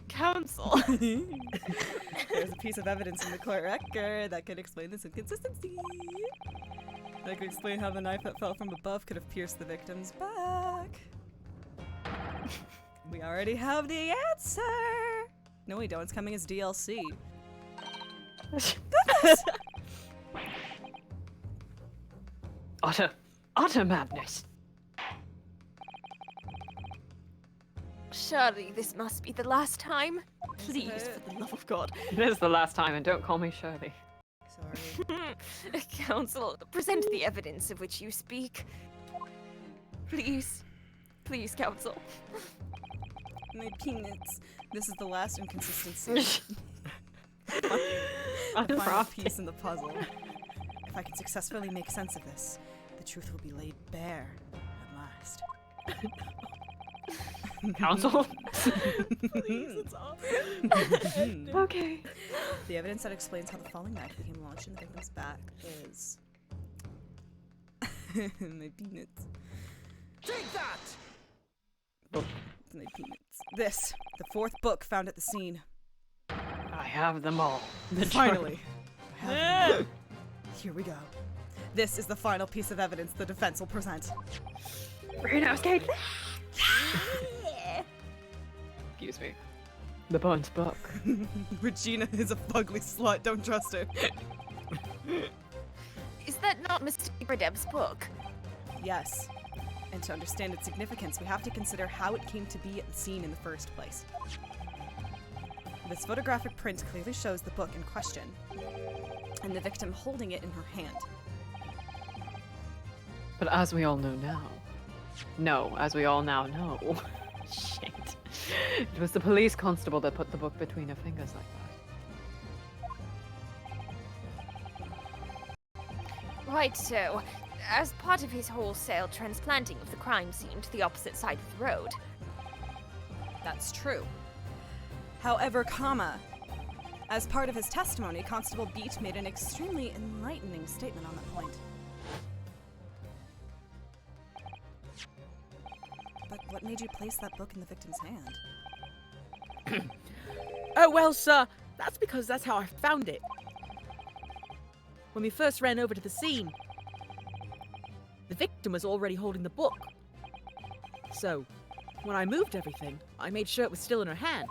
Counsel.
There's a piece of evidence in the court record that could explain this inconsistency. That could explain how the knife that fell from above could have pierced the victim's back. We already have the answer! No, we don't. It's coming as DLC.
Utter madness.
Surely this must be the last time. Please, for the love of God.
It is the last time, and don't call me Shirley.
Sorry.
Counsel, present the evidence of which you speak. Please. Please, counsel.
My peanuts. This is the last inconsistency. The final piece in the puzzle. If I can successfully make sense of this, the truth will be laid bare at last.
Counsel?
Please, it's
Okay.
The evidence that explains how the falling knife became launched in the victim's back is... my peanuts.
Take that!
My peanuts. This, the fourth book found at the scene.
I have them all.
Finally. I have them. Here we go. This is the final piece of evidence the defense will present.
Greenhouse Gate.
Excuse me. The burnt book.
Regina is a fugly slut. Don't trust her.
Is that not Mr. Bradeb's book?
Yes. And to understand its significance, we have to consider how it came to be at the scene in the first place. This photographic print clearly shows the book in question, and the victim holding it in her hand.
But as we all know now... No, as we all now know... Shit. It was the police constable that put the book between her fingers like that.
Right, so, as part of his wholesale transplanting of the crime scene to the opposite side of the road.
That's true. However, as part of his testimony, Constable Beach made an extremely enlightening statement on that point. But what made you place that book in the victim's hand?
Oh, well, sir, that's because that's how I found it. When we first ran over to the scene, the victim was already holding the book. So, when I moved everything, I made sure it was still in her hand.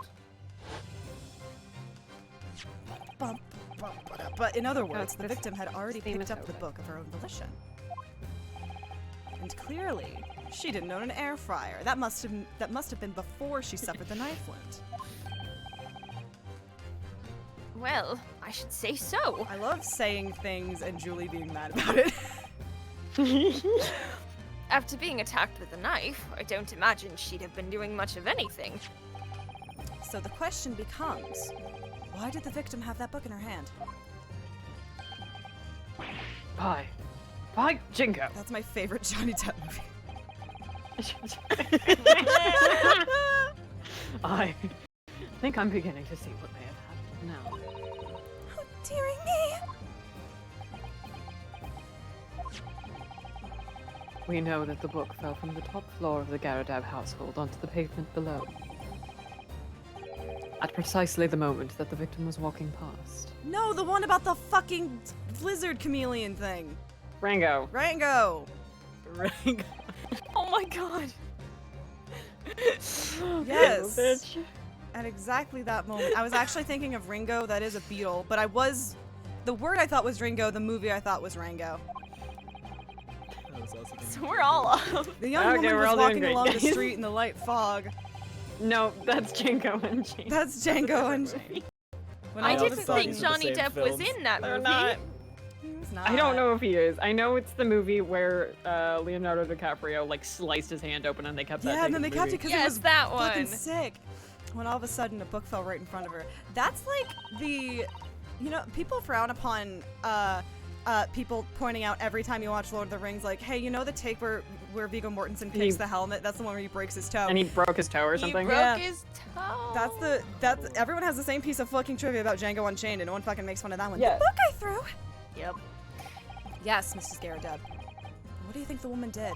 But in other words, the
this
victim had already
theme
picked
is
up the
over.
book of her own volition. And clearly, She didn't own an air fryer. That must have been before she suffered the knife wound.
Well, I should say so.
I love saying things and Julie being mad about it.
After being attacked with a knife, I don't imagine she'd have been doing much of anything.
So the question becomes, why did the victim have that book in her hand?
Bye. Bye, Jinko.
That's my favorite Johnny Depp movie.
I think I'm beginning to see what may have happened now.
Oh, dearie me.
We know that the book fell from the top floor of the Garadab household onto the pavement below. At precisely the moment that the victim was walking past.
No, the one about the fucking lizard chameleon thing.
Rango.
Rango.
Ring.
Oh my god.
Yes.
Bitch.
At exactly that moment. I was actually thinking of Ringo, that is a beetle, but the word I thought was Ringo, the movie I thought was Rango.
That was also
So we're all off.
The young
Okay,
woman
we're
was
all doing
walking
great,
along the
guys.
street in the light fog.
No, that's Jinko and Jane.
That's Django and Jane. When
I
all of a
didn't
sudden-
think Johnny
the same
Depp was
films.
in that
They're
movie.
not.
He's not.
I don't know if he is. I know it's the movie where Leonardo DiCaprio like sliced his hand open and they kept that.
Yeah, and then
thing
they
in the
kept it
movie.
because it
Yes,
was
that
fucking
one.
sick. When all of a sudden a book fell right in front of her. That's like people frown upon people pointing out every time you watch Lord of the Rings, like, hey, you know the take where Viggo Mortensen kicks the helmet? That's the one where he breaks his toe.
And he broke his toe or something.
He broke
Yeah.
his toe.
That's everyone has the same piece of fucking trivia about Django Unchained, and no one fucking makes fun of that one.
Yeah.
The book I threw.
Yep.
Yes, Mrs. Garadeb. What do you think the woman did?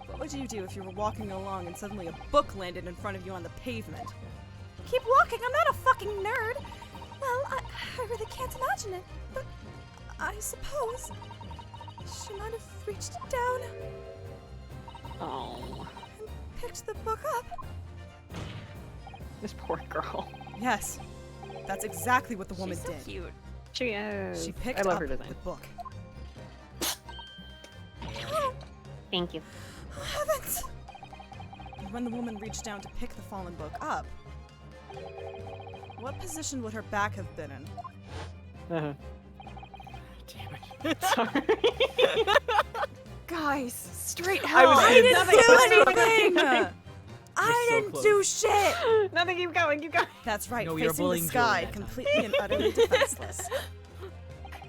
What would you do if you were walking along and suddenly a book landed in front of you on the pavement? Keep walking, I'm not a fucking nerd. Well, I really can't imagine it, but I suppose she might have reached down
Oh,
and picked the book up.
this poor girl.
Yes, that's exactly what the woman
She's so
did.
cute.
She is.
She picked
I love
up
her
the
design.
book.
Thank you.
Heavens! And when the woman reached down to pick the fallen book up, what position would her back have been in?
Uh-huh.
Damn it.
Sorry.
Guys, straight
I
hell.
was
I
in-
didn't do anything! I
so
didn't
close.
do shit!
Nothing. Keep going. Keep going.
That's right,
No, you're
facing the
bullying
sky,
Juliet.
completely and utterly defenseless.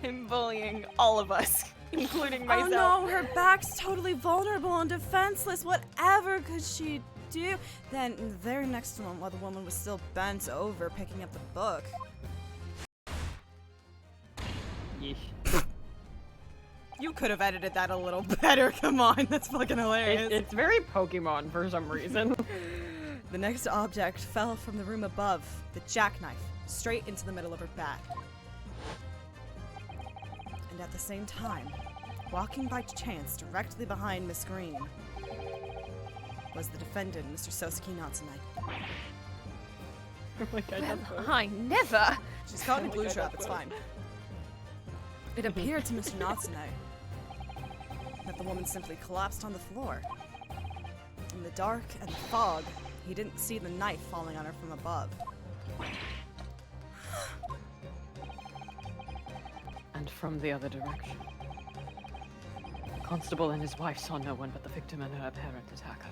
I'm bullying all of us, including
Oh
myself.
no, her back's totally vulnerable and defenseless. Whatever could she do? Then, in the very next one, while the woman was still bent over picking up the book,
Yeesh.
you could have edited that a little better. Come on, that's fucking hilarious.
It's very Pokemon for some reason.
The next object fell from the room above, the jackknife, straight into the middle of her back. And at the same time, walking by chance directly behind Miss Green, was the defendant, Mr. Sosuke Natsume.
Oh my God, that's so-
I never.
She's caught in a glue trap, it's fine. It appeared to Mr. Natsume that the woman simply collapsed on the floor. In the dark and the fog, he didn't see the knife falling on her from above.
And from the other direction. The constable and his wife saw no one but the victim and her apparent attacker.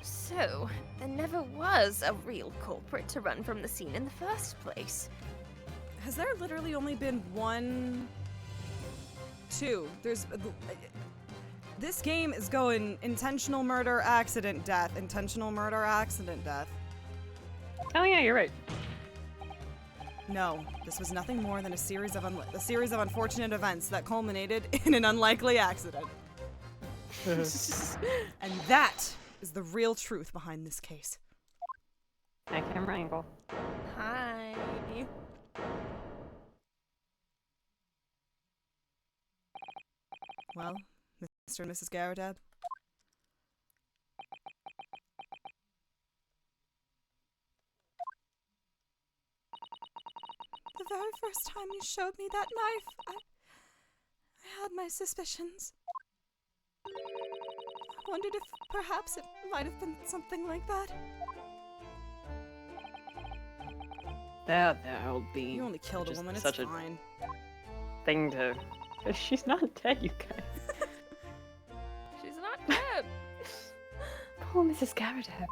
So, there never was a real culprit to run from the scene in the first place.
Has there literally only been two? This game is going intentional murder, accident, death, intentional murder, accident, death.
Oh yeah, you're right.
No, this was nothing more than a series of unfortunate events that culminated in an unlikely accident. And that is the real truth behind this case.
I can wrangle.
Hi.
Well, Mr. and Mrs. Garadab? The very first time you showed me that knife, I had my suspicions. I wondered if perhaps it might have been something like that.
That'll be.
You only killed a
just
woman, it's
such a
fine.
thing to. She's not dead, you guys.
She's not dead.
Poor Mrs. Garadeb.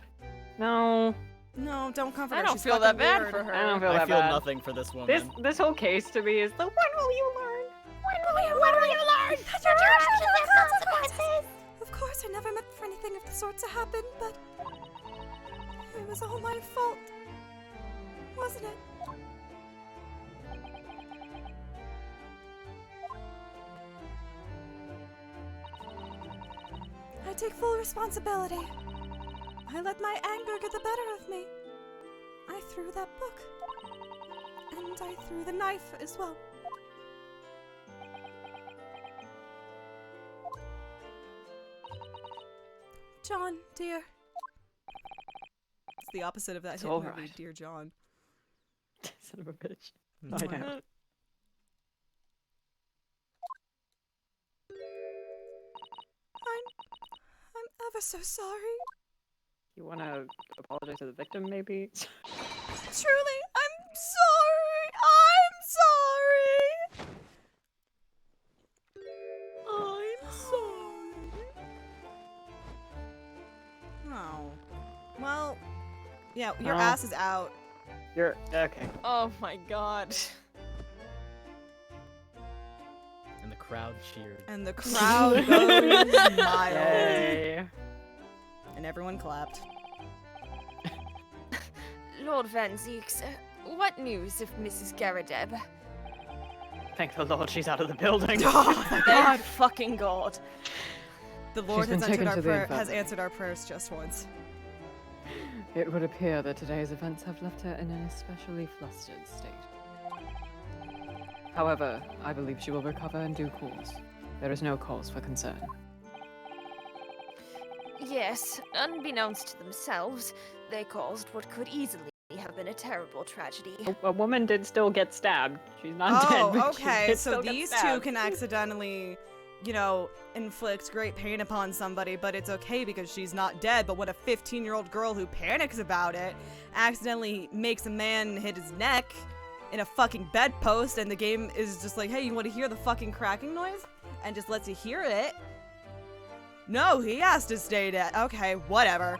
No,
No, don't comfort
I
her.
don't
She's
feel that
fucking
bad
weird.
for her.
I don't feel
I
that
feel
bad.
nothing for this woman.
This whole case to me is the when will you learn?
When will you learn that your actions have consequences?
Of course, I never meant for anything of the sort to happen, but it was all my fault, wasn't it? I take full responsibility. I let my anger get the better of me. I threw that book. And I threw the knife as well. John, dear. It's the opposite of that
It's
hit
all
movie,
right.
Dear John.
Son of a bitch.
Mm.
I know.
I'm ever so sorry.
You want to apologize to the victim, maybe?
Truly, I'm sorry. I'm sorry. Oh. Well, yeah, your
Oh.
ass is out.
You're okay.
Oh my god.
And the crowd cheered.
And the crowd goes wild.
Yay.
And everyone clapped.
Lord Van Zeeks, what news of Mrs. Garadeb?
Thank the Lord she's out of the building.
Thank fucking god.
The Lord
been
has,
taken to the
has
infirmary.
answered our prayers just once.
It would appear that today's events have left her in an especially flustered state. However, I believe she will recover in due course. There is no cause for concern.
Yes, unbeknownst to themselves, they caused what could easily have been a terrible tragedy.
A woman did still get stabbed. She's not dead.
Oh,
but she
okay.
did
So
still get
these two
stabbed.
can accidentally, you know, inflict great pain upon somebody, but it's okay because she's not dead. But what a 15-year-old girl who panics about it accidentally makes a man hit his neck in a fucking bedpost, and the game is just like, hey, you want to hear the fucking cracking noise? And just lets you hear it. No, he has to stay dead. Okay, whatever.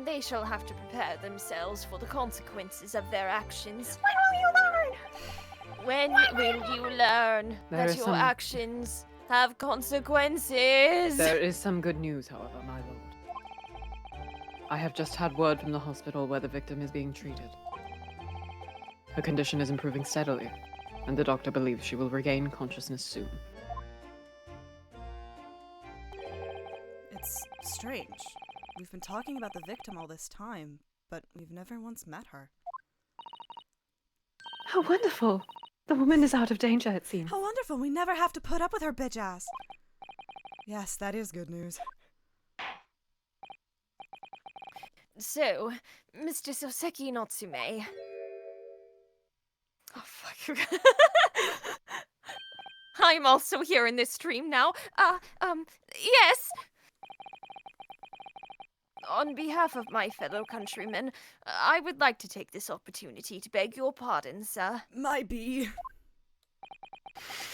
They shall have to prepare themselves for the consequences of their actions. When will you learn
There
that
is
your
some-
actions have consequences?
There is some good news, however, my lord. I have just had word from the hospital where the victim is being treated. Her condition is improving steadily, and the doctor believes she will regain consciousness soon.
It's strange. We've been talking about the victim all this time, but we've never once met her.
How wonderful! The woman is out of danger, it seems.
How wonderful! We never have to put up with her bitch ass. Yes, that is good news.
So, Mr. Soseki Natsume. Oh, fuck. I'm also here in this stream now. Yes! On behalf of my fellow countrymen, I would like to take this opportunity to beg your pardon, sir.
My bee.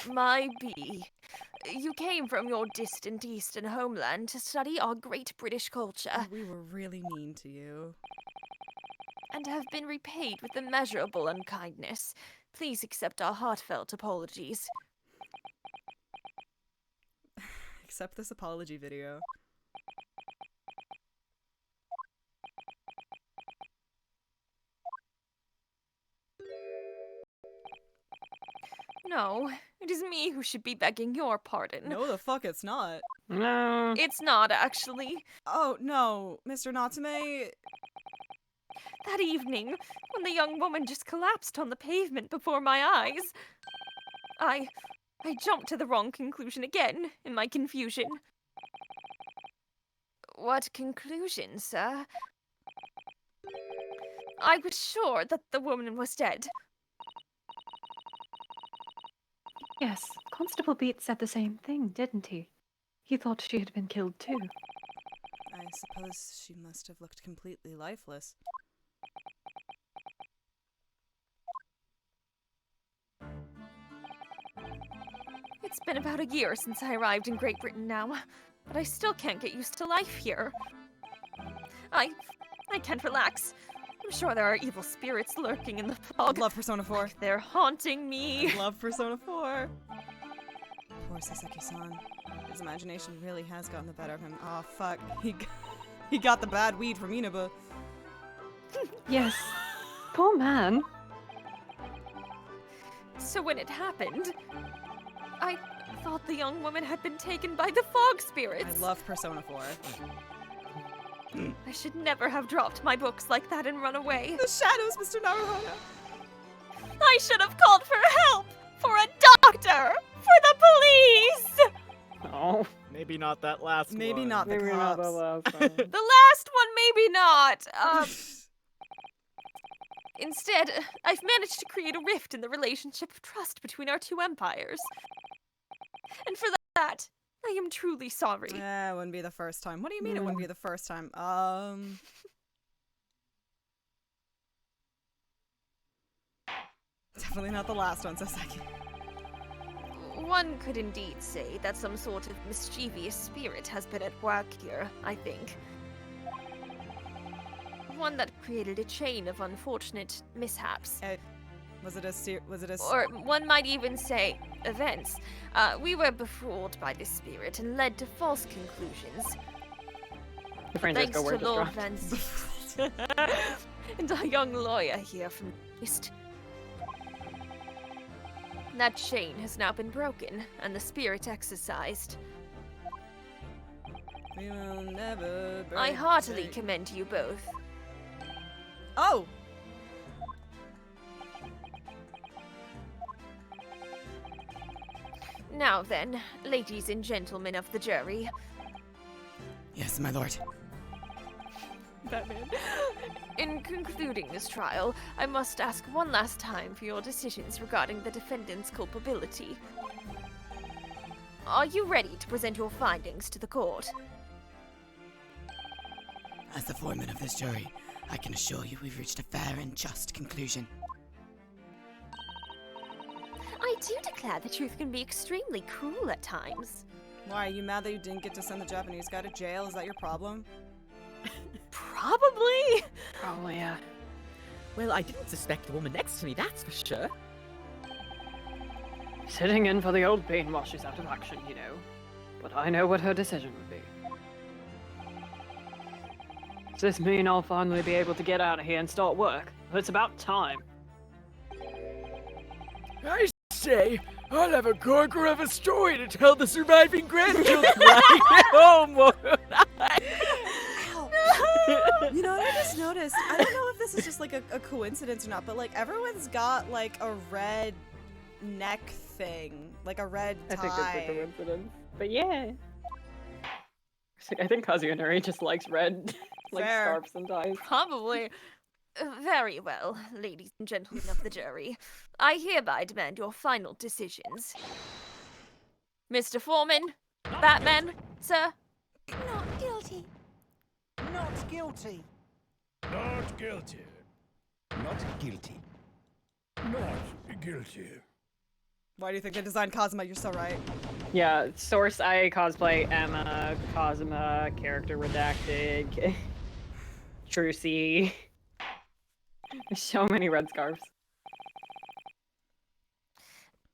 My bee. You came from your distant eastern homeland to study our great British culture,
We were really mean to you.
and have been repaid with immeasurable unkindness. Please accept our heartfelt apologies.
Except this apology video.
No, it is me who should be begging your pardon.
No, the fuck it's not.
No.
It's not, actually.
Oh, no, Mr. Natsume.
That evening, when the young woman just collapsed on the pavement before my eyes, I jumped to the wrong conclusion again in my confusion. What conclusion, sir? I was sure that the woman was dead.
Yes, Constable Beat said the same thing, didn't he? He thought she had been killed too.
I suppose she must have looked completely lifeless.
It's been about a year since I arrived in Great Britain now, but I still can't get used to life here. I can't relax. I'm sure there are evil spirits lurking in the fog.
Love Persona 4.
They're haunting me.
I love Persona 4. Poor Saseki-san. His imagination really has gotten the better of him. Oh fuck, he got the bad weed from Inaba.
Yes. Poor man.
So when it happened, I thought the young woman had been taken by the fog spirits.
I love Persona 4.
I should never have dropped my books like that and run away.
The shadows, Mr. Naruhodo.
I should have called for help! For a doctor! For the police!
Oh,
Maybe not that last one.
Maybe not the
maybe not
cops.
the last one.
The last one, maybe not. Instead, I've managed to create a rift in the relationship of trust between our two empires. And for that, I am truly sorry.
It wouldn't be the first time. What do you mean it wouldn't be the first time? Definitely not the last one, Saseki.
One could indeed say that some sort of mischievous spirit has been at work here, I think. One that created a chain of unfortunate mishaps.
Was it a
Or one might even say, events. We were befooled by this spirit and led to false conclusions. Thanks to Lord Vance and our young lawyer here from the East. That chain has now been broken, and the spirit exorcised.
We will never break
I heartily
the chain.
commend you both.
Oh!
Now then, ladies and gentlemen of the jury.
Yes, my lord.
Batman. In concluding this trial, I must ask one last time for your decisions regarding the defendant's culpability. Are you ready to present your findings to the court?
As the foreman of this jury, I can assure you we've reached a fair and just conclusion.
I do declare the truth can be extremely cruel at times.
Why, are you mad that you didn't get to send the Japanese guy to jail? Is that your problem?
Probably.
Probably, yeah.
Well, I didn't suspect the woman next to me, that's for sure.
Sitting in for the old pain while she's out of action, you know. But I know what her decision would be. Does this mean I'll finally be able to get out of here and start work? It's about time.
I say, I'll have a corker of a story to tell the surviving grandchildren when I get home, won't I?
You know what I just noticed? I don't know if this is just like a coincidence or not, but like everyone's got like a red neck thing, like a red tie.
I think it's a coincidence. But yeah. I think Kazunori just likes red, like
Fair.
scarves and ties.
Probably. Very well, ladies and gentlemen of the jury. I hereby demand your final decisions. Mr. Foreman, Batman, sir.
Not guilty.
Not guilty.
Not guilty.
Not guilty.
Not guilty.
Why do you think they designed Kazuma? You're so right.
Yeah, source I cosplay Emma, Kazuma, character redacted, Trucy. So many red scarves.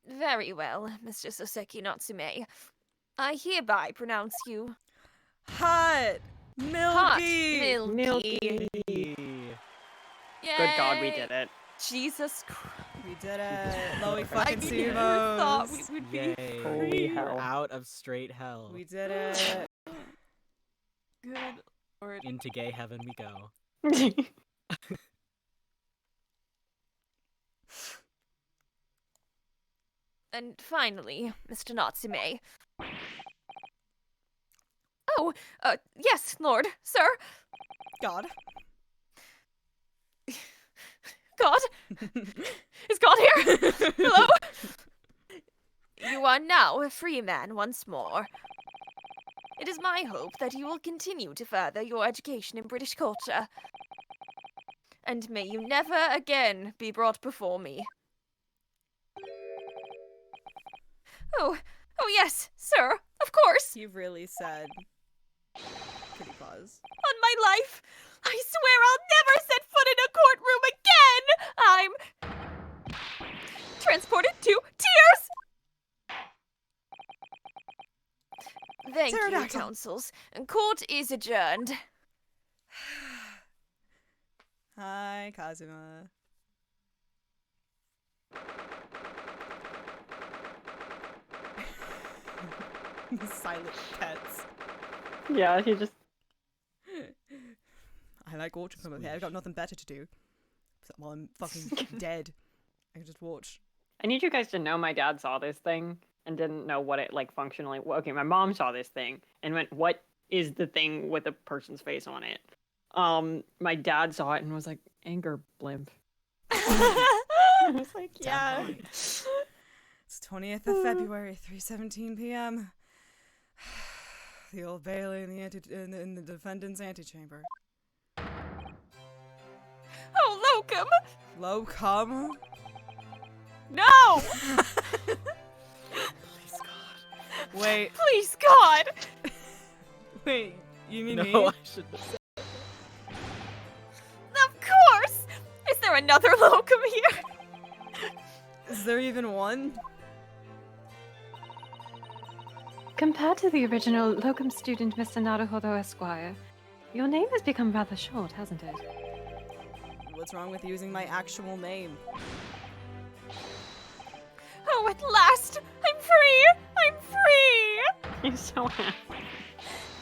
Very well, Mr. Soseki Natsume. I hereby pronounce you
Hot! Milky!
hot, milky.
Milky.
Good God, we
Yay.
did it.
Jesus Christ.
We did it. Loey
I
fucking
never thought
Sivos.
we would be
Yay.
Holy
We're
hell.
out of straight hell.
We did it.
Good Lord.
Into gay heaven we go.
And finally, Mr. Natsume. Oh, yes, Lord, sir.
God.
God? Is God here? Hello? You are now a free man once more. It is my hope that you will continue to further your education in British culture. And may you never again be brought before me. Oh yes, sir, of course.
He really said. Kitty paws.
On my life, I swear I'll never set foot in a courtroom again. I'm transported to tears. Thank you,
Pterodactyl.
counsels. Court is adjourned.
Hi, Kazuma. The silent pets.
Yeah, he just.
I like watching from up here. I've got nothing better to do. While I'm fucking dead, I can just watch.
I need you guys to know my dad saw this thing and didn't know what it like functionally. Okay, my mom saw this thing and went, "What is the thing with a person's face on it?" My dad saw it and was like, "Anger blimp." I was like, "Yeah."
It's 20th of February, 3:17 p.m. The Old Bailey in the defendant's antechamber.
Oh, Locum!
Locum?
No!
Please God. Wait.
Please God!
Wait, you mean
No,
me?
I shouldn't have said.
Of course! Is there another Locum here?
Is there even one?
Compared to the original locum student, Mr. Naruhodo Esquire, your name has become rather short, hasn't it?
What's wrong with using my actual name?
Oh, at last! I'm free! I'm free!
He's so happy.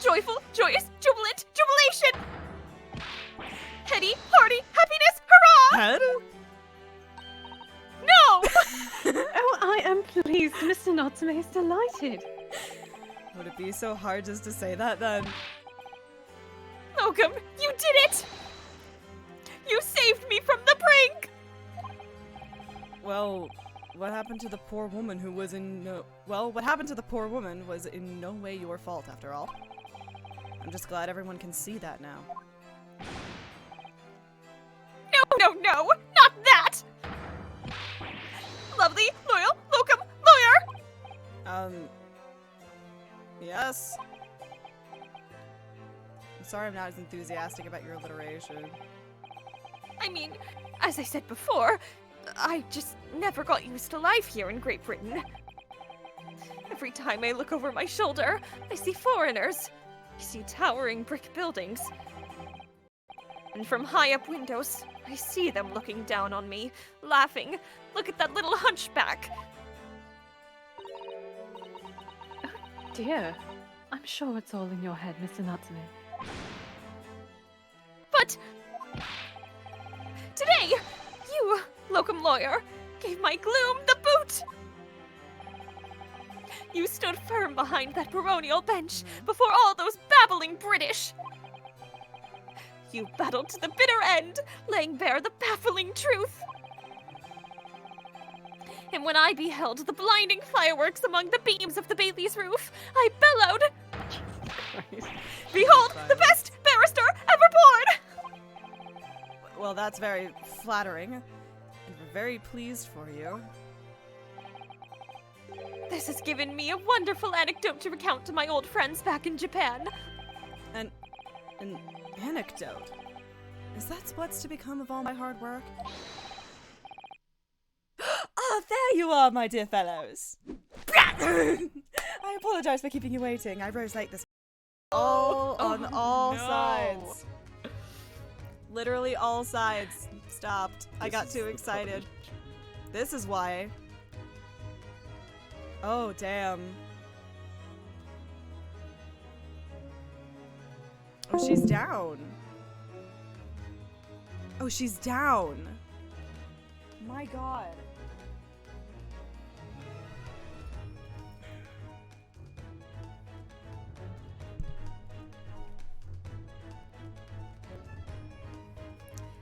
Joyful, joyous, jubilant, jubilation! Heady, hearty, happiness, hurrah!
Head?
No!
Oh, I am pleased. Mr. Natsume is delighted.
Would it be so hard just to say that then?
Locum, you did it! You saved me from the brink!
Well, what happened to the poor woman who was in no... Well, what happened to the poor woman was in no way your fault, after all. I'm just glad everyone can see that now.
No, not that! Lovely, loyal, Locum, lawyer!
Yes? I'm sorry I'm not as enthusiastic about your alliteration.
I mean, as I said before, I just never got used to life here in Great Britain. Every time I look over my shoulder, I see foreigners. I see towering brick buildings. And from high up windows, I see them looking down on me, laughing. Look at that little hunchback.
Dear, I'm sure it's all in your head, Mr. Natsume.
But today, you, Locum Lawyer, gave my gloom the boot. You stood firm behind that baronial bench before all those babbling British. You battled to the bitter end, laying bare the baffling truth. And when I beheld the blinding fireworks among the beams of the Bailey's roof, I bellowed, "Behold, the best barrister ever born!"
Well, that's very flattering, and we're very pleased for you.
This has given me a wonderful anecdote to recount to my old friends back in Japan.
An anecdote? Is that what's to become of all my hard work? Ah, there you are, my dear fellows. I apologize for keeping you waiting. I rose late this on all sides. Literally all sides stopped. I got too excited. This is why. Oh, damn. Oh, she's down. Oh, she's down. My God.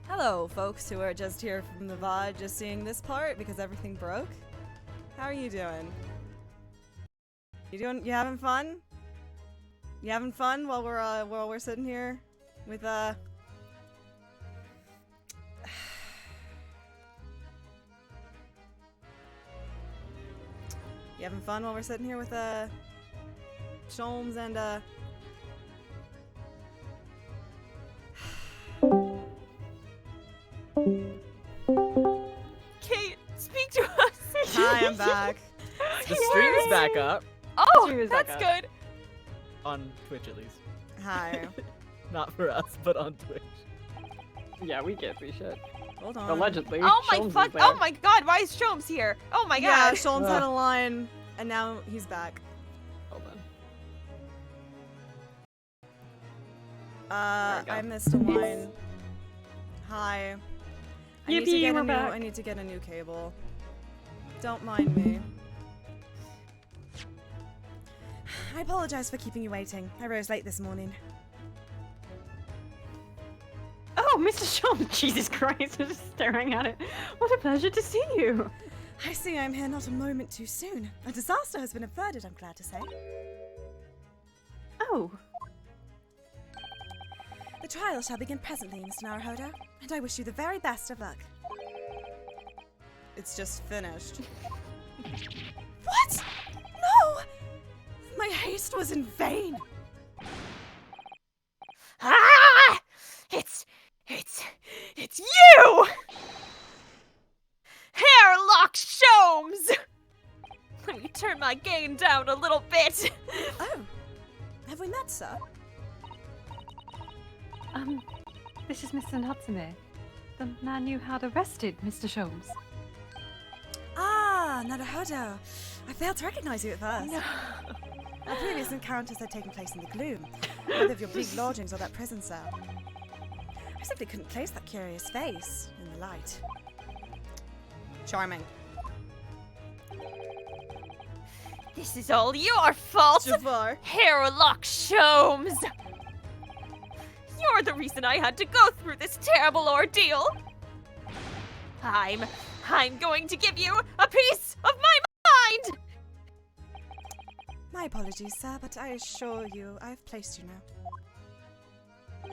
Hello, folks who are just here from the VOD, just seeing this part because everything broke. How are you doing? You having fun? You having fun while we're sitting here with You having fun while we're sitting here with Sholmes and
Kate, speak to us.
Hi, I'm back.
The stream is back up.
Oh, that's good.
On Twitch, at least.
Hi.
Not for us, but on Twitch.
Yeah, we can't see shit.
Hold on.
Allegedly.
Oh my
Sholmes is
fuck!
there.
Oh my god! Why is Sholmes here? Oh my
Yeah,
god!
Sholmes had a line, and now he's back.
Hold on.
I missed a line. Hi.
Yippee, we're back.
I need to get a new cable. Don't mind me. I apologize for keeping you waiting. I rose late this morning.
Oh, Mr. Sholmes! Jesus Christ, I'm just staring at it. What a pleasure to see you.
I see I'm here not a moment too soon. A disaster has been averted, I'm glad to say.
Oh.
The trial shall begin presently, Mr. Naruhodo, and I wish you the very best of luck. It's just finished. What? No! My haste was in vain.
Ah! It's you! Hairlock Sholmes! Let me turn my game down a little bit.
Oh, have we met, sir?
This is Mr. Natsume, the man you had arrested, Mr. Sholmes.
Ah, Naruhodo. I failed to recognize you at first. No. Our previous encounters had taken place in the gloom, either of your big lodgings or that prison cell. I simply couldn't place that curious face in the light. Charming.
This is all your fault,
Jafar.
Hairlock Sholmes. You're the reason I had to go through this terrible ordeal. I'm going to give you a piece of my mind.
My apologies, sir, but I assure you, I've placed you now.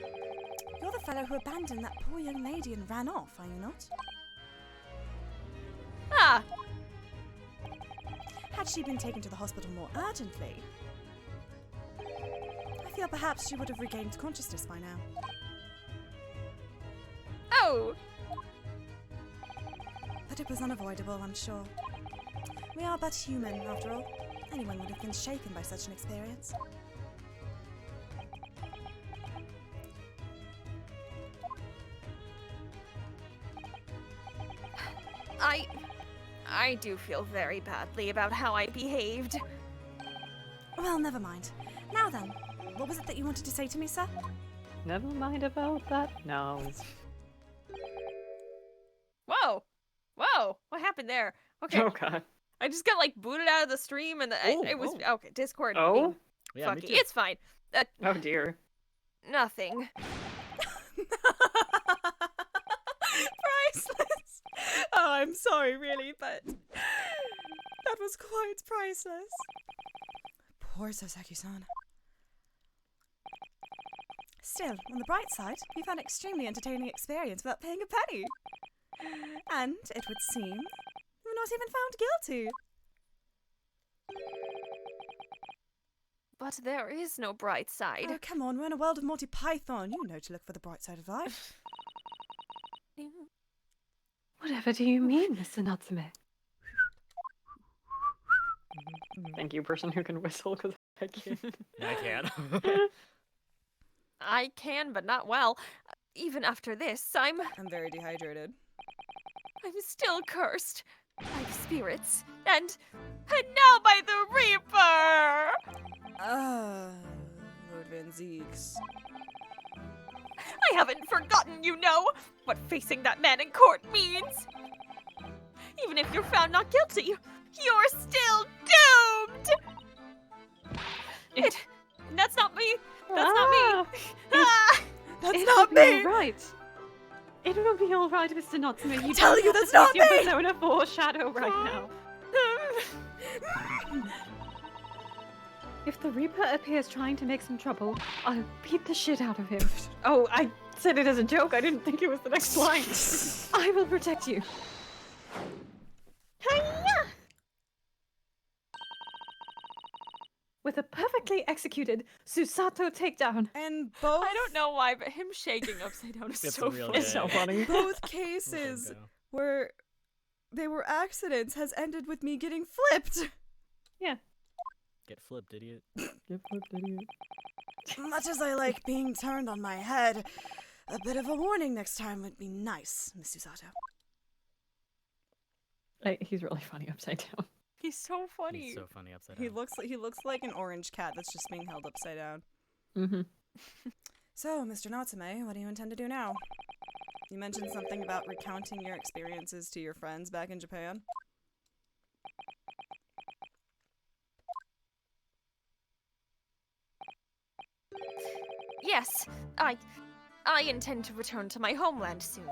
You're the fellow who abandoned that poor young lady and ran off, are you not?
Ah,
Had she been taken to the hospital more urgently, I feel perhaps she would have regained consciousness by now.
oh,
But it was unavoidable, I'm sure. We are but human, after all. Anyone would have been shaken by such an experience.
I do feel very badly about how I behaved.
Well, never mind. Now then, what was it that you wanted to say to me, sir?
Never mind about that now.
Whoa, what happened there? Okay,
Oh god.
I just got like booted out of the stream, and it was okay. Discord.
Oh?
being
Yeah, me
fucky.
too.
It's fine.
Oh dear.
Nothing.
Priceless! Oh, I'm sorry, really, but that was quite priceless. Poor Sasaki-san. Still, on the bright side, we've had an extremely entertaining experience without paying a penny. And, it would seem, we were not even found guilty.
But there is no bright side.
Oh, come on, we're in a world of Monty Python. You know to look for the bright side of life.
Whatever do you mean, Mr. Natsume?
Thank you, person who can whistle, because I can't.
I can.
I can, but not well. Even after this, I'm
very dehydrated.
I'm still cursed by the spirits, and now by the Reaper!
Lord Van Zeeks.
I haven't forgotten, you know, what facing that man in court means. Even if you're found not guilty, you're still doomed! That's not me! That's not me! Ah!
That's
It
not
will be
me!
all right. It will be all right, Mr. Natsume. You
tell
don't
you
have
that's
to
not
face your
me!
Persona 4 shadow right now. If the Reaper appears trying to make some trouble, I'll beat the shit out of him. Oh, I said it as a joke. I didn't think it was the next line. I will protect you. Hi-ya! With a perfectly executed Susato takedown.
And both
I don't know why, but him shaking upside down is
It's
so
a real
funny.
It's so funny.
both cases where they were accidents has ended with me getting flipped.
Yeah.
Get flipped, idiot.
Get flipped, idiot.
Much as I like being turned on my head, a bit of a warning next time would be nice, Miss Susato.
He's really funny upside down.
He's so funny.
He's so funny upside down.
He looks like an orange cat that's just being held upside down.
Mm-hmm.
So, Mr. Natsume, what do you intend to do now? You mentioned something about recounting your experiences to your friends back in Japan.
Yes, I intend to return to my homeland soon.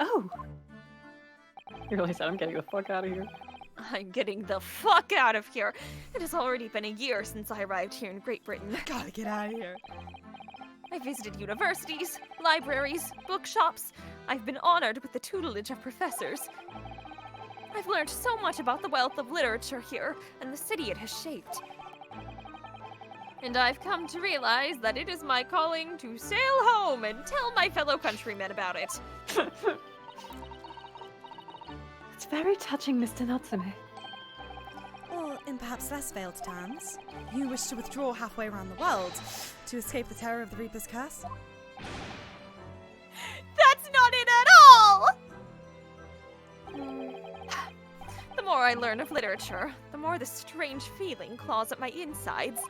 Oh!
You really said I'm getting the fuck out of here.
I'm getting the fuck out of here. It has already been a year since I arrived here in Great Britain.
Gotta get out of here.
I visited universities, libraries, bookshops. I've been honored with the tutelage of professors. I've learned so much about the wealth of literature here and the city it has shaped. And I've come to realize that it is my calling to sail home and tell my fellow countrymen about it.
It's very touching, Mr. Natsume.
Or in perhaps less veiled terms, you wish to withdraw halfway around the world to escape the terror of the Reaper's curse?
That's not it at all! The more I learn of literature, the more this strange feeling claws at my insides.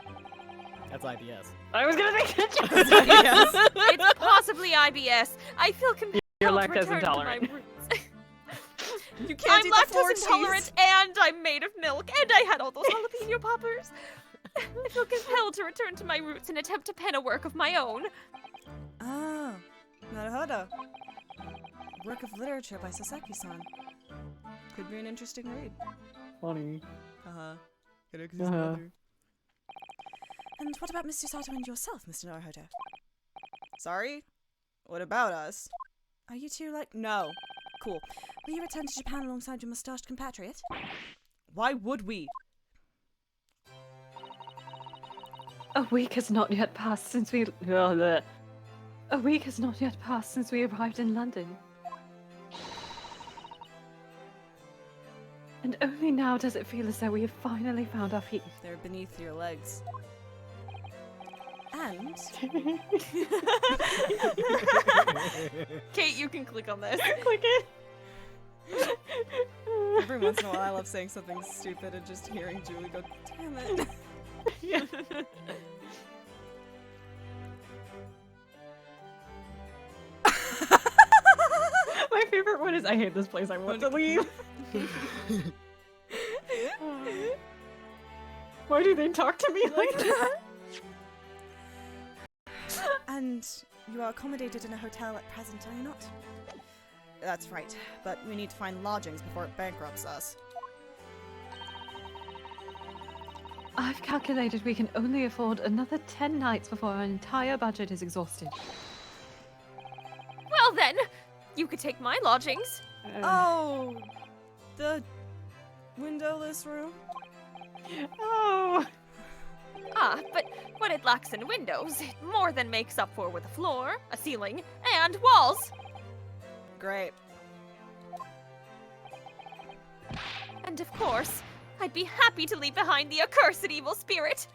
That's IBS.
I was gonna make it.
It's possibly IBS. I feel compelled
You're
to
lactose
return to
intolerant.
my roots.
You can't
I'm
eat the 4
lactose intolerant,
cheese.
and I'm made of milk, and I had all those jalapeno poppers. I feel compelled to return to my roots and attempt to pen a work of my own.
Ah, naruhodo. Work of literature by Sasaki-san. Could be an interesting read.
Funny.
Uh-huh.
Uh-huh.
And what about Miss Susato and yourself, Mr. Naruhodo? Sorry? What about us? Are you two like— No. Cool. Will you return to Japan alongside your mustached compatriot? Why would we?
A week has not yet passed since we... A week has not yet passed since we arrived in London. And only now does it feel as though we have finally found our feet.
They're beneath your legs. And...
Kate, you can click on this.
Click it.
Every once in a while I love saying something stupid and just hearing Julie go, damn it.
My favorite one is I hate this place. I want to leave. Why do they talk to me like that?
And you are accommodated in a hotel at present, are you not? That's right, but we need to find lodgings before it bankrupts us.
I've calculated we can only afford another 10 nights before our entire budget is exhausted.
Well then, you could take my lodgings.
Oh! The windowless room?
Oh!
Ah, but what it lacks in windows, it more than makes up for with a floor, a ceiling, and walls.
Great.
And of course, I'd be happy to leave behind the accursed evil spirit.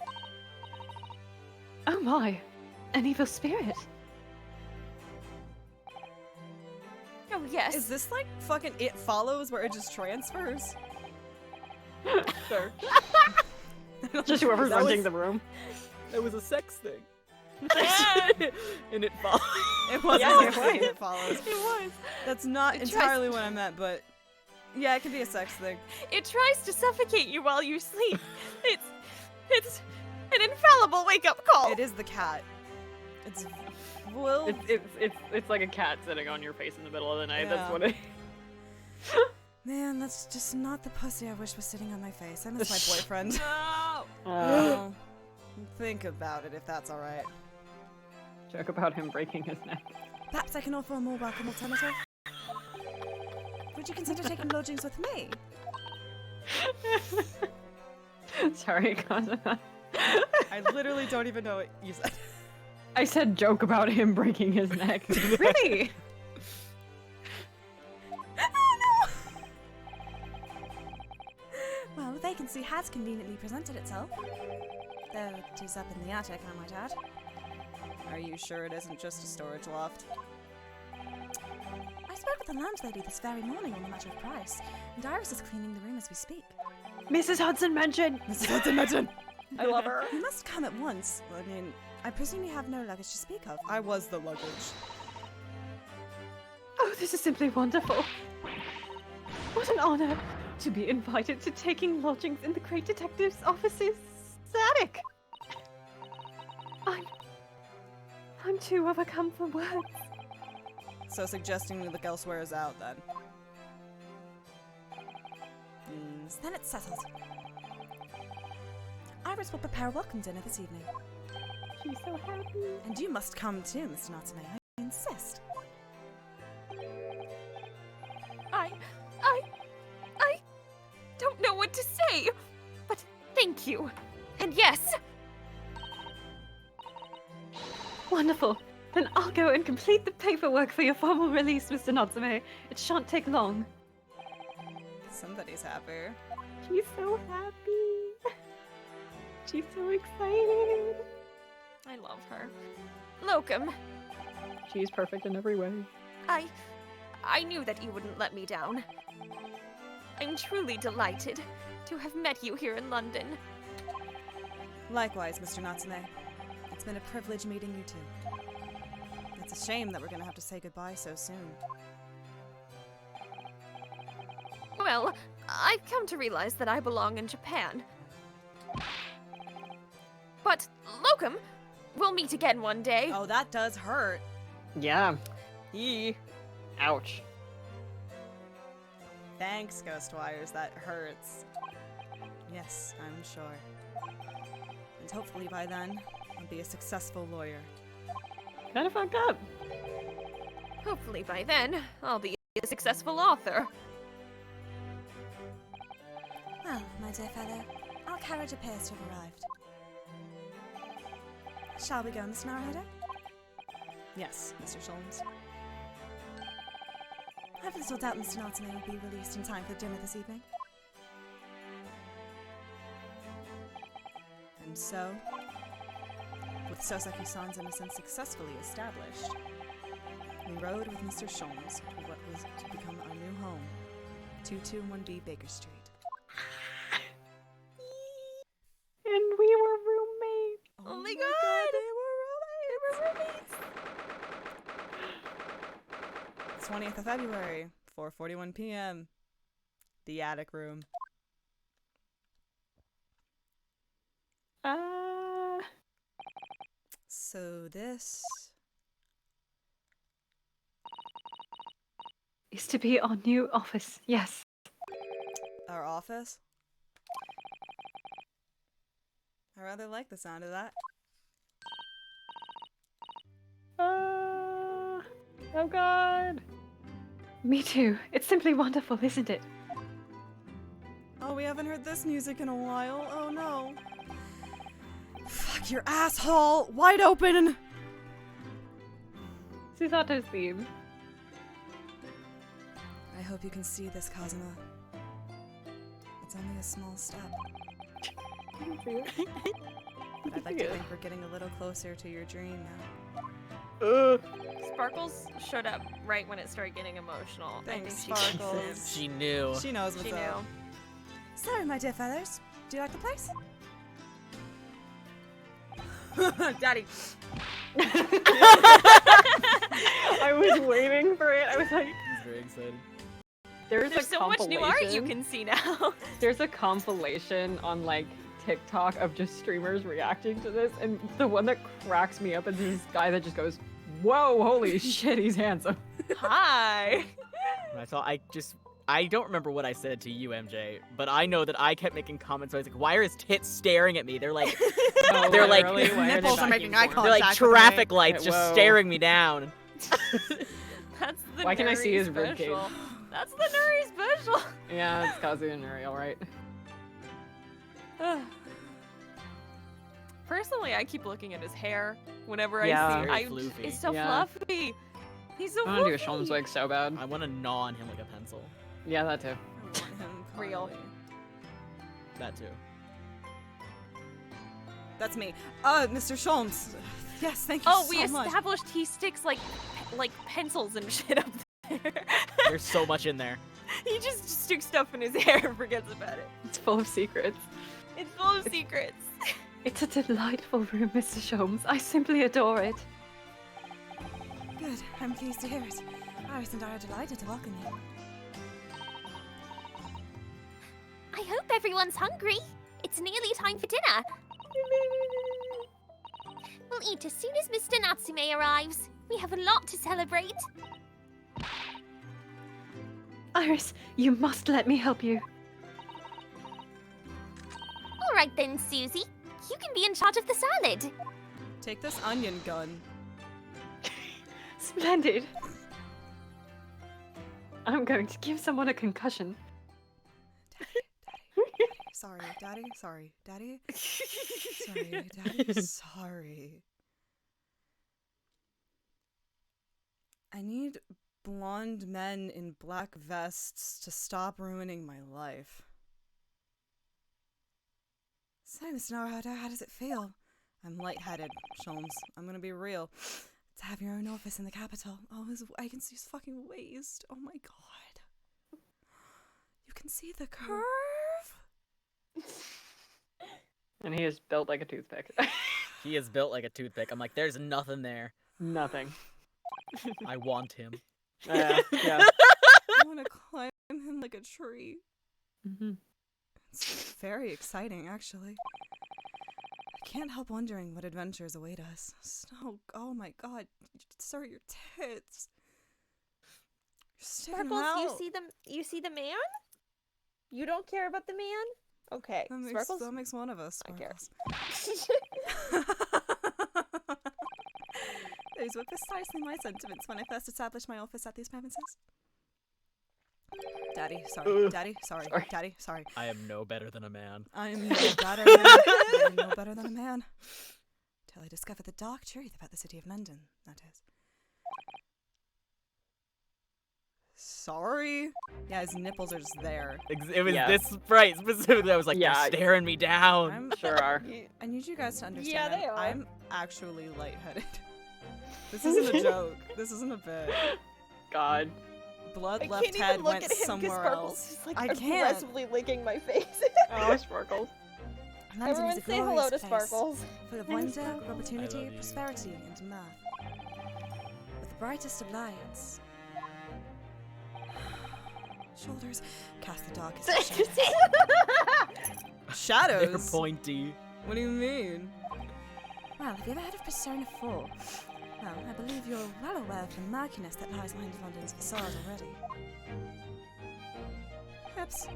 Oh my, an evil spirit.
Oh yes.
Is this like fucking It Follows where it just transfers?
Sure. Just whoever's
That
renting
was-
the room.
That was a sex thing. And it follows.
It wasn't
Yeah, it
saying
was.
It Follows.
It was.
That's not
It tries-
entirely what I meant, but yeah, it can be a sex thing.
It tries to suffocate you while you sleep. It's an infallible wake-up call.
It is the cat. It's Will.
It's like a cat sitting on your face in the middle of the night.
Yeah.
That's what it.
Man, that's just not the pussy I wish was sitting on my face. I miss my boyfriend.
No.
Well, think about it if that's alright.
Joke about him breaking his neck.
Perhaps I can offer a more welcome alternative. Would you consider taking lodgings with me?
Sorry, Cosima.
I literally don't even know what you said.
I said joke about him breaking his neck. Really?
Well, the vacancy has conveniently presented itself. Though it is up in the attic, I might add.
Are you sure it isn't just a storage loft?
I spoke with the landlady this very morning on the matter of price, and Iris is cleaning the room as we speak.
Mrs. Hudson mentioned!
Mrs. Hudson mentioned!
I love her.
You must come at once. I mean, I presume you have no luggage to speak of.
I was the luggage.
Oh, this is simply wonderful. What an honor to be invited to taking lodgings in the Great Detective's office's attic. I'm too overcome for words.
So suggesting we look elsewhere is out then.
Then it's settled. Iris will prepare a welcome dinner this evening.
She's so happy.
And you must come too, Mr. Natsume. I insist.
I don't know what to say, but thank you. And yes,
Wonderful. Then I'll go and complete the paperwork for your formal release, Mr. Natsume. It shan't take long.
Somebody's happy.
She's so happy. She's so excited.
I love her. Locum,
She's perfect in every way.
I knew that you wouldn't let me down. I'm truly delighted to have met you here in London.
Likewise, Mr. Natsume. It's been a privilege meeting you two. It's a shame that we're gonna have to say goodbye so soon.
Well, I've come to realize that I belong in Japan. But, Locum, we'll meet again one day.
Oh, that does hurt.
Yeah. Ouch.
Thanks, Ghostwires. That hurts. Yes, I'm sure. And hopefully by then, I'll be a successful lawyer.
Kinda fucked up.
Hopefully by then, I'll be a successful author.
Well, my dear fellow, our carriage appears to have arrived. Shall we go, Miss Naruhodo?
Yes, Mr. Sholmes.
I have little doubt Mr. Natsume will be released in time for dinner this evening.
And so, with Soseki-san's innocence successfully established, we rode with Mr. Sholmes to what was to become our new home, 221B Baker Street.
And we were roommates.
Oh my god!
They were roommates! 20th of February, 4:41 p.m. The attic room. So this
Is to be our new office, yes.
our office? I rather like the sound of that.
Oh god.
Me too. It's simply wonderful, isn't it?
Oh, we haven't heard this music in a while. Oh no. Fuck your asshole! Wide open!
Susato's theme.
I hope you can see this, Kazuma. It's only a small step. But I'd like to think we're getting a little closer to your dream now.
Sparkles showed up right when it started getting emotional.
Thanks,
I think she
Sparkles.
She knew.
She knows what's
She
up.
knew.
So, my dear fellows, do you like the place?
Daddy.
I was waiting for it. I was like,
He's very excited.
There's so much new art you can see now.
There's a compilation on like TikTok of just streamers reacting to this, and the one that cracks me up is this guy that just goes, "Whoa, holy shit, he's handsome."
Hi.
And I thought I don't remember what I said to you, MJ, but I know that I kept making comments. I was like, "Why are his tits staring at me?" They're like, they're like,
His nipples are making eye contact.
they're like
with
traffic
me.
lights just
Whoa.
staring me down.
That's the
Why can I see
Nuri
his rib cage?
special. That's the Nuri special.
Yeah, it's Kazu and Nuri, alright.
Personally, I keep looking at his hair whenever
Yeah.
I see
Very
I,
floofy.
It's so
Yeah.
fluffy. He's so
I want to do a
fluffy.
Sholmes wig so bad.
I want to gnaw on him like a pencil.
Yeah, that too.
I want him
Real.
curly.
That too.
That's me. Mr. Sholmes. Yes, thank you
Oh,
so
we
much.
established he sticks like pencils and shit up there.
There's so much in there.
He just sticks stuff in his hair and forgets about it.
It's full of secrets.
It's full of secrets.
It's a delightful room, Mr. Sholmes. I simply adore it.
Good. I'm pleased to hear it. Iris and I are delighted to welcome you.
I hope everyone's hungry. It's nearly time for dinner. We'll eat as soon as Mr. Natsume arrives. We have a lot to celebrate.
Iris, you must let me help you.
All right then, Susie. You can be in charge of the salad.
Take this onion gun.
Splendid. I'm going to give someone a concussion.
Sorry, Daddy. Sorry, Daddy. Sorry, Daddy. Sorry. I need blonde men in black vests to stop ruining my life. Say, Mr. Naruhodo, how does it feel? I'm lightheaded, Sholmes. I'm gonna be real. To have your own office in the capital. Oh, I can see his fucking waist. Oh my god. You can see the curve.
And he is built like a toothpick.
He is built like a toothpick. I'm like, there's nothing there.
Nothing.
I want him.
Yeah.
I want to climb him like a tree. It's very exciting, actually. I can't help wondering what adventures await us. Snow, oh my god, sir, your tits. You're sticking
Sparkles,
out.
you see the man? You don't care about the man? Okay.
That makes one of us.
I care.
Sparkles. Those were precisely my sentiments when I first established my office at these premises. Daddy, sorry. Daddy, sorry. Daddy, sorry.
I am no better than a man.
I'm no better than a man. Till I discovered the dark truth about the city of London, that is. Sorry? Yeah, his nipples are just there.
It was this sprite specifically. I was like,
Yeah.
they're staring me down.
I'm
Sure are.
I need you guys to understand.
Yeah, they are.
I'm actually lightheaded. This isn't a joke. This isn't a bit.
God.
Blood
I
left
can't
head
even look
went
at him because
somewhere
Sparkles
else.
is like
I can't.
aggressively licking my face.
Oh, Sparkles.
London
Everyone
is a
say hello
glorious
to
place,
Sparkles.
full of
Thanks,
wonder,
Sparkles.
I
opportunity,
love you.
prosperity, and mirth. With the brightest of lights.
Shoulders. Cast the darkest of shadows.
They're
Shadows?
pointy.
What do you mean?
Well, have you ever heard of Persona 4? Well, I believe you're well aware of the murkiness that lies behind London's facade already. Perhaps.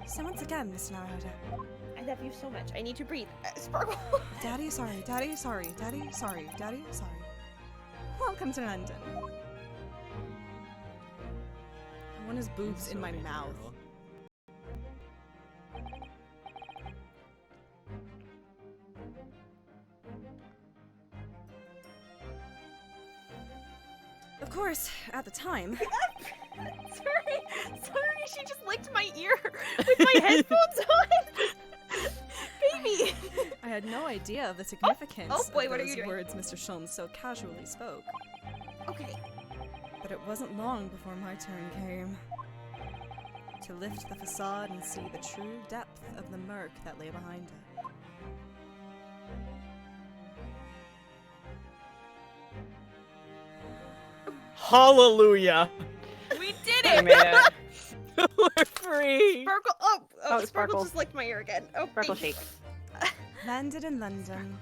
So once again, Mr. Naruhodo.
I love you so much. I need to breathe. Sparkle.
Daddy, sorry. Daddy, sorry. Daddy, sorry. Daddy, sorry. Welcome to London. I want his boobs in my mouth. Of course, at the time,
Sorry, she just licked my ear with my headphones on. Baby.
I had no idea of the significance
Oh boy,
of
what are
those
you doing?
words Mr. Sholmes so casually spoke.
Okay.
But it wasn't long before my turn came. To lift the facade and see the true depth of the murk that lay behind it.
Hallelujah.
We did
I
it.
made it.
We're free.
Sparkle. Oh,
Sparkles.
Sparkle just licked my ear again. Oh,
Sparkle
thank
shake.
Landed in London.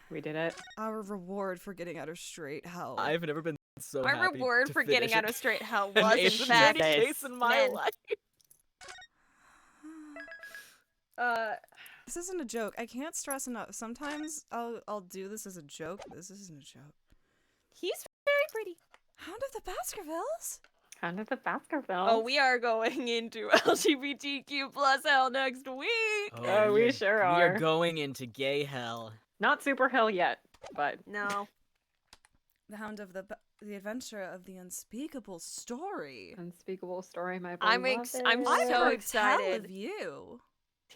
We did it.
Our reward for getting out of straight hell.
I've never been So
My
happy
reward
to
for getting
finish
out
it.
of straight hell
An
was, in
Asian
fact,
case in my
men.
life.
This isn't a joke. I can't stress enough. Sometimes I'll do this as a joke. This isn't a joke.
He's very pretty.
Hound of the Baskervilles?
Kind of the Baskerville.
Oh, we are going into LGBTQ plus hell next week.
Oh, we sure
We
are.
are going into gay hell.
Not super hell yet, but
No.
The Hound of the Adventure of the Unspeakable Story.
unspeakable story, my
I'm
beloved.
so
I've heard tell
excited.
of you.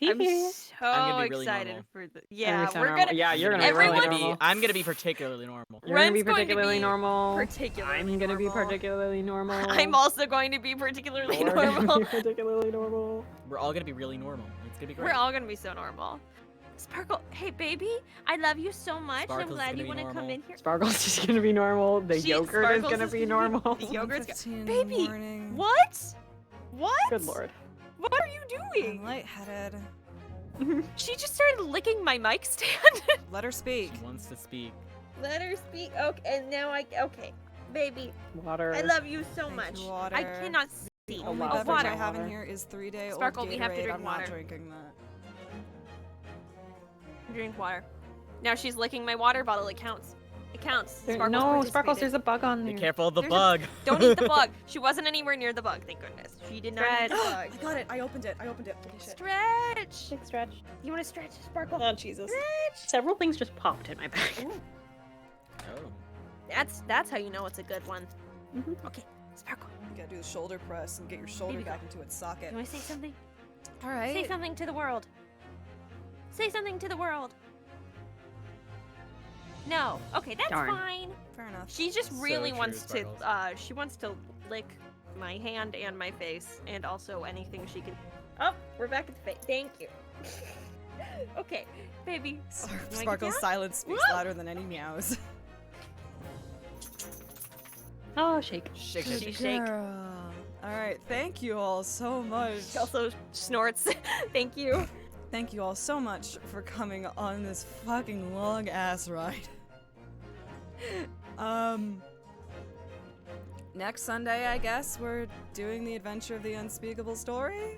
I'm
Hee-hee.
so
I'm gonna be really
excited
normal.
for the.
Gonna
Yeah,
be so
we're
normal.
gonna.
Yeah, you're gonna
Everyone-
be really normal.
I'm gonna be particularly normal.
You're gonna be
Ren's going to
particularly
be
normal.
particularly
I'm gonna be
normal.
particularly normal.
I'm also going to be particularly
We're gonna
normal.
be particularly normal.
We're all gonna be really normal. It's gonna be great.
We're all gonna be so normal. Sparkle, hey baby, I love you so much.
Sparkle's
I'm glad
gonna
you
be
want to come
normal.
in here.
Sparkle's just gonna be normal. The yogurt is
Sparkles
gonna
is
be
gonna be-
normal.
the yogurt's
1:15 in the
Baby,
morning.
What? What?
Good lord.
What are you doing?
I'm lightheaded.
She just started licking my mic stand.
Let her speak.
She wants to speak.
Let her speak. Okay, and now okay, baby,
Water.
I love you so
Thank
much.
you, water.
I cannot see.
The only
wow.
beverage
water.
I have in
Water.
here is 3-day old
Sparkle, we have to
Gatorade.
drink
I'm
water.
not drinking that.
Drink water. Now she's licking my water bottle. It counts. It counts.
There-
Sparkles
no, Sparkles,
participated.
there's a bug on
Be
there.
careful of the
There's a-
bug.
Don't eat the bug. She wasn't anywhere near the bug. Thank goodness. She did not eat the bug.
I got it. I opened it. Holy shit.
Stretch.
Big stretch.
You want to stretch, Sparkle?
Oh, Jesus.
Stretch.
Several things just popped in my back.
Oh.
That's how you know it's a good one.
Mhm.
Okay, Sparkle.
You gotta do the shoulder press and get your shoulder
Baby
back into its socket.
You want to say something?
All right.
Say something to the world. Say something to the world. No. Okay, that's
Darn.
fine.
Fair enough.
She just
So
really
true,
wants to.
Sparkles.
She wants to lick my hand and my face, and also anything she can. Oh, we're back at the face. Thank you. Okay, baby. Oh, you wanna get
Sparkle's
down?
silence speaks
Woo!
louder than any meows.
Oh, shake.
Shake
She
it.
shake.
Girl. All right. Thank you all so much.
She also snorts. Thank you.
Thank you all so much for coming on this fucking long ass ride. Next Sunday, I guess, we're doing the adventure of the unspeakable story.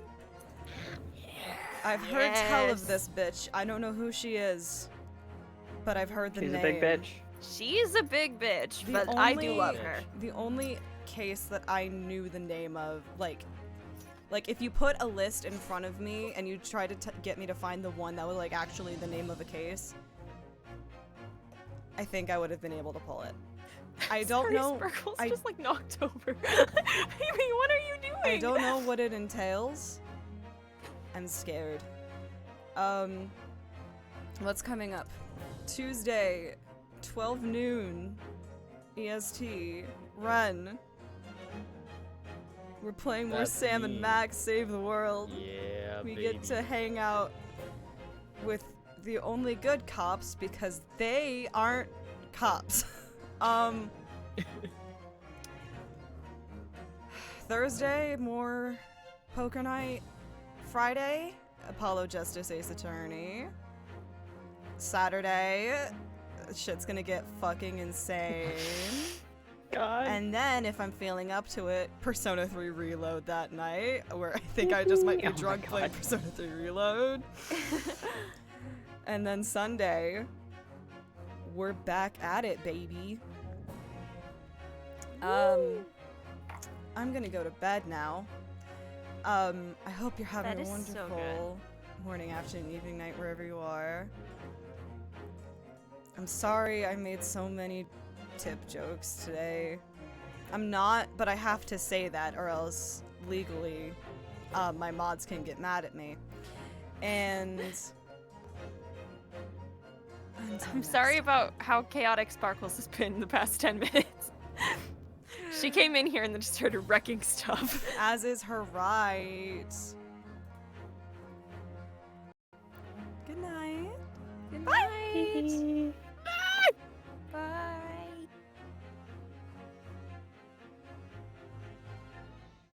I've heard tell of
Yes.
this bitch. I don't know who she is, but I've heard the
She's
name.
a big bitch.
She's a big bitch,
The
but I do
only-
love her.
The only case that I knew the name of, like if you put a list in front of me and you try to get me to find the one that was like actually the name of a case, I think I would have been able to pull it. I don't
Sorry,
know.
Sparkle's
I-
just like knocked over. Baby, what are you doing?
I don't know what it entails. I'm scared. What's coming up? Tuesday, 12 noon, EST. Run. We're playing more
That's
Sam
me.
and Max Save the World.
Yeah,
We
baby.
get to hang out with the only good cops because they aren't cops. Thursday, more poker night. Friday, Apollo Justice Ace Attorney. Saturday, shit's gonna get fucking insane.
God.
And then, if I'm feeling up to it, Persona 3 Reload that night, where I think I just might be
Oh my
drunk playing
God.
Persona 3 Reload. And then Sunday, we're back at it, baby. I'm gonna go to bed now. I hope you're having
That
a
is so
wonderful morning, afternoon, evening, night, wherever you are. I'm sorry I made so many tip jokes today. I'm not, but I have to say that or else legally my mods can get mad at me. And until
I'm
next
sorry
time.
about how chaotic Sparkles has been the past 10 minutes. She came in here and then just started wrecking stuff.
As is her right. Good night.
Good night.